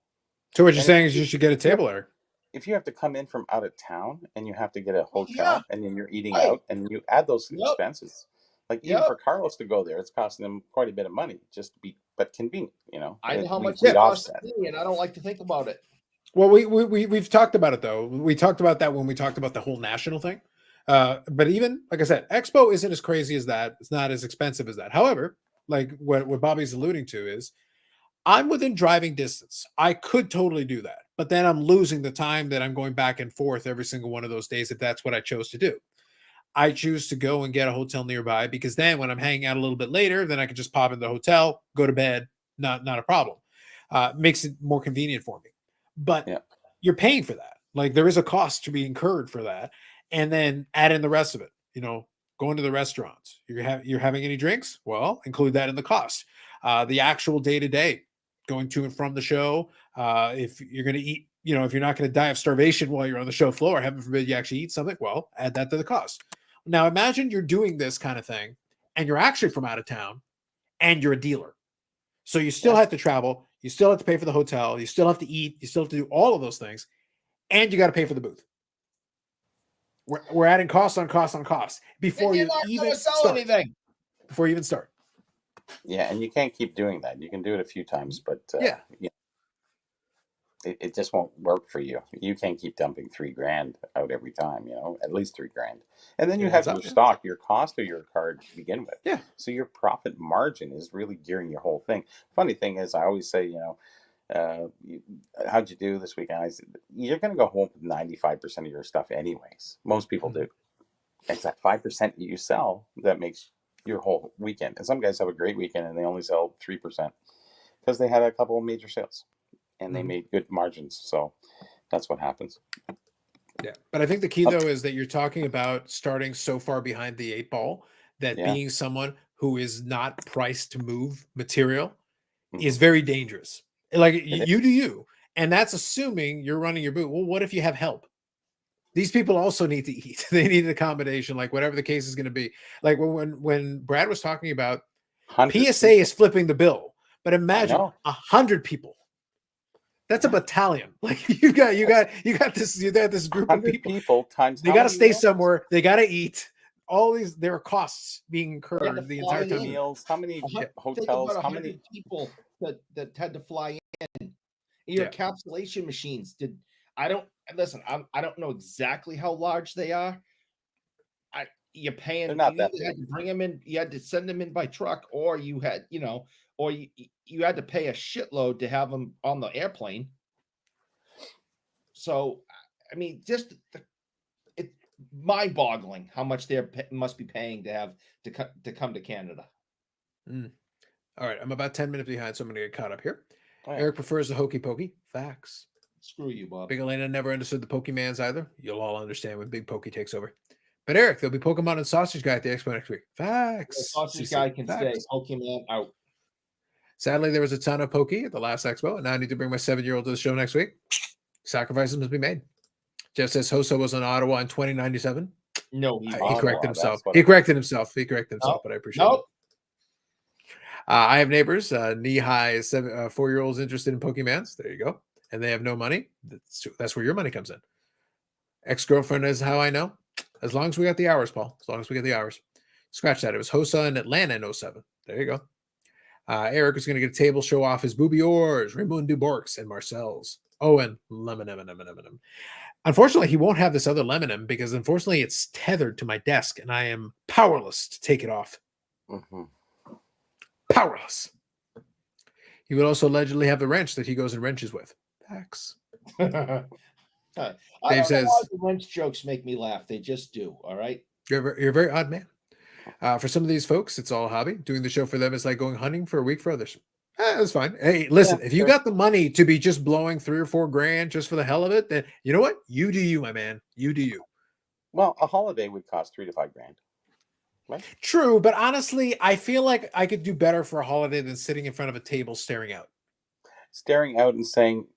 So what you're saying is you should get a table, Eric. If you have to come in from out of town and you have to get a hotel and then you're eating out and you add those expenses, like even for Carlos to go there, it's costing him quite a bit of money just to be, but convenient, I know how much it costs me, and I don't like to think about it. Well, we've talked about it though. We talked about that when we talked about the whole national thing. But even like I said, Expo isn't as crazy as that. It's not as expensive as that. However, like what Bobby's alluding to is, I'm within driving distance. I could totally do that, but then I'm losing the time that I'm going back and forth every single one of those days if that's what I chose to do. I choose to go and get a hotel nearby because then when I'm hanging out a little bit later, then I can just pop in the hotel, go to bed, not a problem. Makes it more convenient for me. But you're paying for that. Like there is a cost to be incurred for that, and then add in the rest of it. Going to the restaurants. You're having any drinks? Well, include that in the cost. The actual day-to-day. Going to and from the show. If you're going to eat, if you're not going to die of starvation while you're on the show floor, heaven forbid you actually eat something, well, add that to the cost. Now imagine you're doing this kind of thing and you're actually from out of town and you're a dealer. So you still have to travel. You still have to pay for the hotel. You still have to eat. You still have to do all of those things. And you got to pay for the booth. We're adding cost on cost on cost before you even sell anything. Before you even start. Yeah, and you can't keep doing that. You can do it a few times, but it just won't work for you. You can't keep dumping $3,000 out every time, at least $3,000. And then you It have adds your up. stock, your cost of your card to begin with. Yeah. So your profit margin is really gearing your whole thing. Funny thing is, I always say, how'd you do this weekend? I said, you're going to go home with 95% of your stuff anyways. Most people do. It's that 5% you sell that makes your whole weekend. And some guys have a great weekend and they only sell 3% because they had a couple of major sales and they made good margins. So that's what happens. Yeah. But I think the key, though, is that you're talking about starting so far behind the 8 ball that Yeah. being someone who is not priced to move material is Mhm. very dangerous. Like It you do you. And that's assuming you're running your booth. Well, what if you have help? These people also need to eat. They need an accommodation, like whatever the case is going to be. Like when Brad was talking about 100 PSA people. is flipping the bill, but imagine know. 100 people. That's a battalion. Like you got this group of 100 people. people times They how got to many stay meals? somewhere. They got to eat. All these, there are costs being incurred the fly entire How many time. in. meals? How many Think hotels? about How 100 many? people that had to fly in. Your Yeah. encapsulation machines did. I don't know exactly how large they are. You're paying. They're not You that either had big. to bring them in. You had to send them in by truck, or you had or you had to pay a shitload to have them on the airplane. So, I mean, just it's mind-boggling how much they must be paying to have to come to Canada. All right, I'm about 10 minutes behind, so I'm going to get caught up here. Oh, yeah. Eric prefers the hokey pokey. Facts. Screw you, Bob. Big Elena never understood the Pokemans either. You'll all understand when Big Pokey takes over. But Eric, there'll be Pokemon and Sausage Guy at the Expo next week. The Facts. sausage CC. guy can Facts. stay. Pokemon out. Sadly, there was a ton of Pokey at the last Expo, and now I need to bring my 7-year-old to the show next week. Sacrifices must be made. Jeff says Hoso was in Ottawa in 2097. No, he He wasn't. corrected Ottawa, himself. that's what He it was. corrected himself. He corrected himself, but I appreciate it. Nope. I have neighbors, knee-high 4-year-olds interested in Pokemans. There you go. And they have no money. That's where your money comes in. Ex-girlfriend is how I know. As long as we got the hours, Paul. As long as we get the hours. Scratch that. It was Hosa in Atlanta in 07. There you go. Eric is going to get a table, show off his Booby Oars, Rainbow Duborks, and Marcel's. Oh, and Lemon. Unfortunately, he won't have this other Lemon because unfortunately it's tethered to my desk and I am powerless to take it off. Mhm. Powerless. He would also allegedly have the wrench that he goes and wrenches with. Facts. Dave says, the wrench jokes make me laugh. They just do. All right. you're a very odd man. For some of these folks, it's all a hobby. Doing the show for them is like going hunting for a week for others. That's fine. Hey, listen, Yeah, if you sure. got the money to be just blowing $3 or $4 grand just for the hell of it, then you know what? You do you, my man. You do you. Well, a holiday would cost $3,000 to $5,000. Right? True, but honestly, I feel like I could do better for a holiday than sitting in front of a table staring out. Staring out and saying,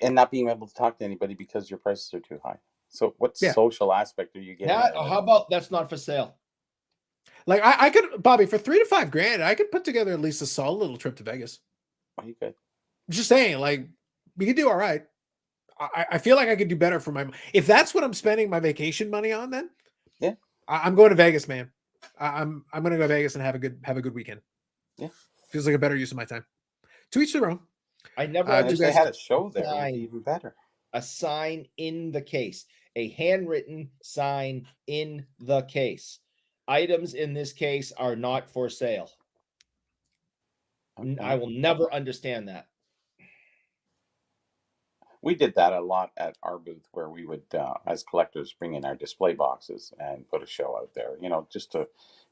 and not being able to talk to anybody because your prices are too high. So what Yeah. social aspect are you getting? That, or how about that's not for sale? Like I could, Bobby, for $3 to $5 grand, I could put together at least a solid little trip to Vegas. Oh, you could. Just saying, like we could do all right. I feel like I could do better for my. If that's what I'm spending my vacation money on, then Yeah. I'm going to Vegas, man. I'm going to go to Vegas and have a good weekend. Yeah. Feels like a better use of my time. To each their own. I never And if you they guys- had a show there, it would sign. be even better. A sign in the case, a handwritten sign in the case. Items in this case are not for sale. Okay. I will never understand that. We did that a lot at our booth where we would, as collectors, bring in our display boxes and put a show out there, just to,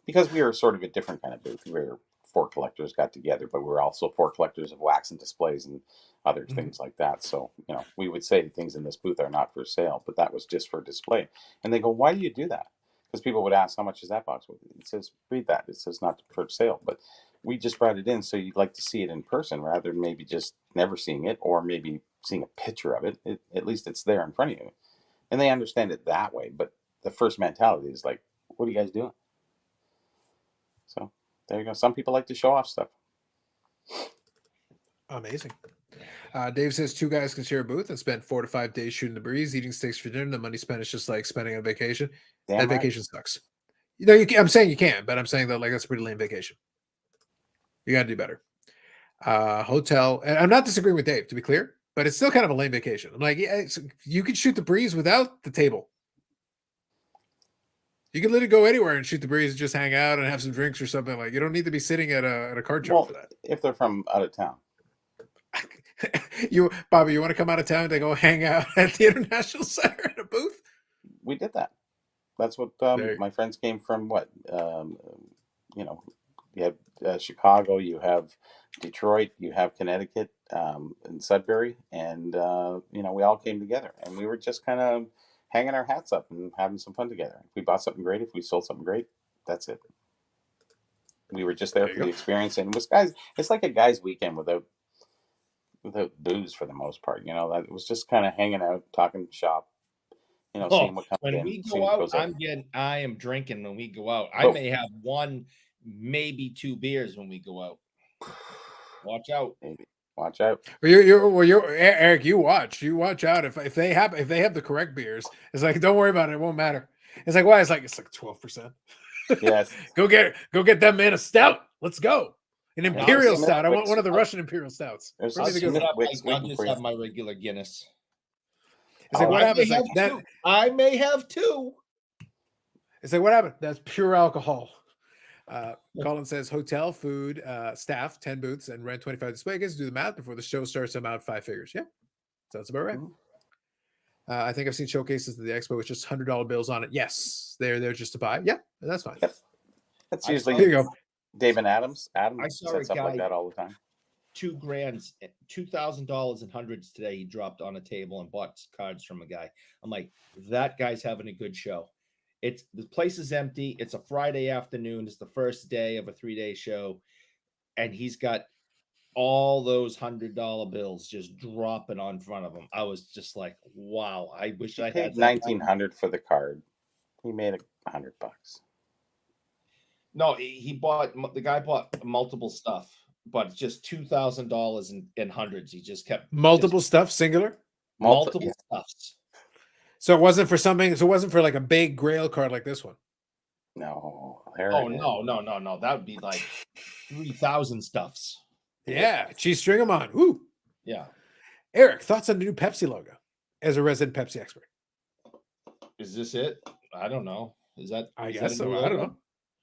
because we were sort of a different kind of booth. We were 4 collectors got together, but we were also 4 collectors of wax and displays and other things like that. So, we would say things in this booth are not for sale, but that was just for display. And they go, why do you do that? Because people would ask, how much is that box? It says, read that. It says not for sale, but we just brought it in so you'd like to see it in person rather than maybe just never seeing it or maybe seeing a picture of it. At least it's there in front of you. And they understand it that way. But the first mentality is like, what are you guys doing? So there you go. Some people like to show off stuff. Amazing. Dave says 2 guys can share a booth and spend 4 to 5 days shooting the breeze, eating steaks for dinner. The money spent is just like spending on vacation. Damn That right. vacation sucks. I'm saying you can, but I'm saying that like that's a pretty lame vacation. You got to do better. hotel, and I'm not disagreeing with Dave, to be clear, but it's still kind of a lame vacation. I'm like, yeah, you can shoot the breeze without the table. You can literally go anywhere and shoot the breeze and just hang out and have some drinks or something. Like, you don't need to be sitting at a card show Well, for that. if they're from out of town. Bobby, you want to come out of town to go hang out at the International Center in a booth? We did that. That's what my friends came from. What you have Chicago, you have Detroit, you have Connecticut, and Sudbury, and we all came together, and we were just kind of hanging our hats up and having some fun together. If we bought something great, if we sold something great, that's it. We were just there for the experience, and it's like a guy's weekend without booze for the most part. That it was just kind of hanging out, talking shop, seeing what comes when in. we seeing go what out, goes out. I am drinking when we go out. I may have one, maybe 2 beers when we go out. Watch out. Maybe. Watch out. You're Eric. You watch out. If they have the correct beers, it's like, don't worry about it. It won't matter. It's like, why? It's like 12%. Yes. Go get that man a stout. Let's go. An imperial stout. I want one of the Russian imperial stouts. I'll just have my regular Guinness. It's like, what happens? Like that, I may have 2. It's like, what happened? That's pure alcohol. Colin says hotel, food, staff, 10 booths, and rent 25 display cases. Do the math before the show starts. I'm out 5 figures. Yeah, sounds about right. I think I've seen showcases at the expo with just $100 bills on it. Yes, they're just to buy. Yeah, that's fine. Yep. That's usually here you go. Dave and Adams. I Adams saw sets a up like guy, that all the time. $2,000 in hundreds today. He dropped on a table and bought cards from a guy. I'm like, that guy's having a good show. The place is empty. It's a Friday afternoon. It's the first day of a 3-day show, and he's got all those $100 bills just dropping on front of him. I was just like, wow. I wish I had $1,900 for the card. He made $100. No, the guy bought multiple stuff, but just $2,000 in hundreds. He just kept multiple stuff, singular, multiple stuffs. So it wasn't for something. So it wasn't for like a big Grail card like this one. No. No. That would be like 3,000 stuffs. Yeah, cheese string them on. Woo. Yeah. Eric, thoughts on the new Pepsi logo as a resident Pepsi expert? Is this it? I don't know. Is that? I guess so. I don't know.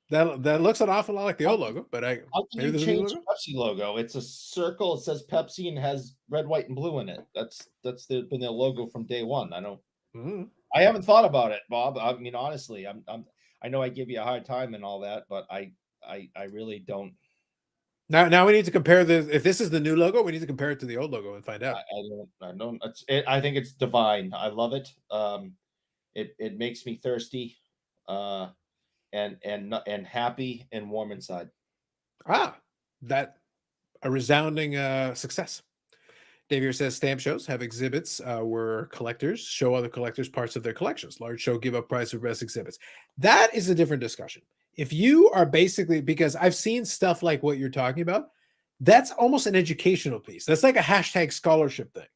That looks an awful lot like the old logo, but how can you change the Pepsi logo? It's a circle. It says Pepsi and has red, white, and blue in it. That's been their logo from day one. I don't. I haven't thought about it, Bob. I mean, honestly, I know I give you a hard time and all that, but I really don't. Now we need to compare if this is the new logo, we need to compare it to the old logo and find out. I don't. I think it's divine. I love it. It makes me thirsty, and happy and warm inside. That a resounding success. Dave here says stamp shows have exhibits where collectors show other collectors parts of their collections. Large show give up price for best exhibits. That is a different discussion. If you are basically, because I've seen stuff like what you're talking about, that's almost an educational piece. That's like a hashtag scholarship thing.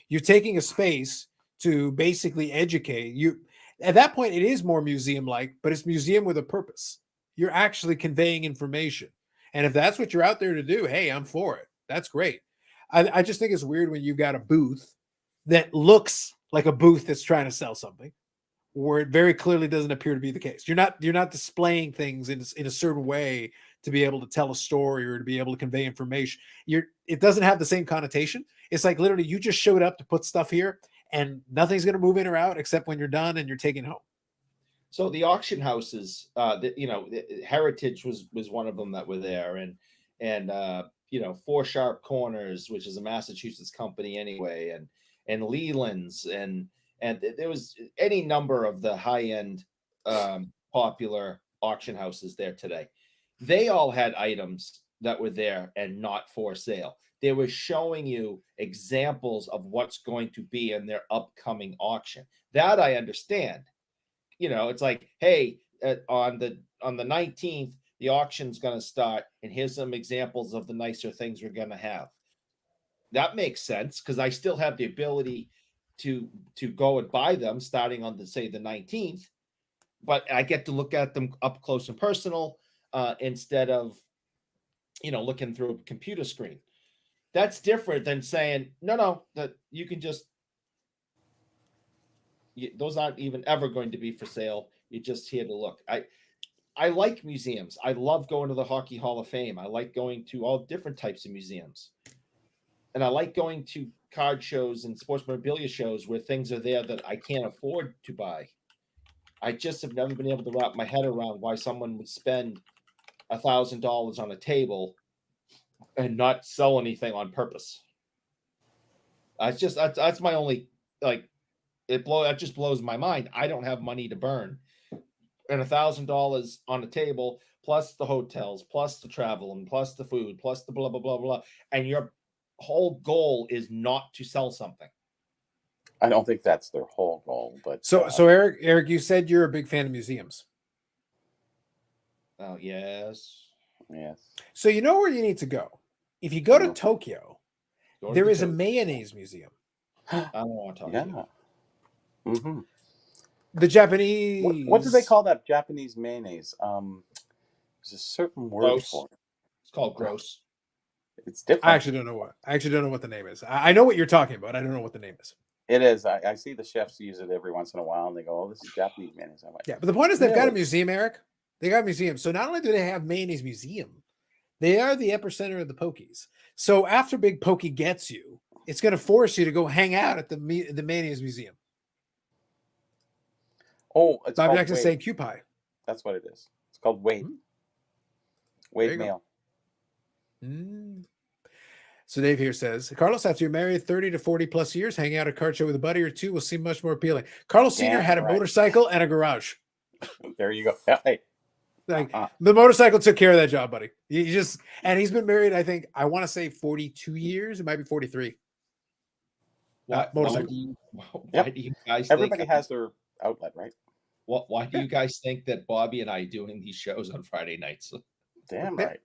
You're taking a space to basically educate you. At that point, it is more museum-like, but it's museum with a purpose. You're actually conveying information. And if that's what you're out there to do, hey, I'm for it. That's great. I just think it's weird when you got a booth that looks like a booth that's trying to sell something, where it very clearly doesn't appear to be the case. You're not displaying things in a certain way to be able to tell a story or to be able to convey information. It doesn't have the same connotation. It's like literally you just showed up to put stuff here and nothing's going to move in or out except when you're done and you're taking home. So the auction houses, Heritage was one of them that were there, and Four Sharp Corners, which is a Massachusetts company anyway, and Leland's, and there was any number of the high-end popular auction houses there today. They all had items that were there and not for sale. They were showing you examples of what's going to be in their upcoming auction. That I understand. It's like, hey, on the 19th, the auction's going to start, and here's some examples of the nicer things we're going to have. That makes sense because I still have the ability to go and buy them starting on the 19th, but I get to look at them up close and personal instead of looking through a computer screen. That's different than saying, no, that you can just, those aren't even ever going to be for sale. You're just here to look. I like museums. I love going to the Hockey Hall of Fame. I like going to all different types of museums. And I like going to card shows and sports memorabilia shows where things are there that I can't afford to buy. I just have never been able to wrap my head around why someone would spend $1,000 on a table and not sell anything on purpose. That's my only, like, that just blows my mind. I don't have money to burn, and $1,000 on a table plus the hotels plus the travel and plus the food plus the blah blah blah blah, and your whole goal is not to sell something. I don't think that's their whole goal, but So Eric, you said you're a big fan of museums. Oh yes. So you know where you need to go. If you go to Tokyo, there is a Tokyo. mayonnaise museum. I don't want to talk to you. Mm-hmm. The Japanese. What do they call that Japanese mayonnaise? There's a certain word Gross. for it. It's called gross. It's different. I actually don't know what the name is. I know what you're talking about. I don't know what the name is. It is. I see the chefs use it every once in a while, and they go, "Oh, this is Japanese mayonnaise." I'm like, Yeah, but the point is they've got a Really? museum, Eric. They got a museum. So not only do they have mayonnaise museum, they are the epicenter of the pokies. So after Big Pokey gets you, it's going to force you to go hang out at the mayonnaise museum. oh, it's Bob called Jackson Wade. saying Q pie. That's what it is. It's called Wade. Hmm. There you Wade go. Mail. Mm. So Dave here says, Carlos, after you're married 30 to 40 plus years, hanging out at a card show with a buddy or two will seem much more appealing. Carlos Sr. Damn had a right. motorcycle and a garage. There you go. Yeah, hey, Like the motorcycle took care of that job, buddy. And he's been married, I think, I want to say 42 years. It might be 43. Why motorcycle. do you Yep. guys everybody think, has their outlet, right? why do you guys think that Bobby and I are doing these shows on Friday nights? Damn Yeah. right.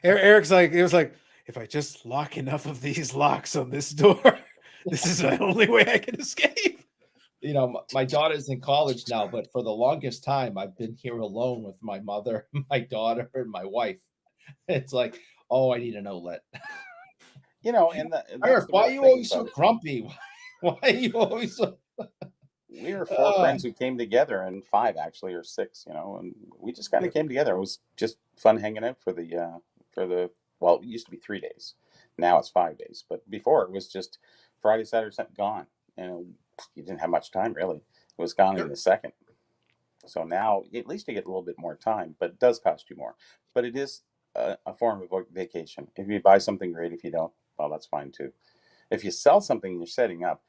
Eric's like, it was like, if I just lock enough of these locks on this door, this is the only way I can escape. You know, my daughter's in college now, but for the longest time, I've been here alone with my mother, my daughter, and my wife. It's like, oh, I need an outlet. You know, and that's Eric, the why real are you thing always so about it. grumpy? Why are you always so? We were four friends who came together, and five actually, or six, you know, and we just kind of came together. It was just fun hanging out for the well, it used to be 3 days. Now it's 5 days. But before it was just Friday, Saturday, Sunday, gone. And you didn't have much time really. It was gone in a second. So now at least you get a little bit more time, but it does cost you more. But it is a form of vacation. If you buy something great, if you don't, well, that's fine too. If you sell something and you're setting up,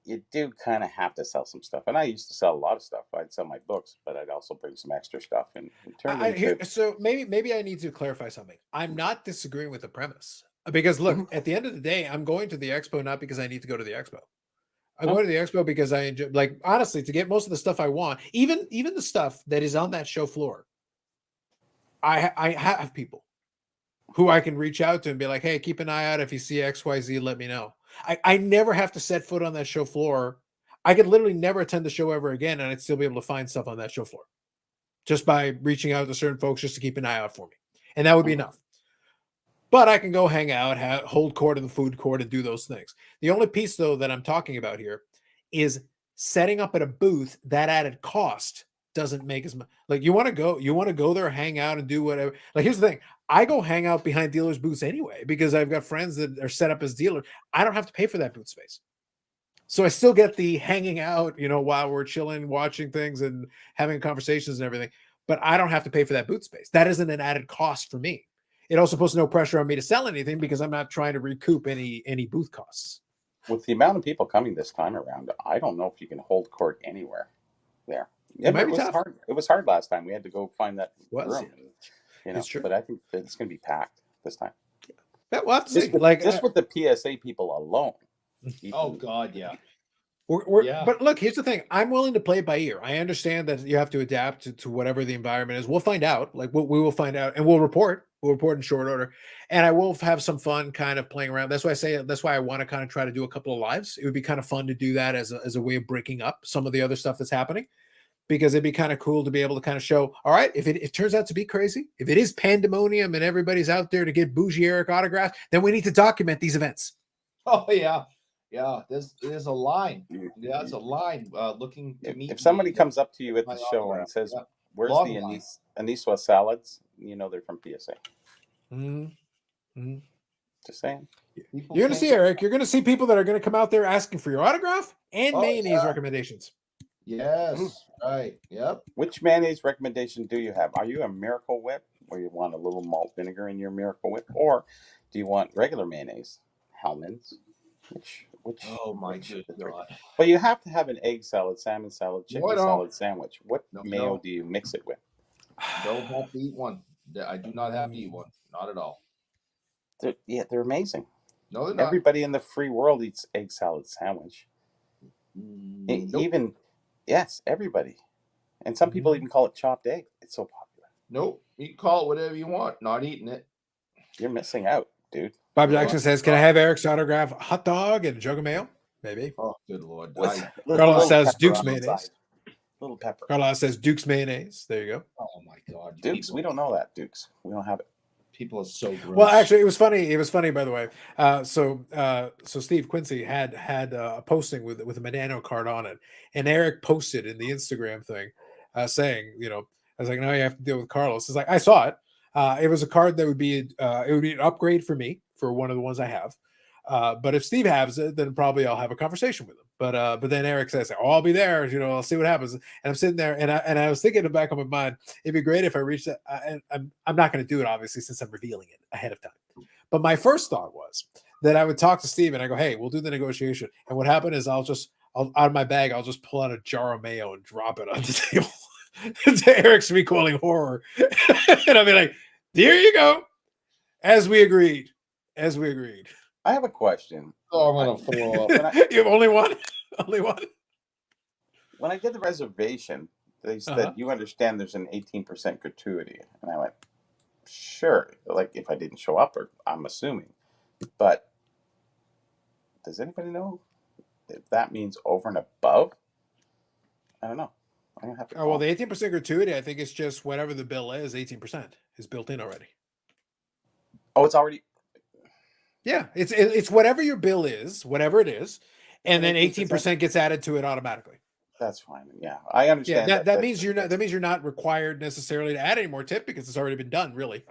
you do kind of have to sell some stuff. And I used to sell a lot of stuff. I'd sell my books, but I'd also bring some extra stuff and turn it into... So maybe I need to clarify something. I'm not disagreeing with the premise because look, at the end of the day, I'm going to the expo not because I need to go to the expo. I'm going to the expo because I enjoy, like, honestly, to get most of the stuff I want, even the stuff that is on that show floor. I have people who I can reach out to and be like, hey, keep an eye out. If you see XYZ, let me know. I never have to set foot on that show floor. I could literally never attend the show ever again, and I'd still be able to find stuff on that show floor just by reaching out to certain folks just to keep an eye out for me. And that would be enough. But I can go hang out, hold court in the food court, and do those things. The only piece, though, that I'm talking about here is setting up at a booth. That added cost doesn't make as much. Like, you want to go there, hang out, and do whatever. Like, here's the thing. I go hang out behind dealers' booths anyway because I've got friends that are set up as dealers. I don't have to pay for that booth space. So I still get the hanging out, while we're chilling, watching things and having conversations and everything. But I don't have to pay for that booth space. That isn't an added cost for me. It also puts no pressure on me to sell anything because I'm not trying to recoup any booth costs. With the amount of people coming this time around, I don't know if you can hold court anywhere there. It might be was tough. hard. It was hard last time. We had to go find that room. Yeah. And, It's true. But I think that it's going to be packed this time. Yeah, we'll have to see. Just with the PSA people alone. Oh God, yeah. But look, here's the thing. I'm willing to play it by ear. I understand that you have to adapt to whatever the environment is. We'll find out. Like we will find out, and we'll report. We'll report in short order, and I will have some fun, kind of playing around. That's why I want to kind of try to do a couple of lives. It would be kind of fun to do that as a way of breaking up some of the other stuff that's happening. because it'd be kind of cool to be able to kind of show, all right, if it turns out to be crazy, if it is pandemonium and everybody's out there to get bougie Eric autographs, then we need to document these events. Oh yeah, yeah. There's a line. Yeah, it's a line looking to meet. If somebody comes up to you at my the show autograph, and says, yeah. "Where's Long the line. Aniswa salads?" You know they're from PSA. Mm-hmm. Just saying. People You're going to think- see, Eric, you're going to see people that are going to come out there asking for your autograph and Oh, mayonnaise yeah. recommendations. Yes, right. Yep. Which mayonnaise recommendation do you have? Are you a Miracle Whip, where you want a little malt vinegar in your Miracle Whip, or do you want regular mayonnaise, Hellman's? Which? Oh my which good of the three? God. Well, you have to have an egg salad, salmon salad, chicken No, I don't. salad sandwich. What No, mayo no. do you mix it with? Don't have to eat one. I do not have to eat one. Not at all. They're amazing. No, they're not. Everybody in the free world eats egg salad sandwich. Nope. Even, yes, everybody. And some people even call it chopped egg. It's so popular. Nope. You can call it whatever you want. Not eating it. You're missing out, dude. Bob No, Jackson I'm says, "Can I have Eric's autograph, a hot dog, and a jug of mayo?" Maybe. Oh, good Lord. With Carlos says pepper Duke's on the mayonnaise. side. Little pepper. Carlos says Duke's mayonnaise. There you go. Oh my God. Dukes, People, we don't know that, Dukes. We don't have it. people are so gross. Well, actually, it was funny. It was funny, by the way. So Steve Quincy had a posting with a Medano card on it, and Eric posted in the Instagram thing, saying, I was like, "No, you have to deal with Carlos." It's like I saw it. It was a card that would be an upgrade for me for one of the ones I have. But if Steve has it, then probably I'll have a conversation with him. But then Eric says, "Oh, I'll be there. I'll see what happens." And I'm sitting there, and I was thinking in the back of my mind, it'd be great if I reached that. I'm not going to do it, obviously, since I'm revealing it ahead of time. But my first thought was that I would talk to Steve and I go, "Hey, we'll do the negotiation." And what happened is I'll out of my bag, I'll just pull out a jar of mayo and drop it on the table to Eric's recoiling horror, and I'll be like, "Here you go, as we agreed." I have a question. Oh, I'm gonna throw up. You have only one. Only one. When I did the reservation, they said, "You understand there's an 18% gratuity." And I went, "Sure." Like if I didn't show up, or I'm assuming. But does anybody know if that means over and above? I don't know. I'm gonna have to. Oh, well, the 18% gratuity, I think it's just whatever the bill is, 18% is built in already. Oh, it's already. Yeah, it's whatever your bill is, whatever it is, and then 18%? 18% gets added to it automatically. That's fine. Yeah, I Yeah, understand. that means you're not required necessarily to add any more tip because it's already been done, really.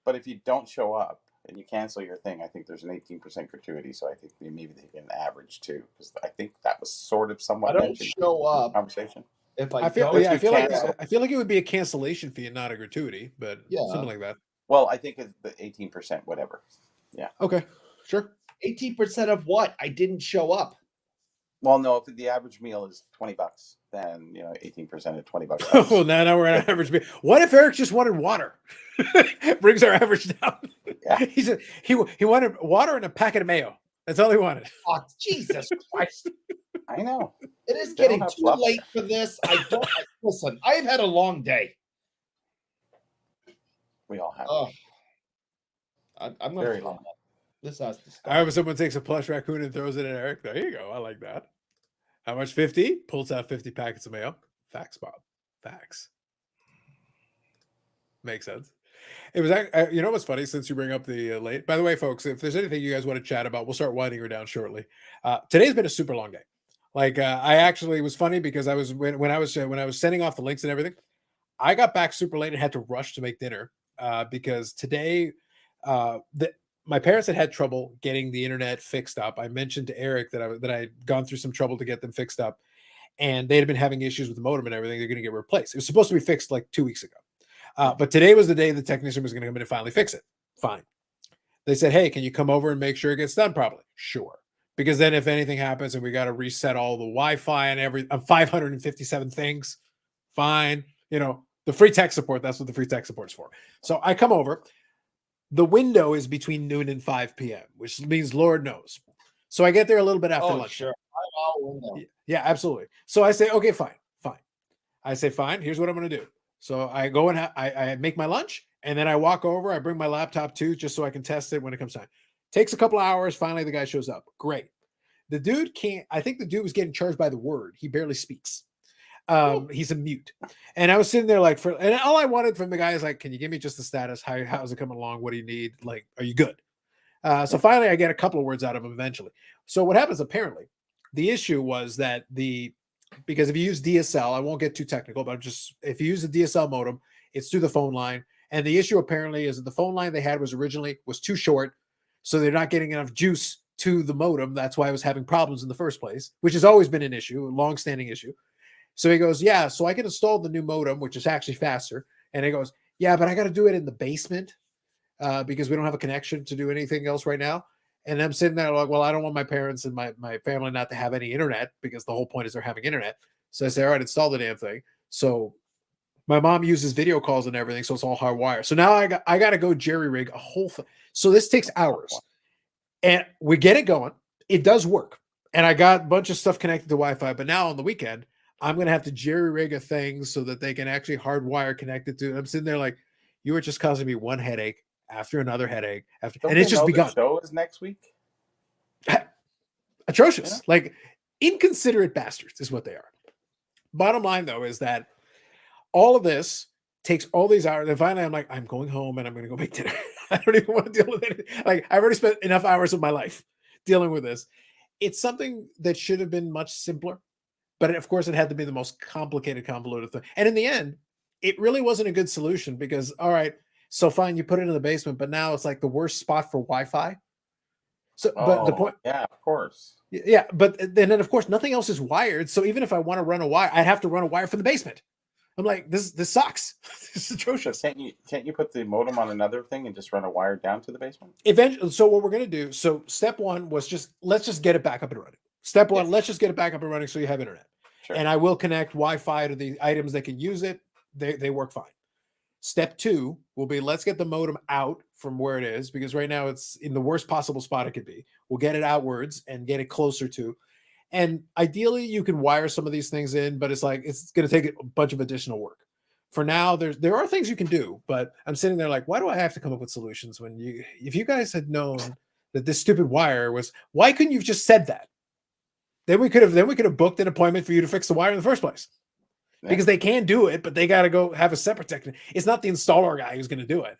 But if you don't show up and you cancel your thing, I think there's an 18% gratuity. So I think maybe they can average too, because I think that was sort of somewhat I don't mentioned show in the up conversation. if I feel don't. yeah, I feel cancel. like it would be a cancellation fee and not a gratuity, but Yeah. something like that. Well, I think it's the 18%, whatever. Okay, sure. 18% of what? I didn't show up. Well, no, if the average meal is $20, then 18% of $20. Oh, now we're at average. What if Eric just wanted water? Brings our average down. Yeah. He said he wanted water and a packet of mayo. That's all he wanted. Oh, Jesus Christ. I know. It is They don't getting have too fluff. late for this. Listen, I've had a long day. We all have. Oh, I'm going Very to long. This has to stop. I hope someone takes a plush raccoon and throws it at Eric. There you go. I like that. How much? 50? Pulls out 50 packets of mayo. Facts, Bob. Facts. Makes sense. It was, you know what's funny, since you bring up the late. By the way, folks, if there's anything you guys want to chat about, we'll start winding her down shortly. Today's been a super long day. Like I actually, it was funny because I was when I was sending off the links and everything, I got back super late and had to rush to make dinner because today my parents had trouble getting the internet fixed up. I mentioned to Eric that I had gone through some trouble to get them fixed up, and they had been having issues with the modem and everything. They're going to get replaced. It was supposed to be fixed like 2 weeks ago, but today was the day the technician was going to come in and finally fix it. Fine. They said, "Hey, can you come over and make sure it gets done properly?" Sure. Because then if anything happens and we got to reset all the Wi-Fi and 557 things, fine. The free tech support, that's what the free tech support's for. So I come over. The window is between noon and 5 p.m., which means Lord knows. So I get there a little bit after lunch. Sure. I'm all window. Yeah, absolutely. So I say, okay, fine. I say, fine, here's what I'm going to do. So I go and I make my lunch, and then I walk over. I bring my laptop too, just so I can test it when it comes time. Takes a couple of hours. Finally, the guy shows up. Great. The dude can't, I think the dude was getting charged by the word. He barely speaks. He's a mute. And I was sitting there like and all I wanted from the guy is like, can you give me just the status? How's it coming along? What do you need? Like, are you good? So finally I get a couple of words out of him eventually. So what happens apparently, the issue was that because if you use DSL, I won't get too technical, but if you use the DSL modem, it's through the phone line. And the issue apparently is that the phone line they had was too short. So they're not getting enough juice to the modem. That's why I was having problems in the first place, which has always been an issue, a long-standing issue. So he goes, yeah, so I can install the new modem, which is actually faster. And he goes, yeah, but I got to do it in the basement because we don't have a connection to do anything else right now. And I'm sitting there like, well, I don't want my parents and my family not to have any internet because the whole point is they're having internet. So I say, all right, install the damn thing. So my mom uses video calls and everything, so it's all hardwired. So now I got to go jerry rig a whole thing. So this takes hours. And we get it going. It does work. And I got a bunch of stuff connected to Wi-Fi. But now on the weekend, I'm going to have to jerry rig a thing so that they can actually hardwire connect it to. I'm sitting there like, you were just causing me one headache after another headache. And it's just begun. The show is next week? Atrocious. Yeah. Like inconsiderate bastards is what they are. Bottom line, though, is that all of this takes all these hours. And finally, I'm like, I'm going home and I'm going to go make dinner. I don't even want to deal with it. Like, I've already spent enough hours of my life dealing with this. It's something that should have been much simpler, but of course, it had to be the most complicated, convoluted thing. And in the end, it really wasn't a good solution because, all right, so fine, you put it in the basement, but now it's like the worst spot for Wi-Fi. So, but the point, yeah, of course, yeah, but then of course, nothing else is wired. So even if I want to run a wire, I'd have to run a wire from the basement. I'm like, this sucks. This is atrocious. Can't you put the modem on another thing and just run a wire down to the basement? Eventually, so what we're gonna do? So step one was let's just get it back up and running. Step one, let's just get it back up and running so you have internet. Sure. And I will connect Wi-Fi to the items that can use it. They work fine. Step two will be let's get the modem out from where it is because right now it's in the worst possible spot it could be. We'll get it outwards and get it closer to. And ideally, you can wire some of these things in, but it's like it's going to take a bunch of additional work. For now, there are things you can do, but I'm sitting there like, why do I have to come up with solutions when if you guys had known that this stupid wire was, why couldn't you have just said that? Then we could have booked an appointment for you to fix the wire in the first place. Yeah. Because they can do it, but they got to go have a separate technique. It's not the installer guy who's going to do it.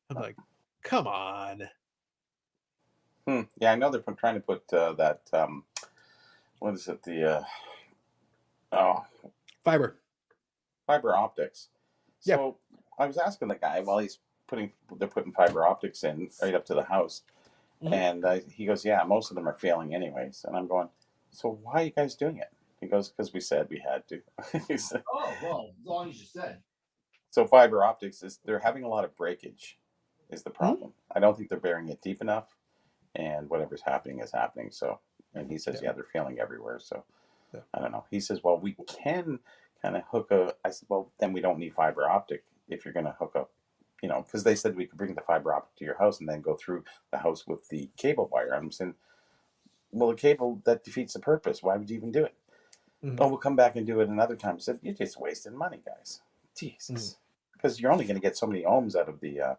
I'm like, come on. Yeah, I know they're trying to put that. What is it? The fiber optics. So yeah. I was asking the guy while they're putting fiber optics in right up to the house, and he goes, "Yeah, most of them are failing anyways." And I'm going, "So why are you guys doing it?" He goes, "Because we said we had to." Said, oh well, as long as you said. So fiber optics they're having a lot of breakage, is the problem. I don't think they're burying it deep enough, and whatever's happening is happening. So. And he says, yeah, they're failing everywhere. So I don't know. He says, well, we can kind of hook I said, well, then we don't need fiber optic if you're going to hook up, because they said we could bring the fiber optic to your house and then go through the house with the cable wire. I'm saying, well, the cable, that defeats the purpose. Why would you even do it? Oh, we'll come back and do it another time. I said, you're just wasting money, guys. Jesus. Because you're only going to get so many ohms out of the,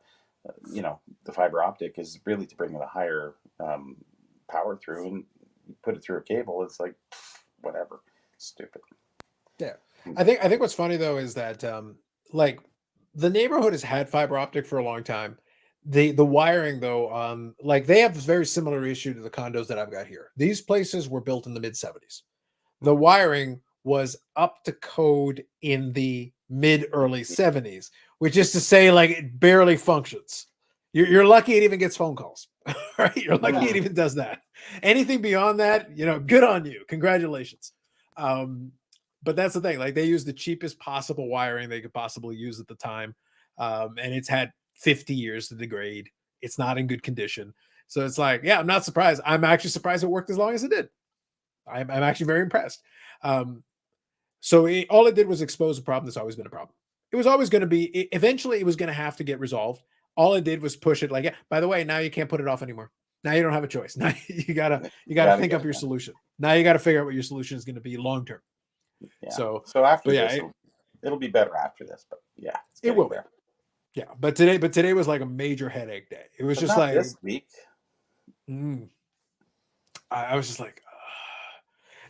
the fiber optic is really to bring a higher power through and put it through a cable. It's like whatever, stupid. Yeah, I think what's funny though is that like the neighborhood has had fiber optic for a long time. The wiring though, like they have this very similar issue to the condos that I've got here. These places were built in the mid 70s. The wiring was up to code in the mid early 70s, which is to say like it barely functions. You're lucky it even gets phone calls, right? You're lucky it even does that. Anything beyond that, good on you. Congratulations. But that's the thing. Like they use the cheapest possible wiring they could possibly use at the time. And it's had 50 years to degrade. It's not in good condition. So it's like, yeah, I'm not surprised. I'm actually surprised it worked as long as it did. I'm actually very impressed. So all it did was expose a problem that's always been a problem. It was always going to be, eventually it was going to have to get resolved. All it did was push it like, yeah, by the way, now you can't put it off anymore. Now you don't have a choice. Now you gotta think up your solution. Now you got to figure out what your solution is going to be long-term. Yeah. So after this, it'll be better after this, but yeah, it will be. Yeah. But today was like a major headache day. It was just like this week. I was just like,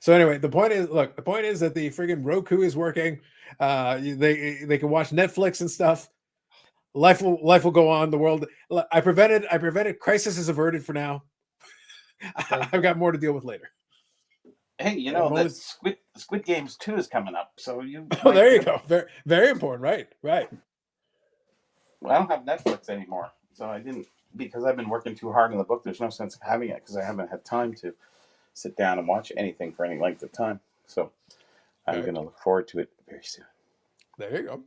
So anyway, the point is, look, the point is that the friggin' Roku is working. They can watch Netflix and stuff. Life will go on. The world. I prevented. Crisis is averted for now. I've got more to deal with later. Hey, you I'm know only- that Squid Games 2 is coming up, so you. Oh, might there you be- go. Very, very important. Right. Well, I don't have Netflix anymore, so I didn't because I've been working too hard on the book. There's no sense of having it because I haven't had time to sit down and watch anything for any length of time. So I'm Okay. going to look forward to it very soon. There you go.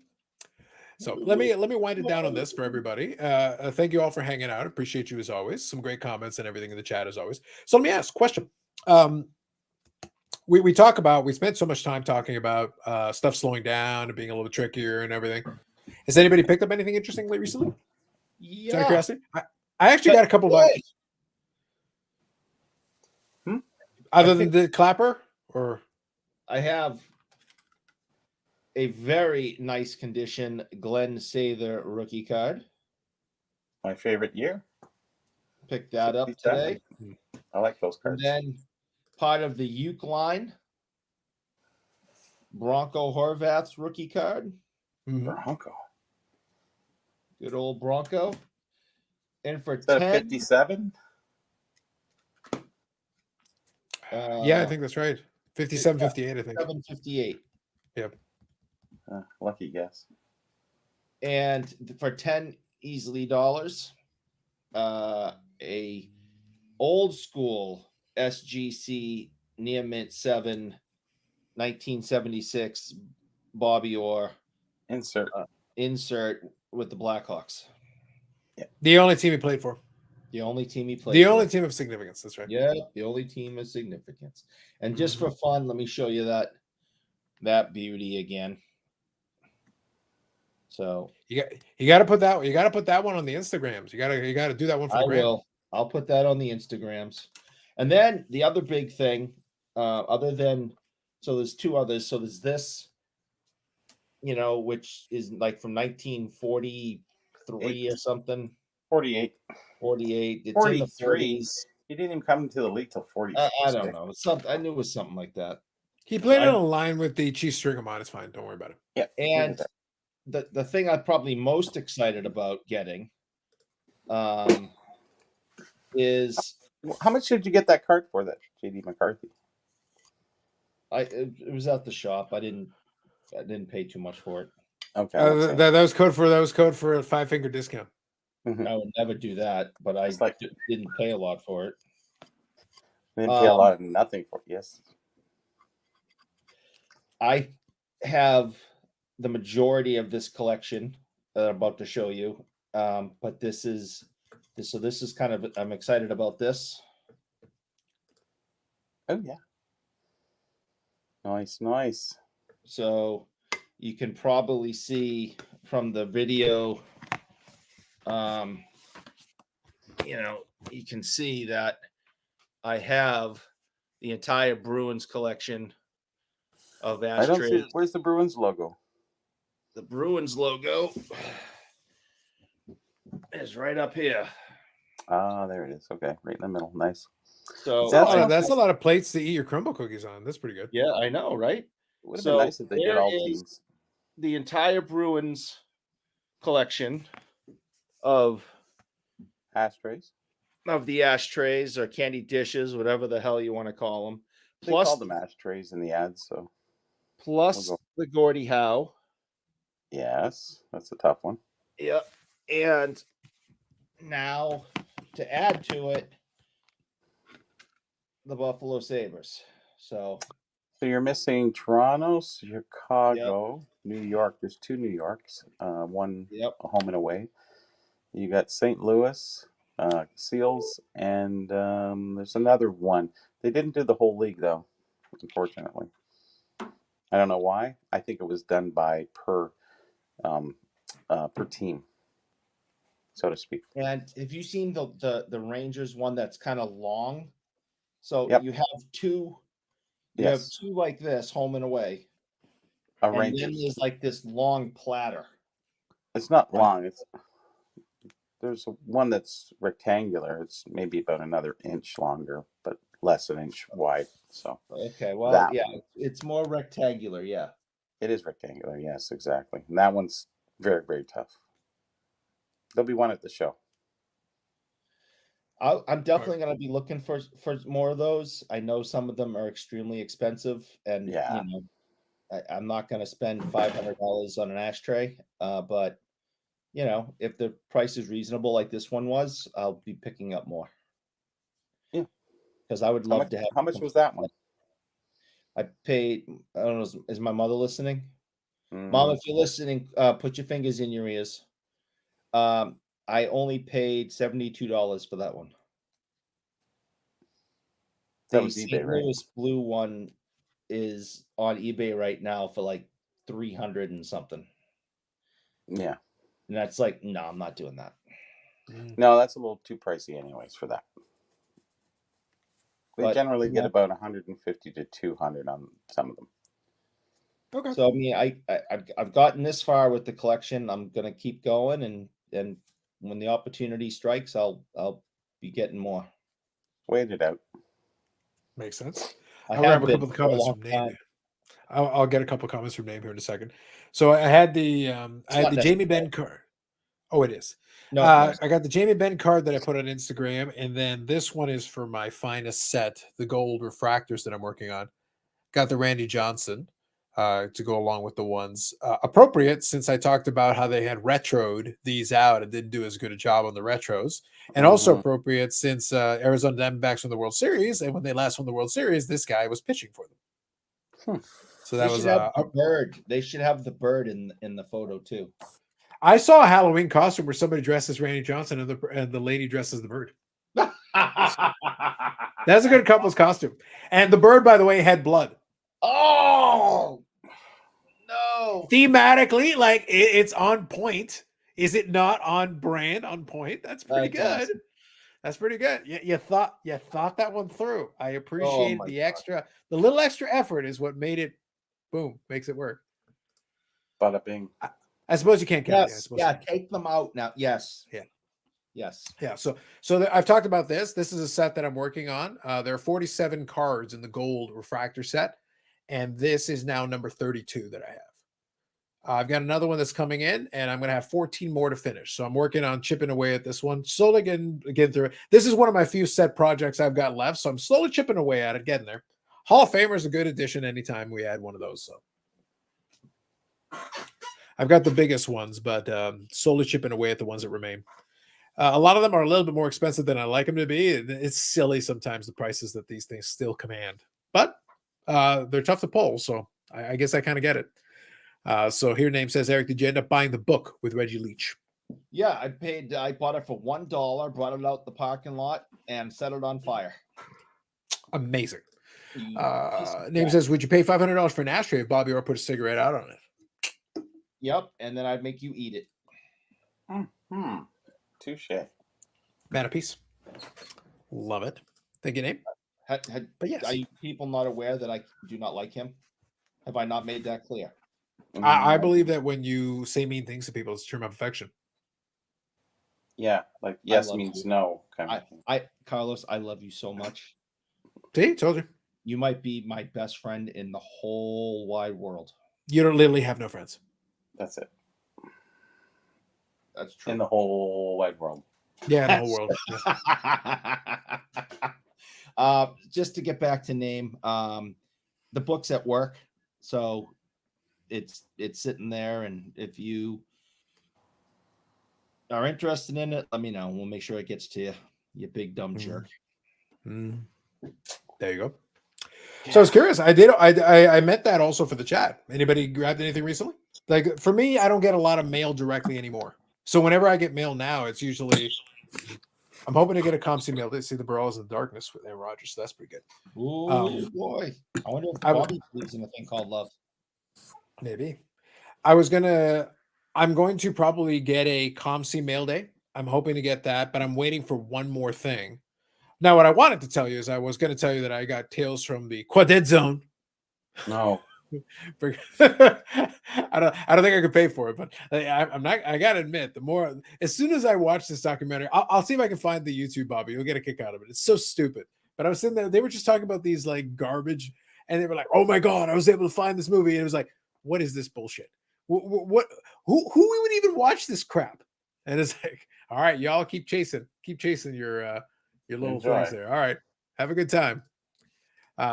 So let me wind it down on this for everybody. Thank you all for hanging out. Appreciate you as always. Some great comments and everything in the chat as always. So let me ask question. We spent so much time talking about stuff slowing down and being a little bit trickier and everything. Has anybody picked up anything interesting recently? Just out of Yeah. curiosity, I actually got a couple of other than the clapper or I have a very nice condition Glenn Sather rookie card. My favorite year. Picked that up today. I like those And cards. then part of the Uke line, Bronco Horvath's rookie card. Bronco. Good old Bronco. And for Is that 10, 57? yeah, I think that's right. 57, 58, I think. 758. Yep. Lucky guess. And for 10 easily dollars, a old school SGC near mint 7 1976 Bobby Orr Insert. insert with the Blackhawks. The only team he played for. The only team he played The for. only team of significance. That's right. Yeah, the only team of significance. And just for fun, let me show you that beauty again. So You got to put that one on the Instagrams. You got to do that one for the I gram. will. I'll put that on the Instagrams. And then the other big thing, other than so there's two others. So there's this, which is like from 1943 or something. 48. 48. It's 43. in the 40s. He didn't even come into the league till 40. I don't know. I knew it was something like that. He played on a line with the Chiefs string him on. It's fine. Don't worry about it. Yeah. And the thing I'm probably most excited about getting is How much did you get that card for, that JD McCarthy? it was at the shop. I didn't pay too much for it. Okay. That was code for a 5-finger discount. I would never do that, but I didn't pay a lot for it. Didn't pay a lot of nothing for it. Yes. I have the majority of this collection that I'm about to show you, but this is kind of, I'm excited about this. Oh yeah. Nice. So you can probably see from the video, you can see that I have the entire Bruins collection of ashtrays. I don't see. Where's the Bruins logo? The Bruins logo is right up here. Ah, there it is. Okay, right in the middle. Nice. So That's a lot of plates to eat your crumble cookies on. That's pretty good. yeah, I know, right? Would have been nice if they did all teams. The entire Bruins collection of Ashtrays. the ashtrays or candy dishes, whatever the hell you want to call them. They called them ashtrays in the ads, so plus the Gordie Howe. Yes, that's a tough one. Yeah, and now to add to it, the Buffalo Sabres. So you're missing Toronto, Chicago, New York. There's 2 New Yorks, one a home and away. You got St. Louis, Seals, and there's another one. They didn't do the whole league though, unfortunately. I don't know why. I think it was done by per team, so to speak. and have you seen the Rangers one that's kind of long? So you have two. You have 2 like this, home and away. And Rangers. then there's like this long platter. It's not long. There's one that's rectangular. It's maybe about another inch longer, but less than an inch wide. So Okay, well, that yeah, one. it's more rectangular. Yeah, It is rectangular. Yes, exactly. And that one's very, very tough. There'll be one at the show. I'm definitely going to be looking for more of those. I know some of them are extremely expensive, and Yeah. you know, I'm not going to spend $500 on an ashtray. But you know, if the price is reasonable, like this one was, I'll be picking up more. Yeah. Because I would How love much? to have. How much was that one? I paid. I don't know. Is my mother listening? Mom, Mm, if you're listening, put your fingers in your ears. I only paid $72 for that one. that The was eBay, St. right? Louis blue one is on eBay right now for like 300 and something. Yeah. And that's like, no, I'm not doing that. No, that's a little too pricey, anyways, for that. They But, generally you get know, about 150 to 200 on some of them. Okay. so I mean, I've gotten this far with the collection. I'm gonna keep going, and when the opportunity strikes, I'll be getting more. Wait it out. Makes sense. I I'll grab have a been couple of for a comments long from Name. time. I'll get a couple of comments from Name here in a second. So I had the It's not Jamie necessary. Ben card. Oh, it is. No, I got the Jamie Ben card that I put on Instagram, and then this one is for my finest set, the gold refractors that I'm working on. Got the Randy Johnson to go along with the ones appropriate, since I talked about how they had retroed these out and didn't do as good a job on the retros, and also Mhm. appropriate since Arizona Diamondbacks won the World Series, and when they last won the World Series, this guy was pitching for them. So they that should was have the bird. They should have the bird in the photo too. I saw a Halloween costume where somebody dressed as Randy Johnson and the lady dressed as the bird. That's a good couple's costume. And the bird, by the way, had blood. Oh no! Thematically, like it's on point. Is it not on brand, on point? That's pretty That's good. awesome. That's pretty good. You thought that one through. I Oh appreciate my the little extra effort is what made it boom, makes it work. Bada bing. I suppose you can't count. Yes, yeah, take them out now. Yes, Yeah. yes. Yeah, so I've talked about this. This is a set that I'm working on. There are 47 cards in the gold refractor set, and this is now number 32 that I have. I've got another one that's coming in, and I'm going to have 14 more to finish. So I'm working on chipping away at this one, slowly getting through it. This is one of my few set projects I've got left, so I'm slowly chipping away at it, getting there. Hall of Famer is a good addition anytime we add one of those. So I've got the biggest ones, but slowly chipping away at the ones that remain. A lot of them are a little bit more expensive than I like them to be. It's silly sometimes the prices that these things still command, but they're tough to pull. So I guess I kind of get it. So here, Name says, Eric, did you end up buying the book with Reggie Leach? Yeah, I bought it for $1, brought it out the parking lot, and set it on fire. Amazing. You piece of Name crap. says, would you pay $500 for an ashtray if Bobby Orr put a cigarette out on it? Yep, and then I'd make you eat it. Touche. Man of peace. Love it. Thank you, Name. But yes, Are you people not aware that I do not like him? Have I not made that clear? I believe that when you say mean things to people, it's a term of affection. Yeah, like yes love means you. no kind of thing. Carlos, I love you so much. See, told you. You might be my best friend in the whole wide world. You don't literally have no friends. That's it. That's true. In the whole wide world. Yeah, in the whole world. Yeah. Just to get back to Name, the book's at work, so it's sitting there, and if you are interested in it, let me know. We'll make sure it gets to you, you big dumb jerk. There you go. So I was curious. I meant that also for the chat. Anybody grabbed anything recently? Like for me, I don't get a lot of mail directly anymore. So whenever I get mail now, it's usually I'm hoping to get a ComC mail to see the Burrows in the Darkness with Aaron Rodgers. So that's pretty good. Oh boy. I wonder if Bobby believes in a thing called love. Maybe. I'm going to probably get a ComC mail day. I'm hoping to get that, but I'm waiting for one more thing. Now, what I wanted to tell you is I was going to tell you that I got Tales from the Quadet Zone. No. I don't think I could pay for it, but I'm not. I gotta admit, as soon as I watch this documentary, I'll see if I can find the YouTube, Bobby. You'll get a kick out of it. It's so stupid, But I was sitting there, they were just talking about these like garbage, and they were like, "Oh my god, I was able to find this movie," and it was like, "What is this bullshit? What who would even watch this crap?" And it's like, "All right, y'all keep chasing your little Enjoy. things there. All right, have a good time."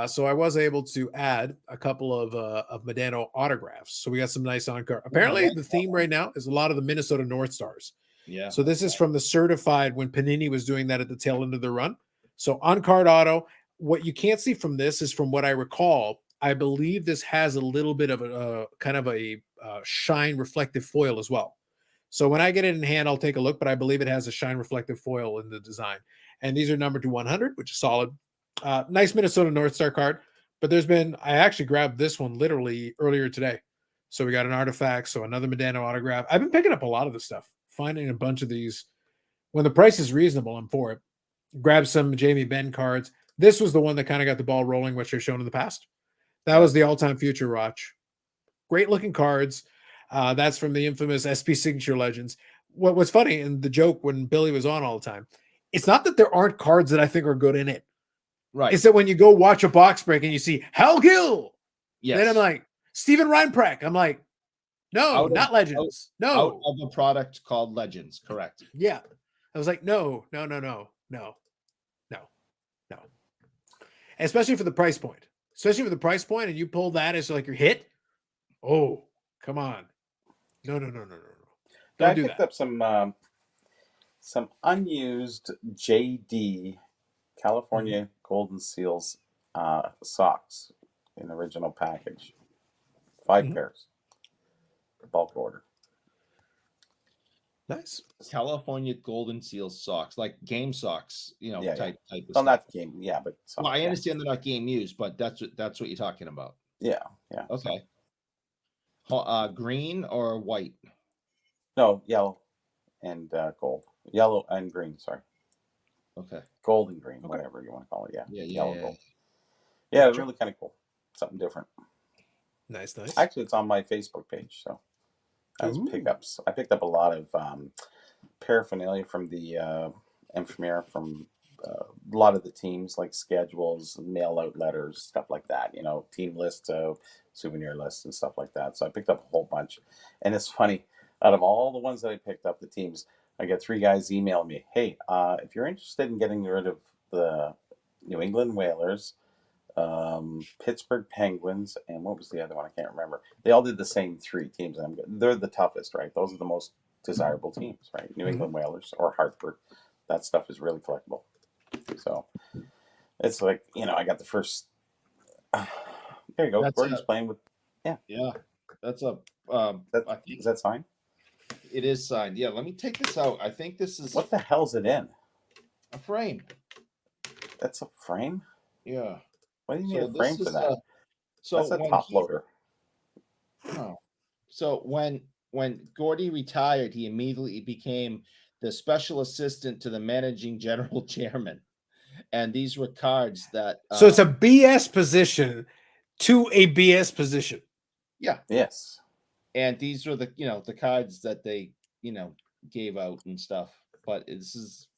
So I was able to add a couple of Medano autographs. So we got some nice on card. Apparently, like the that theme one. right now is a lot of the Minnesota North Stars. Yeah. So this is from the certified when Panini was doing that at the tail end of the run. So on card auto, what you can't see from this is from what I recall, I believe this has a little bit of a kind of a shine reflective foil as well. So when I get it in hand, I'll take a look, but I believe it has a shine reflective foil in the design. And these are numbered to 100, which is solid. Nice Minnesota North Star card. But I actually grabbed this one literally earlier today. So we got an artifact, so another Medano autograph. I've been picking up a lot of this stuff, finding a bunch of these. When the price is reasonable, I'm for it. Grab some Jamie Benn cards. This was the one that kind of got the ball rolling, which I've shown in the past. That was the all-time future watch. Great looking cards. That's from the infamous SP Signature Legends. What's funny, and the joke when Billy was on all the time, it's not that there aren't cards that I think are good in it. Right. It's that when you go watch a box break and you see Hal Gill, Yes. then I'm like, Steven Reinprecht. I'm like, no, Out of- not Legends. out No. of a product called Legends. Correct. Yeah. I was like, no. Especially for the price point. Especially for the price point, and you pull that as like your hit. Oh, come on. No. Yeah, Don't I do picked that. up some unused JD California Golden Seals socks in original package. 5 Mhm. pairs. Bulk order. Nice. California Golden Seal socks, like game socks, Yeah, type of Well, stuff. not game, yeah, but some, Well, I yeah. understand they're not game used, but that's what you're talking about. Yeah. Okay. Green or white? No, yellow and gold. Yellow and green, sorry. Okay. Gold and green, Okay. whatever you want to call it. Yeah. Yeah. Yellow gold. Yeah, Gotcha. really kind of cool. Something different. Nice. Actually, it's on my Facebook page, so as Ooh. pickups. I picked up a lot of paraphernalia from the Infirmary, from a lot of the teams, like schedules, mail out letters, stuff like that. Team lists, souvenir lists, and stuff like that. So I picked up a whole bunch, and it's funny. Out of all the ones that I picked up, the teams, I get 3 guys email me, "Hey, if you're interested in getting rid of the New England Whalers, Pittsburgh Penguins, and what was the other one? I can't remember. They all did the same 3 teams, and they're the toughest, right? Those are the most desirable teams, right? New England Whalers or Hartford. That stuff is really collectible. So it's like, I got the first. There you go. That's Gordon's playing with. Yeah. That's a. I think Is that signed? it is signed. Yeah. Let me take this out. I think this is What the hell's it in? a frame. That's a frame. Yeah. Why do you need a frame for that? So That's a when top loader. Oh. So when Gordy retired, he immediately became the special assistant to the managing general chairman, and these were cards that. So it's a BS position to a BS position. Yeah. Yes. And these were the the cards that they gave out and stuff. But this is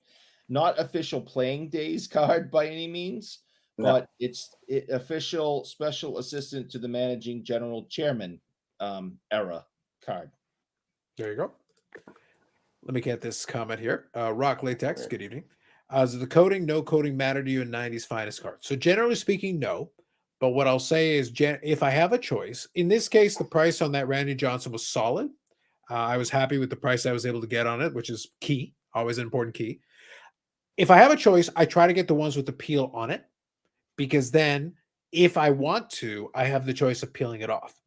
not official playing days card by any means. No. But it's official special assistant to the managing general chairman era card. There you go. Let me get this comment here. Rock Latex, good evening. Does the coding, no coding matter to you in 90s finest cards? So generally speaking, no. But what I'll say is, if I have a choice, in this case, the price on that Randy Johnson was solid. I was happy with the price I was able to get on it, which is key, always an important key. If I have a choice, I try to get the ones with the peel on it, because then if I want to, I have the choice of peeling it off,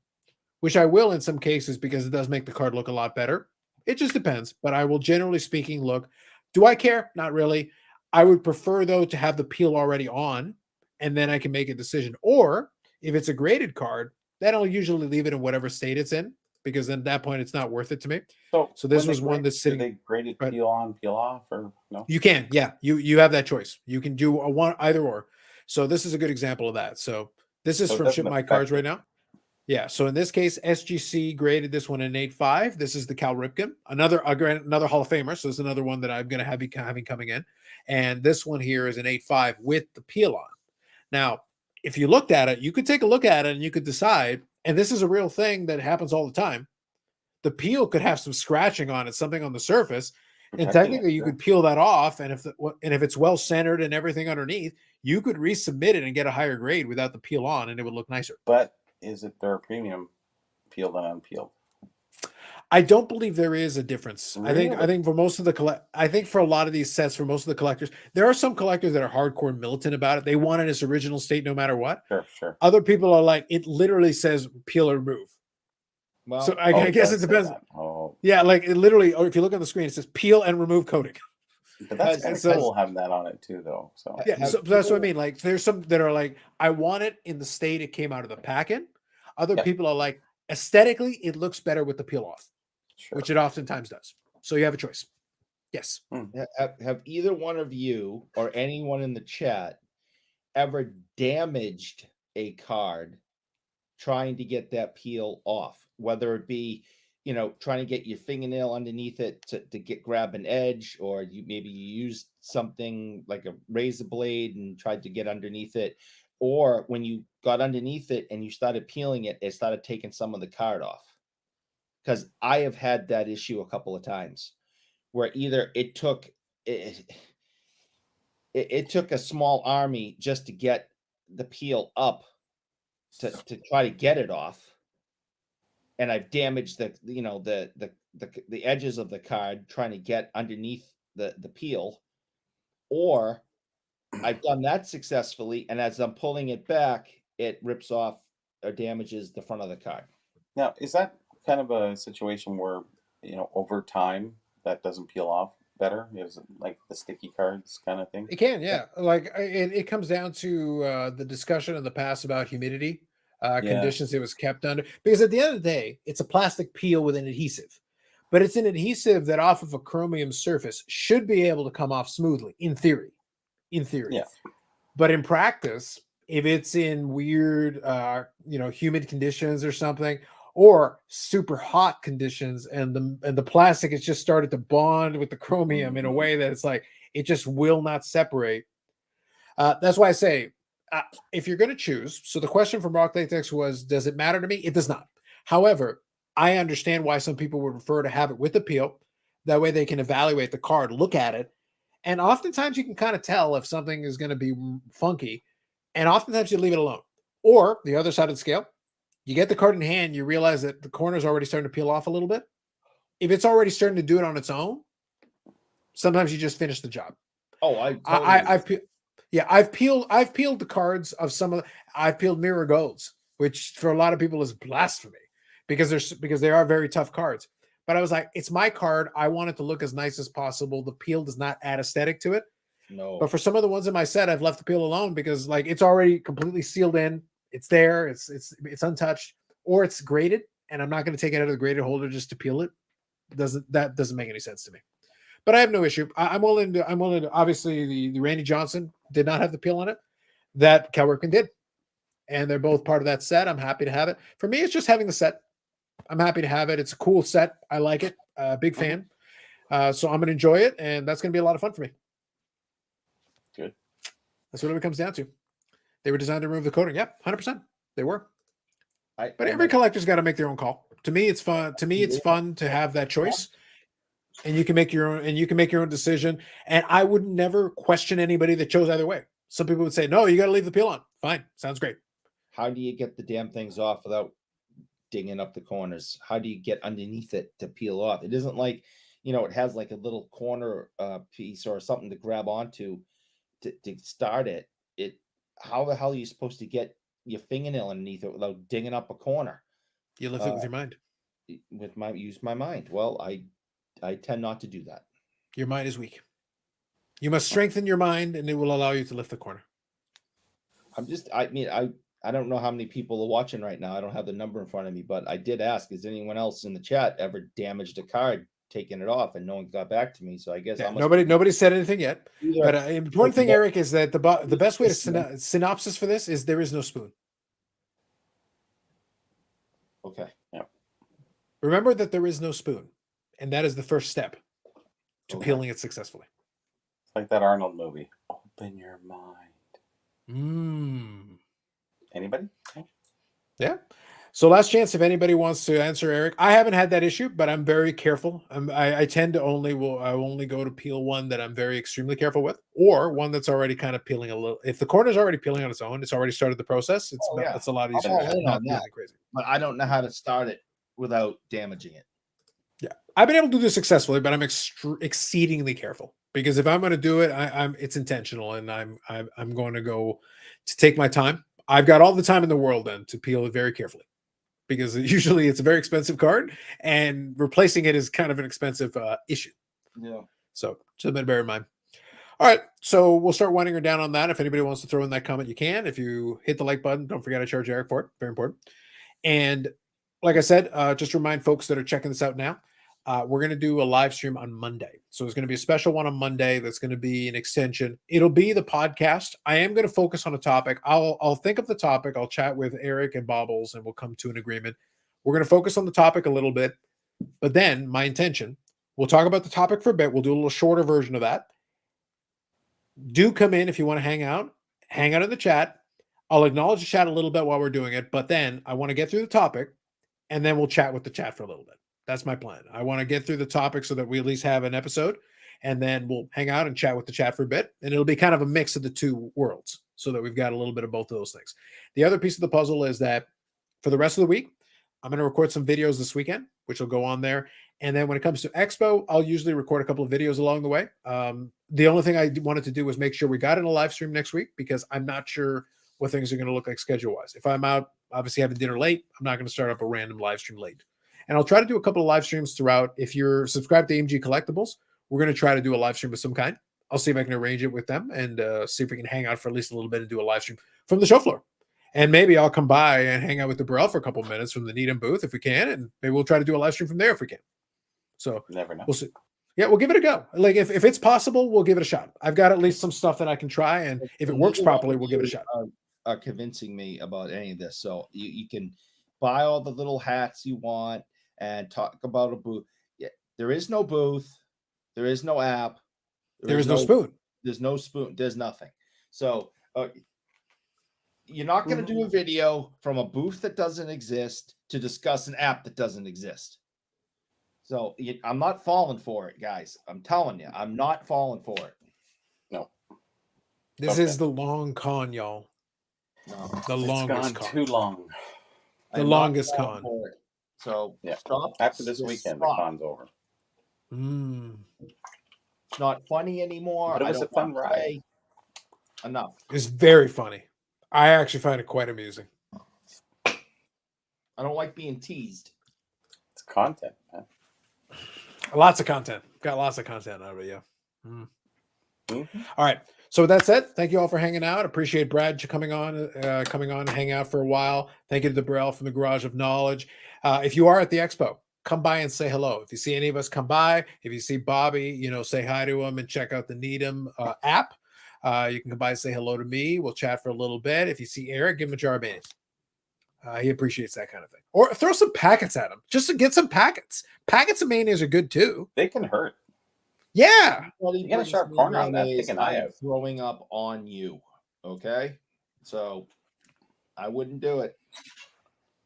which I will in some cases because it does make the card look a lot better. It just depends, but I will generally speaking look. Do I care? Not really. I would prefer, though, to have the peel already on, and then I can make a decision. Or if it's a graded card, then I'll usually leave it in whatever state it's in, because then at that point it's not worth it to me. So this when was they one that's sitting. Do they graded but- peel on, peel off, or no? You can, yeah. You have that choice. You can do a one either or. So this is a good example of that. So this is So it from doesn't Ship My affect Cards it. right now. Yeah. So in this case, SGC graded this one an 8.5. This is the Cal Ripken, another Hall of Famer. So there's another one that I'm going to have having coming in, and this one here is an 8.5 with the peel on. Now, if you looked at it, you could take a look at it and you could decide. And this is a real thing that happens all the time. The peel could have some scratching on it, something on the surface, and Protecting it, technically you sure. could peel that off. And if it's well centered and everything underneath, you could resubmit it and get a higher grade without the peel on, and it would look nicer. But is it their premium peeled and unpeeled? I don't believe there is a difference. I think Really? for most of the I think for a lot of these sets, for most of the collectors, there are some collectors that are hardcore militant about it. They want it in its original state no matter what. Sure. Other people are like, it literally says peel or remove. Well, So I guess it does say depends. that. Oh, Yeah, like it literally, or if you look on the screen, it says peel and remove coating. but that's Has- kind of has- cool having that on it too, though. So Yeah, Have so that's what I people- mean. Like, there's some that are like, I want it in the state it came out of the packet. Other Yeah. people are like, aesthetically, it looks better with the peel off, sure. which it oftentimes does. So you have a choice. Yes. Have either one of you or anyone in the chat ever damaged a card trying to get that peel off? Whether it be, trying to get your fingernail underneath it to grab an edge, or you used something like a razor blade and tried to get underneath it, or when you got underneath it and you started peeling it, it started taking some of the card off. Because I have had that issue a couple of times where either it took a small army just to get the peel up to try to get it off, and I've damaged the edges of the card trying to get underneath the peel, or I've done that successfully, and as I'm pulling it back, it rips off or damages the front of the card. Now, is that kind of a situation where over time that doesn't peel off better? Is it like the sticky cards kind of thing? It can, yeah. Like it comes down to the discussion in the past about humidity conditions it was kept under. Because at the end of the day, it's a plastic peel with an adhesive, but it's an adhesive that off of a chromium surface should be able to come off smoothly in theory. Yeah. But in practice, if it's in weird, humid conditions or something, or super hot conditions, and the plastic has just started to bond with the chromium in a way that it's like it just will not separate. That's why I say, if you're going to choose, so the question from Rock Latex was, does it matter to me? It does not. However, I understand why some people would prefer to have it with the peel. That way they can evaluate the card, look at it, and oftentimes you can kind of tell if something is going to be funky, and oftentimes you leave it alone. Or the other side of the scale, you get the card in hand, you realize that the corner is already starting to peel off a little bit. If it's already starting to do it on its own, sometimes you just finish the job. Oh, I've peeled the cards of I've peeled Mirror Golds, which for a lot of people is blasphemy because they are very tough cards. But I was like, it's my card. I want it to look as nice as possible. The peel does not add aesthetic to it. no. But for some of the ones in my set, I've left the peel alone because like it's already completely sealed in. It's there. It's untouched, or it's graded, and I'm not going to take it out of the graded holder just to peel it. That doesn't make any sense to me. But I have no issue. I'm willing to. Obviously, the Randy Johnson did not have the peel on it. That Cal Ripken did, and they're both part of that set. I'm happy to have it. For me, it's just having the set. I'm happy to have it. It's a cool set. I like it. Big fan. So I'm going to enjoy it, and that's going to be a lot of fun for me. Good. That's what it comes down to. They were designed to remove the coating. Yep, 100%. They were. But every collector's got to make their own call. To me, it's fun. To me, it's fun to have that choice, and you can make your own. And you can make your own decision. And I would never question anybody that chose either way. Some people would say, "No, you got to leave the peel on." Fine, sounds great. How do you get the damn things off without digging up the corners? How do you get underneath it to peel off? It isn't like, it has like a little corner piece or something to grab onto to start it. How the hell are you supposed to get your fingernail underneath it without digging up a corner? You lift it with your mind. Use my mind. Well, I tend not to do that. Your mind is weak. You must strengthen your mind, and it will allow you to lift the corner. I don't know how many people are watching right now. I don't have the number in front of me, but I did ask, has anyone else in the chat ever damaged a card taking it off, and no one got back to me? So I guess nobody said anything yet. But important thing, Eric, is that the best way to synopsis for this is there is no spoon. Okay. Remember that there is no spoon, and that is the first step to Okay. peeling it successfully. It's like that Arnold movie. Open your mind. Anybody? Yeah. So last chance if anybody wants to answer, Eric. I haven't had that issue, but I'm very careful. I tend to only go to peel one that I'm very extremely careful with, or one that's already kind of peeling a little. If the corner's already peeling on its own, it's already started the process. It's Oh, yeah. it's a lot I'm easier. all in Not on do that. anything crazy. But I don't know how to start it without damaging it. Yeah, I've been able to do this successfully, but I'm exceedingly careful because if I'm going to do it, it's intentional, and I'm going to go to take my time. I've got all the time in the world then to peel it very carefully because usually it's a very expensive card, and replacing it is kind of an expensive issue. Yeah. So just bear in mind. All right, so we'll start winding her down on that. If anybody wants to throw in that comment, you can. If you hit the like button, don't forget to charge Eric for it. Very important. And like I said, just remind folks that are checking this out now, we're going to do a live stream on Monday. So it's going to be a special one on Monday. That's going to be an extension. It'll be the podcast. I am going to focus on a topic. I'll think of the topic. I'll chat with Eric and Bobbles, and we'll come to an agreement. We're going to focus on the topic a little bit, but then my intention, we'll talk about the topic for a bit. We'll do a little shorter version of that. Do come in if you want to hang out in the chat. I'll acknowledge the chat a little bit while we're doing it, but then I want to get through the topic, and then we'll chat with the chat for a little bit. That's my plan. I want to get through the topic so that we at least have an episode, and then we'll hang out and chat with the chat for a bit, and it'll be kind of a mix of the two worlds so that we've got a little bit of both of those things. The other piece of the puzzle is that for the rest of the week, I'm going to record some videos this weekend, which will go on there. And then when it comes to Expo, I'll usually record a couple of videos along the way. The only thing I wanted to do was make sure we got in a live stream next week because I'm not sure what things are going to look like schedule-wise. If I'm out, obviously having dinner late, I'm not going to start up a random live stream late. And I'll try to do a couple of live streams throughout. If you're subscribed to AMG Collectibles, we're going to try to do a live stream of some kind. I'll see if I can arrange it with them and see if we can hang out for at least a little bit and do a live stream from the show floor. And maybe I'll come by and hang out with the Burrell for a couple of minutes from the Needum booth if we can, and maybe we'll try to do a live stream from there if we can. So Never know. we'll see. Yeah, we'll give it a go. Like if it's possible, we'll give it a shot. I've got at least some stuff that I can try, and if it works properly, we'll give it a shot. Are convincing me about any of this. So you can buy all the little hats you want and talk about a booth. Yeah, there is no booth. There is no app. There is no spoon. There's no spoon. There's nothing. So you're not going to do a video from a booth that doesn't exist to discuss an app that doesn't exist. So I'm not falling for it, guys. I'm telling you, I'm not falling for it. No. This is the long con, y'all. No. The longest con. Too long. The longest con. So yeah. Stop. After this weekend, the con's over. It's not funny anymore. But it was a fun ride. Enough. It's very funny. I actually find it quite amusing. I don't like being teased. It's content, man. Lots of content. Got lots of content out of it, yeah. Mm-hmm. All right. So with that said, thank you all for hanging out. Appreciate Brad coming on and hang out for a while. Thank you to the Burrell from the Garage of Knowledge. If you are at the Expo, come by and say hello. If you see any of us, come by. If you see Bobby, say hi to him and check out the Needum app. You can come by and say hello to me. We'll chat for a little bit. If you see Eric, give him a jar of mayonnaise. He appreciates that kind of thing. Or throw some packets at him just to get some packets. Packets of mayonnaise are good too. They can hurt. Yeah. You got a sharp corner on that. Take an eye out. Throwing up on you. Okay. So I wouldn't do it.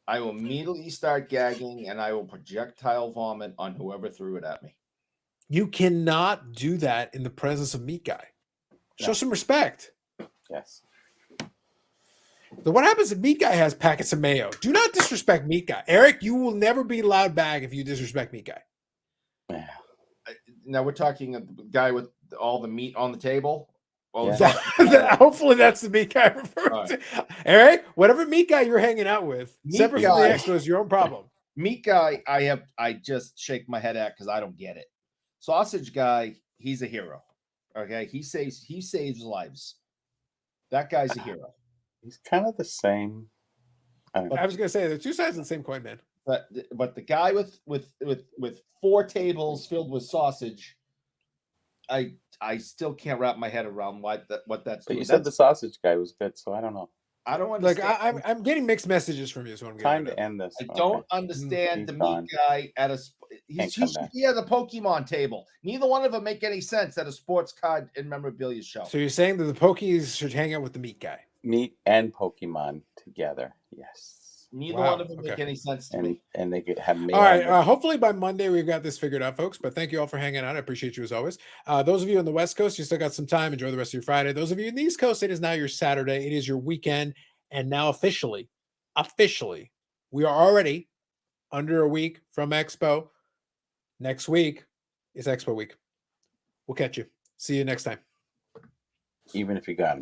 I will immediately start gagging and I will projectile vomit on whoever threw it at me. You cannot do that in the presence of Meat Guy. Show No. some respect. Yes. So what happens if Meat Guy has packets of mayo? Do not disrespect Meat Guy. Eric, you will never be allowed back if you disrespect Meat Guy. Yeah. Now we're talking a guy with all the meat on the table. Yeah. Hopefully that's the Meat Guy referring to. Eric, whatever Meat Guy you're hanging out with, separate from the Expo is your own problem. Meat Guy, I just shake my head at because I don't get it. Sausage Guy, he's a hero. Okay, he saves lives. That guy's a hero. He's kind of the same. I was gonna say they're two sides of the same coin, man. But the guy with 4 tables filled with sausage, I still can't wrap my head around what that's But doing. you said the sausage guy was good, so I don't know. I don't Like understand. I'm getting mixed messages from you. Is what I'm getting. Time rid to of. end this. I Okay. don't understand He's the meat gone. guy at a. Can't come He back. should be at a Pokemon table. Neither one of them make any sense at a sports card and memorabilia show. So you're saying that the Pokies should hang out with the meat guy? Meat and Pokemon together. Yes. Neither Wow, one of them make okay. any sense to And me. they could have made All right. Hopefully by Monday we've got this figured out, folks. But thank you all for hanging out. I appreciate you as always. Those of you on the West Coast, you still got some time. Enjoy the rest of your Friday. Those of you in the East Coast, it is now your Saturday. It is your weekend, and now officially, we are already under a week from Expo. Next week is Expo week. We'll catch you. See you next time. even if you got 'em.